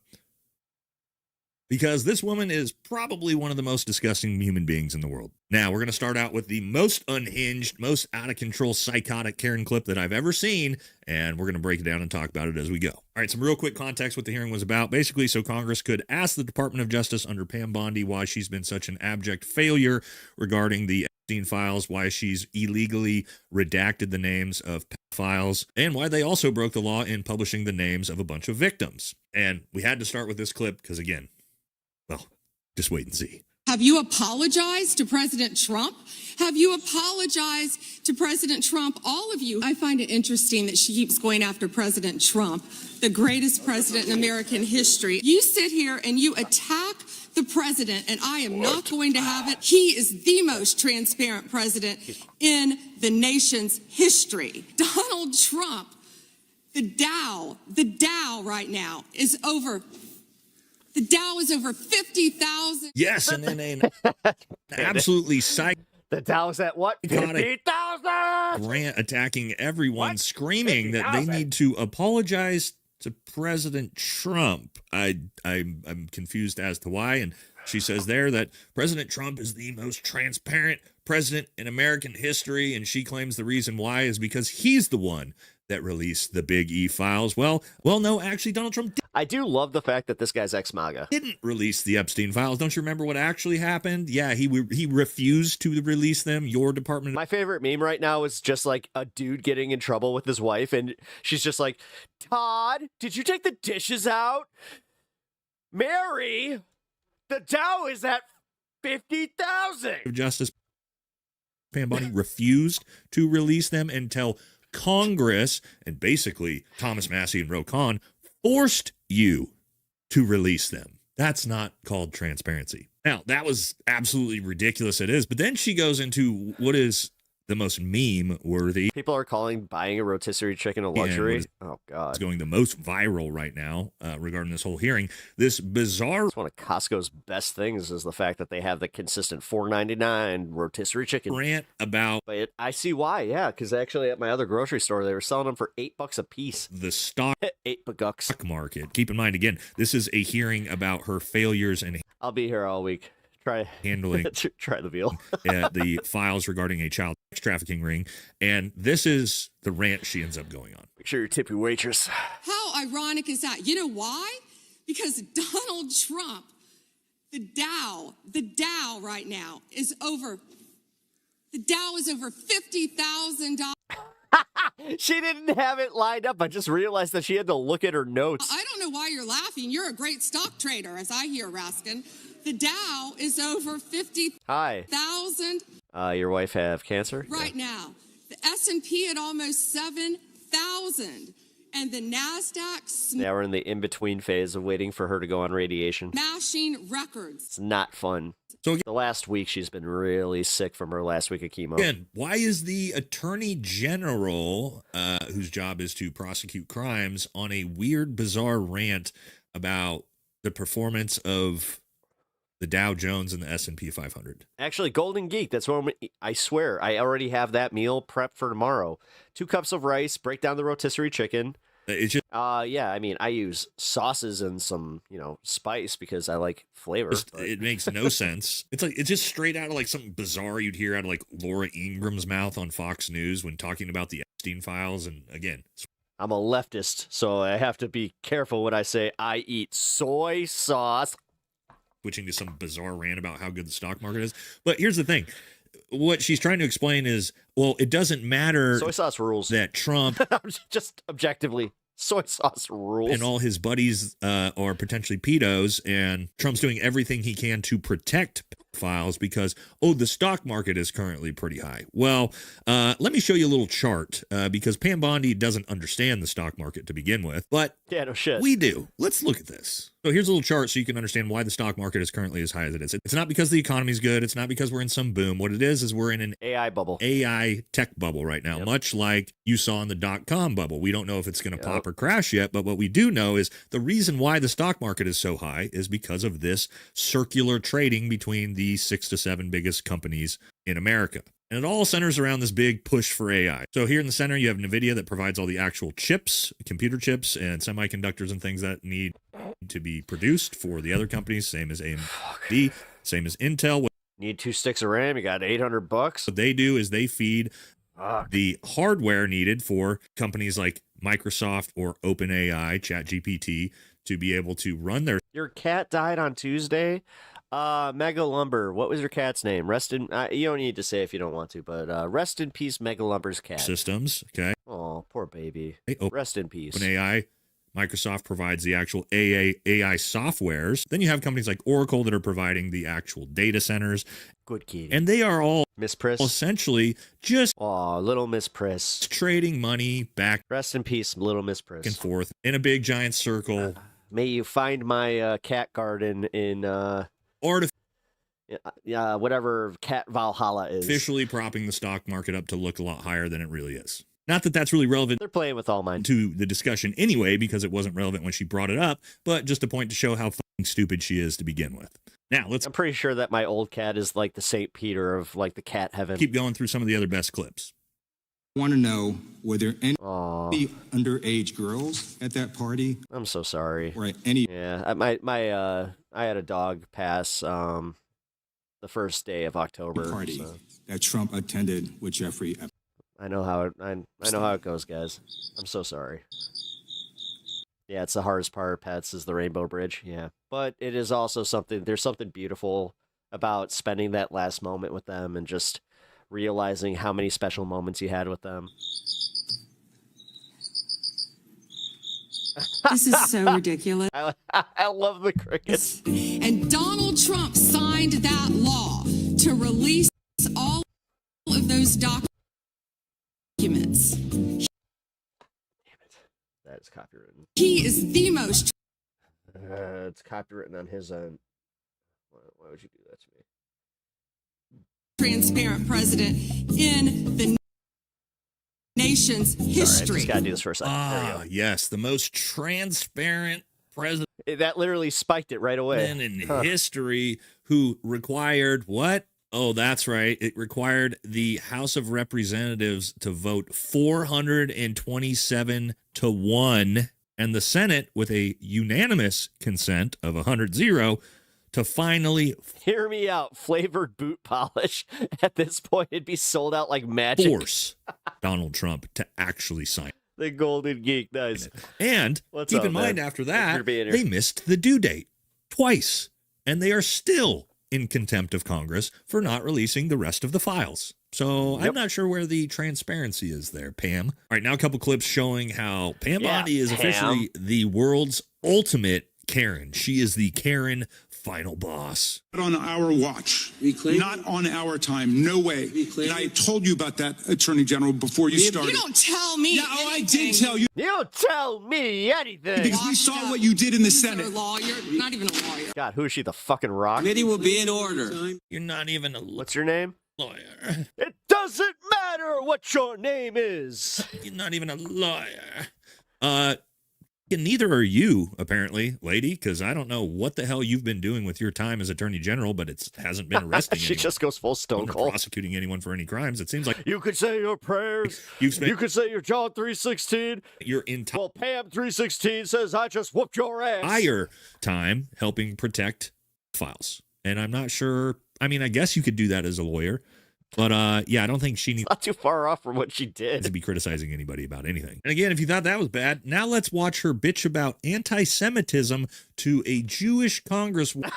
because this woman is probably one of the most disgusting human beings in the world. Now, we're going to start out with the most unhinged, most out-of-control, psychotic Karen clip that I've ever seen, and we're going to break it down and talk about it as we go. All right, some real quick context what the hearing was about. Basically, so Congress could ask the Department of Justice under Pam Bondi why she's been such an abject failure regarding the Epstein files, why she's illegally redacted the names of pedophiles, and why they also broke the law in publishing the names of a bunch of victims. And we had to start with this clip because, again, well, just wait and see. Have you apologized to President Trump? Have you apologized to President Trump? All of you. I find it interesting that she keeps going after President Trump, the greatest president in American history. You sit here and you attack the president, and I am not going to have it. He is the most transparent president in the nation's history. Donald Trump, the Dow right now is over. The Dow is over 50,000. Yes, and then an absolutely The Dow's at what? Got it. 50,000! Grant attacking everyone, screaming that they need to apologize to President Trump. I'm confused as to why. And she says there that President Trump is the most transparent president in American history. And she claims the reason why is because he's the one that released the Big E files. Well, no, actually, Donald Trump I do love the fact that this guy's ex-MAGA. didn't release the Epstein files. Don't you remember what actually happened? Yeah, he refused to release them. Your department. My favorite meme right now is just like a dude getting in trouble with his wife, and she's just like, Todd, did you take the dishes out? Mary, the Dow is at 50,000. Justice Pam Bondi refused to release them until Congress and basically Thomas Massey and Ro Khan forced you to release them. That's not called transparency. Now, that was absolutely ridiculous. It is. But then she goes into what is the most meme worthy. People are calling buying a rotisserie chicken a luxury. Oh, God. It's going the most viral right now regarding this whole hearing. This bizarre. It's one of Costco's best things is the fact that they have the consistent $4.99 rotisserie chicken. Rant about. But I see why, yeah, because actually at my other grocery store, they were selling them for $8 a piece. The stock $8 market. Keep in mind, again, this is a hearing about her failures and. I'll be here all week. Handling try the veal. The files regarding a child trafficking ring, and this is the rant she ends up going on. Make sure you tip your waitress. How ironic is that? You know why? Because Donald Trump, the Dow right now is over. The Dow is over $50,000. She didn't have it lined up. I just realized that she had to look at her notes. I don't know why you're laughing. You're a great stock trader, as I hear, Raskin. The Dow is over 50,000. Hi. Your wife have cancer? Right now. The S&P at almost 7,000. And the NASDAQ Now we're in the in-between phase of waiting for her to go on radiation. smashing records. It's not fun. So the last week, she's been really sick from her last week of chemo. Again, why is the attorney general, whose job is to prosecute crimes, on a weird, bizarre rant about the performance of the Dow Jones and the S&P 500? Actually, Golden Geek, that's what I swear, I already have that meal prepped for tomorrow. 2 cups of rice, break down the rotisserie chicken. It's just, yeah, I mean, I use sauces and some, spice because I like flavor. It makes no sense. It's just straight out of like something bizarre you'd hear out of like Laura Ingram's mouth on Fox News when talking about the Epstein files. And again, I'm a leftist, so I have to be careful when I say I eat soy sauce. Switching to some bizarre rant about how good the stock market is. But here's the thing. What she's trying to explain is, well, it doesn't matter. Soy sauce rules. That Trump. Just objectively, soy sauce rules. And all his buddies are potentially pedos, and Trump's doing everything he can to protect files because, the stock market is currently pretty high. Well, let me show you a little chart because Pam Bondi doesn't understand the stock market to begin with, but yeah, no shit. We do. Let's look at this. So here's a little chart so you can understand why the stock market is currently as high as it is. It's not because the economy's good. It's not because we're in some boom. What it is we're in an AI bubble. AI tech bubble right now, much like you saw in the .com bubble. We don't know if it's going to pop or crash yet, but what we do know is the reason why the stock market is so high is because of this circular trading between the 6 to 7 biggest companies in America. And it all centers around this big push for AI. So here in the center, you have NVIDIA that provides all the actual chips, computer chips, and semiconductors and things that need to be produced for the other companies, same as AMD, same as Intel. Need 2 sticks of RAM, you got $800. What they do is they feed the hardware needed for companies like Microsoft or OpenAI, ChatGPT, to be able to run their... Your cat died on Tuesday? Mega Lumber, what was your cat's name? You don't need to say if you don't want to, but rest in peace, Mega Lumber's cat. Systems, okay? Oh, poor baby. Rest in peace. OpenAI, Microsoft provides the actual AI softwares. Then you have companies like Oracle that are providing the actual data centers. Good kitty. And they are all Miss Priss. Essentially just little Miss Priss. Trading money back. Rest in peace, little Miss Priss. And forth in a big giant circle. May you find my cat garden in whatever Cat Valhalla is. Officially propping the stock market up to look a lot higher than it really is. Not that that's really relevant. They're playing with all mine. To the discussion anyway, because it wasn't relevant when she brought it up, but just a point to show how fucking stupid she is to begin with. Now, let's I'm pretty sure that my old cat is like the St. Peter of like the cat heaven. keep going through some of the other best clips. Want to know, were there any underage girls at that party? I'm so sorry. Right. Any? Yeah, I had a dog pass the first day of October. Party so. that Trump attended with Jeffrey. I know how it goes, guys. I'm so sorry. Yeah, it's the hardest part of pets is the Rainbow Bridge. Yeah, but it is also something. There's something beautiful about spending that last moment with them and just realizing how many special moments you had with them. This is so ridiculous. I love the crickets. And Donald Trump signed that law to release all of those documents. That is copywritten. He is the most It's copywritten on his end. Why would you do that to me? transparent president in the nation's history. Sorry, I just gotta do this for a second. There we go. Yes, the most transparent president That literally spiked it right away. in history who required what? Oh, that's right. It required the House of Representatives to vote 427 to 1 and the Senate with a unanimous consent of 100-0 to finally Hear me out. Flavored boot polish. At this point, it'd be sold out like magic. force Donald Trump to actually sign. The Golden Geek, nice. And What's keep up, in mind, man? after Thanks that, for being here. they missed the due date twice, and they are still in contempt of Congress for not releasing the rest of the files. So I'm not sure where the transparency is there, Pam. All right, now a couple clips showing how Pam Bondi is officially the world's ultimate Karen. She is the Karen final boss. Not on our watch. Not on our time. No way. And I told you about that, Attorney General, before you started. You don't tell me. Yeah, oh, I did tell you. You don't tell me anything. Because we saw what you did in the Senate. You're a lawyer, not even a lawyer. God, who is she? The fucking Rock? Committee will be in order. You're not even a What's your name? lawyer. It doesn't matter what your name is. You're not even a lawyer. Neither are you, apparently, lady, because I don't know what the hell you've been doing with your time as Attorney General, but it hasn't been arresting She anyone. just goes full stone cold. Prosecuting anyone for any crimes. It seems like You could say your prayers. you've spent You could say your John 3:16. your entire Well, Pam 3:16 says I just whooped your ass. time helping protect files. And I'm not sure. I mean, I guess you could do that as a lawyer. But yeah, I don't think she needs Not too far off from what she did. to be criticizing anybody about anything. And again, if you thought that was bad, now let's watch her bitch about anti-Semitism to a Jewish congresswoman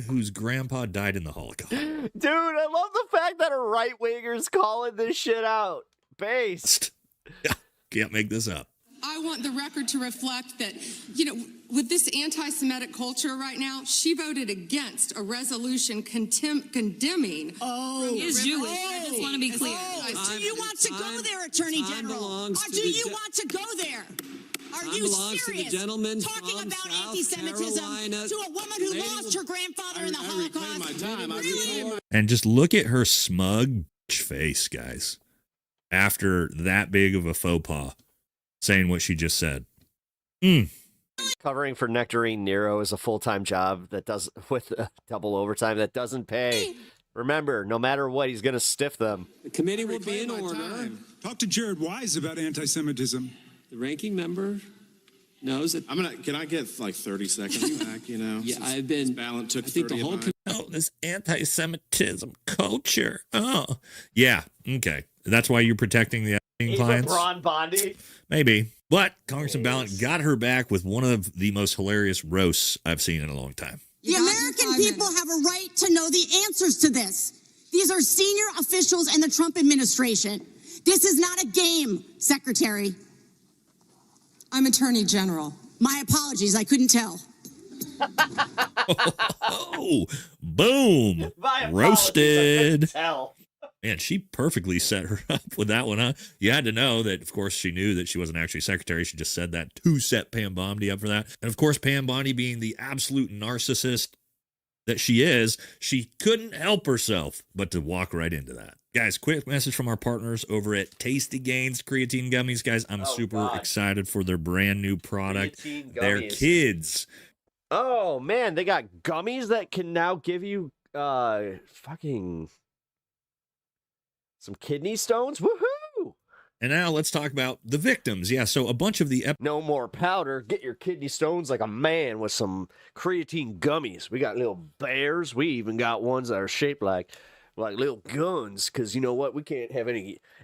whose grandpa died in the Holocaust. Dude, I love the fact that a right winger's calling this shit out. Based. Can't make this up. I want the record to reflect that, with this anti-Semitic culture right now, she voted against a resolution condemning. He is Jewish. I just want to be clear. Do you want to go there, Attorney General? Or do you want to go there? Are you serious? Talking about anti-Semitism to a woman who lost her grandfather in the Holocaust? Really? And just look at her smug bitch face, guys, after that big of a faux pas, saying what she just said. Covering for Nectarine Nero is a full-time job that does with double overtime that doesn't pay. Remember, no matter what, he's going to stiff them. The committee will be in order. Talk to Jared Wise about anti-Semitism. The ranking member knows that. Can I get like 30 seconds back? Yeah, I've been. Balance took I think 30 the whole. Oh, this anti-Semitism culture. Oh, yeah. Okay, that's why you're protecting the clients. LeBron Bondi. Maybe. But Congressman Ballant got her back with one of the most hilarious roasts I've seen in a long time. The American people have a right to know the answers to this. These are senior officials in the Trump administration. This is not a game, Secretary. I'm Attorney General. My apologies, I couldn't tell. Oh, boom. Roasted. Man, she perfectly set her up with that one, huh? You had to know that, of course, she knew that she wasn't actually secretary. She just said that to set Pam Bondi up for that. And, of course, Pam Bondi being the absolute narcissist that she is, she couldn't help herself but to walk right into that. Guys, quick message from our partners over at Tasty Gains Creatine Gummies. Guys, I'm super excited for their brand new product. Their kids Oh man, they got gummies that can now give you fucking some kidney stones. Woohoo! And now let's talk about the victims. Yeah, so a bunch of the no more powder. Get your kidney stones like a man with some creatine gummies. We got little bears. We even got ones that are shaped like little guns. Because you know what? We can't have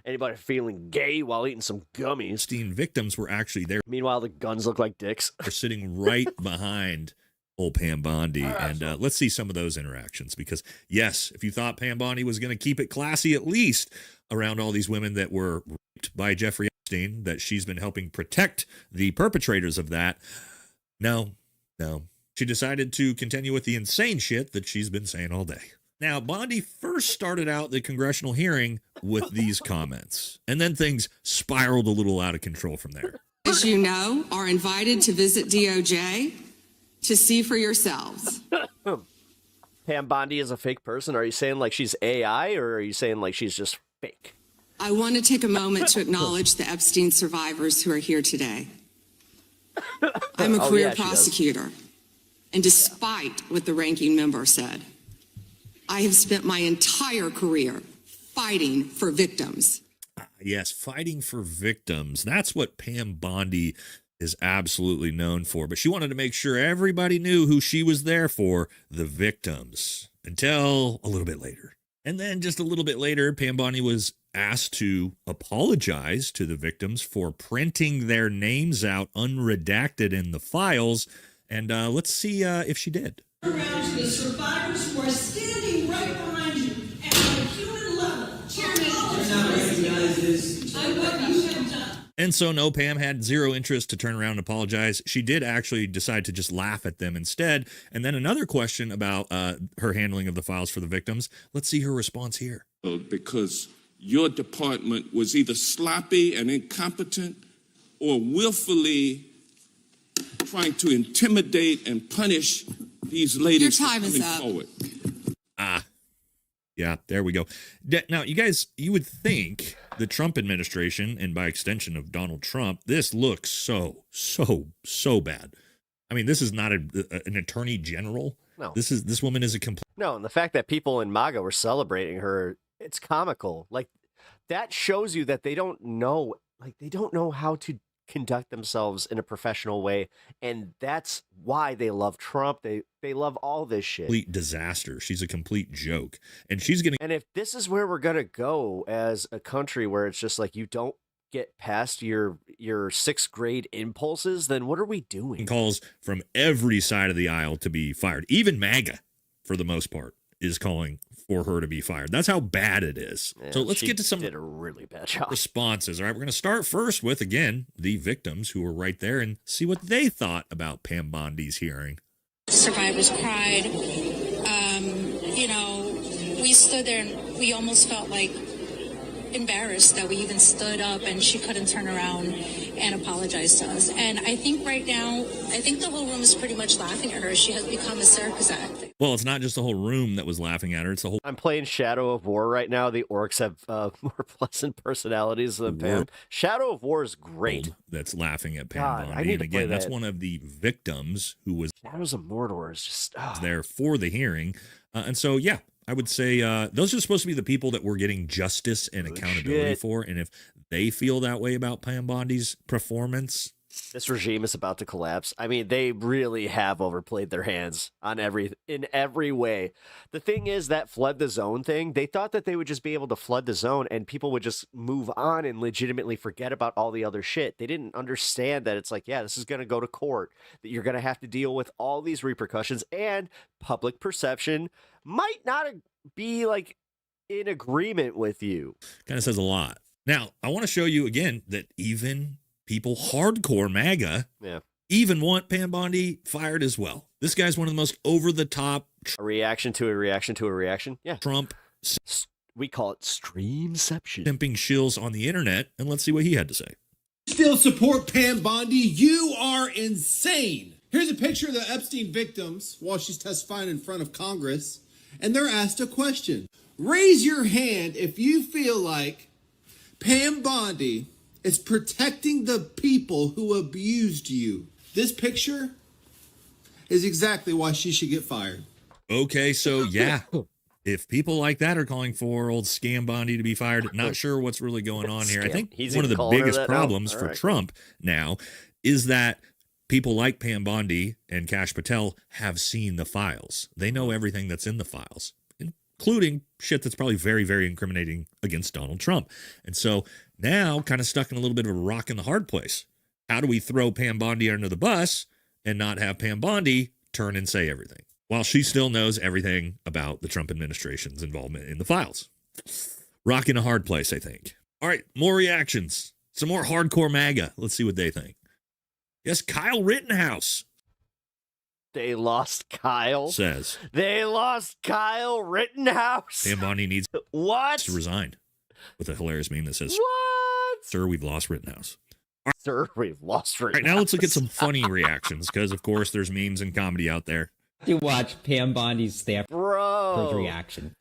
anybody feeling gay while eating some gummies. Epstein victims were actually there. Meanwhile, the guns look like dicks. They're sitting right behind old Pam Bondi. And let's see some of those interactions. Because, yes, if you thought Pam Bondi was going to keep it classy, at least around all these women that were raped by Jeffrey Epstein, that she's been helping protect the perpetrators of that. No. She decided to continue with the insane shit that she's been saying all day. Now, Bondi first started out the congressional hearing with these comments, and then things spiraled a little out of control from there. As you know, are invited to visit DOJ to see for yourselves. Pam Bondi is a fake person. Are you saying like she's AI, or are you saying like she's just fake? I want to take a moment to acknowledge the Epstein survivors who are here today. I'm a career prosecutor, and despite what the ranking member said, I have spent my entire career fighting for victims. Yes, fighting for victims. That's what Pam Bondi is absolutely known for. But she wanted to make sure everybody knew who she was there for, the victims, until a little bit later. And then just a little bit later, Pam Bondi was asked to apologize to the victims for printing their names out unredacted in the files. And let's see if she did. Around to the survivors who are standing right behind you and on a human level. What you have done. And so, no, Pam had zero interest to turn around and apologize. She did actually decide to just laugh at them instead. And then another question about her handling of the files for the victims. Let's see her response here. Because your department was either sloppy and incompetent or willfully trying to intimidate and punish these ladies Your time for is coming up. forward. Yeah, there we go. Now, you guys, you would think the Trump administration, and by extension of Donald Trump, this looks so bad. I mean, this is not an attorney general. No. This woman is a complete. No, and the fact that people in MAGA were celebrating her, it's comical. Like, that shows you that they don't know how to conduct themselves in a professional way, and that's why they love Trump. They love all this shit. Complete disaster. She's a complete joke, and she's gonna. And if this is where we're gonna go as a country, where it's just like you don't get past your sixth grade impulses, then what are we doing? Calls from every side of the aisle to be fired. Even MAGA, for the most part, is calling for her to be fired. That's how bad it is. Yeah, so let's get to some did a really bad job. responses. All right, we're going to start first with, again, the victims who were right there and see what they thought about Pam Bondi's hearing. Survivors cried. We stood there and we almost felt like embarrassed that we even stood up and she couldn't turn around and apologize to us. And I think right now, I think the whole room is pretty much laughing at her. She has become a circus act. Well, it's not just the whole room that was laughing at her. It's the whole. I'm playing Shadow of War right now. The orcs have more pleasant personalities than Pam. Shadow of War is great. That's laughing at Pam God, Bondi. I need And to again, play that's that. one of the victims who was Shadows of Mordor is just there for the hearing. And so, yeah, I would say those are supposed to be the people that we're getting justice and accountability shit. for. And if they feel that way about Pam Bondi's performance, this regime is about to collapse. I mean, they really have overplayed their hands on in every way. The thing is, that flood the zone thing, they thought that they would just be able to flood the zone and people would just move on and legitimately forget about all the other shit. They didn't understand that it's like, yeah, this is going to go to court, that you're going to have to deal with all these repercussions, and public perception might not be like in agreement with you. kind of says a lot. Now, I want to show you again that even people hardcore MAGA even want Pam Bondi fired as well. This guy's one of the most over-the-top. A reaction to a reaction to a reaction. Yeah. Trump. We call it streamception. Pimping shills on the internet, and let's see what he had to say. Still support Pam Bondi? You are insane. Here's a picture of the Epstein victims while she's testifying in front of Congress, and they're asked a question. Raise your hand if you feel like Pam Bondi is protecting the people who abused you. This picture is exactly why she should get fired. Okay, so yeah, if people like that are calling for old Scam Bondi to be fired, not sure what's really going on here. I think He's one of even the calling her biggest that now? problems All for right. Trump now is that people like Pam Bondi and Kash Patel have seen the files. They know everything that's in the files, including shit that's probably very, very incriminating against Donald Trump. And so now kind of stuck in a little bit of a rock in the hard place. How do we throw Pam Bondi under the bus and not have Pam Bondi turn and say everything, while she still knows everything about the Trump administration's involvement in the files? Rock in a hard place, I think. All right, more reactions. Some more hardcore MAGA. Let's see what they think. Yes, Kyle Rittenhouse They lost Kyle. says They lost Kyle Rittenhouse. Pam Bondi needs What? to resign, with a hilarious meme that says, What? "Sir, we've lost Rittenhouse." Sir, we've lost All right, now let's look at some funny reactions, because, of course, there's memes and comedy out there. To watch Pam Bondi's staff Bro. reaction.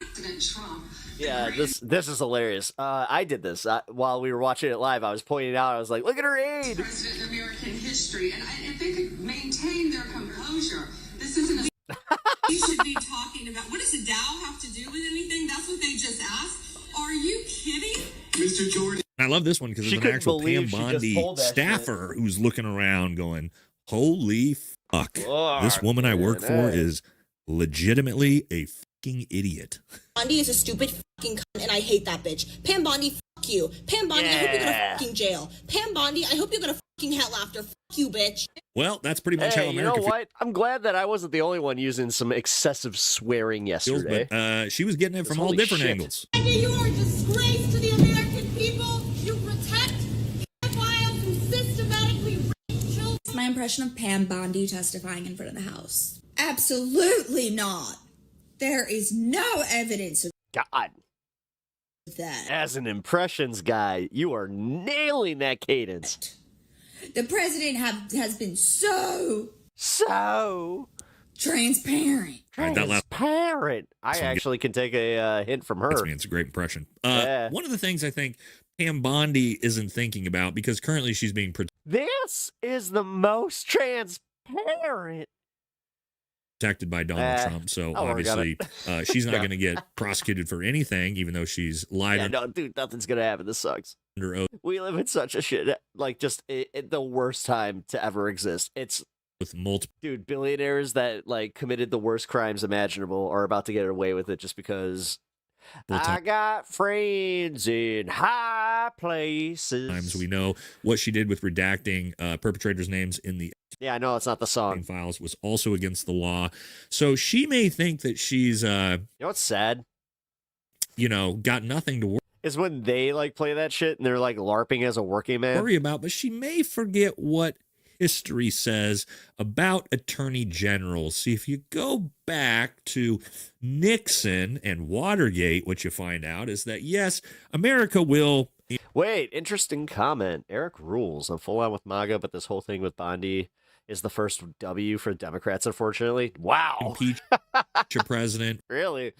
Yeah, this is hilarious. I did this while we were watching it live. I was pointing out, I was like, look at her aid. President in American history, and if they could maintain their composure, this isn't a... We should be talking about, what does the Dow have to do with anything? That's what they just asked? Are you kidding? Mr. Jordan. I love this one because She it's an couldn't actual Pam believe she just Bondi pulled that staffer who's looking around going, holy fuck. Fuck, This woman I work man, for is legitimately a fucking idiot. Bondi is a stupid fucking cunt, and I hate that bitch. Pam Bondi, fuck you. Pam Bondi, I hope you go to Yeah. fucking jail. Pam Bondi, I hope you go to fucking hell after. Fuck you, bitch. Well, that's pretty much how Hey, you America know what? I'm glad that I wasn't the only one using some excessive swearing feels, yesterday. but she was getting it from all Holy different shit. angles. You are a disgrace to the American people. You protect pedophiles who systematically rape children. My impression of Pam Bondi testifying in front of the House. Absolutely not. There is no evidence of God, that. as an impressions guy, you are nailing that cadence. The president has been so transparent. All right, that last Transparent. I actually can take a hint from her. That's me. It's a great impression. Yeah. One of the things I think Pam Bondi isn't thinking about, because currently she's being This is the most transparent. protected by Donald Trump, so I'll work on obviously she's not Yeah. going to get prosecuted for anything, even though she's lied Yeah, no, dude, nothing's gonna happen. This sucks. under oath We live in such a shit, like just the worst time to ever exist. It's with multiple. dude, billionaires that like committed the worst crimes imaginable are about to get away with it just because I got friends in high places. Times we know what she did with redacting perpetrators' names in the Yeah, I know it's not the song. files was also against the law. So she may think that she's You know what's sad? Got nothing to Is when they like play that shit and they're like LARPing as a working man. worry about, but she may forget what history says about attorney generals. See, if you go back to Nixon and Watergate, what you find out is that, yes, America will. Wait, interesting comment. Eric rules. I'm full on with MAGA, but this whole thing with Bondi is the first W for Democrats, unfortunately. Wow. Impeach a president. Really?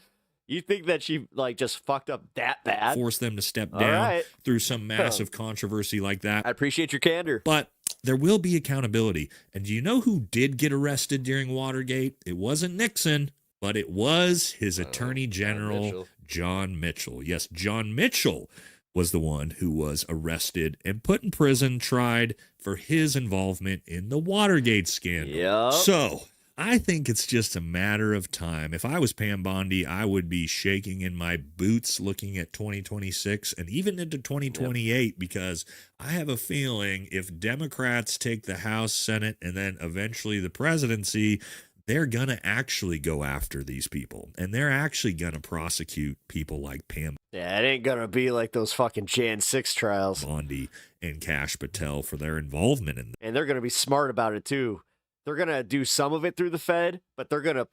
You think that she like just fucked up that bad? Force them to step All down right. through some massive controversy like that. I appreciate your candor. But there will be accountability. And do you know who did get arrested during Watergate? It wasn't Nixon, but it was his attorney general, John Mitchell. Yes, John Mitchell was the one who was arrested and put in prison, tried for his involvement in the Watergate scandal. Yep. So I think it's just a matter of time. If I was Pam Bondi, I would be shaking in my boots looking at 2026 and even into 2028, because I have a feeling if Democrats take the House, Senate, and then eventually the presidency, they're going to actually go after these people, and they're actually going to prosecute people like Pam Yeah, it ain't gonna be like those fucking Jan 6 trials. Bondi and Kash Patel for their involvement in And they're gonna be smart about it too. They're gonna do some of it through the Fed, but they're gonna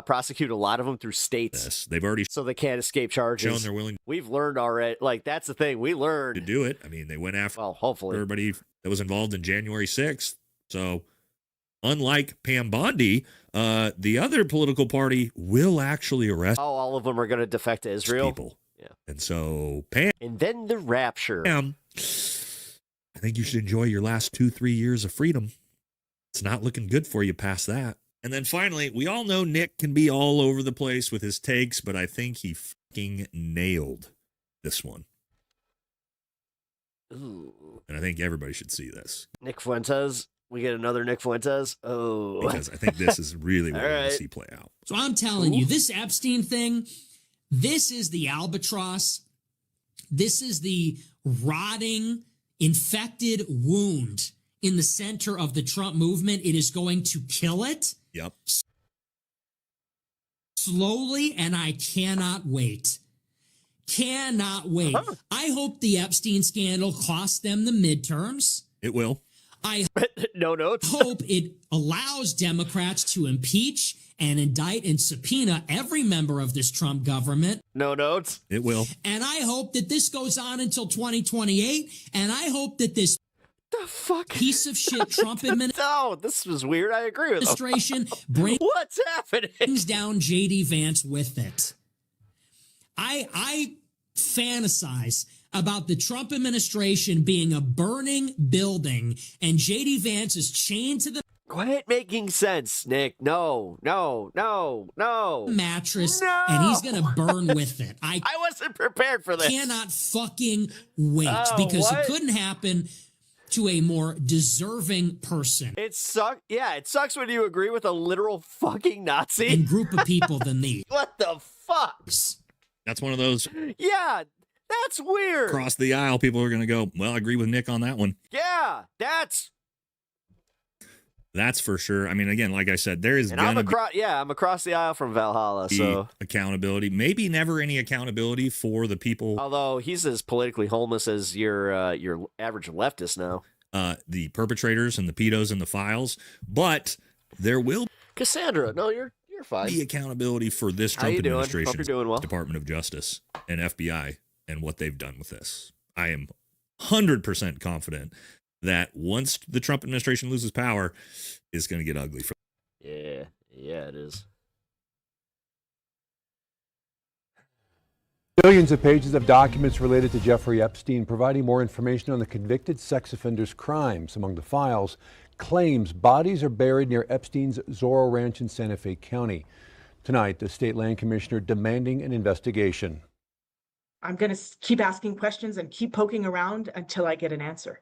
prosecute a lot of them through states. this. They've already So they can't escape charges. shown they're willing We've learned already. Like that's the thing. We learned to do it. I mean, they went after hopefully everybody that was involved in January 6th. So unlike Pam Bondi, the other political party will actually arrest all of them are gonna defect to Israel. people. Yeah. And so Pam, And then the rapture. I think you should enjoy your last 2-3 years of freedom. It's not looking good for you past that. And then finally, we all know Nick can be all over the place with his takes, but I think he fucking nailed this one. Ooh. And I think everybody should see this. Nick Fuentes. We get another Nick Fuentes. Oh. Because I think this is really what All we're going right. to see play out. So I'm telling you, this Epstein thing, this is the albatross. This is the rotting, infected wound in the center of the Trump movement. It is going to kill it. Yep. Slowly, and I cannot wait. Cannot wait. Huh. I hope the Epstein scandal costs them the midterms. It will. I no notes. hope it allows Democrats to impeach and indict and subpoena every member of this Trump government. No notes. It will. And I hope that this goes on until 2028. And I hope that this piece of shit Trump No, this was weird. I agree with administration What's happening? brings down J.D. Vance with it. I fantasize about the Trump administration being a burning building and J.D. Vance is chained to the Quit making sense, Nick. No. mattress No. and he's going to burn with it. I wasn't prepared for this. cannot fucking wait Oh, because what? it couldn't happen to a more deserving person It sucks. Yeah, it sucks when you agree with a literal fucking Nazi. and group of people than these. What the fuck? That's one of those Yeah, that's weird. across the aisle. People are going to go, well, I agree with Nick on that one. Yeah, that's. That's for sure. I mean, again, like I said, there is And I'm going to be I'm across the aisle from Valhalla. So, accountability. Maybe never any accountability for the people, although he's as politically homeless as your average leftist now. the perpetrators and the pedos and the files. But there will Cassandra, no, you're fine. be accountability for this How Trump you doing? Hope administration, you're doing well. Department of Justice, and FBI, and what they've done with this. I am 100% confident that once the Trump administration loses power, it's going to get ugly. Yeah, it is. Billions of pages of documents related to Jeffrey Epstein, providing more information on the convicted sex offender's crimes. Among the files, claims bodies are buried near Epstein's Zorro Ranch in Santa Fe County. Tonight, the state land commissioner demanding an investigation. I'm going to keep asking questions and keep poking around until I get an answer.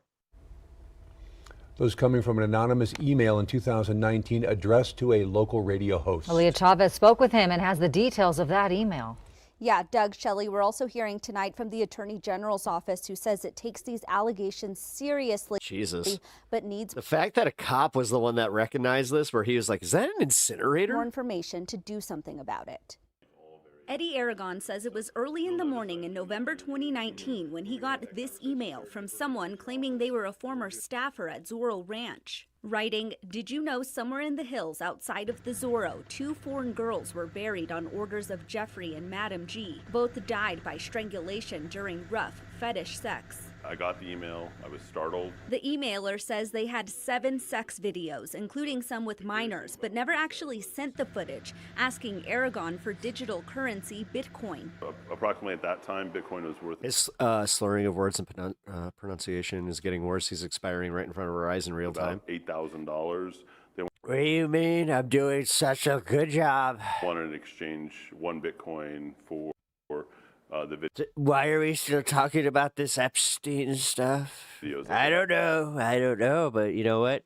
Those coming from an anonymous email in 2019 addressed to a local radio host. Aaliyah Chavez spoke with him and has the details of that email. Yeah, Doug, Shelley, we're also hearing tonight from the Attorney General's office, who says it takes these allegations seriously. Jesus. But needs The fact that a cop was the one that recognized this, where he was like, is that an incinerator? more information to do something about it. Eddie Aragon says it was early in the morning in November 2019 when he got this email from someone claiming they were a former staffer at Zorro Ranch. Writing, "Did you know somewhere in the hills outside of the Zorro, 2 foreign girls were buried on orders of Jeffrey and Madam G. Both died by strangulation during rough fetish sex." I got the email. I was startled. The emailer says they had 7 sex videos, including some with minors, but never actually sent the footage, asking Aragon for digital currency Bitcoin. Approximately at that time, Bitcoin was worth. His slurring of words and pronunciation is getting worse. He's expiring right in front of our eyes in real time. $8,000. They What do you mean? I'm doing such a good job. wanted to exchange 1 Bitcoin for the videos. Why are we still talking about this Epstein stuff? I don't know, but you know what?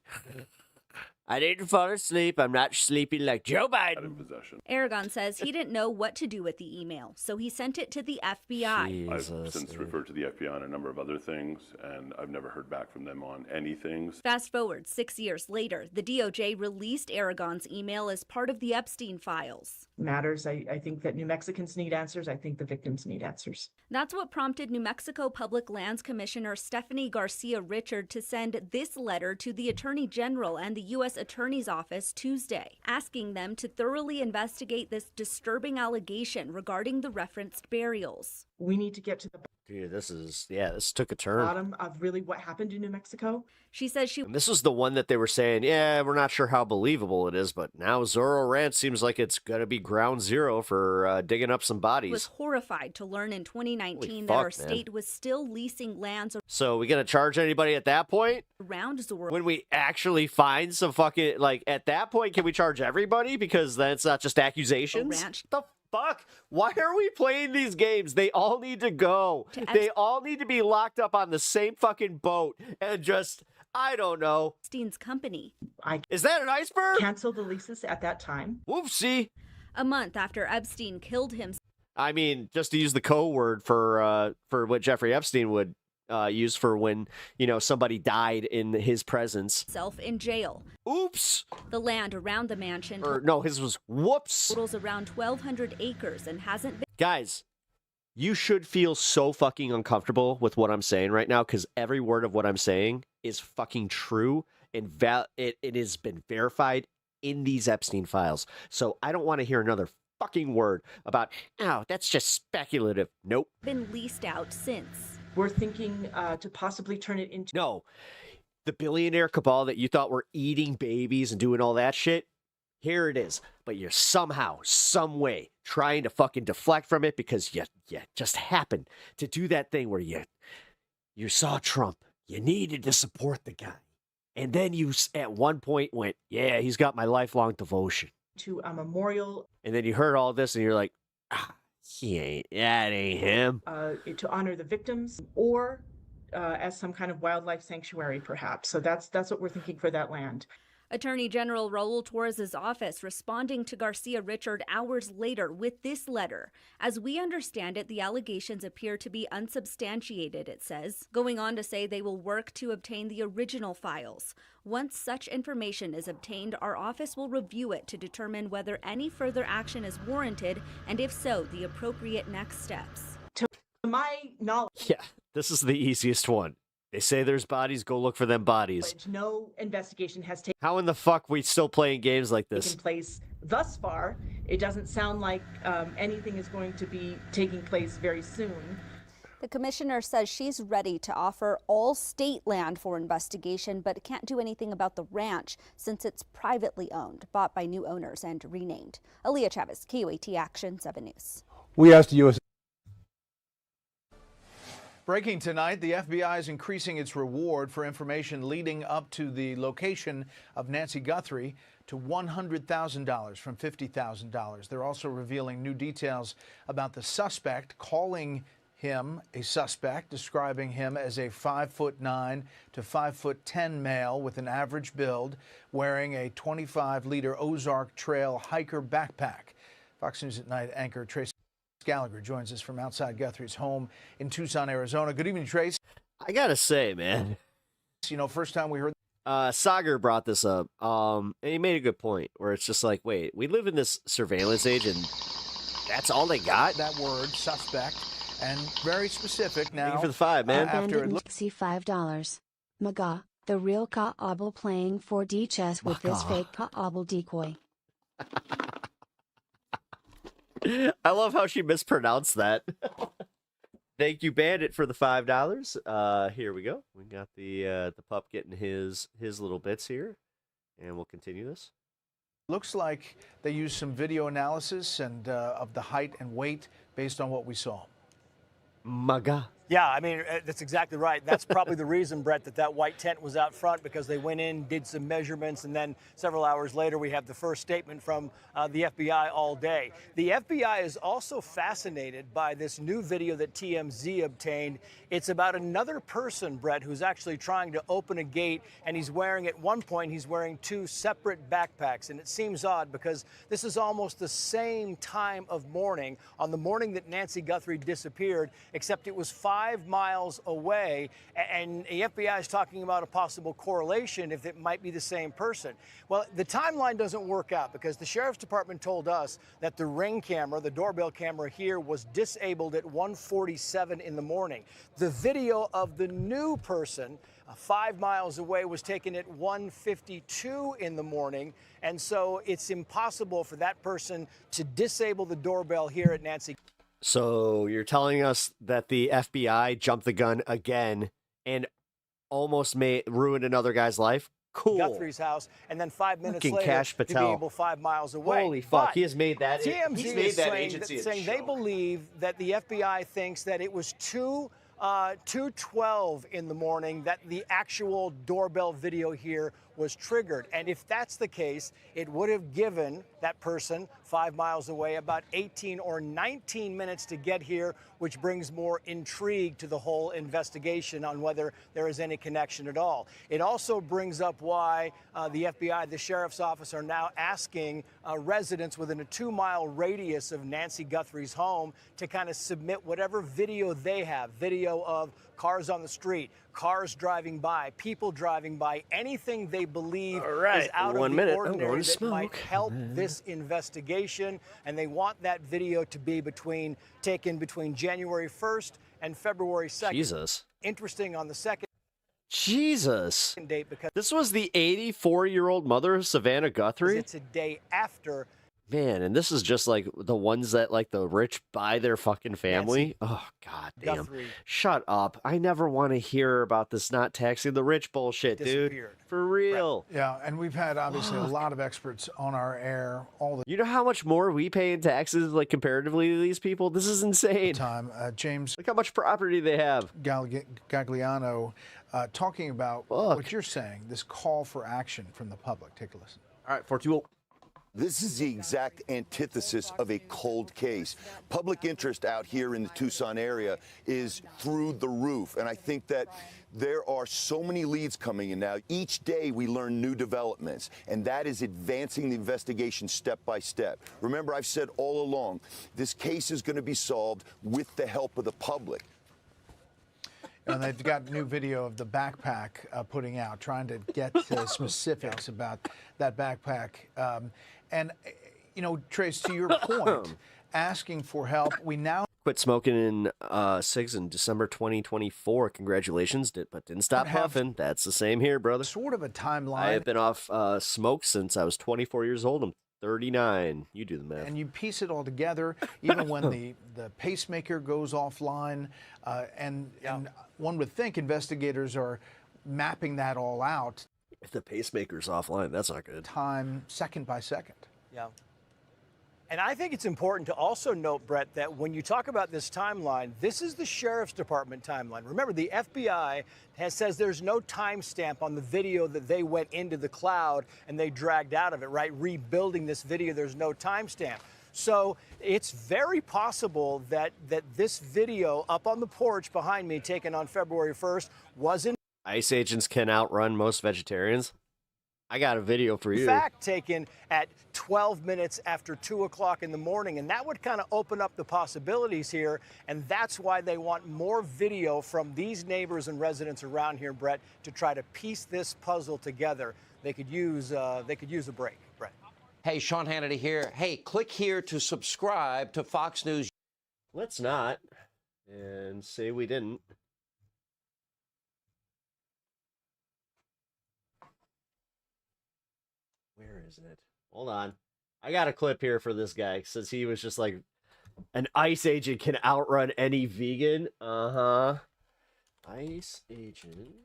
I didn't fall asleep. I'm not sleeping like Joe Biden. Aragon says he didn't know what to do with the email, so he sent it to the FBI. I've since referred to the FBI on a number of other things, and I've never heard back from them on anything. Fast forward 6 years later, the DOJ released Aragon's email as part of the Epstein files. Matters. I think that New Mexicans need answers. I think the victims need answers. That's what prompted New Mexico Public Lands Commissioner Stephanie Garcia Richard to send this letter to the Attorney General and the U.S. Attorney's Office Tuesday, asking them to thoroughly investigate this disturbing allegation regarding the referenced burials. We need to get to the Dude, this took a turn. bottom of really what happened in New Mexico. She says she And this was the one that they were saying, yeah, we're not sure how believable it is, but now Zorro Ranch seems like it's going to be ground zero for digging up some bodies. was horrified to learn in 2019 Holy that fuck, our man. state was still leasing lands So we going to charge anybody at that point? around Zorro. When we actually find some fucking, like, at that point, can we charge everybody? Because then it's not just accusations? Ranch. The fuck? Why are we playing these games? They all need to go. They all need to be locked up on the same fucking boat and just, I don't know. Epstein's company. Is that an iceberg? Cancel the leases at that time. Whoopsie. A month after Epstein killed himself I mean, just to use the code word for what Jeffrey Epstein would use for when, somebody died in his presence. in jail. Oops. The land around the mansion Or no, his was whoops. totals around 1,200 acres and hasn't been. Guys, you should feel so fucking uncomfortable with what I'm saying right now because every word of what I'm saying is fucking true and it has been verified in these Epstein files. So I don't want to hear another fucking word about, oh, that's just speculative. Nope. Been leased out since. We're thinking to possibly turn it into. No. The billionaire cabal that you thought were eating babies and doing all that shit, here it is. But you're somehow, some way trying to fucking deflect from it because you just happened to do that thing where you saw Trump. You needed to support the guy. And then you at one point went, yeah, he's got my lifelong devotion. To a memorial. And then you heard all this and you're like, that ain't him. To honor the victims or as some kind of wildlife sanctuary, perhaps. So that's what we're thinking for that land. Attorney General Raul Torres' office responding to Garcia Richard hours later with this letter. As we understand it, the allegations appear to be unsubstantiated, it says, going on to say they will work to obtain the original files. Once such information is obtained, our office will review it to determine whether any further action is warranted, and if so, the appropriate next steps. To my knowledge. Yeah, this is the easiest one. They say there's bodies, go look for them bodies. No investigation has taken. How in the fuck we still playing games like this? Place thus far. It doesn't sound like anything is going to be taking place very soon. The commissioner says she's ready to offer all state land for investigation, but can't do anything about the ranch since it's privately owned, bought by new owners and renamed. Aaliyah Chavez, KOAT Action 7 News. We asked the U.S. Breaking tonight, the FBI is increasing its reward for information leading up to the location of Nancy Guthrie to $100,000 from $50,000. They're also revealing new details about the suspect, calling him a suspect, describing him as a 5'9" to 5'10" male with an average build, wearing a 25-liter Ozark Trail hiker backpack. Fox News at Night anchor Tracy Gallagher joins us from outside Guthrie's home in Tucson, Arizona. Good evening, Trace. I gotta say, man. First time we heard. Sagar brought this up, and he made a good point where it's just like, wait, we live in this surveillance age, and that's all they got? That word, suspect, and very specific now. Thank you for the $5, man. After it $5. Maga, the real Kaabel playing 4D chess with this fake Kaabel decoy. I love how she mispronounced that. Thank you, Bandit, for the $5. Here we go. We got the pup getting his little bits here, and we'll continue this. Looks like they used some video analysis and of the height and weight based on what we saw. Maga. Yeah, I mean, that's exactly right. That's probably the reason, Brett, that white tent was out front, because they went in, did some measurements, and then several hours later, we have the first statement from the FBI all day. The FBI is also fascinated by this new video that TMZ obtained. It's about another person, Brett, who's actually trying to open a gate, and at one point, he's wearing two separate backpacks. And it seems odd because this is almost the same time of morning, on the morning that Nancy Guthrie disappeared, except it was 5 miles away, and the FBI is talking about a possible correlation if it might be the same person. Well, the timeline doesn't work out because the Sheriff's Department told us that the Ring camera, the doorbell camera here, was disabled at 1:47 in the morning. The video of the new person 5 miles away was taken at 1:52 in the morning, and so it's impossible for that person to disable the doorbell here at Nancy. So you're telling us that the FBI jumped the gun again and almost ruined another guy's life? Cool. Guthrie's house, and then 5 minutes Fucking later Cash to be Patel. able 5 miles away. Holy fuck, But he has made that. TMZ He's made is that saying agency a saying they joke. believe that the FBI thinks that it was 2:12 in the morning that the actual doorbell video here was triggered. And if that's the case, it would have given that person 5 miles away about 18 or 19 minutes to get here, which brings more intrigue to the whole investigation on whether there is any connection at all. It also brings up why the FBI, the sheriff's office, are now asking residents within a 2-mile radius of Nancy Guthrie's home to kind of submit whatever video they have, video of cars on the street, cars driving by, people driving by, anything they believe is out of the ordinary that might help this investigation. And they want that video to be taken between January 1st and February 2nd. Jesus. Interesting on the second. Jesus. Date because this was the 84-year-old mother of Savannah Guthrie? It's a day after. Man, and this is just like the ones that like the rich buy their fucking family. Oh, god damn. Guthrie. Shut up. I never want to hear about this not taxing the rich bullshit, dude. For real. Yeah, and we've had obviously a lot of experts on our air all the You know how much more we pay in taxes, like comparatively to these people? This is insane. time. James, look how much property they have. Gagliano talking about what you're saying, this call for action from the public. Take a listen. All right, 420. This is the exact antithesis of a cold case. Public interest out here in the Tucson area is through the roof. And I think that there are so many leads coming in now. Each day we learn new developments, and that is advancing the investigation step by step. Remember, I've said all along, this case is going to be solved with the help of the public. And they've got new video of the backpack putting out, trying to get specifics about that backpack. And, you know, Trace, to your point, asking for help, we now quit smoking in cigs in December 2024. Congratulations, but didn't stop puffing. That's the same here, brother. Sort of a timeline. I have been off smoke since I was 24 years old. I'm 39. You do the math. And you piece it all together, even when the pacemaker goes offline. And one would think investigators are mapping that all out. If the pacemaker's offline, that's not good. Time, second by second. Yeah. And I think it's important to also note, Brett, that when you talk about this timeline, this is the Sheriff's Department timeline. Remember, the FBI says there's no timestamp on the video that they went into the cloud and they dragged out of it, right? Rebuilding this video, there's no timestamp. So it's very possible that this video up on the porch behind me, taken on February 1st, wasn't ICE agents can outrun most vegetarians. I got a video for you. In fact, taken at 12 minutes after 2 o'clock in the morning. And that would kind of open up the possibilities here. And that's why they want more video from these neighbors and residents around here, Brett, to try to piece this puzzle together. They could use a break, Brett. Hey, Sean Hannity here. Hey, click here to subscribe to Fox News. Let's not. And say we didn't. Where is it? Hold on. I got a clip here for this guy. Since he was just like, an ICE agent can outrun any vegan. Uh-huh. ICE agent.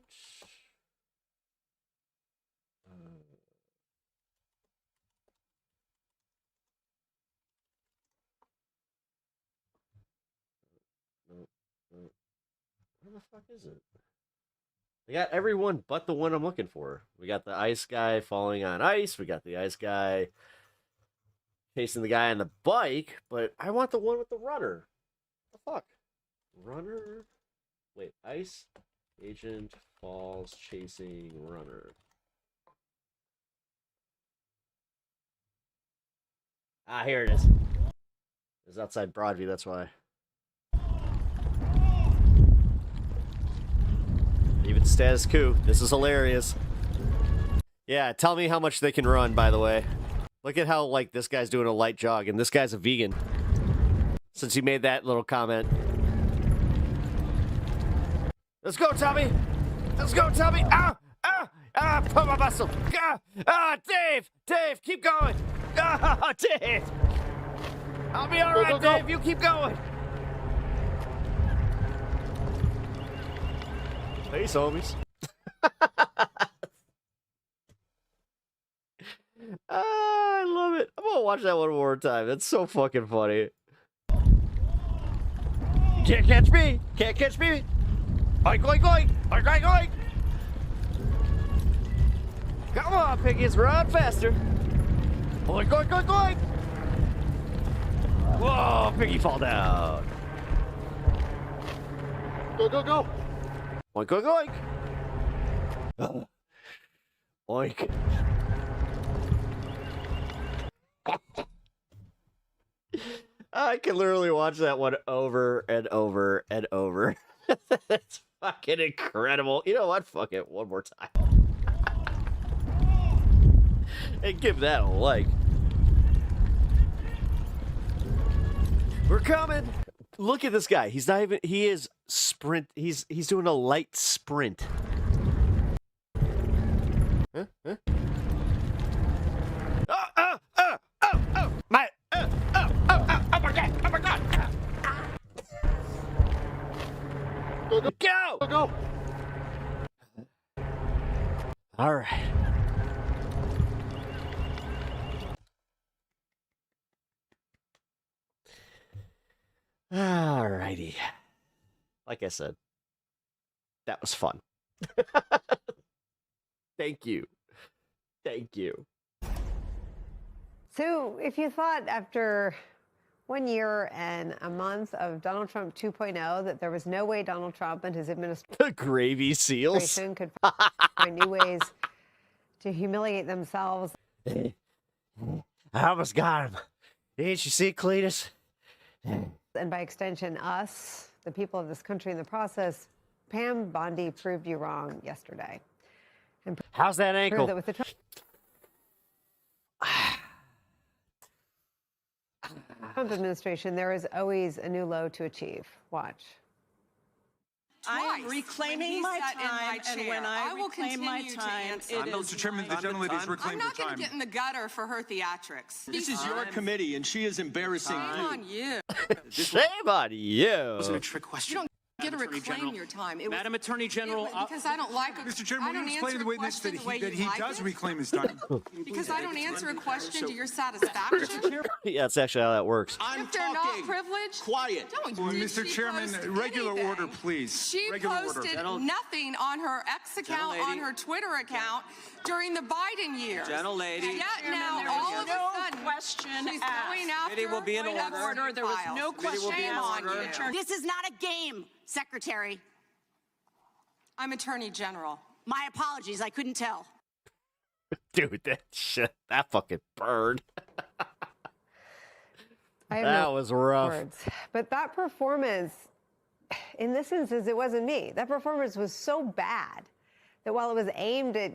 Where the fuck is it? We got everyone but the one I'm looking for. We got the ice guy falling on ice. We got the ice guy chasing the guy on the bike. But I want the one with the runner. What the fuck? Runner? Wait, ice agent falls chasing runner. Ah, here it is. It's outside Broadview, that's why. Even status quo. This is hilarious. Yeah, tell me how much they can run, by the way. Look at how, like, this guy's doing a light jog, and this guy's a vegan. Since he made that little comment. Let's go, Tommy! Let's go, Tommy! Ah! Ah! Ah! Put my muscle! Ah! Ah! Dave! Dave, keep going! Ah! Dave! I'll be alright, Dave! You keep going! Peace, homies. I love it. I'm gonna watch that one more time. That's so fucking funny. You can't catch me. Can't catch me. Oink, oink, oink. Oink, oink, oink. Come on, piggies, run faster. Oink, oink, oink, oink. Whoa, piggy fall down. Go, go, go. Oink, oink, oink. Oink. I can literally watch that one over and over and over. It's fucking incredible. You know what? Fuck it. One more time. And give that a like. We're coming. Look at this guy. He's not even, he is sprint. He's doing a light sprint. Huh? Huh? My, oh my god, oh my god. Go, go, go, go, go. All right. All righty. Like I said, that was fun. Thank you. Thank you. So if you thought after 1 year and a month of Donald Trump 2.0 that there was no way Donald Trump and his administration The gravy seals could find new ways to humiliate themselves. I almost got him. Didn't you see, Cletus? And by extension, us, the people of this country in the process, Pam Bondi proved you wrong yesterday. And how's that ankle? That with the Trump administration, there is always a new low to achieve. Watch. I am reclaiming my time, and when I will reclaim my continue to time, answer. it is Mr. Chairman, the gentlelady is reclaiming her I'm not going time. to get in the gutter for her theatrics. This is your committee, and she is embarrassing Shame on you. Shame on you. Wasn't a trick question. You don't get to Madam Attorney reclaim General. your time. Madam Attorney General, because I don't like it. Mr. Chairman, will you explain to the witness that he does reclaim his time? Because I don't answer a question to your satisfaction. Yeah, that's actually how that works. If they're not privileged, quiet. Don't. Well, Did Mr. she Chairman, post regular anything? order, please. She Regular posted order. nothing on her X account, on her Twitter account during the Biden years. Gentlelady. Yet now, all of a sudden, question she's asked. going after Committee will be in point of order. There was no question in on order. you. This is not a game, Secretary. I'm Attorney General. My apologies, I couldn't tell. Dude, that shit, that fucking burned. I have That no was rough. words. But that performance, in this instance, it wasn't me. That performance was so bad that while it was aimed at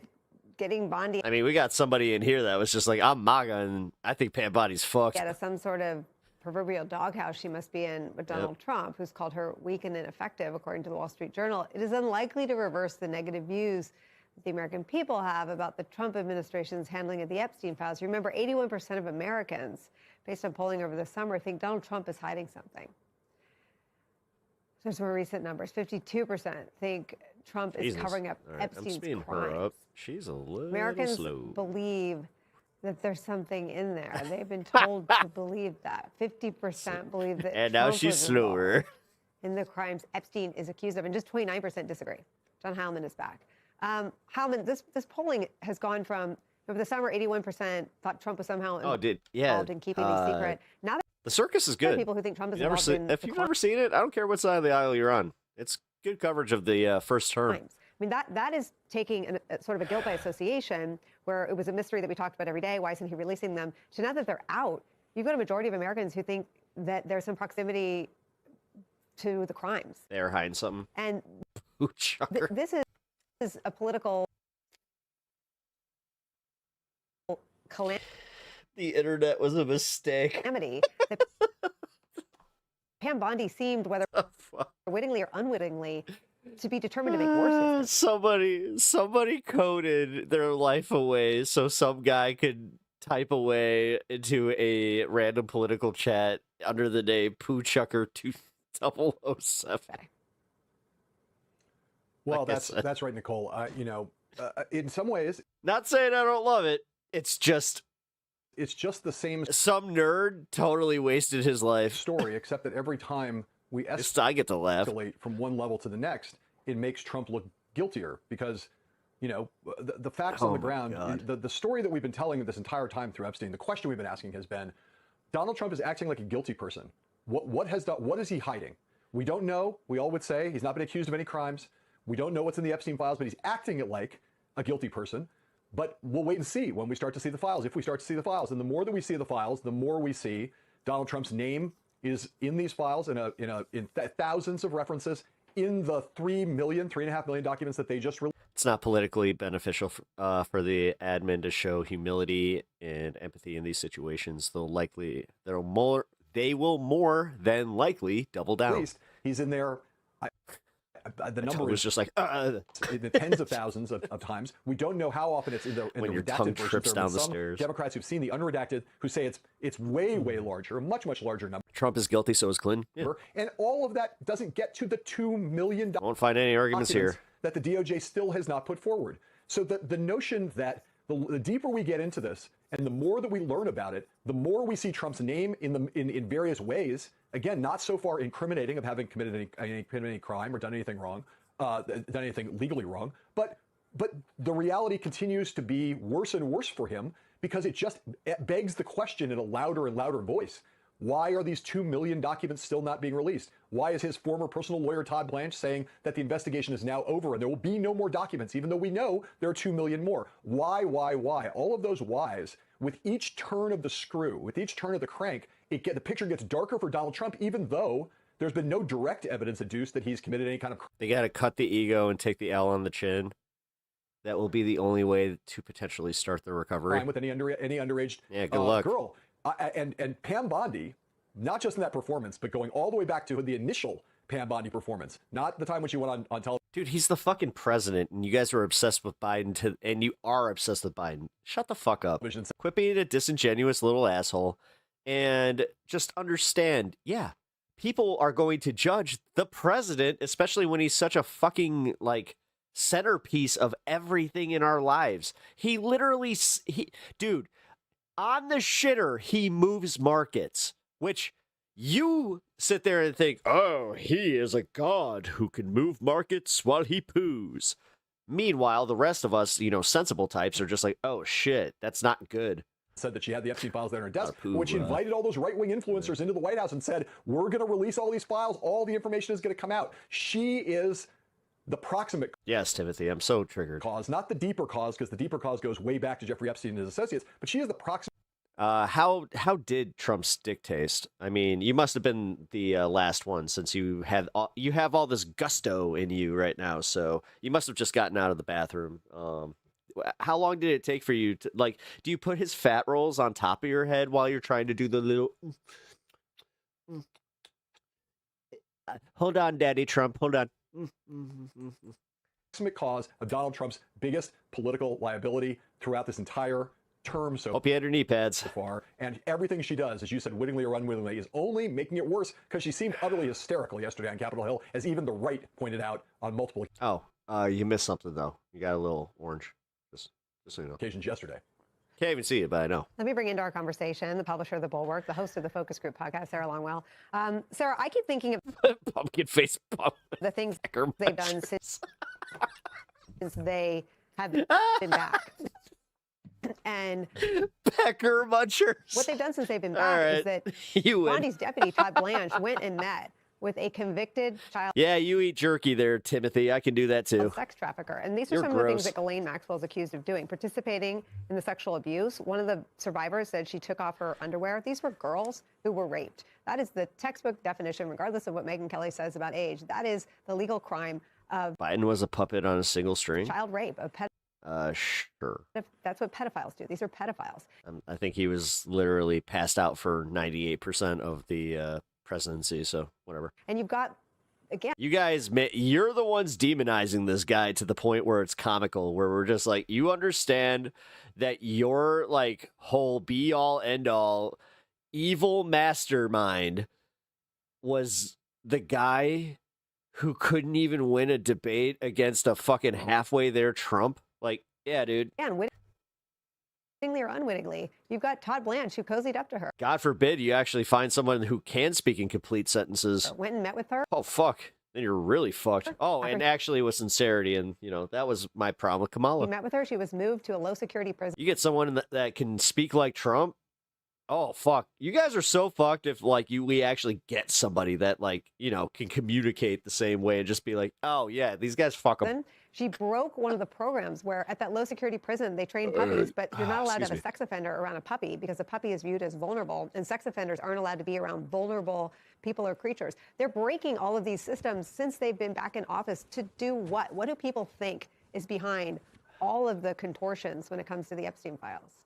getting Bondi I mean, we got somebody in here that was just like, I'm MAGA, and I think Pam Bondi's fucked. out of some sort of proverbial doghouse she must be in with Donald Trump, who's called her weak and ineffective, according to the Wall Street Journal, it is unlikely to reverse the negative views that the American people have about the Trump administration's handling of the Epstein files. Remember, 81% of Americans, based on polling over the summer, think Donald Trump is hiding something. There's more recent numbers. 52% think Trump is Jesus. covering up All right, I'm Epstein's speeding crimes. her up. She's a little Americans slow. believe that there's something in there. They've been told to believe that. 50% believe that And now Trump she's was involved slower. in the crimes Epstein is accused of, and just 29% disagree. John Heilman is back. Heilman, this polling has gone from, over the summer, 81% thought Trump was somehow involved in keeping these secret. Now The circus is there are good. people who think Trump is You never involved see- in if the you've never seen it, I don't care what side of the aisle you're on. It's good coverage of the first term. crimes. I mean, that is taking a sort of a guilt by association, where it was a mystery that we talked about every day. Why isn't he releasing them? So now that they're out, you've got a majority of Americans who think that there's some proximity to the crimes. They're hiding something. And Chucker. this is a political calamity. The internet was a mistake. That Pam Bondi seemed, whether wittingly or unwittingly, to be determined to make worse. Somebody coded their life away so some guy could type away into a random political chat under the name Pooh Chucker 2007. Well, that's right, Nicole. In some ways, not saying I don't love it. It's just the same. Some nerd totally wasted his life. Story, except that every time we I get to laugh. Escalate from one level to the next, it makes Trump look guiltier because, the facts on the ground, the story that we've been telling this entire time through Epstein, the question we've been asking has been, Donald Trump is acting like a guilty person. What is he hiding? We don't know. We all would say he's not been accused of any crimes. We don't know what's in the Epstein files, but he's acting it like a guilty person. But we'll wait and see when we start to see the files, if we start to see the files. And the more that we see the files, the more we see Donald Trump's name is in these files in thousands of references in the 3.5 million documents that they just released. It's not politically beneficial for the admin to show humility and empathy in these situations. They will more than likely double down. He's in there. The number was just like the tens of thousands of times. We don't know how often it's in the when your redacted tongue versions. trips There have down been the some stairs. Democrats who've seen the unredacted who say it's way larger, a much larger number. Trump is guilty, so is Clinton. Yeah. And all of that doesn't get to the $2 million. Won't find any arguments here that the DOJ still has not put forward. So the notion that the deeper we get into this and the more that we learn about it, the more we see Trump's name in various ways. Again, not so far incriminating of having committed any crime or done anything wrong. Done anything legally wrong, but the reality continues to be worse and worse for him because it begs the question in a louder and louder voice. Why are these 2 million documents still not being released? Why is his former personal lawyer, Todd Blanche, saying that the investigation is now over and there will be no more documents, even though we know there are 2 million more? Why? All of those whys, with each turn of the screw, with each turn of the crank, the picture gets darker for Donald Trump, even though there's been no direct evidence adduced that he's committed any kind of crime. They got to cut the ego and take the L on the chin. That will be the only way to potentially start the recovery. With any underage good luck. girl. And Pam Bondi, not just in that performance, but going all the way back to the initial Pam Bondi performance, not the time when she went on television. Dude, he's the fucking president, and you guys are obsessed with Biden, and you are obsessed with Biden. Shut the fuck up. Quit being a disingenuous little asshole, and just understand, people are going to judge the president, especially when he's such a fucking, centerpiece of everything in our lives. He literally, dude, on the shitter, he moves markets, which you sit there and think, oh, he is a god who can move markets while he poos. Meanwhile, the rest of us, sensible types are just like, oh, shit, that's not good. Said that she had the Epstein files there on her desk, which invited all those right-wing influencers into the White House and said, we're going to release all these files. All the information is going to come out. She is the proximate Yes, Timothy, I'm so triggered. cause, not the deeper cause, because the deeper cause goes way back to Jeffrey Epstein and his associates, but she is the proximate. How did Trump's dick taste? I mean, you must have been the last one since you have all this gusto in you right now, so you must have just gotten out of the bathroom. How long did it take for you to, do you put his fat rolls on top of your head while you're trying to do the little... Hold on, Daddy Trump, hold on. Proximate cause of Donald Trump's biggest political liability throughout this entire term. So hope you had your knee pads. So far, and everything she does, as you said, wittingly or unwittingly, is only making it worse because she seemed utterly hysterical yesterday on Capitol Hill, as even the right pointed out on multiple you missed something, though. You got a little orange. Just so you know. Occasions yesterday. Can't even see it, but I know. Let me bring into our conversation the publisher of The Bulwark, the host of the Focus Group podcast, Sarah Longwell. Sarah, I keep thinking of pumpkin face pump. The things they've done since they have been back. And Pecker munchers. What they've done since they've been back is that Bondi's deputy, Todd Blanche, went and met with a convicted child. Yeah, you eat jerky there, Timothy. I can do that too. Sex trafficker. And these are some of the things that Ghislaine Maxwell is accused of doing. Participating in the sexual abuse. One of the survivors said she took off her underwear. These were girls who were raped. That is the textbook definition, regardless of what Megyn Kelly says about age. That is the legal crime of Biden was a puppet on a single string. Child rape. Sure. That's what pedophiles do. These are pedophiles. I think he was literally passed out for 98% of the presidency, so whatever. And you've got, again... You guys, you're the ones demonizing this guy to the point where it's comical, where we're just like, you understand that your, whole be-all, end-all evil mastermind was the guy who couldn't even win a debate against a fucking halfway there Trump. Like, yeah, dude. And wittingly or unwittingly, you've got Todd Blanche who cozied up to her. God forbid you actually find someone who can speak in complete sentences. Went and met with her. Oh, fuck. Then you're really fucked. Oh, and actually with sincerity. And, you know, that was my problem with Kamala. He met with her. She was moved to a low security prison. You get someone that can speak like Trump. Oh, fuck. You guys are so fucked if, like, we actually get somebody that, like, you know, can communicate the same way and just be like, oh, yeah, these guys fuck them. She broke one of the programs where at that low security prison, they train puppies, but you're not allowed to have a sex offender around a puppy because a puppy is viewed as vulnerable, and sex offenders aren't allowed to be around vulnerable people or creatures. They're breaking all of these systems since they've been back in office to do what? What do people think is behind all of the contortions when it comes to the Epstein files?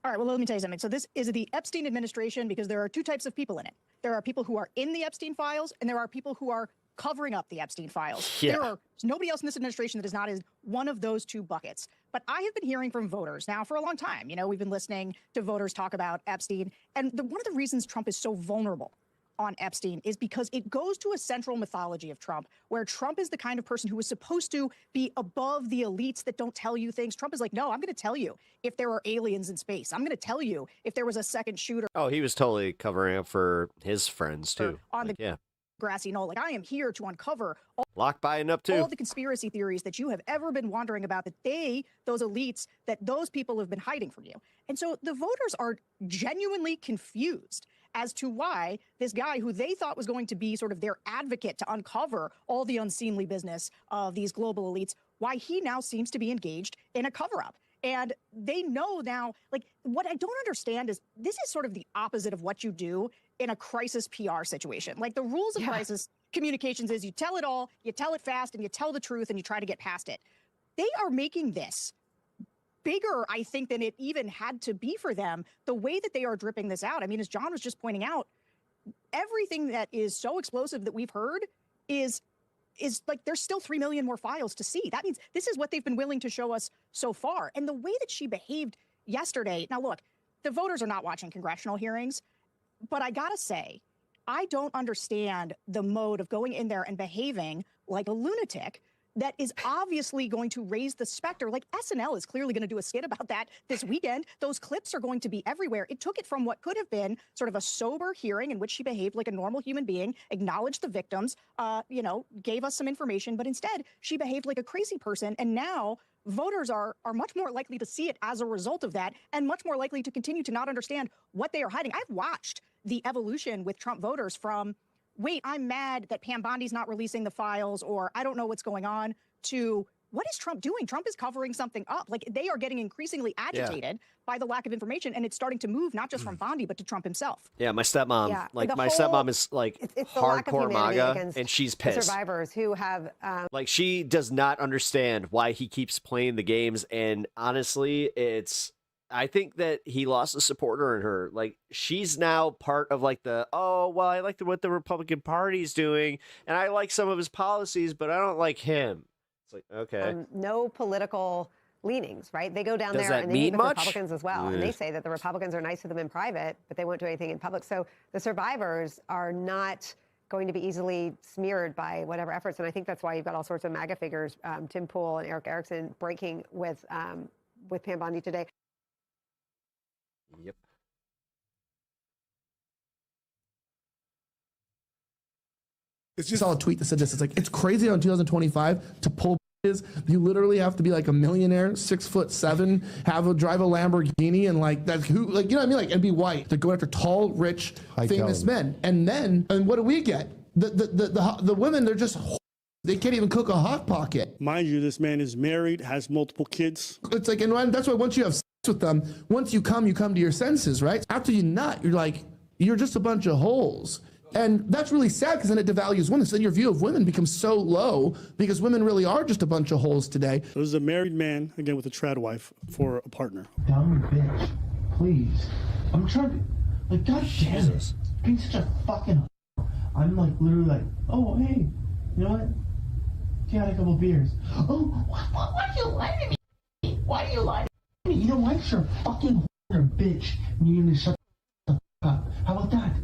All right, well, let me tell you something. So this is the Epstein administration because there are two types of people in it. There are people who are in the Epstein files, and there are people who are covering up the Epstein files. Yeah. There are nobody else in this administration that is not in one of those two buckets. But I have been hearing from voters now for a long time. You know, we've been listening to voters talk about Epstein. And one of the reasons Trump is so vulnerable on Epstein is because it goes to a central mythology of Trump, where Trump is the kind of person who is supposed to be above the elites that don't tell you things. Trump is like, no, I'm going to tell you if there are aliens in space. I'm going to tell you if there was a second shooter. Oh, he was totally covering up for his friends, too. On like, the grassy knoll. Like, I am here to uncover Lock buying up, too. all the conspiracy theories that you have ever been wondering about, that those elites, that those people have been hiding from you. And so the voters are genuinely confused as to why this guy who they thought was going to be sort of their advocate to uncover all the unseemly business of these global elites, why he now seems to be engaged in a cover-up. And they know now, like, what I don't understand is this is sort of the opposite of what you do in a crisis PR situation. Like, the rules of crisis communications is you tell it all, you tell it fast, and you tell the truth, and you try to get past it. They are making this bigger, I think, than it even had to be for them, the way that they are dripping this out. I mean, as John was just pointing out, everything that is so explosive that we've heard is like, there's still 3 million more files to see. That means this is what they've been willing to show us so far. And the way that she behaved yesterday, now look, the voters are not watching congressional hearings, but I gotta say, I don't understand the mode of going in there and behaving like a lunatic that is obviously going to raise the specter. Like, SNL is clearly going to do a skit about that this weekend. Those clips are going to be everywhere. It took it from what could have been sort of a sober hearing in which she behaved like a normal human being, acknowledged the victims, you know, gave us some information, but instead she behaved like a crazy person. And now voters are much more likely to see it as a result of that, and much more likely to continue to not understand what they are hiding. I've watched the evolution with Trump voters from, wait, I'm mad that Pam Bondi's not releasing the files, or I don't know what's going on, to what is Trump doing? Trump is covering something up. Like, they are getting increasingly agitated by the lack of information, and it's starting to move not just from Bondi, but to Trump himself. Yeah, my stepmom, like, my stepmom is like it's the lack of hardcore humanity MAGA, against and she's the pissed. survivors who have Like, she does not understand why he keeps playing the games, and honestly, I think that he lost a supporter in her. Like, she's now part of, like, oh, well, I like what the Republican Party's doing, and I like some of his policies, but I don't like him. It's like, okay. no political leanings, right? They go down Does there that and they meet mean with much? Republicans as well. And they say that the Republicans are nice to them in private, but they won't do anything in public. So the survivors are not going to be easily smeared by whatever efforts. And I think that's why you've got all sorts of MAGA figures, Tim Pool and Eric Erickson, breaking with Pam Bondi today. Yep. It's just all a tweet that said this. It's like, it's crazy on 2025 to pull is you literally have to be like a millionaire, 6'7", drive a Lamborghini, and like that's who, like, you know what I mean, like, and be white. They're going after tall, rich, famous men, and what do we get? The women, they're just. They can't even cook a Hot Pocket. Mind you, this man is married, has multiple kids. It's like, and that's why once you have sex with them, once you come to your senses, right? After you nut, you're like, you're just a bunch of holes. And that's really sad, because then it devalues women. So then your view of women becomes so low, because women really are just a bunch of holes today. This is a married man, again, with a trad wife for a partner. Dumb bitch, please. I'm trying to, like, God damn it. Being such a fucking I'm like, literally like, oh, hey, you know what? You had a couple beers. Oh, why are you lying to me? Why are you lying to me? You know why? You're a fucking bitch. And you need to shut the fuck up. How about that?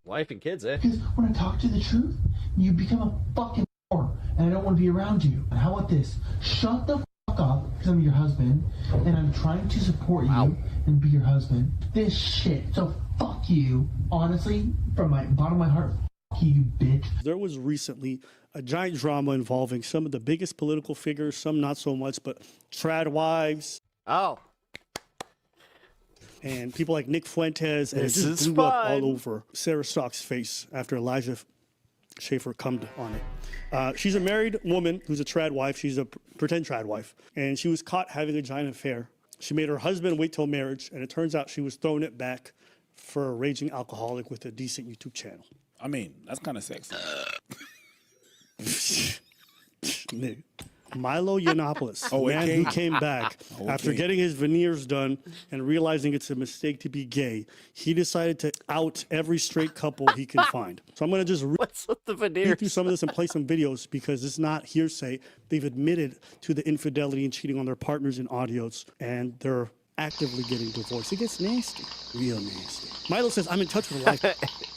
What? Wife and kids, eh? Because when I talk to you the truth, you become a fucking whore, and I don't want to be around you. And how about this? Shut the fuck up, because I'm your husband, and I'm trying to support you and be your husband. This shit. So fuck you, honestly, from my bottom of my heart. Fuck you, bitch. There was recently a giant drama involving some of the biggest political figures, some not so much, but trad wives. Oh. And people like Nick Fuentes, and This it just is blew up fun. all over Sarah Stock's face after Elijah Schaefer cummed on it. She's a married woman who's a trad wife. She's a pretend trad wife. And she was caught having a giant affair. She made her husband wait till marriage, and it turns out she was throwing it back for a raging alcoholic with a decent YouTube channel. I mean, that's kind of sexy. Nigga. Milo Yiannopoulos, Oh, a it man came? who came back Oh, after okay. getting his veneers done and realizing it's a mistake to be gay. He decided to out every straight couple he can find. So I'm going to just What's with the read veneers? through some of this and play some videos because it's not hearsay. They've admitted to the infidelity and cheating on their partners in audios, and they're actively getting divorced. It gets nasty, real nasty. Milo says, I'm in touch with a life.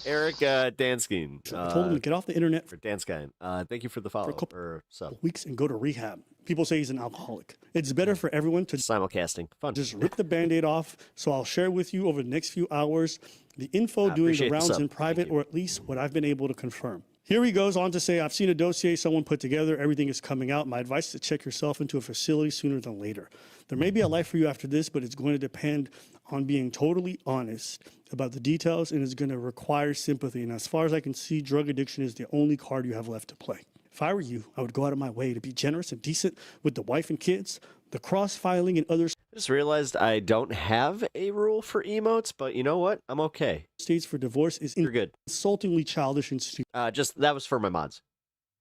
Eric Danskin. I told him to get off the internet for Danskin. Thank you for the follow. for a couple or so. weeks and go to rehab. People say he's an alcoholic. It's better for everyone to simulcasting. Fun. Just rip the Band-Aid off. So I'll share with you over the next few hours the info doing the appreciate the rounds sub. in private, or at least what I've been able to confirm. Here he goes on to say, I've seen a dossier someone put together. Everything is coming out. My advice is to check yourself into a facility sooner than later. There may be a life for you after this, but it's going to depend on being totally honest about the details, and it's going to require sympathy. And as far as I can see, drug addiction is the only card you have left to play. If I were you, I would go out of my way to be generous and decent with the wife and kids, the cross-filing and others. I just realized I don't have a rule for emotes, but you know what? I'm okay. States for divorce is You're good. insultingly childish and stupid. Just that was for my mods.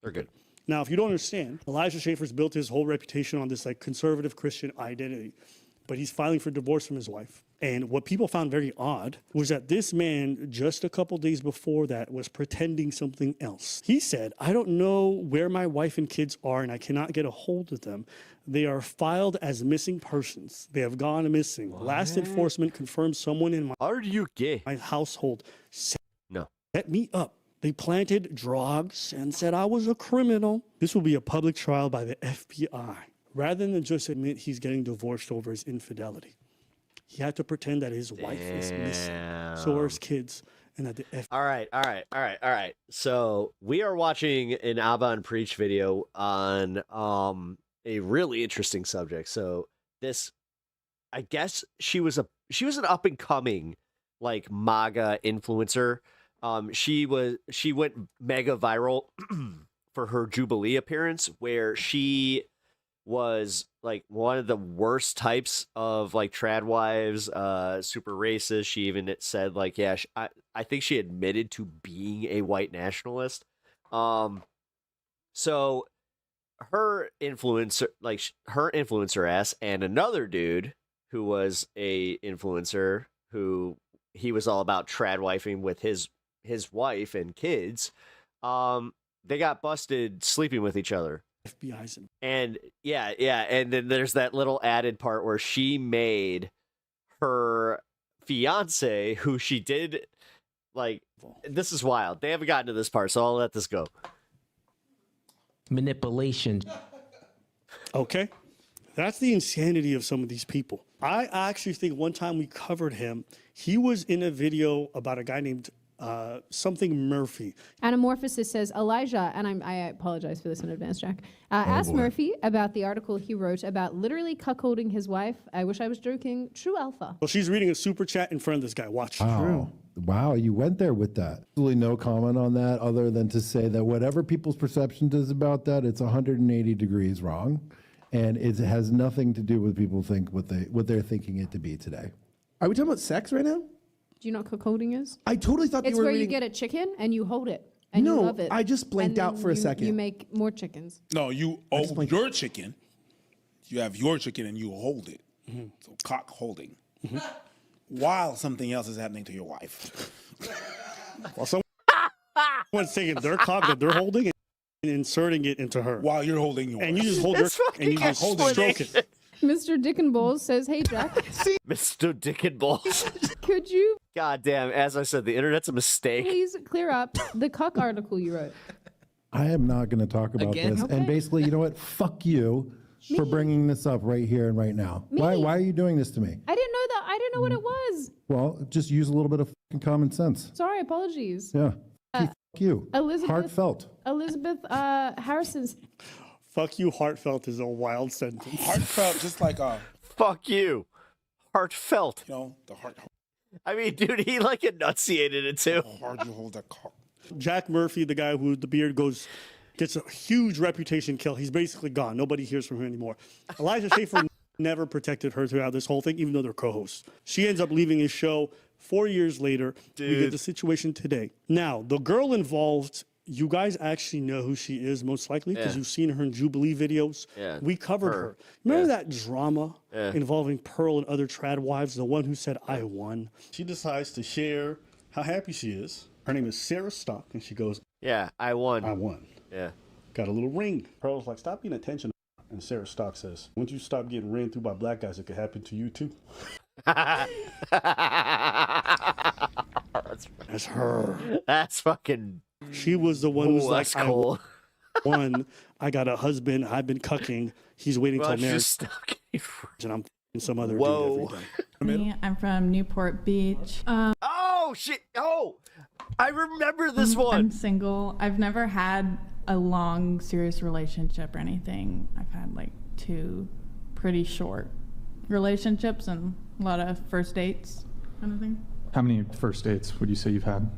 They're good. Now, if you don't understand, Elijah Schaefer's built his whole reputation on this like conservative Christian identity, but he's filing for divorce from his wife. And what people found very odd was that this man, just a couple days before that, was pretending something else. He said, I don't know where my wife and kids are, and I cannot get a hold of them. They are filed as missing persons. They have gone missing. Last enforcement confirmed someone in my Are you gay? My household set No. me up. They planted drugs and said I was a criminal. This will be a public trial by the FBI. Rather than just admit he's getting divorced over his infidelity, he had to pretend that his wife is missing. So are his kids. And that the All right. So we are watching an Abba and Preach video on a really interesting subject. So this, I guess she was an up and coming like MAGA influencer. She went mega viral for her Jubilee appearance, where she was like one of the worst types of like trad wives, super racist. She even said like, yeah, I think she admitted to being a white nationalist. So her influencer ass and another dude who was a influencer who he was all about trad wifing with his wife and kids. They got busted sleeping with each other. FBI's in. And yeah, and then there's that little added part where she made her fiance, who she did, like, this is wild. They haven't gotten to this part, so I'll let this go. Manipulation. Okay. That's the insanity of some of these people. I actually think one time we covered him. He was in a video about a guy named something Murphy. Anamorphosis says, Elijah, and I apologize for this in advance, Jack, asked Murphy about the article he wrote about literally cuckolding his wife. I wish I was joking. True alpha. Well, she's reading a super chat in front of this guy. Watch. Wow. Wow, you went there with that. Absolutely no comment on that other than to say that whatever people's perception is about that, it's 180 degrees wrong. And it has nothing to do with people think what they're thinking it to be today. Are we talking about sex right now? Do you know what cuckolding is? I totally thought it's they were where reading... you get a chicken and you hold it and you love it. I just blanked and out then for a second. You make more chickens. No, you hold your chicken. You have your chicken and you hold it. Mm-hmm. So cock holding. Mm-hmm. While something else is happening to your wife. While someone's taking their cock that they're holding and inserting it into her. While you're holding yours. And you just hold your and you just stroke it. Mr. Dick and Balls says, hey, Jack. Mr. Dick and Balls. Could you God damn, as I said, the internet's a mistake. Please clear up the cuck article you wrote. I am not going to talk about Again? this. Okay. And basically, you know what? Fuck you for bringing this up right here and right now. Me? Why are you doing this to me? I didn't know that. I didn't know what it was. Well, just use a little bit of fucking common sense. Sorry, apologies. Yeah. Fuck you. Heartfelt. Elizabeth Harrison's. Fuck you, heartfelt is a wild sentence. Heartfelt, just like Fuck you. Heartfelt. You know, the heart. I mean, dude, he like enunciated it too. How hard you hold that cock. Jack Murphy, the guy who the beard gets a huge reputation kill. He's basically gone. Nobody hears from him anymore. Elijah Schaefer never protected her throughout this whole thing, even though they're co-hosts. She ends up leaving his show 4 years later. We get the situation today. Now, the girl involved, you guys actually know who she is most likely because you've seen her in Jubilee videos. Yeah, we covered her. Remember that drama involving Pearl and other trad wives, the one who said, I won? She decides to share how happy she is. Her name is Sarah Stock, and she goes, Yeah, I won. I won. Yeah. Got a little ring. Pearl's like, stop being attention. And Sarah Stock says, once you stop getting ran through by black guys, it could happen to you too. That's her. That's fucking. She was the one who's like, that's cool. I won. I got a husband. I've been cucking. He's waiting till marriage. Just And I'm f***ing some other Whoa. dude every day. Me, I'm from Newport Beach. Oh, shit. Oh, I remember this one. I'm single. I've never had a long, serious relationship or anything. I've had like 2 pretty short relationships and a lot of first dates kind of thing. How many first dates would you say you've had?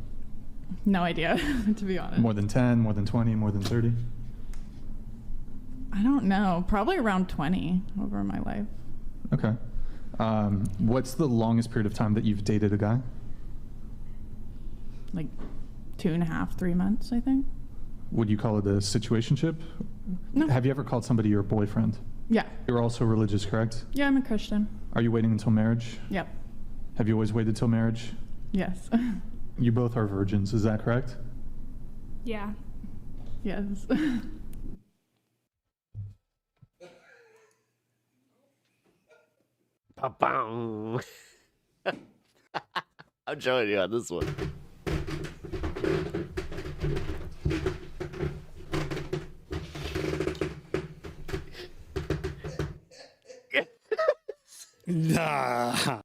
No idea, to be honest. More than 10, more than 20, more than 30? I don't know. Probably around 20 over my life. Okay. What's the longest period of time that you've dated a guy? Like 2.5, 3 months, I think. Would you call it a situationship? No. Have you ever called somebody your boyfriend? Yeah. You're also religious, correct? Yeah, I'm a Christian. Are you waiting until marriage? Yep. Have you always waited till marriage? Yes. You both are virgins, is that correct? Yeah. Yes. Ba-bang. I'm joining you on this one. Nah.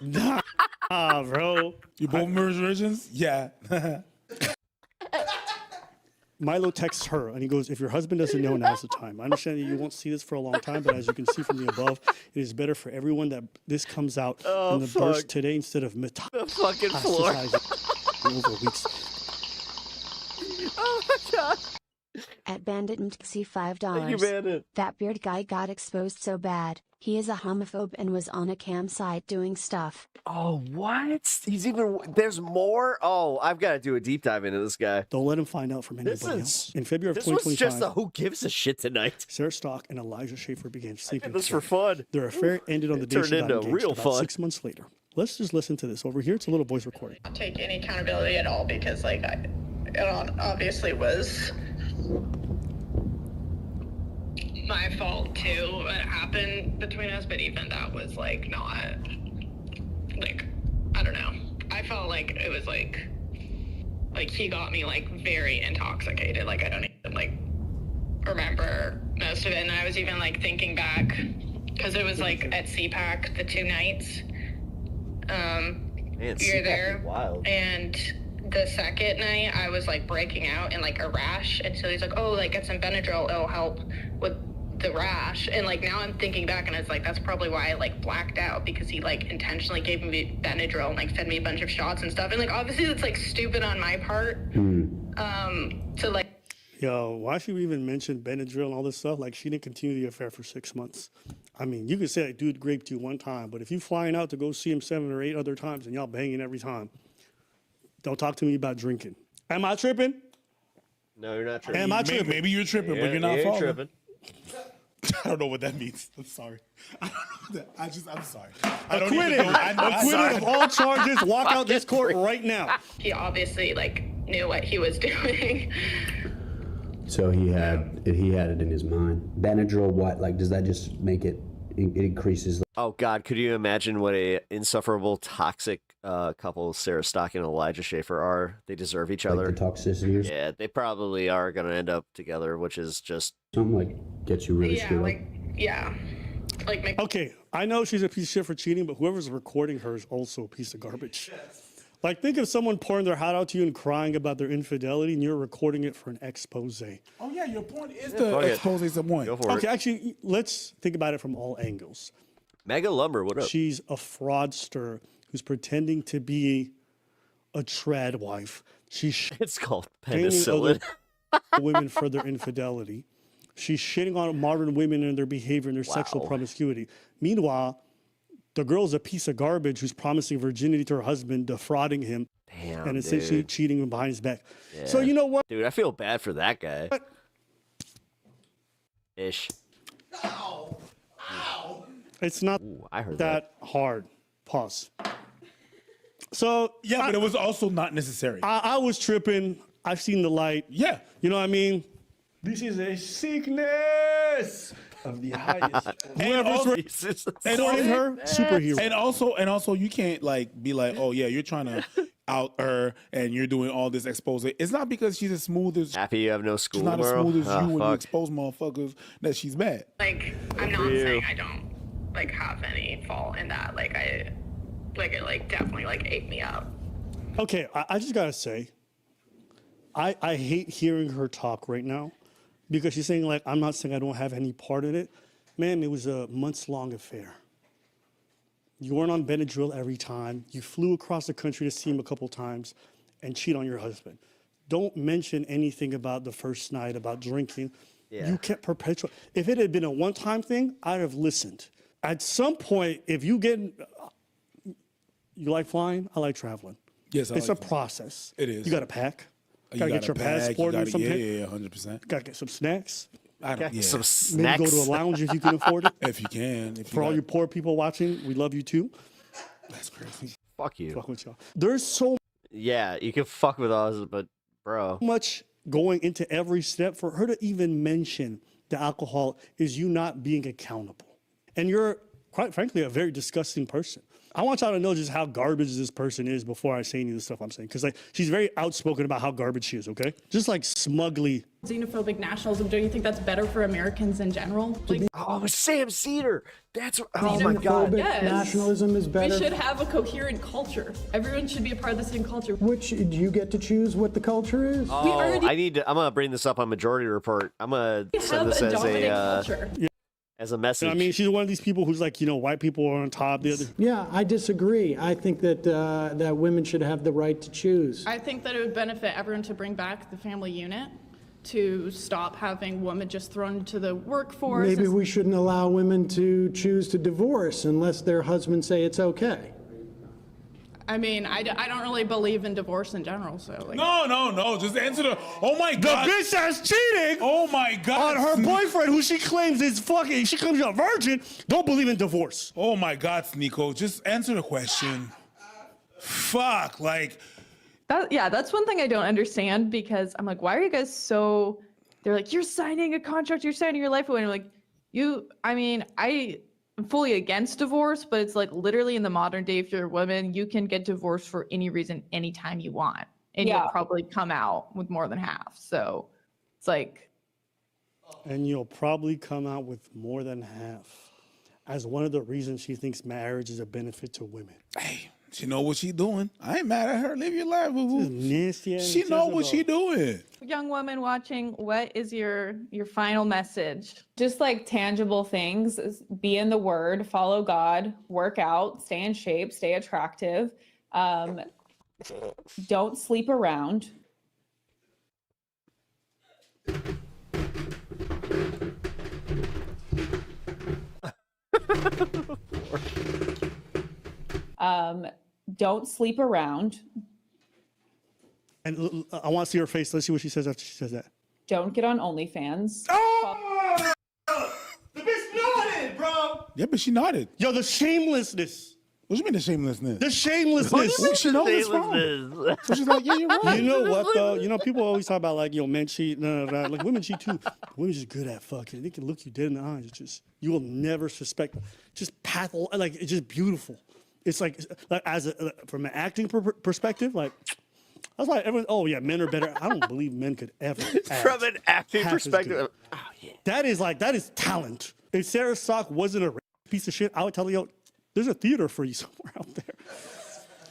Nah, bro. You both virgins? Yeah. Milo texts her and he goes, if your husband doesn't know, now's the time. I understand that you won't see this for a long time, but as you can see from the above, it is better for everyone that this comes out in the burst today instead of the fucking floor. over weeks. Oh my god. At Bandit MTC $5. Thank you, Bandit. That beard guy got exposed so bad. He is a homophobe and was on a campsite doing stuff. Oh, what? He's even. There's more? Oh, I've got to do a deep dive into this guy. Don't let him find out from anybody else. In February of This was 2025, just a who gives a shit tonight. Sarah Stock and Elijah Schaefer began sleeping. This for fun. Their affair ended on the day Turned she got into engaged, real about fun. 6 months later. Let's just listen to this. Over here, it's a little voice recording. Not take any accountability at all because, like, it obviously was my fault too. What happened between us, but even that was like not like I don't know. I felt like it was like he got me like very intoxicated. Like I don't even like remember most of it, and I was even like thinking back because it was like at CPAC the 2 nights. Man, You're CPAC there, is wild. and the second night I was like breaking out in like a rash, and so he's like, oh, like get some Benadryl, it'll help with the rash. And like now I'm thinking back and it's like that's probably why I like blacked out, because he like intentionally gave me Benadryl and like fed me a bunch of shots and stuff, and like obviously that's like stupid on my part. To like, Yo, why should we even mention Benadryl and all this stuff? Like, she didn't continue the affair for 6 months. I mean, you could say that dude raped you one time, but if you flying out to go see him 7 or 8 other times and y'all banging every time, don't talk to me about drinking. Am I tripping? No, you're not tripping. Am I tripping? Maybe you're tripping, but you're not you ain't falling. tripping. I don't know what that means. I'm sorry. I don't know that. I'm sorry. I don't Acquitted. even know. I'm Acquitted sorry. of all charges. Walk out this court right now. he obviously like knew what he was doing. So he had it in his mind. Benadryl, what? Like, does that just make it increases? Oh God, could you imagine what a insufferable, toxic couple, Sarah Stock and Elijah Schaefer, are. They deserve each Like other. the toxicity. Yeah, they probably are going to end up together, which is just Something like gets you really screwed up. Yeah. Like Okay, I know she's a piece of shit for cheating, but whoever's recording her is also a piece of garbage. Like, think of someone pouring their heart out to you and crying about their infidelity, and you're recording it for an expose. Oh yeah, your point is to expose someone. Go for Okay, it. actually, let's think about it from all angles. Mega Lumber, what up? She's a fraudster who's pretending to be a trad wife. She's It's called shaming penicillin. other women for their infidelity. She's shitting on modern women and their behavior and their sexual Wow. promiscuity. Meanwhile, the girl's a piece of garbage who's promising virginity to her husband, defrauding him, Damn, and essentially dude. cheating behind his back. Yeah. So you know what? Dude, I feel bad for that guy. Ish. It's not I heard that hard. Pause. So Yeah, but it was also not necessary. I was tripping. I've seen the light. Yeah. You know what I mean? This is a sickness of the highest. And also, Supporting her, superhero. And also, you can't like be like, oh yeah, you're trying to out her and you're doing all this expose. It's not because she's as smooth as Happy you have no school she's not tomorrow. as smooth as Ah, you when you fuck. expose motherfuckers that she's bad. Like, I'm not saying I don't like have any fault in that. Like it like definitely like ate me up. Okay, I just gotta say, I hate hearing her talk right now because she's saying like, I'm not saying I don't have any part in it. Man, it was a months-long affair. You weren't on Benadryl every time. You flew across the country to see him a couple times and cheat on your husband. Don't mention anything about the first night, about drinking. Yeah. You kept perpetual. If it had been a one-time thing, I'd have listened. At some point, if you get, you like flying, I like traveling. Yes, I it's like a process. It is. You got to pack. You Got to get gotta your pack, passport you or gotta- something. Yeah, 100%. Got to get some snacks. I don't. Yeah. Some Maybe snacks. go to a lounge if you can afford it. If you can. If For all got- you poor people watching, we love you too. That's crazy. Fuck you. Fuck with y'all. There's so Yeah, you can fuck with us, but bro. much going into every step for her to even mention the alcohol is you not being accountable. And you're, quite frankly, a very disgusting person. I want y'all to know just how garbage this person is before I say any of the stuff I'm saying. Because like she's very outspoken about how garbage she is, okay? Just like smugly. Xenophobic nationalism, don't you think that's better for Americans in general? Like, Oh, Sam Cedar. That's oh my god. yes. Nationalism is better. We should have a coherent culture. Everyone should be a part of the same culture. Which do you get to choose what the culture is? Oh, already- I need to. I'm gonna bring this up on Majority Report. I'm gonna We send have this a as dominant a culture. as a message. I mean, she's one of these people who's like, you know, white people are on top. The other. Yeah, I disagree. I think that that women should have the right to choose. I think that it would benefit everyone to bring back the family unit, to stop having women just thrown into the workforce. Maybe we shouldn't allow women to choose to divorce unless their husbands say it's okay. I mean, I don't really believe in divorce in general, so like. No. Just answer the. Oh my god. The bitch that's cheating. Oh my god. On her boyfriend, who she claims is fucking, she claims a virgin, don't believe in divorce. Oh my god, Sneeko. Just answer the question. Fuck. Like. That's one thing I don't understand because I'm like, why are you guys so? They're like, you're signing a contract, you're signing your life away. And I'm like, I'm fully against divorce, but it's like literally in the modern day, if you're a woman, you can get divorced for any reason, anytime you want. And Yeah. you'll probably come out with more than half. So it's like, And you'll probably come out with more than half as one of the reasons she thinks marriage is a benefit to women. Hey, she know what she doing. I ain't mad at her. Live your life, boo boo. Nasty ass She know what she doing. young woman watching, what is your final message? Just like tangible things, be in the word, follow God, work out, stay in shape, stay attractive. Don't sleep around. Don't sleep around. And I want to see her face. Let's see what she says after she says that. Don't get on OnlyFans. Oh! The bitch nodded, bro. Yeah, but she nodded. Yo, the shamelessness. What do you mean the shamelessness? The shamelessness. What she know it's wrong. So she's like, yeah, you're right. You know what though? You know, people always talk about like, men cheat. No. Like women cheat too. Women just good at fucking. They can look you dead in the eyes. It's just you will never suspect. Just like it's just beautiful. It's like as from an acting perspective, like I was like, everyone, oh yeah, men are better. I don't believe men could ever act From an acting half as perspective, good. That is talent. If Sarah Stock wasn't a piece of shit, I would tell you, there's a theater for you somewhere out there.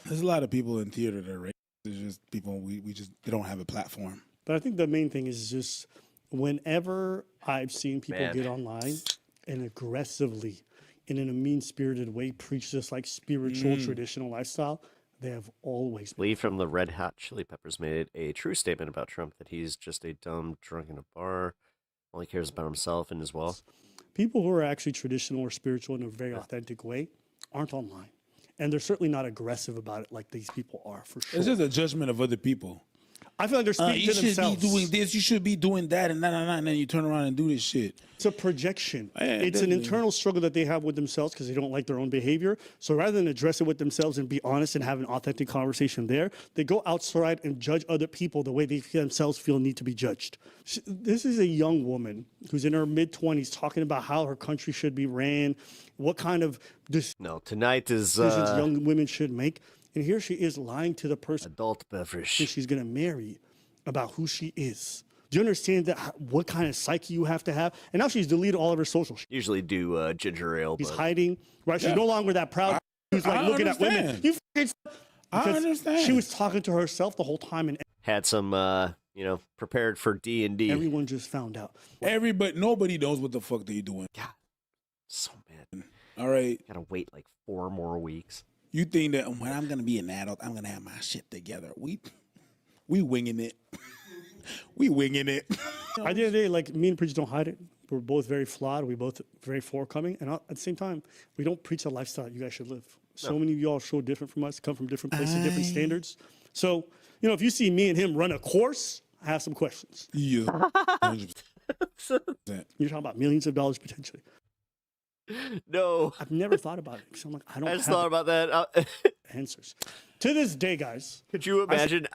There's a lot of people in theater that are racist. There's just people they don't have a platform. But I think the main thing is just whenever I've seen people Man. get online and aggressively and in a mean-spirited way preach this like spiritual traditional lifestyle, they have always Lee from the Red Hot Chili Peppers made a true statement about Trump that he's just a dumb drunk in a bar, only cares about himself and his wealth. People who are actually traditional or spiritual in a very authentic way aren't online. And they're certainly not aggressive about it like these people are, for sure. It's just a judgment of other people. I feel like they're speaking you to themselves. should be doing this, you should be doing that, and and then you turn around and do this shit. It's a projection. Yeah, It's an internal struggle that they have with themselves because they don't like their own behavior. So rather than address it with themselves and be honest and have an authentic conversation there, they go outside and judge other people the way they themselves feel need to be judged. This is a young woman who's in her mid-20s talking about how her country should be ran, what kind of tonight is decisions young women should make. And here she is lying to the person adult beverage she's going to marry about who she is. Do you understand that what kind of psyche you have to have? And now she's deleted all of her social. Usually do ginger ale. She's but hiding, right? She's no longer that proud who's like looking at women. You I understand. She was talking to herself the whole time, and had some, prepared for D&D. Everyone just found out. Nobody knows what the fuck they're doing. God, so mad. All right. Gotta wait like 4 more weeks. You think that when I'm gonna be an adult, I'm gonna have my shit together. We winging it. We winging it. At the end of the day, like, me and Preach don't hide it. We're both very flawed. We're both very forthcoming. And at the same time, we don't preach a lifestyle you guys should live. So many of y'all are so different from us, come from different places, different standards. So, if you see me and him run a course, I have some questions. Yeah. You're talking about millions of dollars potentially. No. I've never thought about it. So I'm like, I just have thought about that. answers. To this day, guys. Could you imagine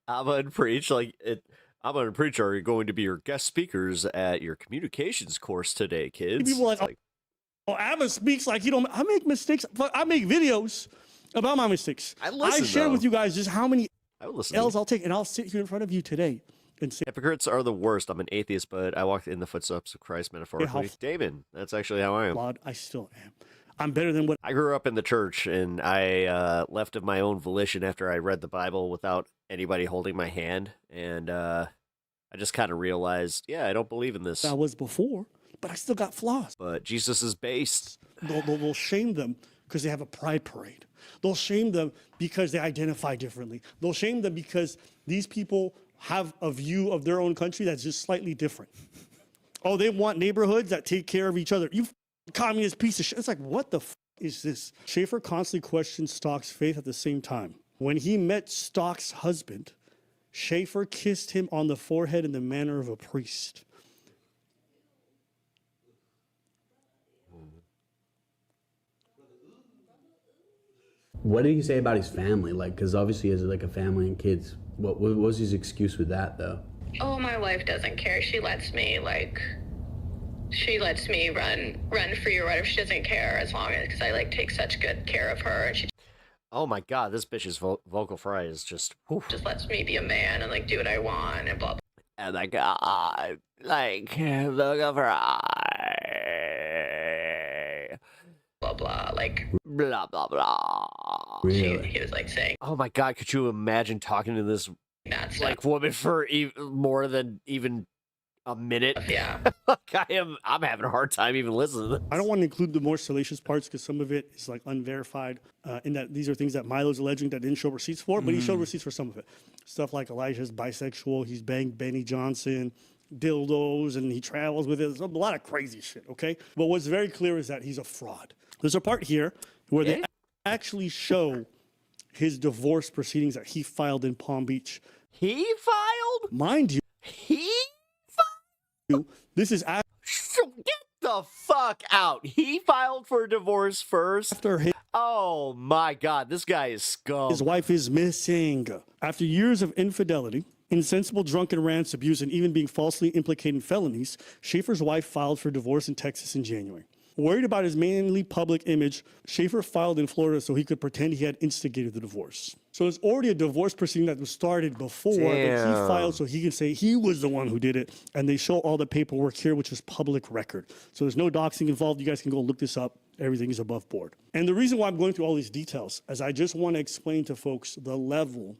Abba and Preach? Abba and Preach are going to be your guest speakers at your communications course today, kids. People are like, oh, Abba speaks like you don't. I make mistakes. I make videos about my mistakes. I share with you guys just how many L's I'll take, and I'll sit here in front of you today and say, hypocrites are the worst. I'm an atheist, but I walked in the footsteps of Christ metaphorically. Damon, that's actually how I am. Lord, I still am. I'm better than what I grew up in the church, and I left of my own volition after I read the Bible without anybody holding my hand, and I just kind of realized, I don't believe in this. I was before, but I still got flaws. But Jesus is based. They'll shame them because they have a pride parade. They'll shame them because they identify differently. They'll shame them because these people have a view of their own country that's just slightly different. Oh, they want neighborhoods that take care of each other. You communist piece of shit. It's like, what the is this? Schaefer constantly questioned Stock's faith at the same time. When he met Stock's husband, Schaefer kissed him on the forehead in the manner of a priest. What did he say about his family? Because obviously he has a family and kids. What was his excuse with that, though? Oh, my wife doesn't care. She lets me run free or whatever. She doesn't care as long as, because I take such good care of her. And she Oh my God, this bitch's vocal fry is just. just lets me be a man and do what I want and blah blah. Oh my God, vocal fry. Blah blah, blah blah blah. Really? He was saying. Oh my God, could you imagine talking to this woman for more than even a minute? Yeah. I'm having a hard time even listening to this. I don't want to include the more salacious parts because some of it is unverified in that these are things that Milo's alleging that didn't show receipts for, but he showed receipts for some of it. Stuff like Elijah's bisexual, he's banged Benny Johnson, dildos, and he travels with it. There's a lot of crazy shit, okay? But what's very clear is that he's a fraud. There's a part here where they actually show his divorce proceedings that he filed in Palm Beach. He filed? Mind you. He filed? This is get the fuck out. He filed for divorce first. Oh my God, this guy is scum. His wife is missing. After years of infidelity, insensible drunken rants, abuse, and even being falsely implicated in felonies, Schaefer's wife filed for divorce in Texas in January. Worried about his mainly public image, Schaefer filed in Florida so he could pretend he had instigated the divorce. So there's already a divorce proceeding that was started before, but he Damn. filed so he can say he was the one who did it, and they show all the paperwork here, which is public record. So there's no doxing involved. You guys can go look this up. Everything is above board. And the reason why I'm going through all these details is I just want to explain to folks the level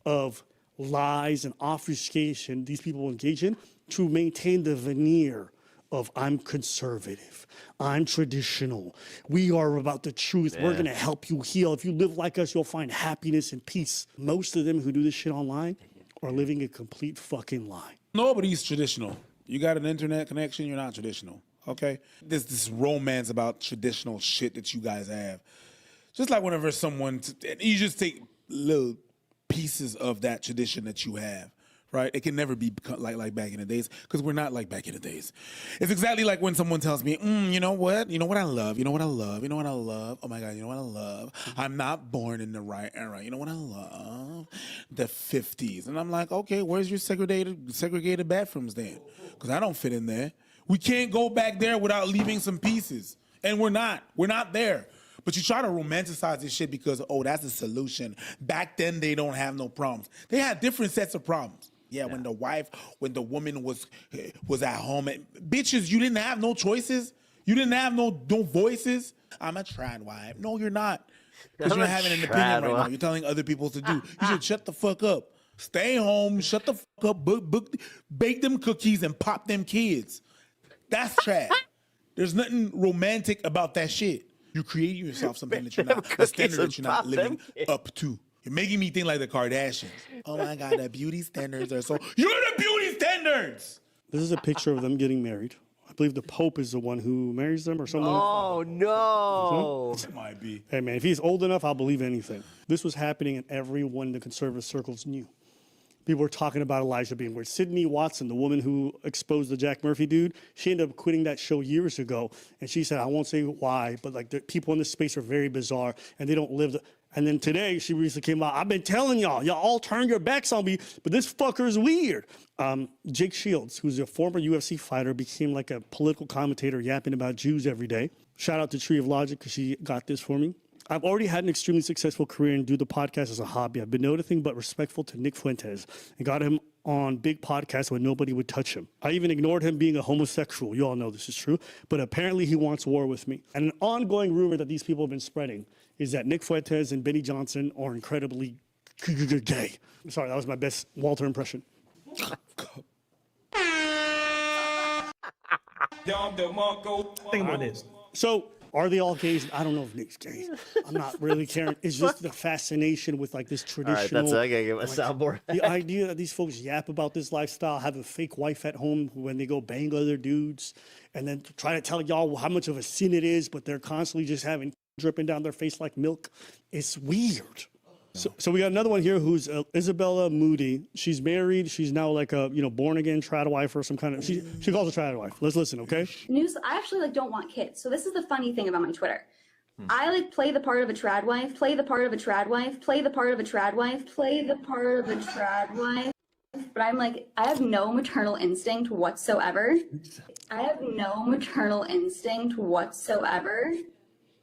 of lies and obfuscation these people engage in to maintain the veneer of I'm conservative, I'm traditional, we are about the truth, we're gonna help you heal. If you live like us, you'll find happiness and peace. Most of them who do this shit online are living a complete fucking lie. Nobody's traditional. You got an internet connection, you're not traditional, okay? There's this romance about traditional shit that you guys have. Just like whenever you just take little pieces of that tradition that you have. Right? It can never be like back in the days because we're not like back in the days. It's exactly like when someone tells me, you know what? You know what I love? You know what I love? You know what I love? Oh my God, you know what I love? I'm not born in the right era. You know what I love? The 50s. And I'm like, okay, where's your segregated bathrooms then? Because I don't fit in there. We can't go back there without leaving some pieces. And we're not. We're not there. But you try to romanticize this shit because, oh, that's the solution. Back then, they don't have no problems. They had different sets of problems. Yeah, when the woman was at home. Bitches, you didn't have no choices. You didn't have no voices. I'm a trad wife. No, you're not. Because you're having an opinion right now. You're telling other people to do. You should shut the fuck up. Stay home, shut the fuck up, bake them cookies and pop them kids. That's trad. There's nothing romantic about that shit. You create yourself something that you're not, a standard that you're not living up to. You're making me think like the Kardashians. Oh my God, the beauty standards are so... You're the beauty standards! This is a picture of them getting married. I believe the Pope is the one who marries them or someone. Oh, no. It might be. Hey, man, if he's old enough, I'll believe anything. This was happening and everyone in the conservative circles knew. People were talking about Elijah being weird. Sydney Watson, the woman who exposed the Jack Murphy dude, she ended up quitting that show years ago. And she said, I won't say why, but like the people in this space are very bizarre and they don't live... And then today, she recently came out, I've been telling y'all all turn your backs on me, but this fucker is weird. Jake Shields, who's a former UFC fighter, became like a political commentator yapping about Jews every day. Shout out to Tree of Logic because she got this for me. I've already had an extremely successful career and do the podcast as a hobby. I've been nothing but respectful to Nick Fuentes and got him on big podcasts when nobody would touch him. I even ignored him being a homosexual. You all know this is true. But apparently he wants war with me. And an ongoing rumor that these people have been spreading is that Nick Fuentes and Benny Johnson are incredibly gay. Sorry, that was my best Walter impression. Think about this. So, are they all gays? I don't know if Nick's gay. I'm not really caring. It's just the fascination with like this traditional. All right, that's I gotta get my soundboard. The idea that these folks yap about this lifestyle, have a fake wife at home when they go bang other dudes, and then try to tell y'all how much of a sin it is, but they're constantly just having dripping down their face like milk. It's weird. So we got another one here who's Isabella Moody. She's married. She's now like a born again trad wife or some kind of. She calls a trad wife. Let's listen, okay? News. I actually don't want kids. So this is the funny thing about my Twitter. I play the part of a trad wife. Play the part of a trad wife. Play the part of a trad wife. Play the part of a trad wife. But I'm like, I have no maternal instinct whatsoever. I have no maternal instinct whatsoever.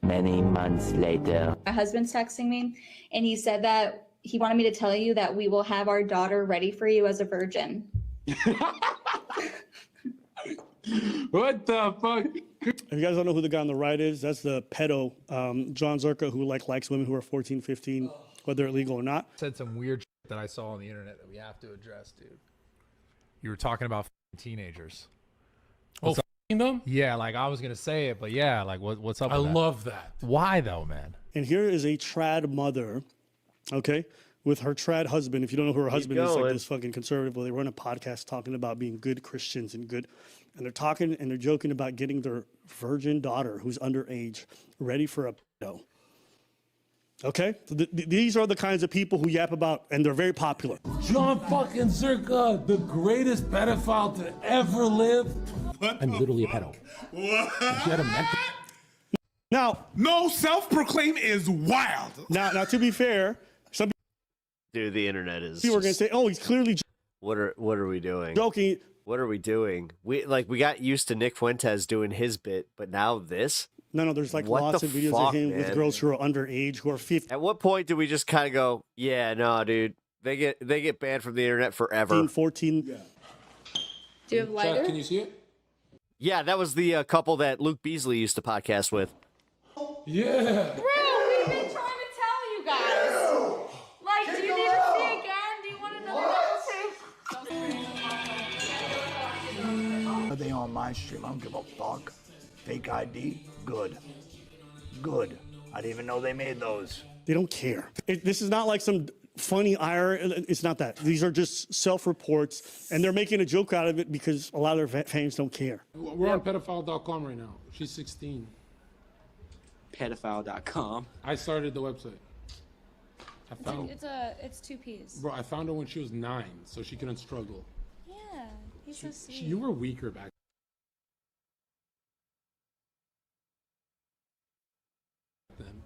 Many months later. My husband's texting me, and he said that he wanted me to tell you that we will have our daughter ready for you as a virgin. What the fuck? If you guys don't know who the guy on the right is, that's the pedo, John Zerka, who likes women who are 14, 15, whether illegal or not. Said some weird shit that I saw on the internet that we have to address, dude. You were talking about teenagers. What's them? Yeah, like I was gonna say it, but yeah, like what's up? I with that? love that. Why though, man? And here is a trad mother, okay, with her trad husband. If you don't know who her husband is, like this fucking conservative. Well, they run a podcast talking about being good Christians and they're talking and they're joking about getting their virgin daughter, who's underage, ready for a pedo. Okay, so these are the kinds of people who yap about, and they're very popular. John fucking Zerka, the greatest pedophile to ever live. I'm literally a pedo. Now, no, self-proclaim is wild. Now, to be fair, some dude, the internet is. people are gonna say, "Oh, he's clearly What are we doing? Joking. What are we doing? We got used to Nick Fuentes doing his bit, but now this? No, there's like What lots the of videos fuck, of him man? with girls who are underage, who are 50. At what point do we just kind of go, yeah, no, dude, they get banned from the internet forever? 14. Do you have lighter? Can you see it? Yeah, that was the couple that Luke Beasley used to podcast with. Yeah. Bro, we've been trying to tell you guys. Like, do you need to see again? Do you want another Are they on my stream? I don't give a fuck. Fake ID? Good. Good. I didn't even know they made those. They don't care. This is not like some funny ire. It's not that. These are just self-reports, and they're making a joke out of it because a lot of their fans don't care. We're on pedophile.com right now. She's 16. Pedophile.com. I started the website. I found, It's two P's. bro, I found her when she was 9, so she couldn't struggle. Yeah, he's so sweet. You were weaker back then.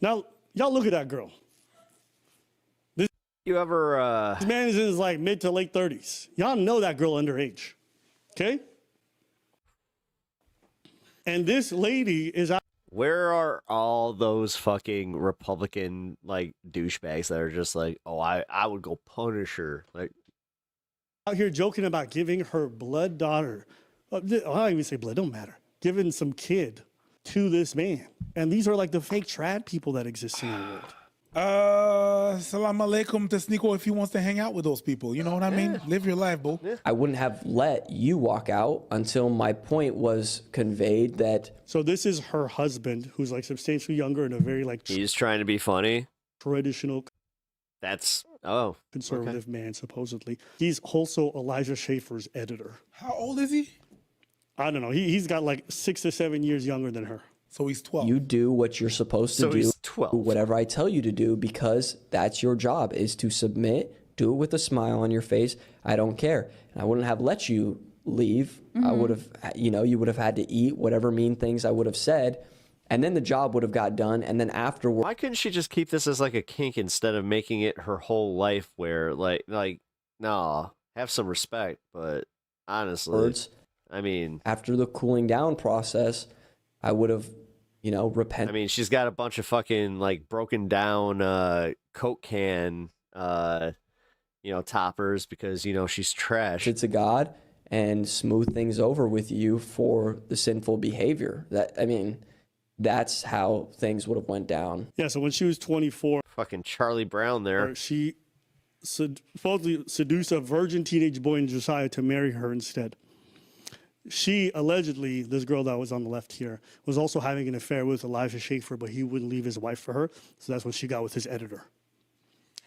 Now, y'all look at that girl. This man is in his like mid to late 30s. Y'all know that girl underage. Okay? And this lady is out. Where are all those fucking Republican like douchebags that are just like, oh, I would go punish her, like Out here joking about giving her blood daughter. I don't even say blood, don't matter. Giving some kid to this man. And these are like the fake trad people that exist in the world. Salam alaikum to Sneeko if he wants to hang out with those people. You know what I mean? Live your life, boo. I wouldn't have let you walk out until my point was conveyed that. So this is her husband, who's like substantially younger and a very like he's trying to be funny. Traditional. That's conservative man, supposedly. He's also Elijah Schaefer's editor. How old is he? I don't know. He's got like 6 to 7 years younger than her. So he's 12. You do what you're supposed to So do. he's 12. Whatever I tell you to do, because that's your job, is to submit, do it with a smile on your face. I don't care. And I wouldn't have let you leave. I would have, you would have had to eat whatever mean things I would have said. And then the job would have got done. And then afterwards. Why couldn't she just keep this as like a kink instead of making it her whole life where like no, have some respect, but honestly, I mean, after the cooling down process, I would have, repent. I mean, she's got a bunch of fucking like broken down Coke can toppers because she's trash. It's a God and smooth things over with you for the sinful behavior. That's how things would have went down. Yeah, so when she was 24, fucking Charlie Brown there. She supposedly seduced a virgin teenage boy in Josiah to marry her instead. She allegedly, this girl that was on the left here, was also having an affair with Elijah Schaefer, but he wouldn't leave his wife for her. So that's when she got with his editor.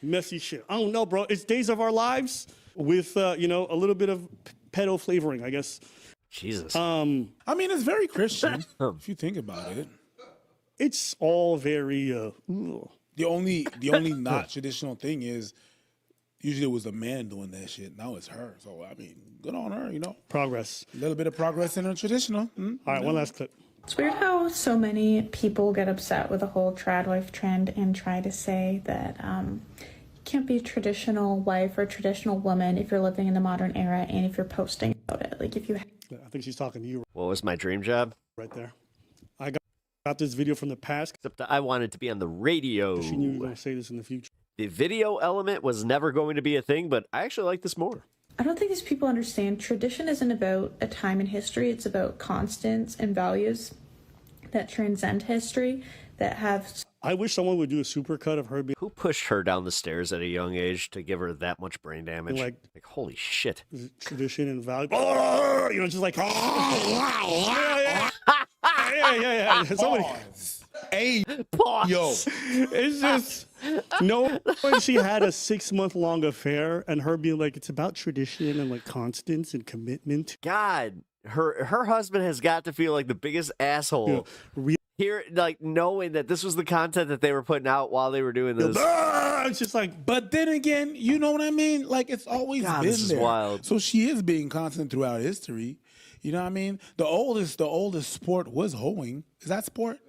Messy shit. I don't know, bro. It's Days of Our Lives with, a little bit of pedo flavoring, I guess. Jesus. I mean, it's very Christian if you think about it. It's all very. The only not traditional thing is usually it was a man doing that shit. Now it's her. So I mean, good on her. Progress. A little bit of progress in her traditional. All right, one last clip. It's weird how so many people get upset with the whole trad wife trend and try to say that you can't be a traditional wife or traditional woman if you're living in the modern era and if you're posting about it. Like if you. I think she's talking to you. What was my dream job? Right there. I got this video from the past. Except that I wanted to be on the radio. She knew you were going to say this in the future. The video element was never going to be a thing, but I actually like this more. I don't think these people understand tradition isn't about a time in history. It's about constants and values that transcend history that have. I wish someone would do a supercut of her being. Who pushed her down the stairs at a young age to give her that much brain damage? Like holy shit. Tradition and value. Just like. Yeah. Somebody. Hey, pause. Yo, it's just when she had a 6-month-long affair, and her being like, it's about tradition and like constants and commitment. God, her husband has got to feel like the biggest asshole. Here, like knowing that this was the content that they were putting out while they were doing this. It's just like, but then again, you know what I mean? Like it's always been this is there. wild. So she is being constant throughout history. You know what I mean? The oldest sport was hoeing. Is that sport?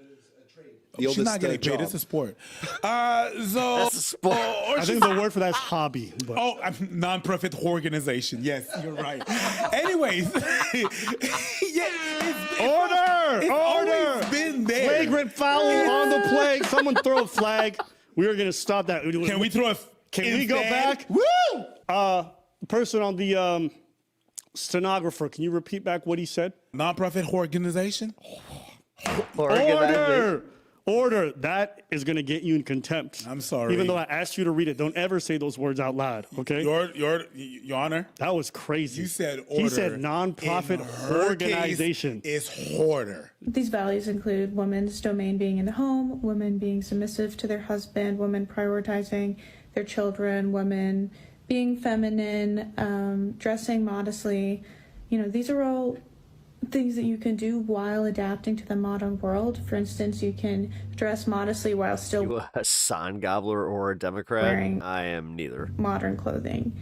She's oldest not getting paid. job. It's a sport. So That's a sport. I think the word for that is hobby. But. Non-profit organization. Yes, you're right. Anyways, Order! always been there. Flagrant foul on the play. Someone throw a flag. We are going to stop that. Can we throw a? Can we go back? Woo! The person on the stenographer, can you repeat back what he said? Non-profit organization. Order. That is going to get you in contempt. I'm sorry. Even though I asked you to read it, don't ever say those words out loud, okay? Your Honor. That was crazy. You said order. He said non-profit organization. Is hoarder. These values include women's domain being in the home, women being submissive to their husband, women prioritizing their children, women being feminine, dressing modestly. These are all things that you can do while adapting to the modern world. For instance, you can dress modestly while still You a HASAN gobbler or a Democrat? Wearing I am neither. modern clothing.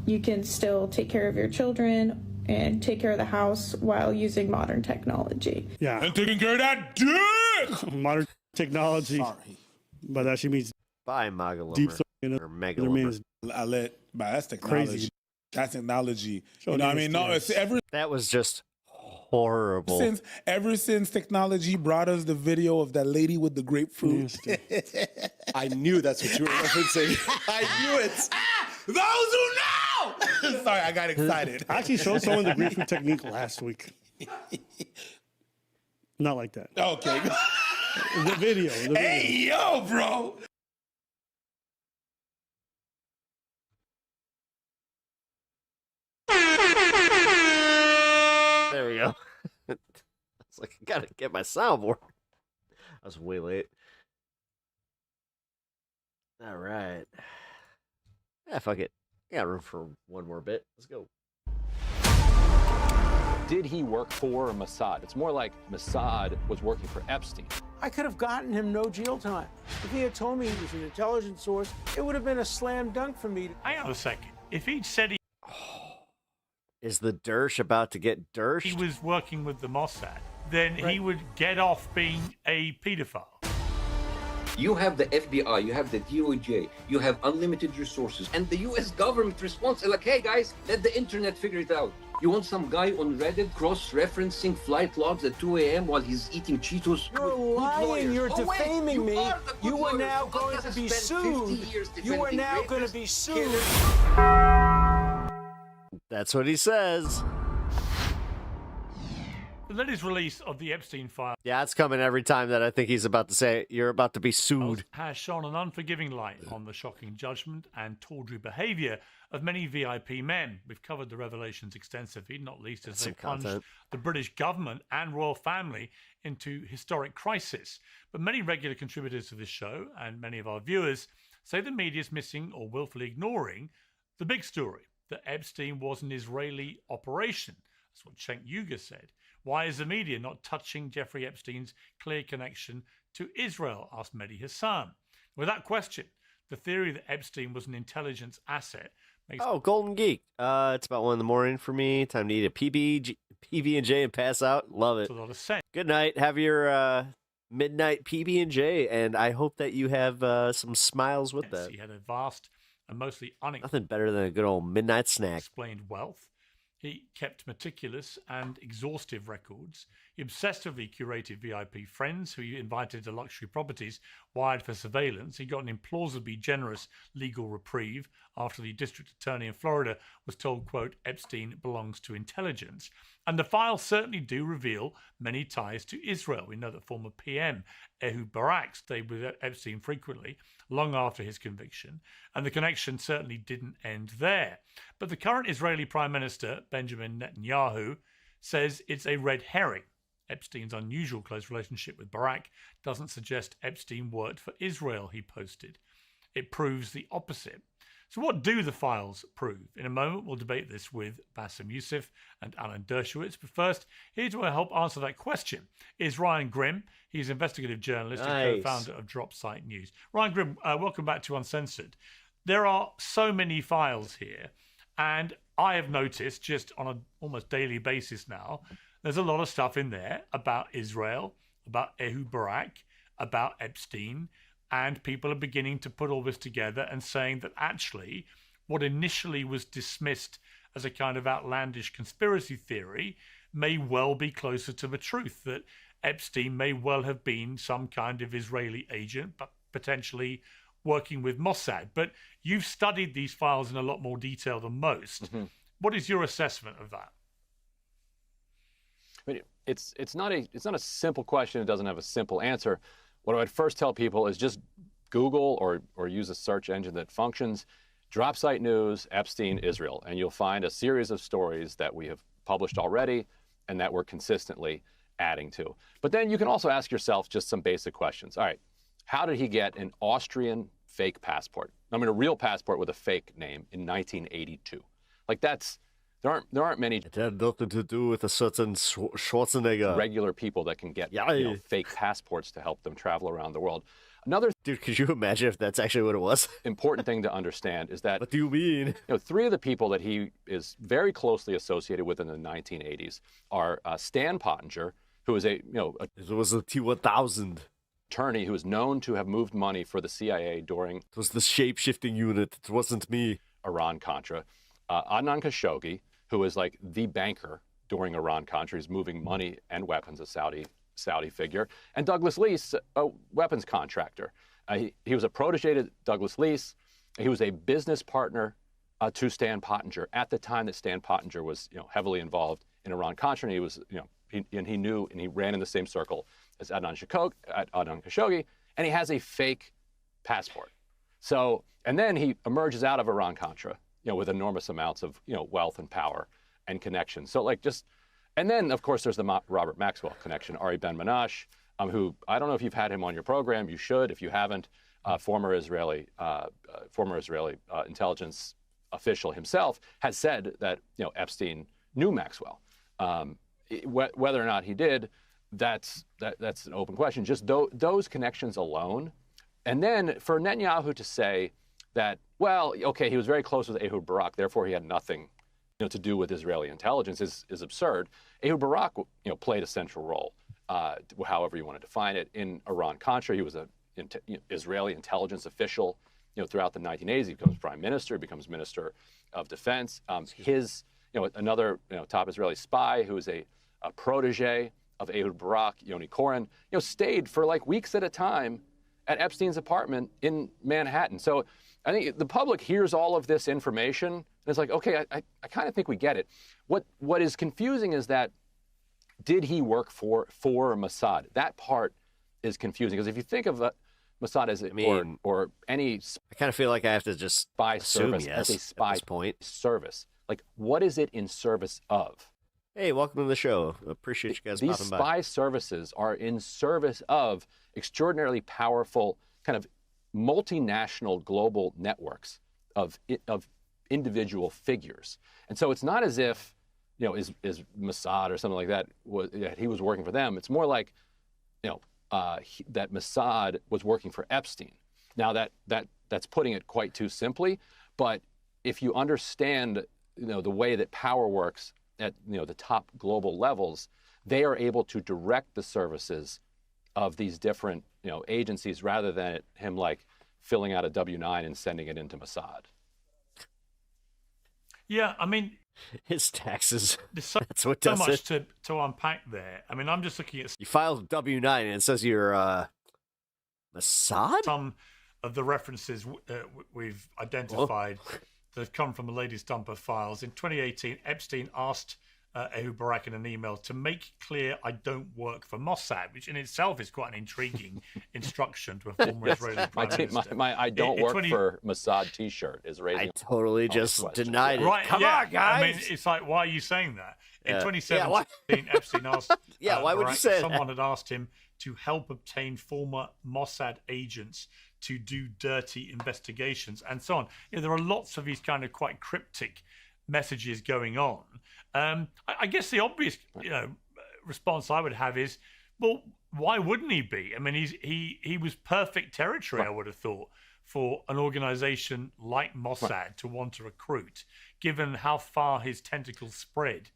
You can still take care of your children and take care of the house while using modern technology. Yeah. And taking care of that dick. Modern technology. Sorry. But that actually means Bye, MAGA deep or mega other lumber. means That's technology. Crazy. That's technology. So You know what I mean? No, it's That was just horrible. ever since technology brought us the video of that lady with the grapefruit. I knew that's what you were referencing. I knew it. Those who know. Sorry, I got excited. I actually showed someone the grapefruit technique last week. Not like that. Okay. The video. Hey, yo, bro. There we go. I was like, I gotta get my soundboard. I was way late. All right. Yeah, fuck it. I got room for one more bit. Let's go. Did he work for Mossad? It's more like Mossad was working for Epstein. I could have gotten him no jail time. If he had told me he was an intelligence source, it would have been a slam dunk for me. Hang on a second. If he'd said Is the Dersh about to get Dershed? he was working with the Mossad, then he would get off being a pedophile. You have the FBI, you have the DOJ, you have unlimited resources, and the US government responds like, hey guys, let the internet figure it out. You want some guy on Reddit cross-referencing flight logs at 2 a.m. while he's eating Cheetos? You're lying. You're defaming me. You are now going to be sued. You are now going to be sued. That's what he says. The latest release of the Epstein file Yeah, it's coming every time that I think he's about to say, you're about to be sued. has shone an unforgiving light on the shocking judgment and tawdry behaviour of many VIP men. We've covered the revelations extensively, not least as That's they some plunged content. the British government and royal family into historic crisis. But many regular contributors to this show and many of our viewers say the media is missing or willfully ignoring the big story, that Epstein was an Israeli operation. That's what Cenk Uygur said. Why is the media not touching Jeffrey Epstein's clear connection to Israel, asked Mehdi Hassan. With that question, the theory that Epstein was an intelligence asset makes... Oh, Golden Geek. It's about 1 a.m. for me. Time to eat a PB&J and pass out. Love it. a lot of sense. Good night. Have your midnight PB&J, and I hope that you have some smiles with that. He had a vast and mostly Nothing better than a good old midnight snack. unexplained wealth. He kept meticulous and exhaustive records. He obsessively curated VIP friends who he invited to luxury properties wired for surveillance. He got an implausibly generous legal reprieve after the district attorney in Florida was told, quote, Epstein belongs to intelligence. And the files certainly do reveal many ties to Israel. We know that former PM Ehud Barak stayed with Epstein frequently, long after his conviction, and the connection certainly didn't end there. But the current Israeli Prime Minister, Benjamin Netanyahu, says it's a red herring. Epstein's unusual close relationship with Barak doesn't suggest Epstein worked for Israel, he posted. It proves the opposite. So what do the files prove? In a moment, we'll debate this with Bassem Youssef and Alan Dershowitz. But first, here to help answer that question is Ryan Grimm. He's an investigative journalist and co-founder of Drop Site News. Ryan Grimm, welcome back to Uncensored. There are so many files here, and I have noticed just on an almost daily basis now, there's a lot of stuff in there about Israel, about Ehud Barak, about Epstein, and people are beginning to put all this together and saying that actually what initially was dismissed as a kind of outlandish conspiracy theory may well be closer to the truth, that Epstein may well have been some kind of Israeli agent, but potentially working with Mossad. But you've studied these files in a lot more detail than most. What is your assessment of that? I mean, it's not a simple question. It doesn't have a simple answer. What I would first tell people is just Google or use a search engine that functions. Drop site news, Epstein, Israel, and you'll find a series of stories that we have published already and that we're consistently adding to. But then you can also ask yourself just some basic questions. All right, how did he get an Austrian fake passport? I mean, a real passport with a fake name in 1982. Like there aren't many. It had nothing to do with a certain Schwarzenegger. Regular people that can get fake passports to help them travel around the world. Dude, could you imagine if that's actually what it was? Important thing to understand is that. What do you mean? Three of the people that he is very closely associated with in the 1980s are Stan Pottinger, who is it was a T-1000 attorney who is known to have moved money for the CIA during. It was the shape-shifting unit. It wasn't me. Iran-Contra. Adnan Khashoggi, who is like the banker during Iran-Contra. He's moving money and weapons, a Saudi figure, and Douglas Lease, a weapons contractor. He was a protege to Douglas Lease. He was a business partner to Stan Pottinger at the time that Stan Pottinger was heavily involved in Iran-Contra, and he was he knew and he ran in the same circle as Adnan Khashoggi, and he has a fake passport. So, and then he emerges out of Iran-Contra, with enormous amounts of wealth and power and connections. So and then, of course, there's the Robert Maxwell connection, Ari Ben-Menashe, who, I don't know if you've had him on your program. You should, if you haven't. Former Israeli intelligence official himself has said that, Epstein knew Maxwell. Whether or not he did, that's an open question. Just those connections alone. And then for Netanyahu to say that, well, okay, he was very close with Ehud Barak, therefore he had nothing to do with Israeli intelligence is absurd. Ehud Barak, played a central role, however you want to define it, in Iran-Contra. He was an Israeli intelligence official, throughout the 1980s. He becomes prime minister, becomes minister of defense. Another, top Israeli spy who is a protege of Ehud Barak, Yoni Koren, stayed for like weeks at a time at Epstein's apartment in Manhattan. So I think the public hears all of this information and it's like, okay, I kind of think we get it. What is confusing is that, did he work for Mossad? That part is confusing because if you think of Mossad as or any, I kind of feel like I have to just spy assume service yes as a spy at this point. Service. Like, what is it in service of? Hey, welcome to the show. Appreciate you guys These popping by. spy services are in service of extraordinarily powerful, kind of multinational global networks of individual figures. And so it's not as if, is Mossad or something like that, he was working for them. It's more like, that Mossad was working for Epstein. Now that's putting it quite too simply, but if you understand, the way that power works at, the top global levels, they are able to direct the services of these different, agencies rather than him like filling out a W-9 and sending it into Mossad. Yeah, I mean, his taxes. There's That's what so does much it. to unpack there. I mean, I'm just looking at You filed W-9 and it says you're Mossad? some of the references we've identified that have come from the latest dump of files. In 2018, Epstein asked Ehud Barak in an email to make clear I don't work for Mossad, which in itself is quite an intriguing instruction to a former Israeli prime minister. My I don't work for Mossad T-shirt is raising. I totally just denied it. Right, Come yeah. on, guys. I mean, it's like, why are you saying that? In Yeah. 2017, Epstein asked why would you say that? someone had asked him to help obtain former Mossad agents to do dirty investigations and so on. There are lots of these kind of quite cryptic messages going on. I guess the obvious response I would have is, well, why wouldn't he be? I mean, he was perfect territory, I would have thought, for an organization like Mossad to want to recruit, given how far his tentacles spread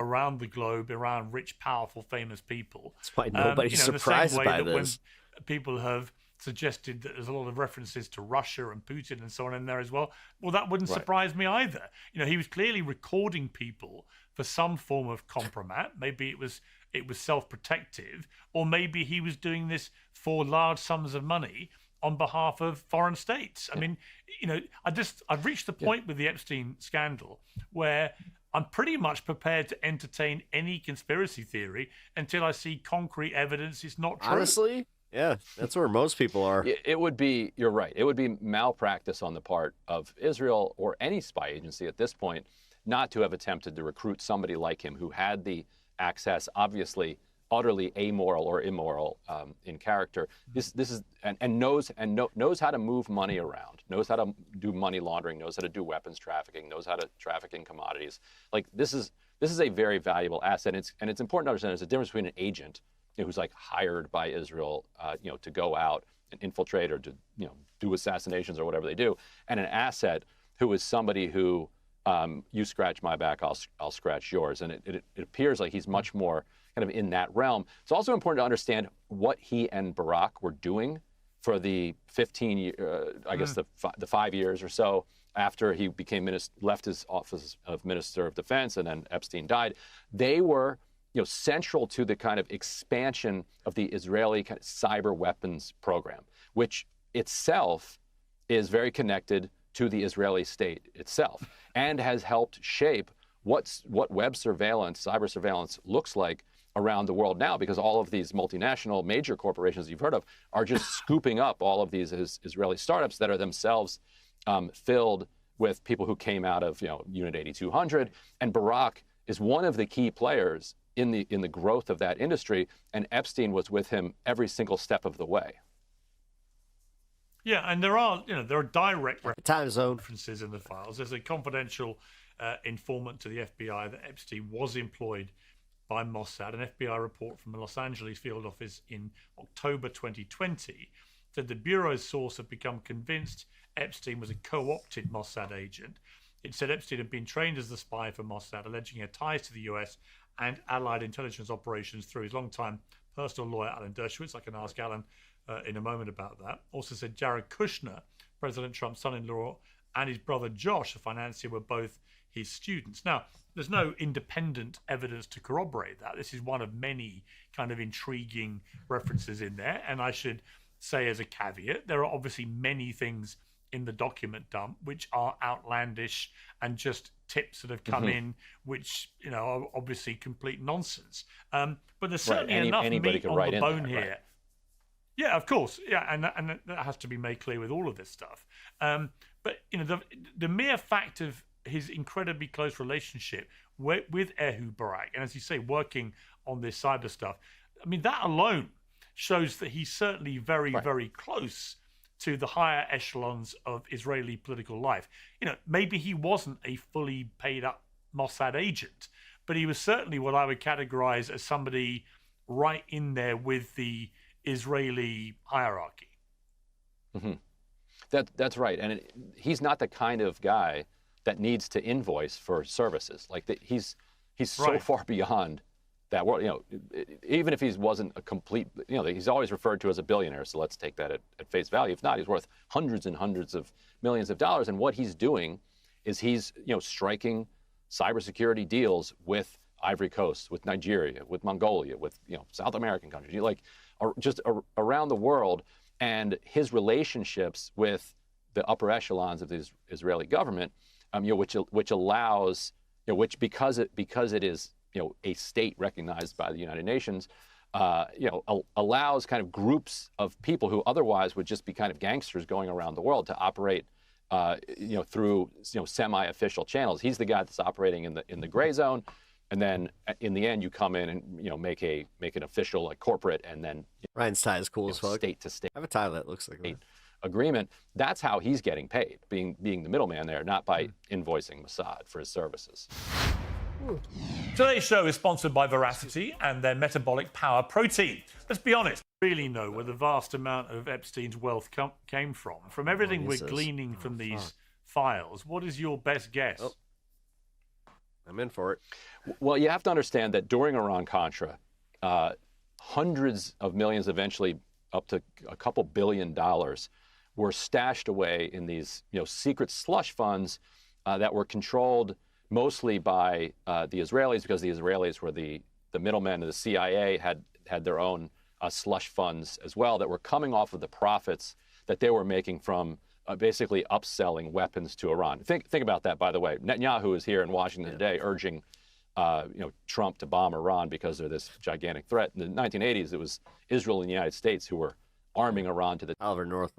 around the globe, around rich, powerful, famous people. That's why nobody's surprised by that this. people have suggested that there's a lot of references to Russia and Putin and so on in there as well. Well, that wouldn't surprise me either. You know, he was clearly recording people for some form of compromat. Maybe it was self-protective, or maybe he was doing this for large sums of money on behalf of foreign states. I mean, you know, I've reached the point with the Epstein scandal where I'm pretty much prepared to entertain any conspiracy theory until I see concrete evidence it's not true. Honestly, yeah, that's where most people are. It would be, you're right, it would be malpractice on the part of Israel or any spy agency at this point not to have attempted to recruit somebody like him who had the access, obviously utterly amoral or immoral in character. This is and knows how to move money around, knows how to do money laundering, knows how to do weapons trafficking, knows how to traffic in commodities. Like this is a very valuable asset. And it's important to understand there's a difference between an agent who's like hired by Israel, to go out and infiltrate or to do assassinations or whatever they do, and an asset who is somebody who you scratch my back, I'll scratch yours. And it appears like he's much more kind of in that realm. It's also important to understand what he and Barack were doing for the 15 years, I guess the 5 years or so after he became left his office of Minister of Defense, and then Epstein died. They were central to the kind of expansion of the Israeli kind of cyber weapons program, which itself is very connected to the Israeli state itself and has helped shape what web surveillance, cyber surveillance looks like around the world now, because all of these multinational major corporations you've heard of are just scooping up all of these Israeli startups that are themselves filled with people who came out of Unit 8200. And Barack is one of the key players in the growth of that industry, and Epstein was with him every single step of the way. Yeah, and there are direct time zone references in the files. There's a confidential informant to the FBI that Epstein was employed by Mossad. An FBI report from the Los Angeles field office in October 2020 said the bureau's source had become convinced Epstein was a co-opted Mossad agent. It said Epstein had been trained as a spy for Mossad, alleging he had ties to the US and allied intelligence operations through his longtime personal lawyer, Alan Dershowitz. I can ask Alan in a moment about that. Also said Jared Kushner, President Trump's son-in-law, and his brother Josh, a financier, were both his students. Now, there's no independent evidence to corroborate that. This is one of many kind of intriguing references in there. And I should say as a caveat, there are obviously many things in the document dump which are outlandish and just tips that have come in, which are obviously complete nonsense. But there's certainly enough meat on the bone here. Right. Yeah, of course. Yeah, and that has to be made clear with all of this stuff. But the mere fact of his incredibly close relationship with Ehud Barak, and as you say, working on this cyber stuff, I mean, that alone shows that he's certainly very, very close to the higher echelons of Israeli political life. Maybe he wasn't a fully paid up Mossad agent, but he was certainly what I would categorize as somebody right in there with the Israeli hierarchy. Mm-hmm. That's right. And he's not the kind of guy that needs to invoice for services. Like he's so far beyond that world. Even if he wasn't a complete, he's always referred to as a billionaire. So let's take that at face value. If not, he's worth hundreds and hundreds of millions of dollars. And what he's doing is he's striking cybersecurity deals with Ivory Coast, with Nigeria, with Mongolia, with South American countries, just around the world. And his relationships with the upper echelons of the Israeli government, which allows, because it is a state recognized by the United Nations, allows kind of groups of people who otherwise would just be kind of gangsters going around the world to operate, through semi-official channels. He's the guy that's operating in the gray zone, and then in the end you come in and make an official corporate, and then Ryan's tie is cool as fuck. State to state. I have a tie that looks like that. Agreement. That's how he's getting paid, being the middleman there, not by invoicing Mossad for his services. Today's show is sponsored by Veracity and their metabolic power protein. Let's be honest, we really know where the vast amount of Epstein's wealth came from. From everything we're gleaning from these files, what is your best guess? Oh. I'm in for it. Well, you have to understand that during Iran-Contra, hundreds of millions, eventually up to a couple $2 billion were stashed away in these secret slush funds that were controlled mostly by the Israelis, because the Israelis were the middlemen, and the CIA had their own slush funds as well that were coming off of the profits that they were making from basically upselling weapons to Iran. Think about that, by the way. Netanyahu is here in Washington today urging Trump to bomb Iran because of this gigantic threat. In the 1980s, it was Israel and the United States who were arming Iran to the Oliver North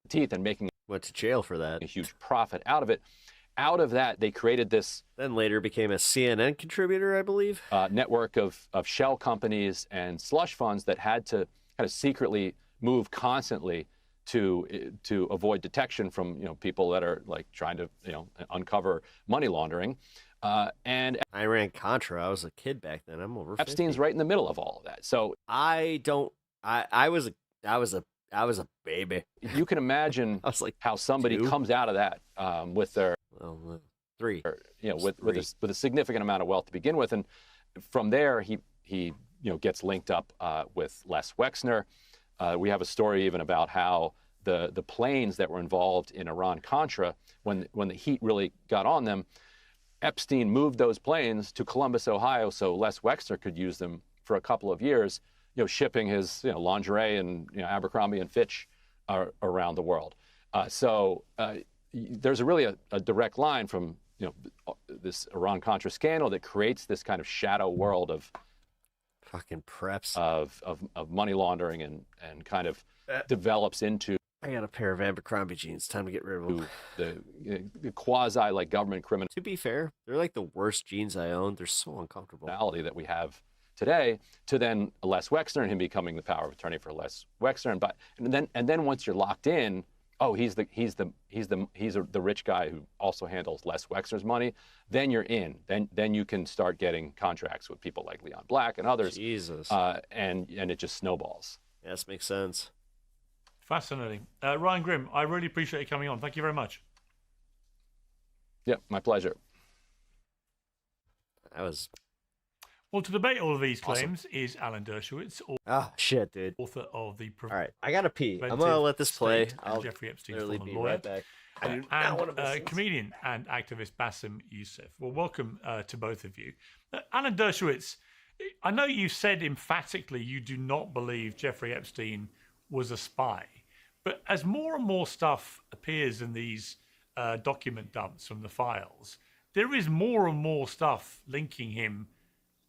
teeth and went to jail for that. A huge profit out of it. Out of that, they created this. Then later became a CNN contributor, I believe. Network of shell companies and slush funds that had to kind of secretly move constantly to avoid detection from people that are trying to uncover money laundering. And Iran-Contra. I was a kid back then. I'm over 50. Epstein's right in the middle of all of that. So I was a baby. You can imagine I was how somebody comes out of that with their three, with a significant amount of wealth to begin with, and from there he gets linked up with Les Wexner. We have a story even about how the planes that were involved in Iran-Contra, when the heat really got on them, Epstein moved those planes to Columbus, Ohio, so Les Wexner could use them for a couple of years, shipping his lingerie and Abercrombie and Fitch around the world. So there's really a direct line from this Iran-Contra scandal that creates this kind of shadow world of fucking preps of money laundering and kind of develops into. I got a pair of Abercrombie jeans. Time to get rid of them. The quasi government criminal. To be fair, they're the worst jeans I own. They're so uncomfortable. That we have today, to then Les Wexner and him becoming the power of attorney for Les Wexner, and then once you're locked in, he's the rich guy who also handles Les Wexner's money. Then you're in. Then you can start getting contracts with people like Leon Black and others. Jesus. And it just snowballs. Yes, makes sense. Fascinating. Ryan Grimm, I really appreciate you coming on. Thank you very much. Yeah, my pleasure. Well, to debate all of these claims is Alan Dershowitz, shit, dude. Author of the All right, I gotta pee. I'm gonna let this play. I'll Jeffrey Epstein's literally former be lawyer. right back. And comedian and activist Bassem Youssef. Well, welcome to both of you. Alan Dershowitz, I know you said emphatically you do not believe Jeffrey Epstein was a spy, but as more and more stuff appears in these document dumps from the files, there is more and more stuff linking him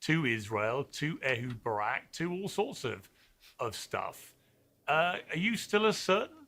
to Israel, to Ehud Barak, to all sorts of stuff. Are you still as certain?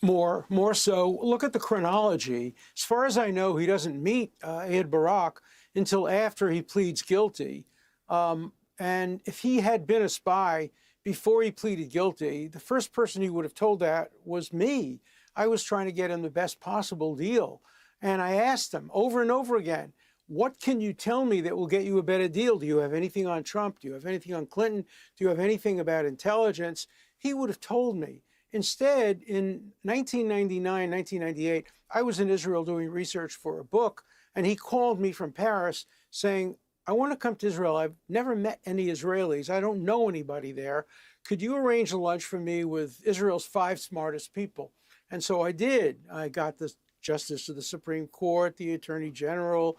More so. Look at the chronology. As far as I know, he doesn't meet Ehud Barak until after he pleads guilty. And if he had been a spy before he pleaded guilty, the first person he would have told that was me. I was trying to get him the best possible deal. And I asked him over and over again, what can you tell me that will get you a better deal? Do you have anything on Trump? Do you have anything on Clinton? Do you have anything about intelligence? He would have told me. Instead, in 1999, 1998, I was in Israel doing research for a book, and he called me from Paris saying, I want to come to Israel. I've never met any Israelis. I don't know anybody there. Could you arrange a lunch for me with Israel's 5 smartest people? And so I did. I got the Justice of the Supreme Court, the Attorney General,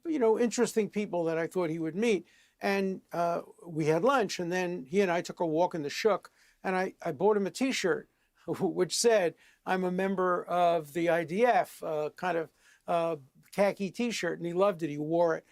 interesting people that I thought he would meet. And we had lunch, and then he and I took a walk in the Shuk, and I bought him a T-shirt which said, I'm a member of the IDF, kind of khaki T-shirt, and he loved it. He wore it.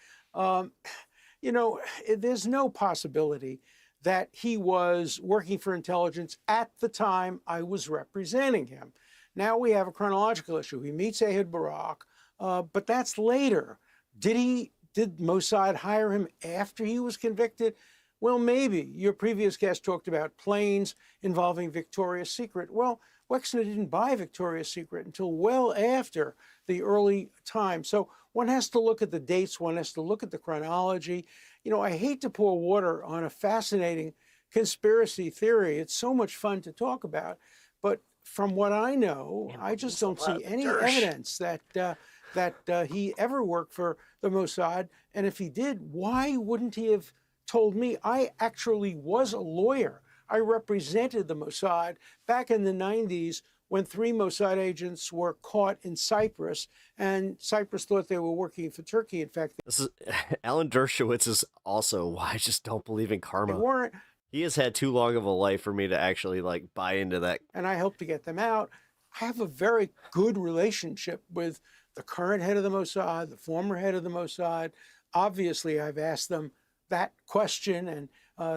There's no possibility that he was working for intelligence at the time I was representing him. Now we have a chronological issue. He meets Ehud Barak, but that's later. Did Mossad hire him after he was convicted? Well, maybe. Your previous guest talked about planes involving Victoria's Secret. Well, Wexner didn't buy Victoria's Secret until well after the early time. So one has to look at the dates. One has to look at the chronology. I hate to pour water on a fascinating conspiracy theory. It's so much fun to talk about. But from what I know, I just don't see any evidence that he ever worked for the Mossad. And if he did, why wouldn't he have told me I actually was a lawyer. I represented the Mossad back in the 90s when 3 Mossad agents were caught in Cyprus, and Cyprus thought they were working for Turkey. In fact, This is Alan Dershowitz is also why I just don't believe in karma. they weren't. He has had too long of a life for me to actually like buy into that. And I helped to get them out. I have a very good relationship with the current head of the Mossad, the former head of the Mossad. Obviously, I've asked them that question, and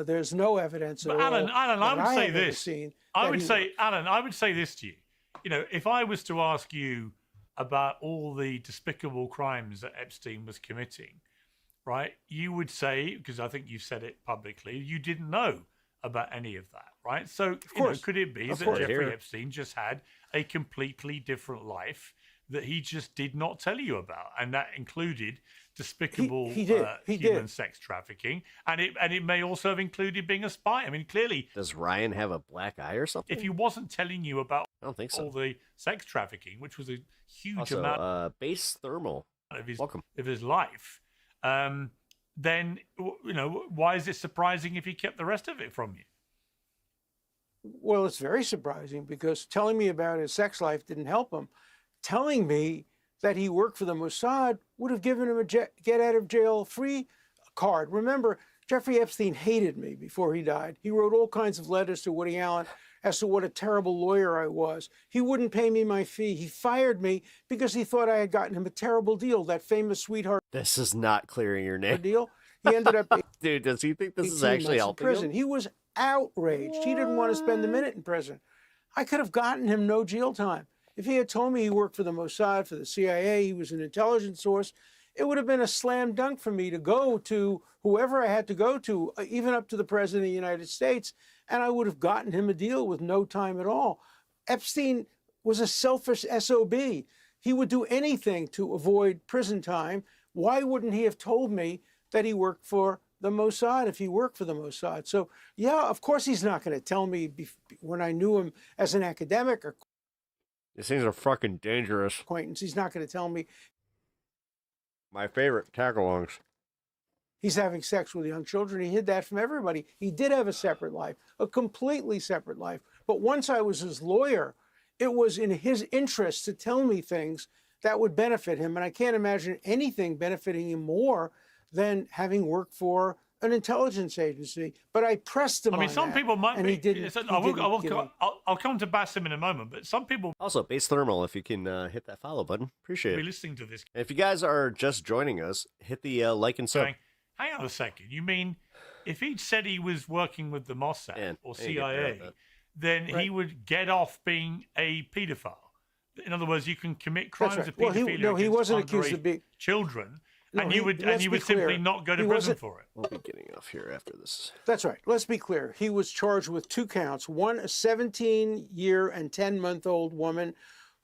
there's no evidence But at all Alan, that I would say have ever this. seen I that would he say, worked. Alan, I would say this to you. You know, if I was to ask you about all the despicable crimes that Epstein was committing, right? You would say, because I think you've said it publicly, you didn't know about any of that, right? So, could it be that Jeffrey Epstein just had a completely different life that he just did not tell you about, and that included despicable human sex trafficking, and it may also have included being a spy. I mean, clearly, Does Ryan have a black eye or something? if he wasn't telling you about I don't think so. all the sex trafficking, which was a huge Also, amount base thermal of his Welcome. of his life, then why is it surprising if he kept the rest of it from you? Well, it's very surprising because telling me about his sex life didn't help him. Telling me that he worked for the Mossad would have given him a get out of jail free card. Remember, Jeffrey Epstein hated me before he died. He wrote all kinds of letters to Woody Allen as to what a terrible lawyer I was. He wouldn't pay me my fee. He fired me because he thought I had gotten him a terrible deal, that famous sweetheart This is not clearing your name. deal. He ended up Dude, does he think this is 18 actually months in helping prison. him? He was outraged. He didn't want to spend a minute in prison. I could have gotten him no jail time. If he had told me he worked for the Mossad, for the CIA, he was an intelligence source, it would have been a slam dunk for me to go to whoever I had to go to, even up to the President of the United States, and I would have gotten him a deal with no time at all. Epstein was a selfish SOB. He would do anything to avoid prison time. Why wouldn't he have told me that he worked for the Mossad if he worked for the Mossad? So, yeah, of course he's not going to tell me when I knew him as an academic or These things are fucking dangerous. acquaintance. He's not going to tell me My favorite tag-alongs. he's having sex with young children. He hid that from everybody. He did have a separate life, a completely separate life. But once I was his lawyer, it was in his interest to tell me things that would benefit him. And I can't imagine anything benefiting him more than having worked for an intelligence agency. But I pressed him I mean, on some that, people might and be. he didn't. I'll come to Bassem in a moment, but some people Also, base thermal, if you can hit that follow button. Appreciate be it. listening to this And if you guys are just joining us, hit the like and sub. going, hang on a second. You mean if he'd said he was working with the Mossad or CIA, then he would get off being a paedophile? In other words, you can commit crimes right. of Well, paedophilia he against wasn't accused underage of being children, No, and you let's would be simply clear. not go to He prison wasn't- for it. We'll be getting off here after this. That's right. Let's be clear. He was charged with 2 counts. One, a 17-year and 10-month-old woman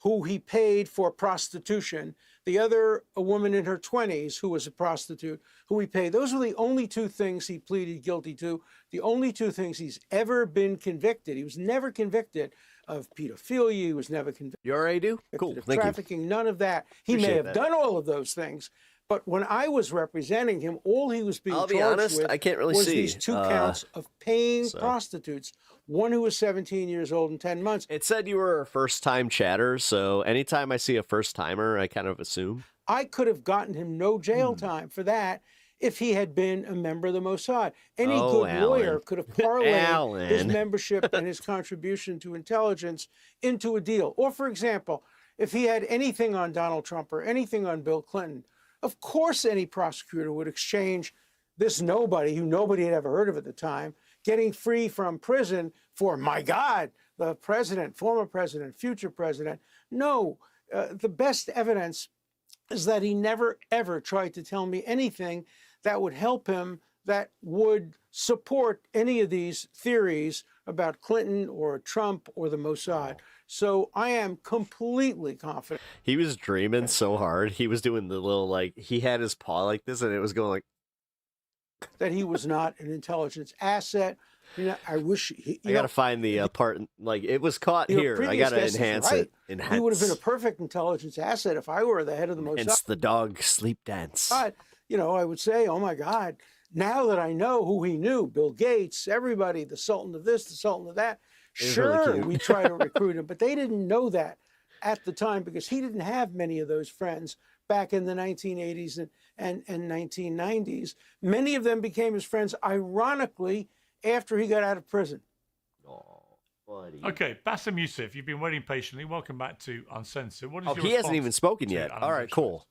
who he paid for prostitution. The other, a woman in her 20s who was a prostitute who he paid. Those were the only 2 things he pleaded guilty to. The only 2 things he's ever been convicted. He was never convicted of pedophilia. He was never convicted You already do? Cool. of Thank trafficking. None of that. He may Appreciate have that. done all of those things. But when I was representing him, all he was being I'll be charged honest, with I can't really was see, these 2 counts of paying so. prostitutes. One who was 17 years old and 10 months. It said you were a first-time chatter, so anytime I see a first-timer, I kind of assume. I could have gotten him no jail Hmm. time for that if he had been a member of the Mossad. Any Oh, good lawyer Alan. could have parlayed his Alan. membership and his contribution to intelligence into a deal. Or, for example, if he had anything on Donald Trump or anything on Bill Clinton, of course any prosecutor would exchange this nobody, who nobody had ever heard of at the time, getting free from prison for, my God, the president, former president, future president. No, the best evidence is that he never, ever tried to tell me anything that would help him, that would support any of these theories about Clinton or Trump or the Mossad. So I am completely confident. He was dreaming so hard. He was doing the little, like, he had his paw like this, and it was going like... That he was not an intelligence asset. You know, I wish I gotta find the part, like, it was caught here. I previous gotta guest is enhance right. it. Enhance. He would have been a perfect intelligence asset if I were the head of the Mossad. Hence the dog sleep dance. But, you know, I would say, oh my God, Now that I know who he knew, Bill Gates, everybody, the Sultan of this, the Sultan of that, He's sure, really cute. we try to recruit him, but they didn't know that at the time because he didn't have many of those friends back in the 1980s and 1990s. Many of them became his friends, ironically, after he got out of prison. Okay, Bassem Youssef, you've been waiting patiently. Welcome back to Uncensored. What is Oh, your he hasn't response even spoken to yet. Alan All right, Dershowitz? cool.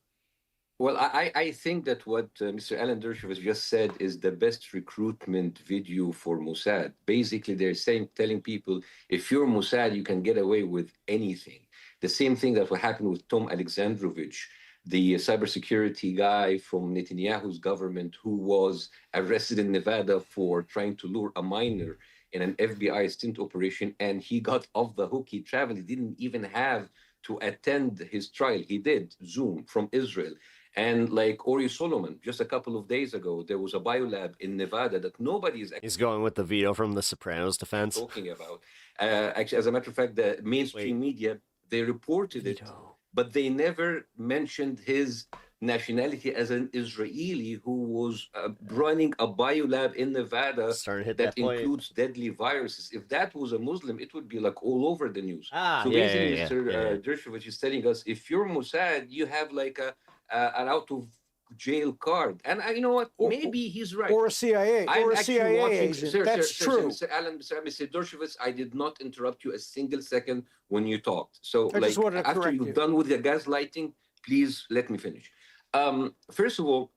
Well, I think that what Mr. Alan Dershowitz just said is the best recruitment video for Mossad. Basically, they're telling people, if you're Mossad, you can get away with anything. The same thing that will happen with Tom Alexandrovich, the cybersecurity guy from Netanyahu's government who was arrested in Nevada for trying to lure a minor in an FBI stint operation, and he got off the hook. He traveled. He didn't even have to attend his trial. He did Zoom from Israel. And like Ori Solomon, just a couple of days ago, there was a biolab in Nevada that nobody is He's going with the veto from The Sopranos defense. talking about. Actually, as a matter of fact, the mainstream media, they reported it, but they never mentioned his nationality as an Israeli who was running a biolab in Nevada that includes deadly viruses. If that was a Muslim, it would be like all over the news. So basically, Mr. Dershowitz is telling us, if you're Mossad, you have like an out of jail card. And you know what? Maybe he's right. Or a CIA, I'm or a actually CIA watching, agent. That's true. Mr. Alan, Mr. Dershowitz, I did not interrupt you a single second when you talked. So, I just wanted to after correct you're you. done with the gaslighting, please let me finish. First of all,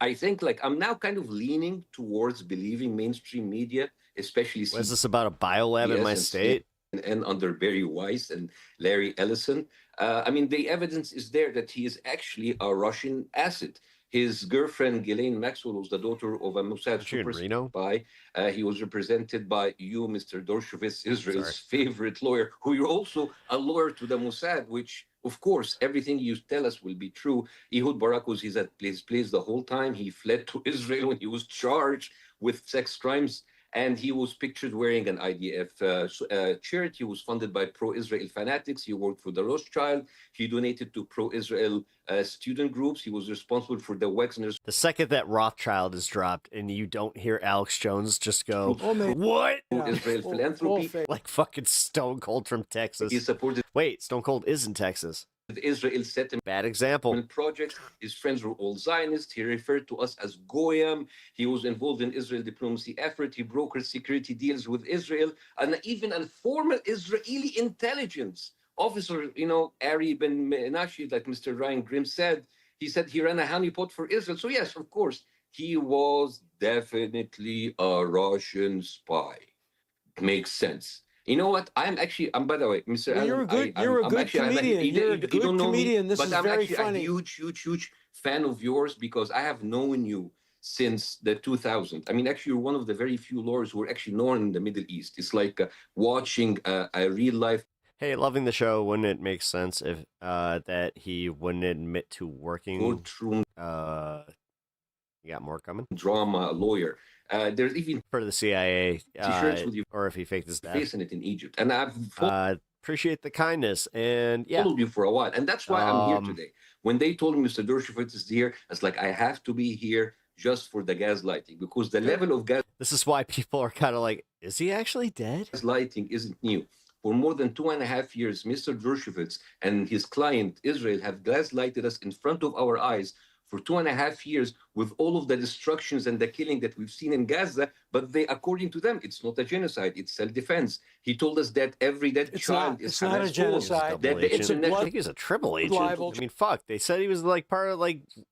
I think I'm now kind of leaning towards believing mainstream media, especially. Was this about a biolab in my state? And under Barry Weiss and Larry Ellison. I mean, the evidence is there that he is actually a Russian asset. His girlfriend, Ghislaine Maxwell, was the daughter of a Mossad super spy. He was represented by you, Mr. Dershowitz, Israel's favorite lawyer, who you're also a lawyer to the Mossad, which, of course, everything you tell us will be true. Ehud Barak was at his place the whole time. He fled to Israel when he was charged with sex crimes. And he was pictured wearing an IDF shirt. He was funded by pro-Israel fanatics. He worked for the Rothschild. He donated to pro-Israel student groups. He was responsible for the Wexner's. The second that Rothschild is dropped and you don't hear Alex Jones just go, what? Israel philanthropy. Like fucking Stone Cold from Texas. He supported. Wait, Stone Cold is in Texas. Israel settlement. Bad example. Projects. His friends were all Zionists. He referred to us as Goyim. He was involved in Israel diplomacy effort. He brokered security deals with Israel, and even a former Israeli intelligence officer, Ari Ben Menashe, like Mr. Ryan Grimm said, he said he ran a honeypot for Israel. So yes, of course, he was definitely a Russian spy. Makes sense. You know what? I'm by the way, Mr. Well, you're a good, comedian. You're a good comedian. This is very funny. But I'm actually a huge fan of yours because I have known you since the 2000s. I mean, actually, you're one of the very few lawyers who are actually known in the Middle East. It's like watching a real life. Hey, loving the show. Wouldn't it make sense if that he wouldn't admit to working? You got more coming? Drama lawyer. There's even for the CIA t-shirts with you, or if he faked his death. Facing it in Egypt, and I've appreciate the kindness and followed you for a while, and that's why I'm here today. When they told me Mr. Dershowitz is here, it's like I have to be here just for the gaslighting because the level of gas. This is why people are kind of like, is he actually dead? Gaslighting isn't new. For more than 2.5 years, Mr. Dershowitz and his client Israel have gaslighted us in front of our eyes for 2.5 years with all of the destructions and the killing that we've seen in Gaza, but according to them, it's not a genocide, it's self-defense. He told us that every dead child is not a genocide. I think he's a triple agent. I mean, fuck, they said he was like part of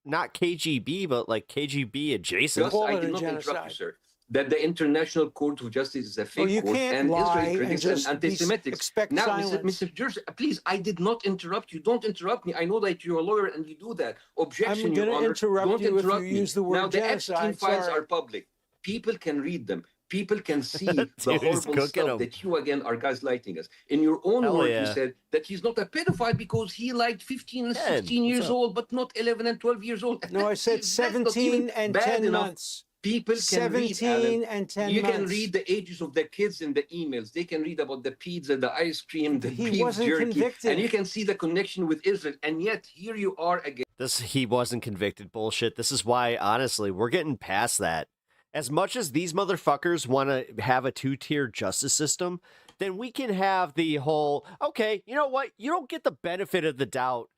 not KGB, but like KGB adjacent. I did not interrupt you, sir. That the International Court of Justice is a fake court, and Israel critics and anti-Semitic. Now, Mr. Jersey, please, I did not interrupt you. Don't interrupt me. I know that you're a lawyer and you do that. Objection, I'm going to interrupt you if you use the word genocide. Now, the Epstein files are public. People can read them. People can see the horrible stuff that you, again, are gaslighting us. In your own words, you said that he's not a pedophile because he liked 15 and 16 years old, but not 11 and 12 years old. No, I said 17 and 10 months. People can read, 17 and 10 you months. can read the ages of the kids in the emails. They can read about the pizza, the ice cream, the beef jerky. And you can see the connection with Israel. And yet, here you are again. This he wasn't convicted bullshit. This is why, honestly, we're getting past that. As much as these motherfuckers want to have a two-tier justice system, then we can have the whole, okay, you know what? You don't get the benefit of the doubt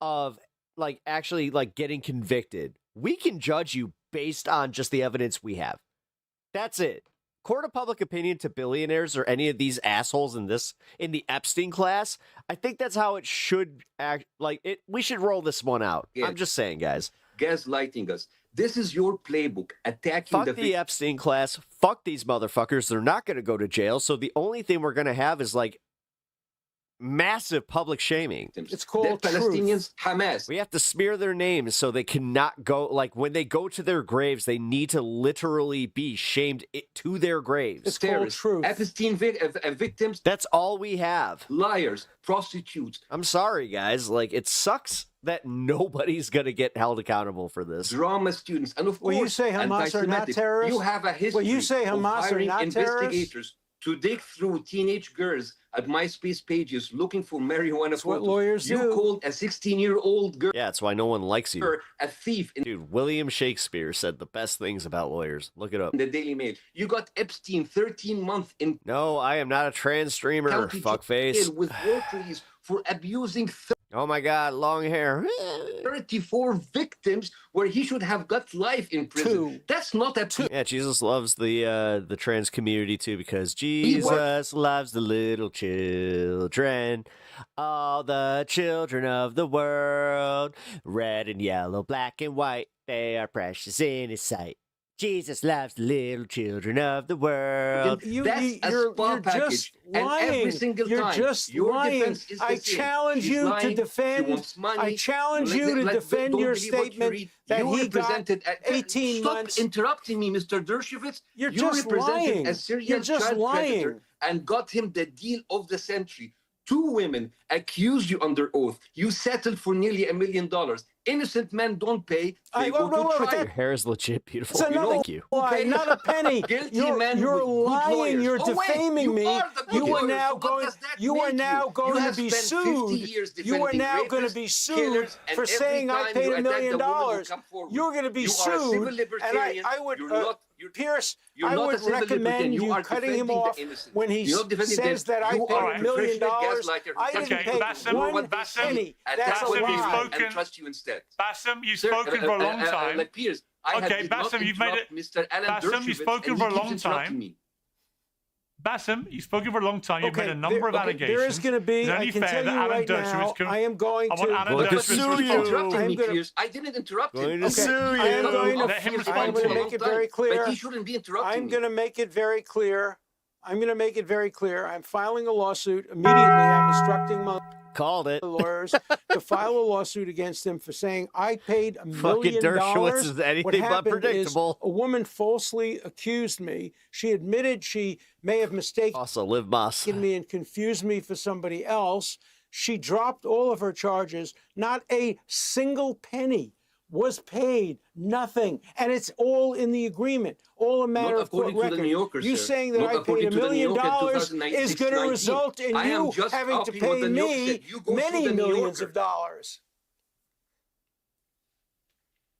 of like actually like getting convicted. We can judge you based on just the evidence we have. That's it. Court of public opinion to billionaires or any of these assholes in the Epstein class. I think that's how it should act. Like it, we should roll this one out. Yeah. I'm just saying, guys. Gaslighting us. This is your playbook. Attacking Fuck the Epstein class. Fuck these motherfuckers. They're not going to go to jail. So the only thing we're going to have is like massive public shaming. It's called Palestinians, Hamas. We have to smear their names so they cannot go. Like when they go to their graves, they need to literally be shamed to their graves. It's called truth. Epstein victims. That's all we have. Liars, prostitutes. I'm sorry, guys. Like it sucks that nobody's gonna get held accountable for this. Drama students, and of course, Well, you say Hamas are not anti-Semitic. terrorists? You have a history Well, you say of Hamas are hiring not investigators to dig through teenage girls at MySpace pages looking for marijuana photos. what lawyers you do. called a 16-year-old girl Yeah, that's why no one likes you. a thief in Dude, William Shakespeare said the best things about lawyers. Look it up. the Daily Mail. You got Epstein 13 months in No, I am not a trans streamer, county fuckface. jail with work release for abusing Oh my god, long hair. 34 victims where he should have got life in prison. That's not a Yeah, Jesus loves the trans community too because Jesus loves the little children, all the children of the world, red and yellow, black and white, they are precious in His sight. Jesus loves the little children of the world. You're package. just And lying. every single You're time, just your lying. defense is the I same. challenge She's you to lying. She defend. wants money. I challenge you to defend don't your believe what you statement read. that You he got represented 18 Stop months. interrupting me, Mr. Dershowitz. You're You just represented lying. a serial You're just child lying. predator and got him the deal of the century. 2 women accused you under oath. You settled for nearly $1 million. Innocent men don't pay. They go to trial. Your hair is legit beautiful. It's another Thank you. lie, not a penny. Guilty You're men you're with good lying. lawyers. You're Oh, wait, defaming you me. are the good You are lawyers. now So what going. does that You are make now you? going You to have be spent 50 sued. years You are defending now going to rapists, be sued killers, and for every saying I time paid you $1 attack million. the woman who come forward. You're going to be You are a sued, civil and libertarian. I would. You're not. Pierce, You're I not a would civil recommend libertarian. you are cutting him defending the off innocent. when he You're not defending says them. that I You paid are $1 a million. professional gaslighter. I You didn't can pay take one Bassem, penny. attack That's a what they lie. do and trust you instead. Bassem, you've Sir, spoken for a long time. Like Pierce, I Okay, did not Bassem, you've made it. interrupt Mr. Alan Bassem, you've Dershowitz, spoken and for he a keeps long interrupting time. me. Bassem, you've spoken for a long time. You've made a number of allegations. There is going to be. It's only I can fair tell that you Alan right now. Dershowitz I am going I want to. Alan Dershowitz to respond. Interrupting me, Pierce. I didn't interrupt him. Going to sue you. I am going Let him to. respond I'm to going to you. make it very clear. But he shouldn't be interrupting I'm me. going to make it very clear. I'm going to make it very clear. I'm filing a lawsuit immediately. I'm instructing my Called it. lawyers to file a lawsuit against him for saying I paid $1 Fucking million. Dershowitz is anything What but happened is predictable. a woman falsely accused me. She admitted she may have mistaken Also, Liv Moss. me and confused me for somebody else. She dropped all of her charges. Not a single penny was paid. Nothing. And it's all in the agreement. All a matter Not of court according to the record. New Yorker, You sir. saying that Not I according paid $1 to the New million Yorker is 2019. going to result in I am you just having to copying what pay the New Yorker me said. You go many through the New millions Yorker. of dollars.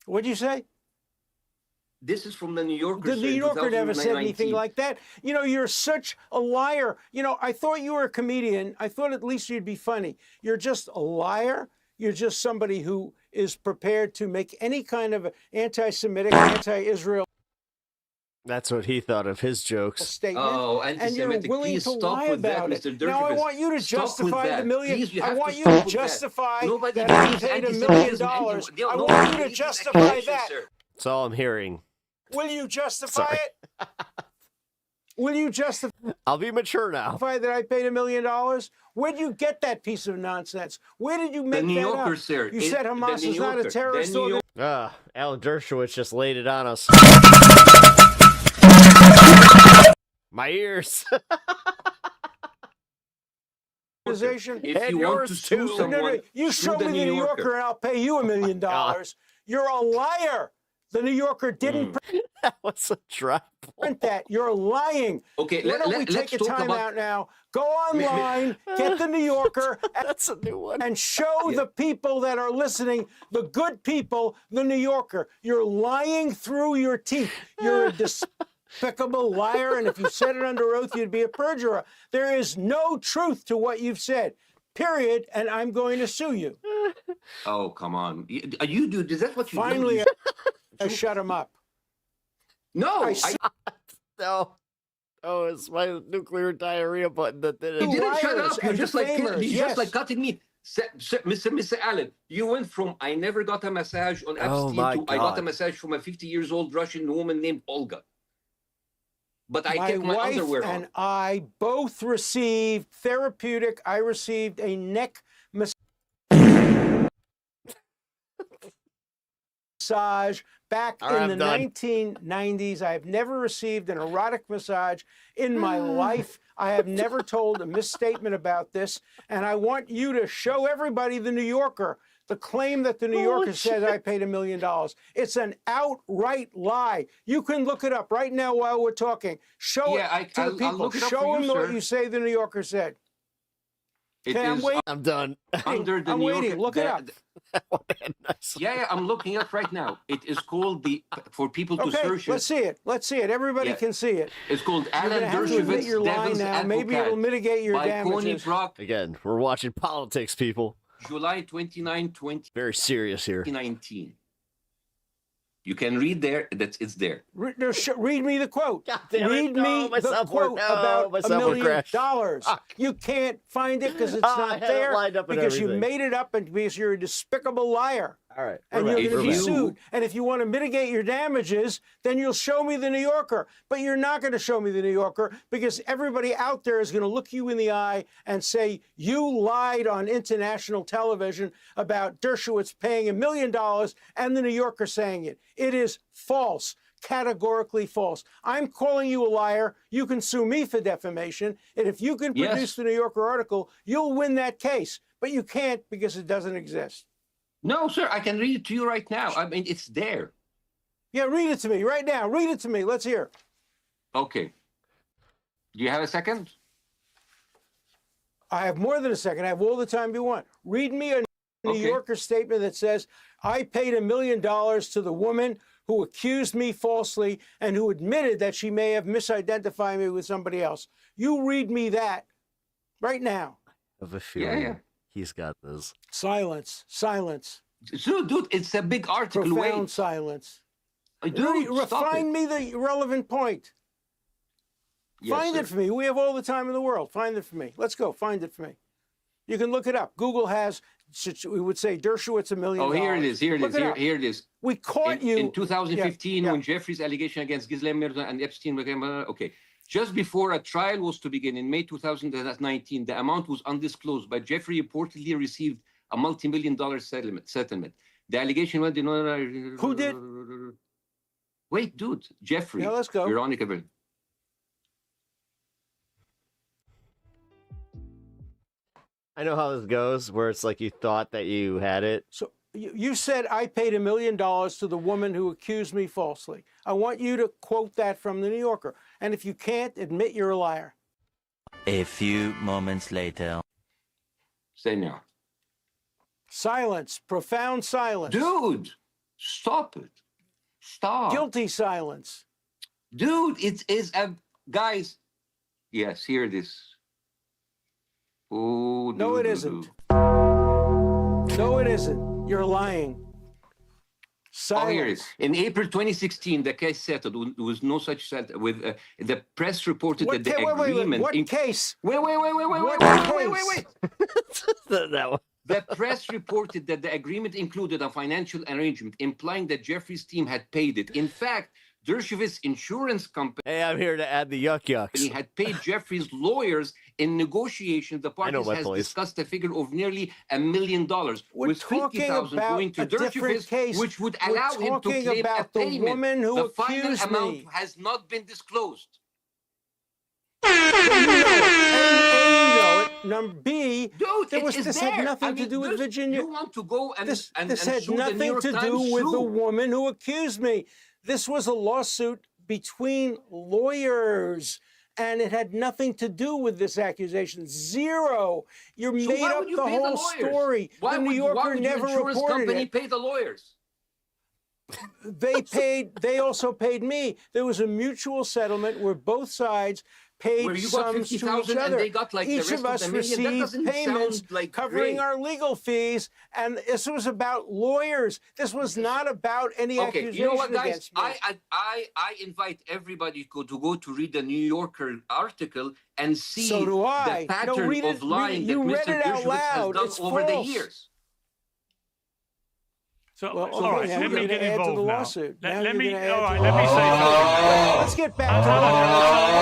What'd you say? This is from the New Yorker. The New Yorker never said anything like that. You know, you're such a liar. You know, I thought you were a comedian. I thought at least you'd be funny. You're just a liar. You're just somebody who is prepared to make any kind of anti-Semitic, anti-Israel That's what he thought of his jokes. statement, Oh, and you're anti-Semitic. willing Please to stop lie with that, about it. Mr. Now I Dershowitz. want you to Stop with justify that. the million. Please, you I have want to you stop to with that. justify Nobody that I believes paid $1 anti-Semitism million. anymore. I No want one you to believes in justify accusation, that. sir. That's all I'm hearing. Will you justify Sorry. it? Will you justify I'll be mature now. that I paid $1 million? Where'd you get that piece of nonsense? Where did you make New that Yorker, up? sir. You said Hamas The New is not a Yorker. terrorist The New organization. Alan Dershowitz just laid it on us. My ears. If And you want to yours sue too. someone, You sue show me the New Yorker and I'll pay you $1 million. You're a liar. The New Yorker didn't That was a dry print that. You're lying. Okay, Why don't we take a time out now? Go online, get the New Yorker. That's a new one. And show the people that are listening, the good people, the New Yorker. You're lying through your teeth. You're a despicable liar, and if you said it under oath, you'd be a perjurer. There is no truth to what you've said, period, and I'm going to sue you. Oh, come on. You do, is that what you Finally, do? I shut him up. No, no. Oh, it's my nuclear diarrhea button that did it. You didn't shut up. You're just like Yes. cutting me. Mr. Allen, you went from I never got a massage on Oh, Epstein my to I got a God. massage from a 50-year-old Russian woman named Olga. But I kept my wife underwear and on. I both received therapeutic. I received a neck massage back All right, in I'm the done. 1990s. I have never received an erotic massage in my life. I have never told a misstatement about this. And I want you to show everybody the New Yorker the claim that the New Yorker says I paid $1 million. It's an outright lie. You can look it up right now while we're talking. Show it to the I'll people. look it up Show for them you, what sir. you say the New Yorker said. It Okay, I'm is waiting. I'm done. under the I'm New waiting. Yorker. Look it up. Yeah, I'm looking it up right now. It is called for people to Okay, search let's see it. Let's see it. Everybody can see it. It's called You're Alan gonna have to admit Dershowitz, your lie Devil's now. Maybe Advocate it'll mitigate your by Coney damages. Brock, Again, we're watching politics, people. July 29, Very serious here. 2019. You can read there. It's there. Read me the quote. damn it. Read No, me my the software- quote no, about my $1 software million. crashed. You can't find it because it's I not had it there. lined up and Because you everything. made it up and because you're a despicable liar. All right. And we're you're back, going to we're be back. sued. And if you want to mitigate your damages, then you'll show me the New Yorker. But you're not going to show me the New Yorker because everybody out there is going to look you in the eye and say, you lied on international television about Dershowitz paying $1 million and the New Yorker saying it. It is false. Categorically false. I'm calling you a liar. You can sue me for defamation. And if you can produce the New Yorker article, you'll win that case. But you can't because it doesn't exist. No, sir, I can read it to you right now. I mean, it's there. Yeah, read it to me right now. Read it to me. Let's hear. Okay. Do you have a second? I have more than a second. I have all the time you want. Read me a New Yorker statement that says, I paid $1 million to the woman who accused me falsely and who admitted that she may have misidentified me with somebody else. You read me that right now. I have a feeling yeah. he's got this. Silence. Silence. So, dude, it's a big article. Profound Wait. silence. Dude, stop Find it. me the relevant point. Yes, Find sir. it for me. We have all the time in the world. Find it for me. Let's go. Find it for me. You can look it up. Google has, we would say, Dershowitz $1 million. Oh, here it is. Here it Look is. Here it is. We caught you. In 2015, Yeah. when Jeffrey's allegation against Ghislaine Merton and Epstein became, okay. Just before a trial was to begin in May 2019, the amount was undisclosed, but Jeffrey reportedly received a multi-million-dollar settlement. The allegation went in. Who did? Wait, dude. Jeffrey. Yeah, let's go. Veronica Bell. I know how this goes, where it's like you thought that you had it. So you said I paid $1 million to the woman who accused me falsely. I want you to quote that from the New Yorker. And if you can't, admit you're a liar. A few moments later. Say now. Silence. Profound silence. Dude, stop it. Stop. Guilty silence. Dude, it is a... Guys. Yes, here it is. Oh, No, it isn't. No, it isn't. You're lying. Silence. Oh, here it is. In April 2016, the case settled. There was no such settle. With the press reported that the agreement. What case? Wait. That one. The press reported that the agreement included a financial arrangement, implying that Jeffrey's team had paid it. In fact, Dershowitz's insurance company. Hey, I'm here to add the yucks. Had paid Jeffrey's lawyers in negotiations. The parties has discussed a figure of nearly $1 million, with $50,000 going to Dershowitz, which would allow him to claim a payment. The final amount has not been disclosed. And you know it. Number B, Dude, this had nothing to do with Virginia. You want to go and this and had sue the New nothing York to Times? do with the Sue. woman who accused me. This was a lawsuit between lawyers, and it had nothing to do with this accusation. Zero. You So made why up would you the pay whole lawyers? story. Why The New would Yorker your never insurance reported company it. pay the lawyers? They also paid me. There was a mutual settlement where both sides paid Where you got sums to each 50,000 and other. they got, like, the Each rest of of us the million? That received doesn't payments sound, like, covering great. our legal fees, and this was about lawyers. This was not about any Okay, accusation you know what, guys? against me. I invite everybody to go to read the New Yorker article and see So do I. the pattern No, read it- of lying you that read Mr. it out Dershowitz has loud. done It's over the false. years. So, Well, all right, now let me you're get gonna add to the involved now. lawsuit. Now Let you're me, gonna add all to right, the let me say something. Let's get back to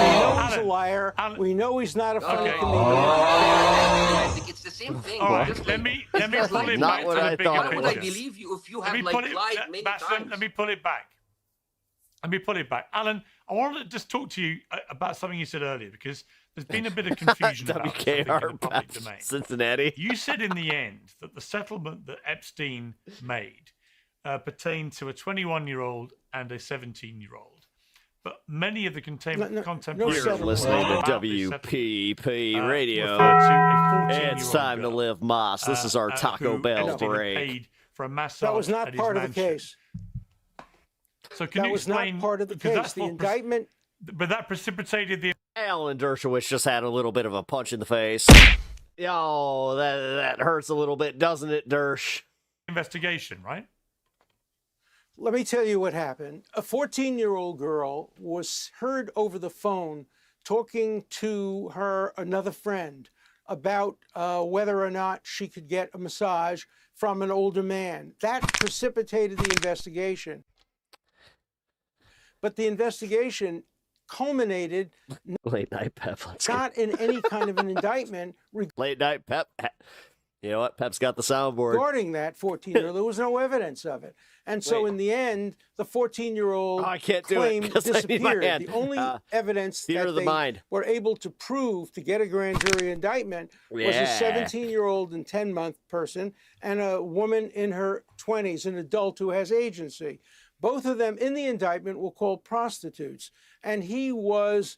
we know he's a liar. We know he's not a funny comedian. I think it's the same thing. All right, Just let me pull it Not back what to I the bigger thought Why it would I picture. believe you if you Let have me like put it, lied many Bastion, times? let me pull it back. Let me pull it back. Alan, I wanted to just talk to you about something you said earlier, because there's been a bit of confusion about something in the WKR public domain. Cincinnati. You said in the end that the settlement that Epstein made pertained to a 21-year-old and a 17-year-old. But many of the contemporary You're listening to about this WPP Radio. referred to a 14-year-old It's time to live Moss. This is our Taco who Bell Epstein had break. paid for a massage That was at not his part of the mansion. case. So can That you was not explain? part of the because case. that's The what indictment. But that precipitated the Alan Dershowitz just had a little bit of a punch in the face. Yo, that hurts a little bit, doesn't it, Dersh? investigation, right? Let me tell you what happened. A 14-year-old girl was heard over the phone talking to another friend about whether or not she could get a massage from an older man. That precipitated the investigation. But the investigation culminated Late night Pep. Let's not in any kind of an indictment Late night Pep. You know what? Pep's got the soundboard. regarding that 14-year-old. There was no evidence of it. And so Wait. in the end, the 14-year-old Oh, I can't do it claim 'cause I need my disappeared. hand. The only evidence theater that of the they mind. were able to prove to get a grand jury indictment was a Yeah. 17-year-old and 10-month person and a woman in her 20s, an adult who has agency. Both of them in the indictment were called prostitutes. And he was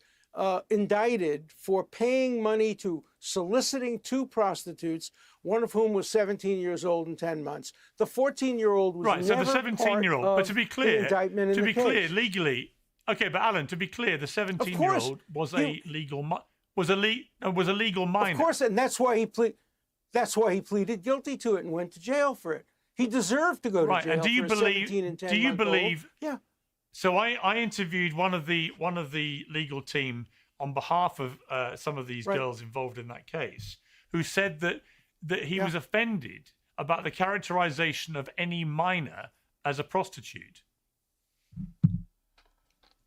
indicted for paying money to soliciting two prostitutes, one of whom was 17 years old and 10 months. The 14-year-old was Right, so never the 17-year-old, part but of to be the clear, indictment in the case. legally, okay, but Alan, to be clear, the 17-year-old was a legal was a legal minor. Of course, and that's why he pleaded guilty to it and went to jail for it. He deserved to go to Right, jail and do you for a believe? 17 and 10 Do you month old. believe? Yeah. So I interviewed one of the legal team on behalf of some of these Right. girls involved in that case, who said that he was offended about the characterization of any minor as a prostitute.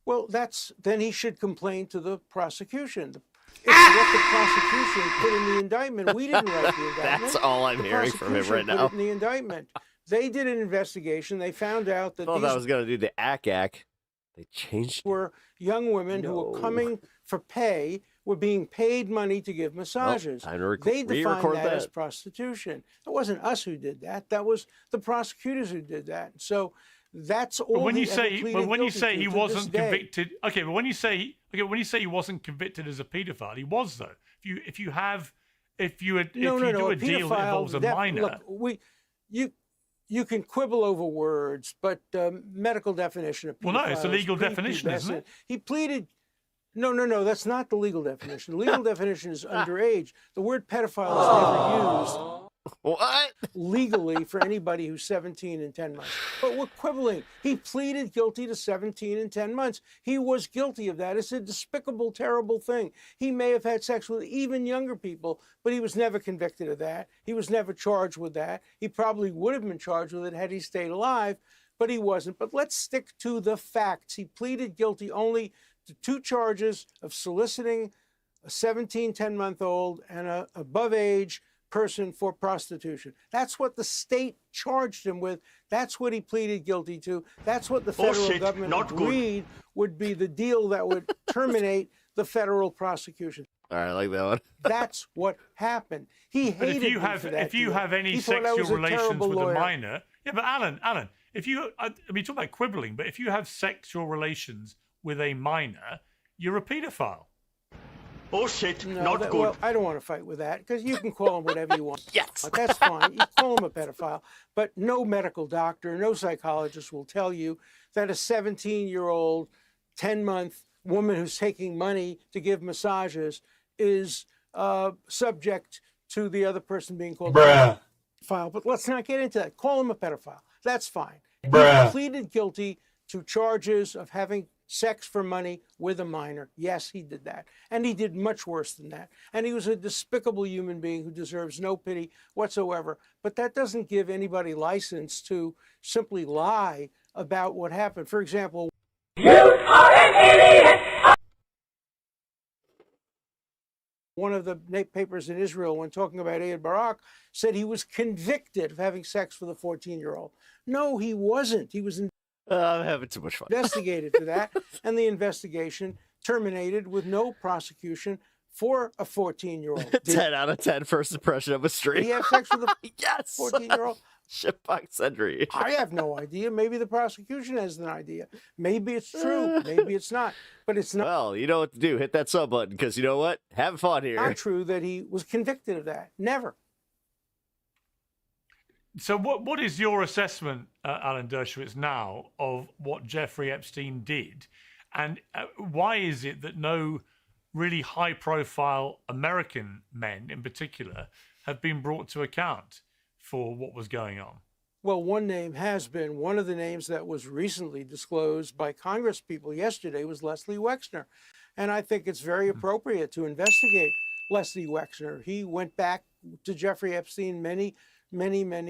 Well, then he should complain to the prosecution. It's what the prosecution put in the indictment. We didn't write the indictment. That's all I'm The hearing from him right prosecution now. put it in the indictment. They did an investigation. They found out that I thought these I was going to do the ACAC. They changed. were young women who were coming for pay, were being paid money to give massages. time to They defined re-record that as that. prostitution. It wasn't us who did that. That was the prosecutors who did that. So that's all. But when he you ever say, pleaded but when you guilty say to he this wasn't day. convicted, okay, but when you say he wasn't convicted as a paedophile, he was though. If you do a deal that involves a minor, Look, you can quibble over words, but medical definition of pedophile. Well, no, it's a is legal definition, isn't prepubescent. it? He pleaded. No, that's not the legal definition. The legal definition is underage. The word pedophile is never used. What? Legally for anybody who's 17 and 10 months. But we're quibbling. He pleaded guilty to 17 and 10 months. He was guilty of that. It's a despicable, terrible thing. He may have had sex with even younger people, but he was never convicted of that. He was never charged with that. He probably would have been charged with it had he stayed alive, but he wasn't. But let's stick to the facts. He pleaded guilty only to 2 charges of soliciting a 17, 10-month-old and a above age person for prostitution. That's what the state charged him with. That's what he pleaded guilty to. That's what the federal government agreed would be the deal that would terminate the federal prosecution. All right, I like that one. That's what happened. He But hated if you me have for that if you deal. have any He thought I sexual was a relations terrible with lawyer. a minor, yeah, but Alan, if you, I mean, talk about quibbling, but if you have sexual relations with a minor, you're a paedophile. Bullshit, No, well, I don't want to fight with that because you can call him whatever you want. Yes. That's fine. You call him a pedophile. But no medical doctor, no psychologist will tell you that a 17-year-old, 10-month woman who's taking money to give massages is subject to the other person being called a pedophile. But let's not get into that. Call him a pedophile. That's fine. He pleaded guilty to charges of having sex for money with a minor. Yes, he did that. And he did much worse than that. And he was a despicable human being who deserves no pity whatsoever. But that doesn't give anybody license to simply lie about what happened. For example, you are an idiot! One of the papers in Israel, when talking about Ehud Barak, said he was convicted of having sex with a 14-year-old. No, he wasn't. He was I'm having too much fun. Investigated for that, and the investigation terminated with no prosecution for a 14-year-old. 10 out of 10 first impression of a stream. Did he have sex with a yes 14-year-old? Shitbox Henry. I have no idea. Maybe the prosecution has an idea. Maybe it's true. Maybe it's not. But it's not. Well, you know what to do. Hit that sub button because you know what? Have fun here. Not true that he was convicted of that. Never. So what is your assessment, Alan Dershowitz, now of what Jeffrey Epstein did? And why is it that no really high-profile American men in particular have been brought to account for what was going on? Well, one name has been. One of the names that was recently disclosed by Congress people yesterday was Leslie Wexner. And I think it's very appropriate to investigate Leslie Wexner. He went back to Jeffrey Epstein many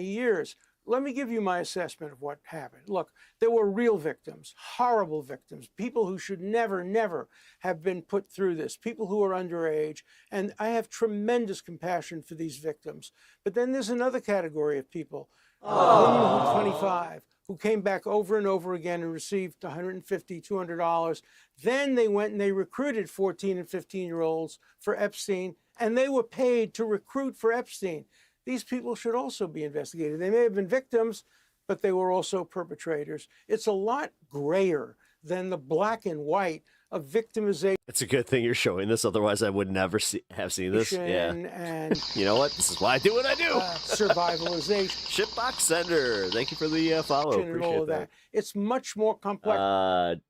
years. Let me give you my assessment of what happened. Look, there were real victims, horrible victims, people who should never have been put through this, people who are underage, and I have tremendous compassion for these victims. But then there's another category of people, women who are 25, who came back over and over again and received $150, $200. Then they went and they recruited 14 and 15-year-olds for Epstein, and they were paid to recruit for Epstein. These people should also be investigated. They may have been victims, but they were also perpetrators. It's a lot grayer than the black and white of victimization. It's a good thing you're showing this, otherwise I would never have seen this. Yeah. And you know what? This is why I do what I do. Survivalization. Shitbox Sender. Thank you for the follow. And Appreciate all of that. It's much more complex.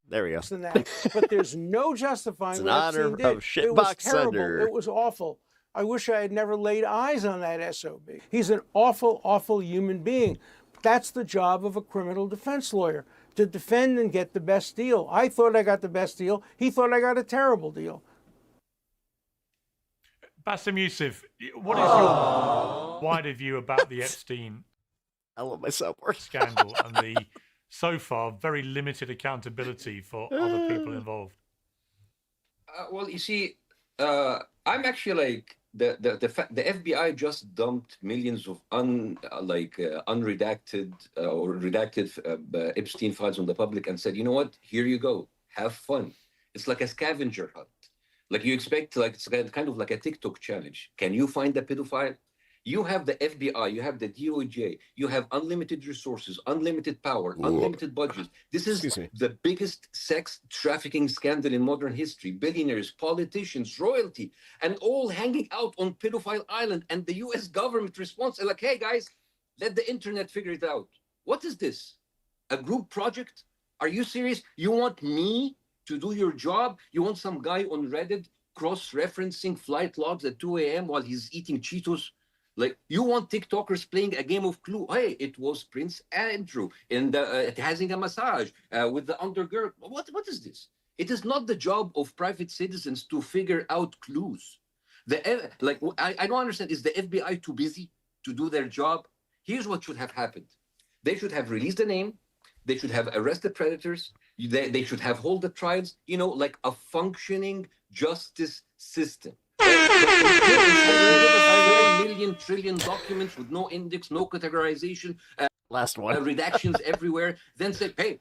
There we go. Than that. But there's no justifying it's an what honor Epstein did. of Shitbox It was terrible. Sender. It was awful. I wish I had never laid eyes on that SOB. He's an awful human being. That's the job of a criminal defense lawyer, to defend and get the best deal. I thought I got the best deal. He thought I got a terrible deal. Bassem Youssef, what is your wider view about the Epstein I love my subword. scandal and the, so far, very limited accountability for other people involved? Well, you see, I'm actually like the FBI just dumped millions of unredacted or redacted Epstein files on the public and said, you know what? Here you go. Have fun. It's like a scavenger hunt. Like you expect, like it's kind of like a TikTok challenge. Can you find a pedophile? You have the FBI, you have the DOJ, you have unlimited resources, unlimited power, unlimited budgets. This is the biggest sex trafficking scandal in modern history. Billionaires, politicians, royalty, and all hanging out on Pedophile Island. And the US government response is like, hey guys, let the internet figure it out. What is this? A group project? Are you serious? You want me to do your job? You want some guy on Reddit cross-referencing flight logs at 2 a.m. while he's eating Cheetos? Like, you want TikTokers playing a game of Clue. Hey, it was Prince Andrew in the having a massage with the undergirl. What is this? It is not the job of private citizens to figure out clues. I don't understand. Is the FBI too busy to do their job? Here's what should have happened. They should have released the name. They should have arrested predators. They should have held the trials, you know, like a functioning justice system. Million trillion documents with no index, no categorization. Last one. Redactions everywhere. Then say, hey,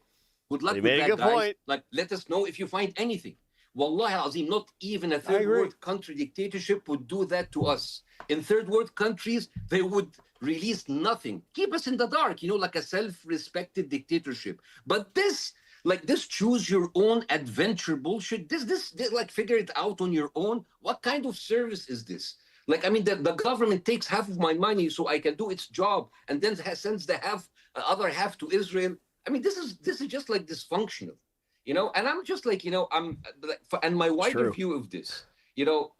good luck with that, guys. Like, let us know if you find anything. Wallahi azim, not even a third world country dictatorship would do that to us. In third world countries, they would release nothing, keep us in the dark, you know, like a self-respected dictatorship. But this, like this choose your own adventure bullshit, this like figure it out on your own. What kind of service is this? Like, I mean, the government takes half of my money so I can do its job, and then sends the other half to Israel. I mean, this is just like dysfunctional, you know. And I'm just like, you know, and my wider view of this, you know,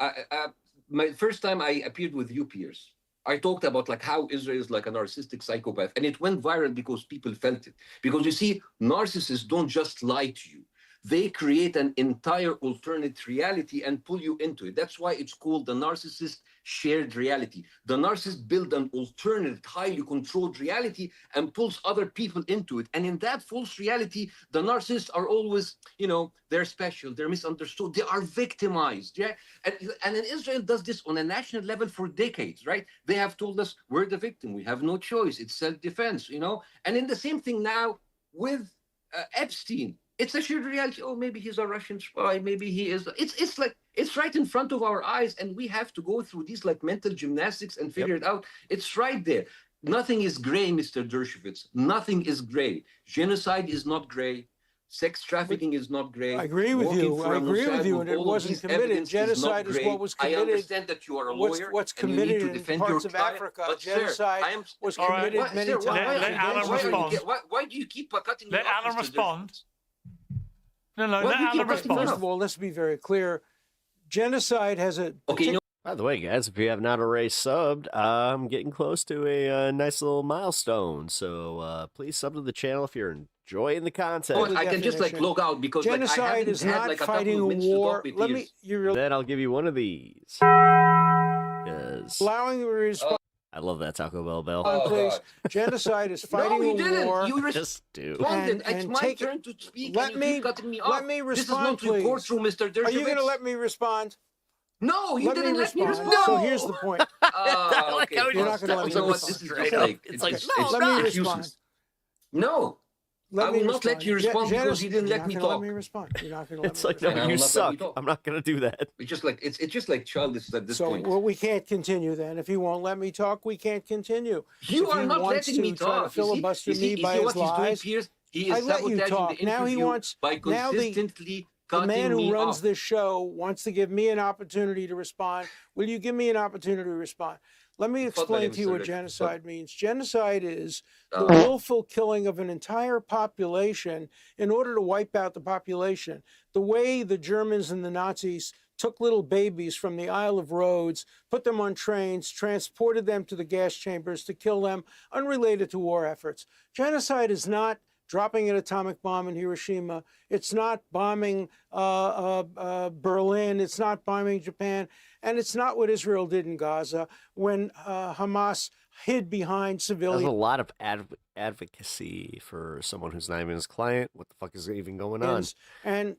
my first time I appeared with you, Piers, I talked about like how Israel is like a narcissistic psychopath, and it went viral because people felt it. Because you see, narcissists don't just lie to you. They create an entire alternate reality and pull you into it. That's why it's called the narcissist shared reality. The narcissist builds an alternate, highly controlled reality and pulls other people into it. And in that false reality, the narcissists are always, you know, they're special, they're misunderstood, they are victimized. Yeah? And Israel does this on a national level for decades, right? They have told us we're the victim, we have no choice, it's self-defense, you know? And in the same thing now with Epstein. It's a shared reality. Oh, maybe he's a Russian spy. Maybe he is. It's like, it's right in front of our eyes, and we have to go through these like mental gymnastics and figure it out. It's right there. Nothing is gray, Mr. Dershowitz. Nothing is gray. Genocide is not gray. Sex trafficking is not gray. I agree with you. I agree with you, and it wasn't committed. Genocide is what was committed. I understand that you are a lawyer. What's committed in parts of Africa? Genocide was committed many times. Let Alan respond. Why do you keep cutting me off? Let Alan respond. No, First of all, let's be very clear. Genocide has a... Okay, by the way, guys, if you have not already subbed, I'm getting close to a nice little milestone. So please sub to the channel if you're enjoying the content. Oh, I can just like log out because genocide like, I haven't is had not like a fighting couple a of minutes war. to talk with Then I'll give you one of these. Allowing the response. I love that Taco Bell bell. Please. Genocide is fighting a war. You just do. It's my turn to speak. Let me respond, this is not please. your courtroom, Mr. Dershowitz. Are you going to let me respond? No, you didn't let me respond. So here's the point. Okay. You're not going to let me respond. This is just like, it's like, no, let me respond. No. I will not let you respond because you didn't let me talk. Let me respond. You're not going to let me It's like, no, you suck. I'm not going to do that. It's just like it's just like childish at this point. Well, we can't continue then. If he won't let me talk, we can't continue. You are not letting me talk. To filibuster me by his lies. He is sabotaging the now he wants by consistently the man who runs off. this show wants to give me an opportunity to respond. Will you give me an opportunity to respond? Let me explain to you what genocide means. Genocide is the willful killing of an entire population in order to wipe out the population. The way the Germans and the Nazis took little babies from the Isle of Rhodes, put them on trains, transported them to the gas chambers to kill them, unrelated to war efforts. Genocide is not dropping an atomic bomb in Hiroshima. It's not bombing Berlin. It's not bombing Japan. And it's not what Israel did in Gaza when Hamas hid behind civilians. There's a lot of advocacy for someone who's not even his client. What the fuck is even going on? And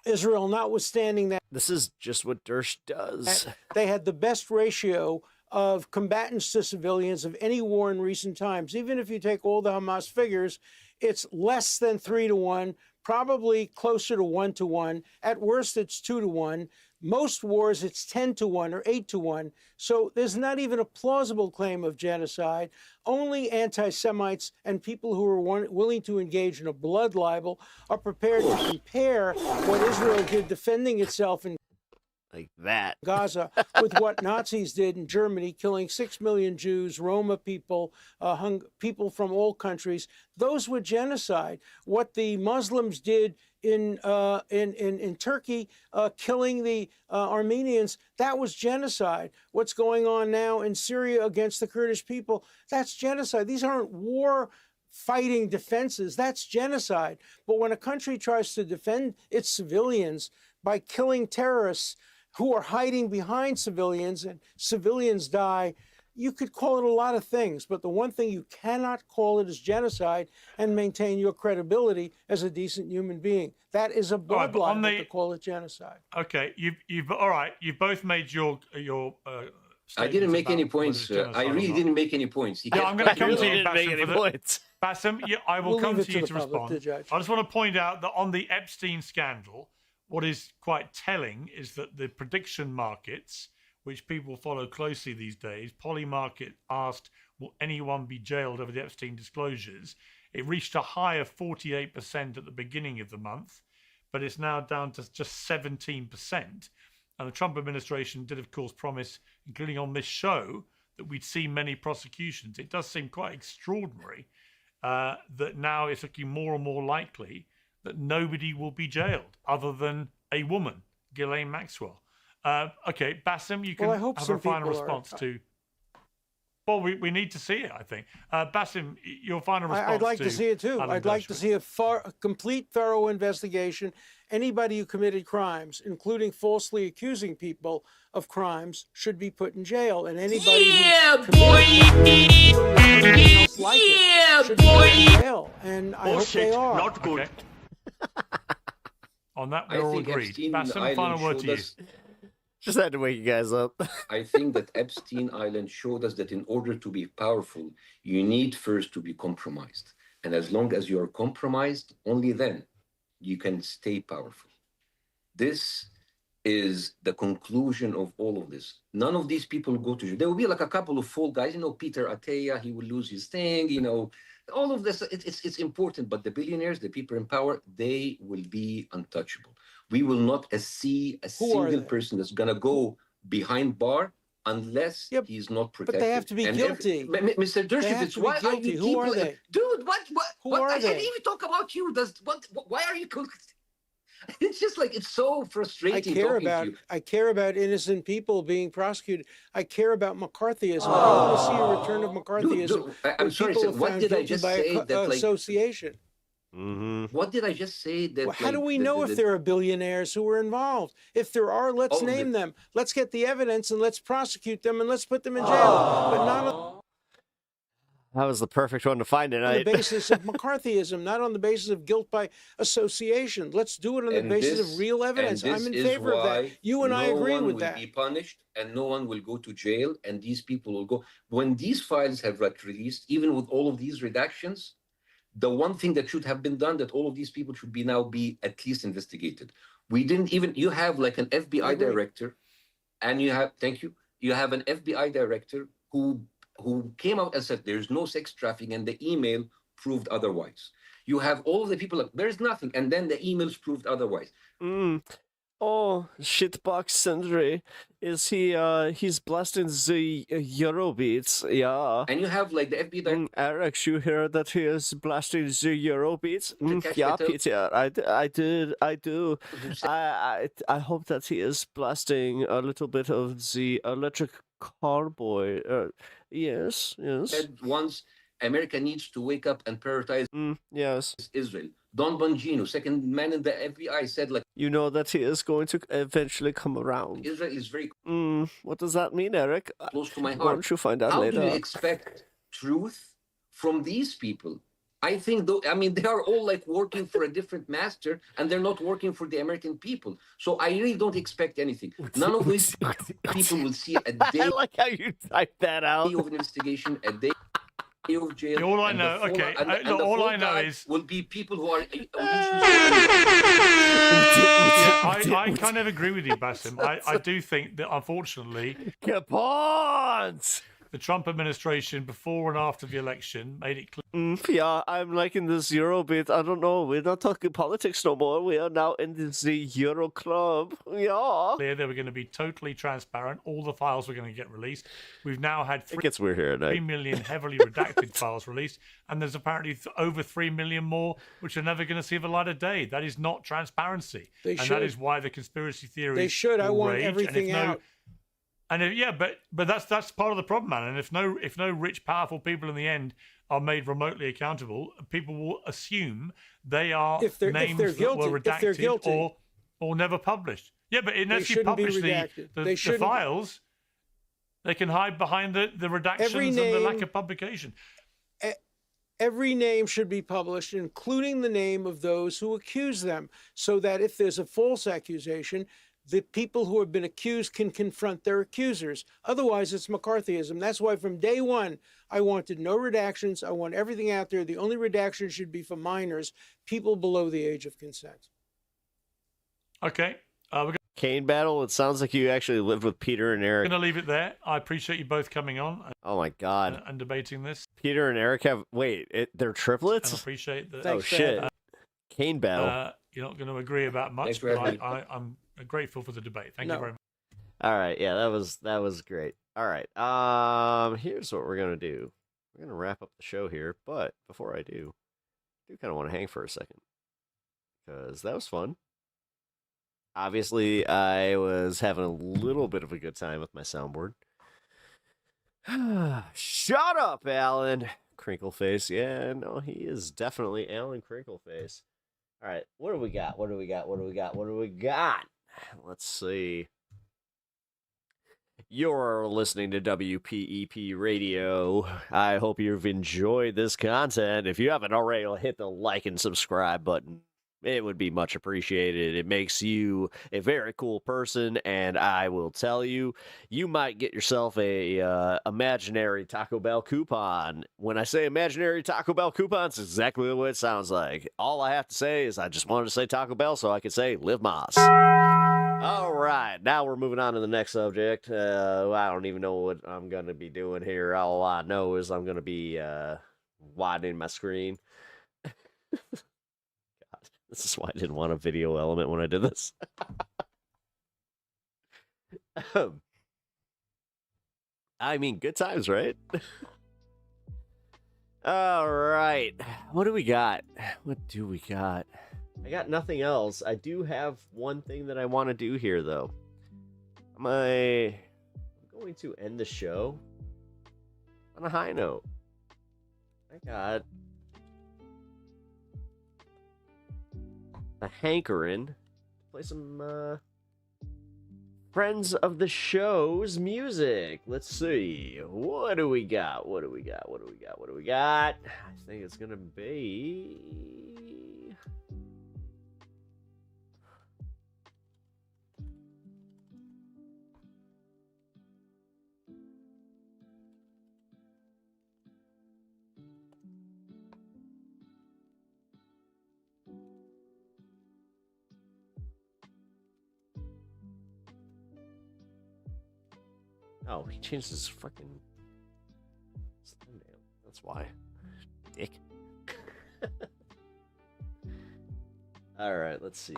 Israel, notwithstanding that. This is just what Dersh does. They had the best ratio of combatants to civilians of any war in recent times. Even if you take all the Hamas figures, it's less than 3 to 1, probably closer to 1 to 1. At worst, it's 2 to 1. Most wars, it's 10 to 1 or 8 to 1. So there's not even a plausible claim of genocide. Only anti-Semites and people who are willing to engage in a blood libel are prepared to compare what Israel did defending itself in like that Gaza with what Nazis did in Germany, killing 6 million Jews, Roma people, people from all countries. Those were genocide. What the Muslims did in Turkey, killing the Armenians, that was genocide. What's going on now in Syria against the Kurdish people, that's genocide. These aren't war fighting defenses, that's genocide. But when a country tries to defend its civilians by killing terrorists who are hiding behind civilians and civilians die, you could call it a lot of things, but the one thing you cannot call it is genocide and maintain your credibility as a decent human being. That is a blood libel to call it genocide. Okay, you've all right. You've both made your. I didn't make any points. I really didn't make any points. Yeah, I'm going to come to you, didn't make any points. Bassem, I will come to you to respond. I just want to point out that on the Epstein scandal, what is quite telling is that the prediction markets, which people follow closely these days, Polymarket asked, will anyone be jailed over the Epstein disclosures? It reached a high of 48% at the beginning of the month, but it's now down to just 17%. And the Trump administration did, of course, promise, including on this show, that we'd see many prosecutions. It does seem quite extraordinary that now it's looking more and more likely that nobody will be jailed other than a woman, Ghislaine Maxwell. Okay, Bassem, you can have a final response to... Well, we need to see it, I think. Bassem, your final response I'd like to see it too. I'd like to see a complete, thorough investigation. Anybody who committed crimes, including falsely accusing people of crimes, should be put in jail. And anybody who committed crimes like it should be put in jail. And I hope they are. Not good. Okay. On that, we're all agreed. Bassem, final word to you. Just had to wake you guys up. I think that Epstein Island showed us that in order to be powerful, you need first to be compromised. And as long as you are compromised, only then you can stay powerful. This is the conclusion of all of this. None of these people go to jail. There will be like a couple of fall guys, Peter Attia, he will lose his thing, all of this, it's important. But the billionaires, the people in power, they will be untouchable. We will not see a single person that's going to go behind bar unless he's not protected. But they have to be guilty. Mr. Dershowitz, why are you Who are they? Dude, Who are I they? didn't even talk about you. Why are you... It's just like, it's so frustrating I care about innocent people being prosecuted. I care about McCarthyism. I want to see a return of McCarthyism. I'm sorry, sir, what did I just say? That, association. What did I just say? That how do we know if there are billionaires who are involved? If there are, let's name them. Let's get the evidence and let's prosecute them and let's put them in jail. But not that was the perfect one to find tonight. On the basis of McCarthyism, not on the basis of guilt by association. Let's do it on the basis of real evidence. I'm in favor of that. You and I agree with that. No one will be punished and no one will go to jail, and these people will go. When these files have released, even with all of these redactions, the one thing that should have been done, that all of these people should be now be at least investigated. We didn't even, you have like an FBI director, and you have, you have an FBI director who came out and said there's no sex trafficking, and the email proved otherwise. You have all of the people like, there's nothing, and then the emails proved otherwise. Oh, shitbox Sindri. Is he, he's blasting the Eurobeats, yeah. And you have, like, the FBI... Eric, you hear that he is blasting the Eurobeats? Yeah, Peter, I do. I hope that he is blasting a little bit of the electric carboy. Yes. Said once, America needs to wake up and prioritize Israel. Don Bongino, second man in the FBI, said like... You know that he is going to eventually come around. Israel is very... What does that mean, Eric? Close to my heart. Why don't you find out later? How do you expect truth from these people? I think, they are all like working for a different master, and they're not working for the American people. So I really don't expect anything. None of these people will see a day... I like how you type that out. ...of an investigation, a day of jail. All I know, all I know is will be people who are. I kind of agree with you, Bassem. I do think that unfortunately, the Trump administration before and after the election made it clear. Yeah, I'm liking this Euro bit. I don't know. We're not talking politics no more. We are now in the Euro club. Yeah. They were going to be totally transparent. All the files were going to get released. We've now had 3 million heavily redacted files released, and there's apparently over 3 million more which are never going to see the light of day. That is not transparency. That is why the conspiracy theories. They should. I want everything out. And but that's part of the problem, man. And if no rich, powerful people in the end are made remotely accountable, people will assume they are names that were redacted or never published. Yeah, but unless you publish the files, they can hide behind the redactions and the lack of publication. Every name should be published, including the name of those who accuse them, so that if there's a false accusation, the people who have been accused can confront their accusers. Otherwise, it's McCarthyism. That's why from day one, I wanted no redactions. I want everything out there. The only redaction should be for minors, people below the age of consent. Okay. We're Kane battle. It sounds like you actually lived with Peter and Eric. going to leave it there. I appreciate you both coming on. Oh my God. And debating this. Peter and Eric have they're triplets. And I appreciate that. Oh shit. Kane battle. You're not going to agree about much, but I'm grateful for the debate. Thank you very much. All right. Yeah, that was great. All right. Here's what we're gonna do. We're gonna wrap up the show here, but before I do kind of want to hang for a second because that was fun. Obviously, I was having a little bit of a good time with my soundboard. Shut up, Alan. Crinkleface. Yeah, no, he is definitely Alan Crinkleface. All right, what do we got? Let's see. You're listening to WPEP Radio. I hope you've enjoyed this content. If you haven't already, hit the like and subscribe button. It would be much appreciated. It makes you a very cool person, and I will tell you, you might get yourself a imaginary Taco Bell coupon. When I say imaginary Taco Bell coupon, it's exactly what it sounds like. All I have to say is I just wanted to say Taco Bell so I could say Live Moss. All right, now we're moving on to the next subject. I don't even know what I'm going to be doing here. All I know is I'm going to be widening my screen. This is why I didn't want a video element when I did this. I mean, good times, right? All right. What do we got? I got nothing else. I do have one thing that I want to do here, though. I'm going to end the show on a high note. I got a hankering to play some friends of the show's music. Let's see. What do we got? I think it's gonna be oh, he changed his freaking thumbnail. That's why. Dick. All right, let's see.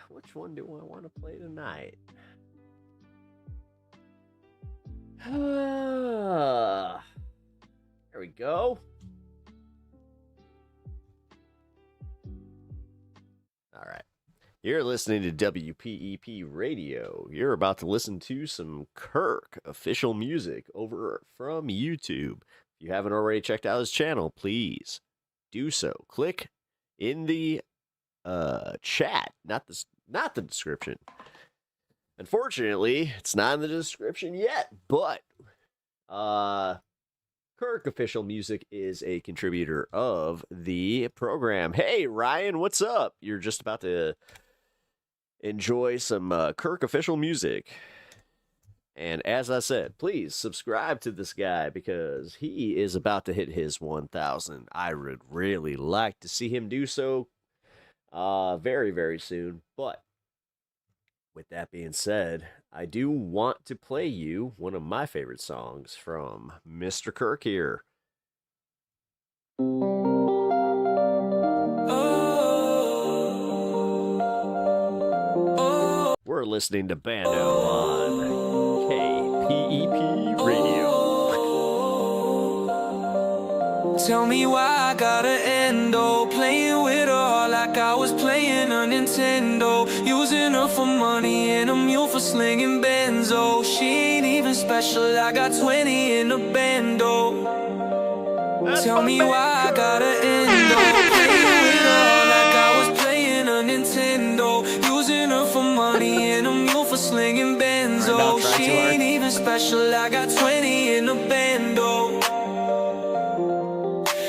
Which one do I want to play tonight? There we go. All right. You're listening to WPEP Radio. You're about to listen to some Kirk official music over from YouTube. If you haven't already checked out his channel, please do so. Click in the chat, not the description. Unfortunately, it's not in the description yet, but Kirk official music is a contributor of the program. Hey, Ryan, what's up? You're just about to enjoy some Kirk official music. And as I said, please subscribe to this guy because he is about to hit his 1,000. I would really like to see him do so very, very soon. But with that being said, I do want to play you one of my favorite songs from Mr. Kirk here. We're listening to Bando on KPEP Radio. Tell me why I gotta end, oh, playing with her like I was playing a Nintendo, using her for money and a mule for slinging benzo. She ain't even special, I got 20 in a bando. Tell me why I gotta end, oh, playing with her like I was playing a Nintendo, using her for money and a mule for slinging benzo. She ain't even special, I got 20 in a bando.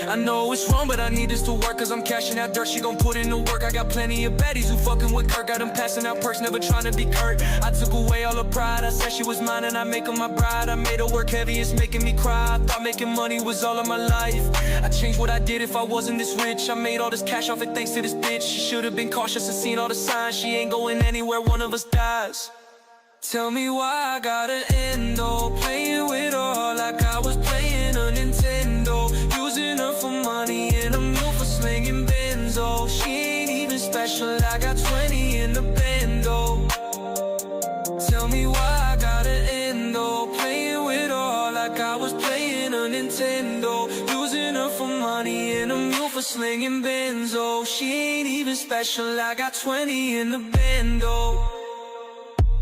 I know it's wrong, but I need this to work, cause I'm cashing out dirt, she gon' put in the work. I got plenty of baddies who fucking with Kirk, got them passing out perks, never trying to be Kurt. I took away all her pride, I said she was mine and I make her my bride. I made her work heavy, it's making me cry. I thought making money was all of my life. I changed what I did if I wasn't this rich. I made all this cash off it thanks to this bitch. She should've been cautious and seen all the signs. She ain't going anywhere, one of us dies. Tell me why I gotta end, though, playing with her like I was playing a Nintendo, using her for money and a mule for slinging benzo. She ain't even special, I got 20 in the bando. Tell me why I gotta end, though, playing with her like I was playing a Nintendo, using her for money and a mule for slinging benzo. She ain't even special, I got 20 in the bando.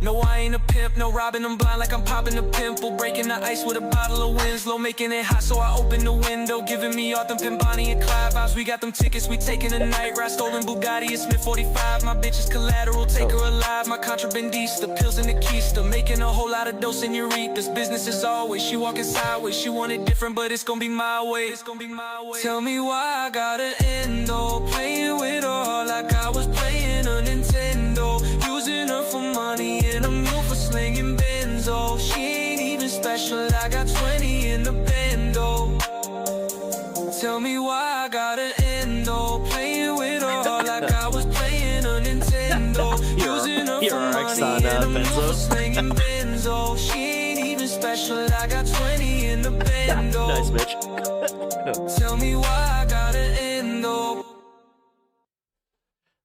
No, I ain't a pimp, no robbing them blind like I'm popping a pimple, breaking the ice with a bottle of Winslow, making it hot so I open the window, giving me all them Pimp Bonnie and Clyde vibes. We got them tickets, we taking a night ride, stolen Bugatti and Smith 45. My bitch is collateral, take her alive. My contrabandista, pills in the keister, making a whole lot of dose in Eurekas. Business is always, she walking sideways, she want it different, but it's gonna be my way. It's gonna be my way. Tell me why I gotta end, though, playing with her like I was playing a Nintendo, using her for money and a mule for slinging benzo. She ain't even special, I got 20 in the bando. Tell me why I gotta end, though, playing with her like I was playing a Nintendo, using her for money and a mule for slinging benzo. She ain't even special, I got 20 in the bando. Nice, bitch. Tell me why I gotta end, though.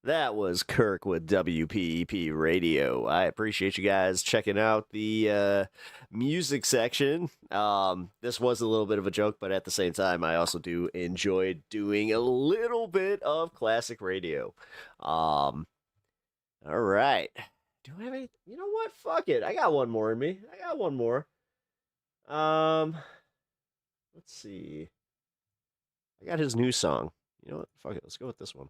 That was Kirk with WPEP Radio. I appreciate you guys checking out the music section. This was a little bit of a joke, but at the same time, I also do enjoy doing a little bit of classic radio. All right. Do I have any? You know what? Fuck it. I got one more in me. I got one more. Let's see. I got his new song. You know what? Fuck it. Let's go with this one.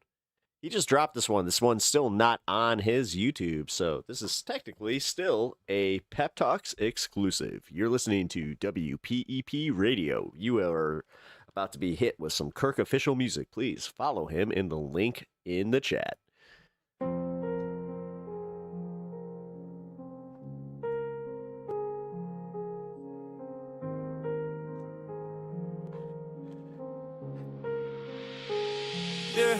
He just dropped this one. This one's still not on his YouTube, so this is technically still a Pep Talks exclusive. You're listening to WPEP Radio. You are about to be hit with some Kirk official music. Please follow him in the link in the chat. Yeah.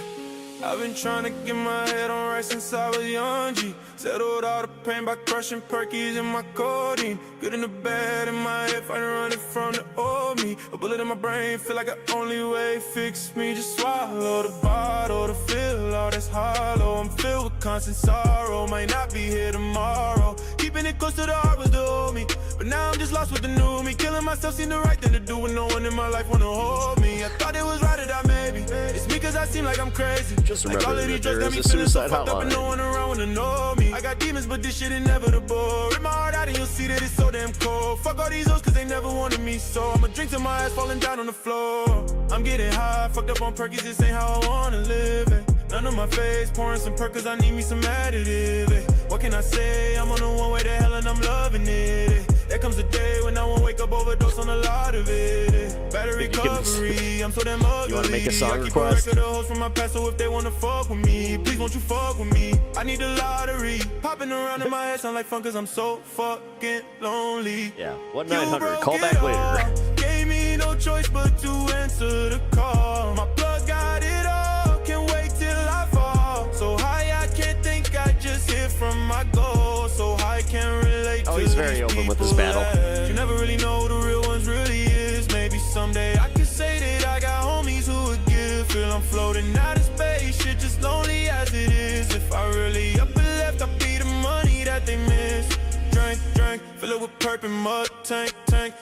I've been trying to get my head on right since I was young G. Settled all the pain by crushing perkies in my codeine. Good in the bad in my head, fighting running from the old me. A bullet in my brain, feel like the only way fix me. Just swallow the bottle to feel all that's hollow. I'm filled with constant sorrow, might not be here tomorrow. Keeping it close to the heart was the old me, but now I'm just lost with the new me. Killing myself seemed the right thing to do when no one in my life wanna hold me. I thought it was right to die maybe. It's me cause I seem like I'm crazy. Just remember that there is a suicide hotline. No one around wanna know me. I got demons, but this shit inevitable. Rip my heart out and you'll see that it's so damn cold. Fuck all these hoes cause they never wanted me, so I'ma drink till my ass falling down on the floor. I'm getting high, fucked up on perkies, this ain't how I wanna live, eh. None on my face, pouring some perk cause I need me some additive, eh. What can I say, I'm on the one way to hell and I'm loving it, eh. There comes a day when I won't wake up, overdose on a lot of it, eh. Better recovery, I'm so damn ugly. You wanna make a song I keep request? a record of hoes from my past, so if they wanna fuck with me, please won't you fuck with me. I need the lottery, popping around in my head, sound like fun cause I'm so fucking lonely. Yeah, 1-900, call back later. Gave me no choice but to answer the call. My plug got it all, can't wait till I fall. So high I can't think, I just hit from my goal. So high can't relate to he's very open with this battle. You never really know who the real ones really is. Maybe someday I can say that I got homies who would give. Feel I'm floating out of space, shit just lonely as it is. If I really up and left, I'll be the money that they miss. Drink, fill it with perp and mud, tank.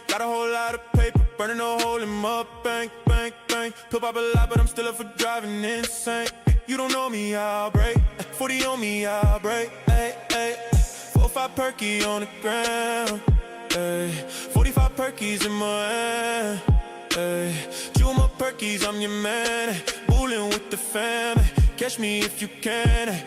Got a whole lot of paper, burning a hole in mud, bang. Put up a lot, but I'm still up for driving insane. You don't know me, I'll break. 40 on me, I'll break. 4 or 5 perky on the ground. 45 perkies in my hand. Chew my perkies, I'm your man. Bullin' with the fam. Catch me if you can.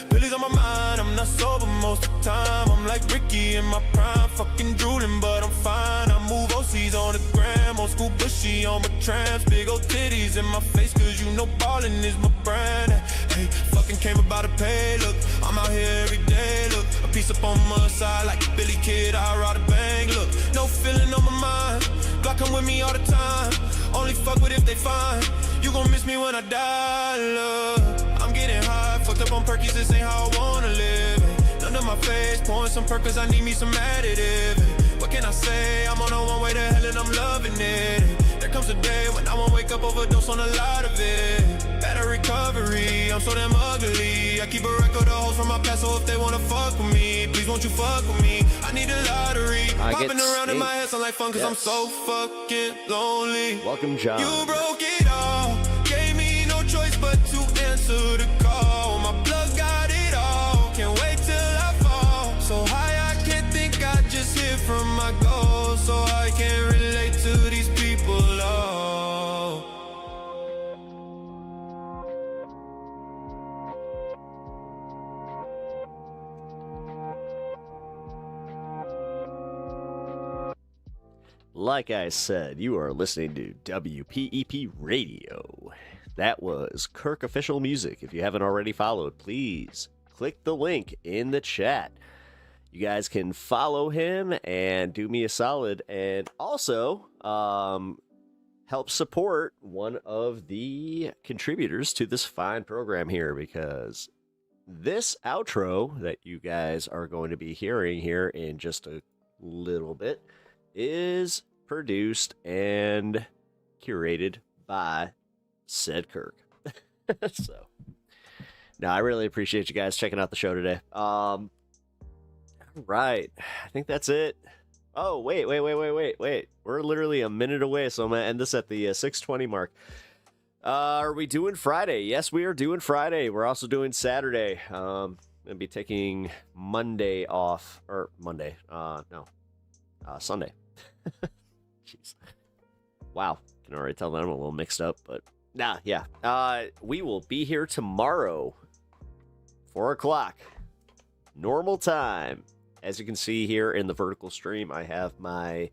Billy's on my mind, I'm not sober most of the time. I'm like Ricky in my prime, fucking drooling, but I'm fine. I move OCs on the ground. gram. Old school bushy on my trams. Big old titties in my face, cause you know ballin' is my brand. Hey, fucking came about to pay, look. I'm out here every day, look. A piece up on my side like a Billy Kid, I ride a bang, look. No feeling on my mind. Glock come with me all the time. Only fuck with if they find. You gon' miss me when I die, look. I'm getting high, fucked up on Perkies, this ain't how I wanna live. None of my face, pouring some perk cause I need me some additive. What can I say? I'm on a one way to hell and I'm loving it. There comes a day when I won't wake up, overdose on a lot of it. Better recovery, I'm so damn ugly. I keep a record of hoes from my past, so if they wanna fuck with me, please won't you fuck with me? I need a lottery. Popping around in my head sound like fun cause I'm so fucking lonely. Welcome, John. You broke it all, gave me no choice but to answer the call. My blood got it all, can't wait till I fall. So high I can't think, I just hit from my goals. So I can't relate to these people, oh. Like I said, you are listening to WPEP Radio. That was Kirk Official Music. If you haven't already followed, please click the link in the chat. You guys can follow him and do me a solid, and also help support one of the contributors to this fine program here, because this outro that you guys are going to be hearing here in just a little bit is produced and curated by said Kirk. So, no, I really appreciate you guys checking out the show today. All right, I think that's it. Oh, wait. We're literally a minute away, so I'm going to end this at the 6:20 mark. Are we doing Friday? Yes, we are doing Friday. We're also doing Saturday. I'm going to be taking Monday off, or Monday. Sunday. Jeez. Wow. Can already tell that I'm a little mixed up, but yeah. We will be here tomorrow, 4 o'clock, normal time. As you can see here in the vertical stream, I have my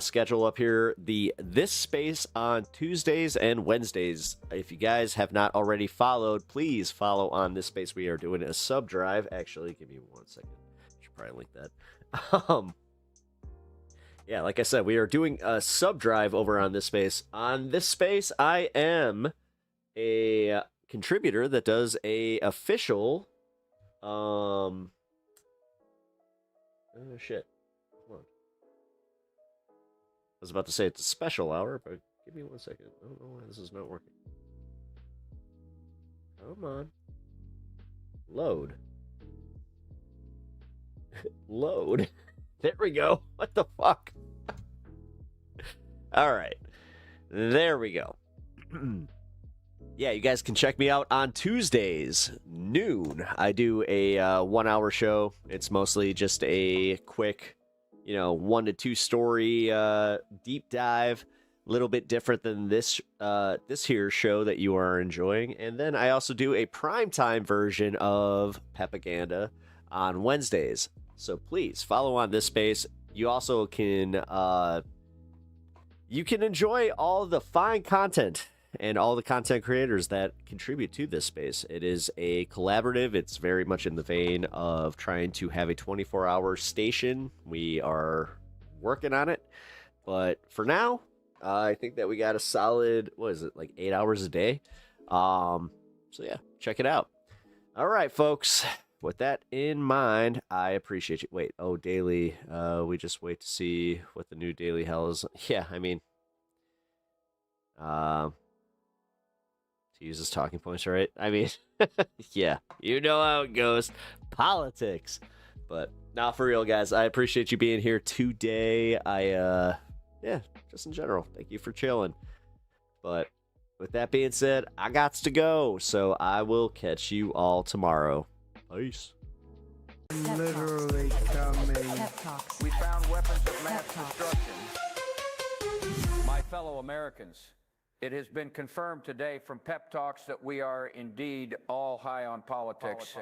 schedule up here. This space on Tuesdays and Wednesdays. If you guys have not already followed, please follow on this space. We are doing a sub drive. Actually, give me 1 second. I should probably link that. Yeah, like I said, we are doing a sub drive over on this space. On this space, I am a contributor that does a official. Oh shit! Hold on. I was about to say it's a special hour, but give me 1 second. I don't know why this is not working. Come on. Load. Load. There we go. What the fuck? All right. There we go. Yeah, you guys can check me out on Tuesdays, noon. I do a 1 hour show. It's mostly just a quick, 1 to 2 story deep dive. A little bit different than this here show that you are enjoying. And then I also do a primetime version of Pepaganda on Wednesdays. So please follow on this space. You also can enjoy all the fine content and all the content creators that contribute to this space. It is a collaborative. It's very much in the vein of trying to have a 24-hour station. We are working on it. But for now, I think that we got a solid, 8 hours a day? So yeah, check it out. All right, folks. With that in mind, I appreciate you. Wait, daily. We just wait to see what the new daily hell is. Yeah, I mean, to use as talking points, right? I mean, yeah, you know how it goes. Politics. But not for real, guys. I appreciate you being here today. Just in general, thank you for chilling. But with that being said, I gots to go. So I will catch you all tomorrow. Peace. Literally coming. We found weapons of mass destruction. My fellow Americans, it has been confirmed today from Pep Talks that we are indeed all high on politics.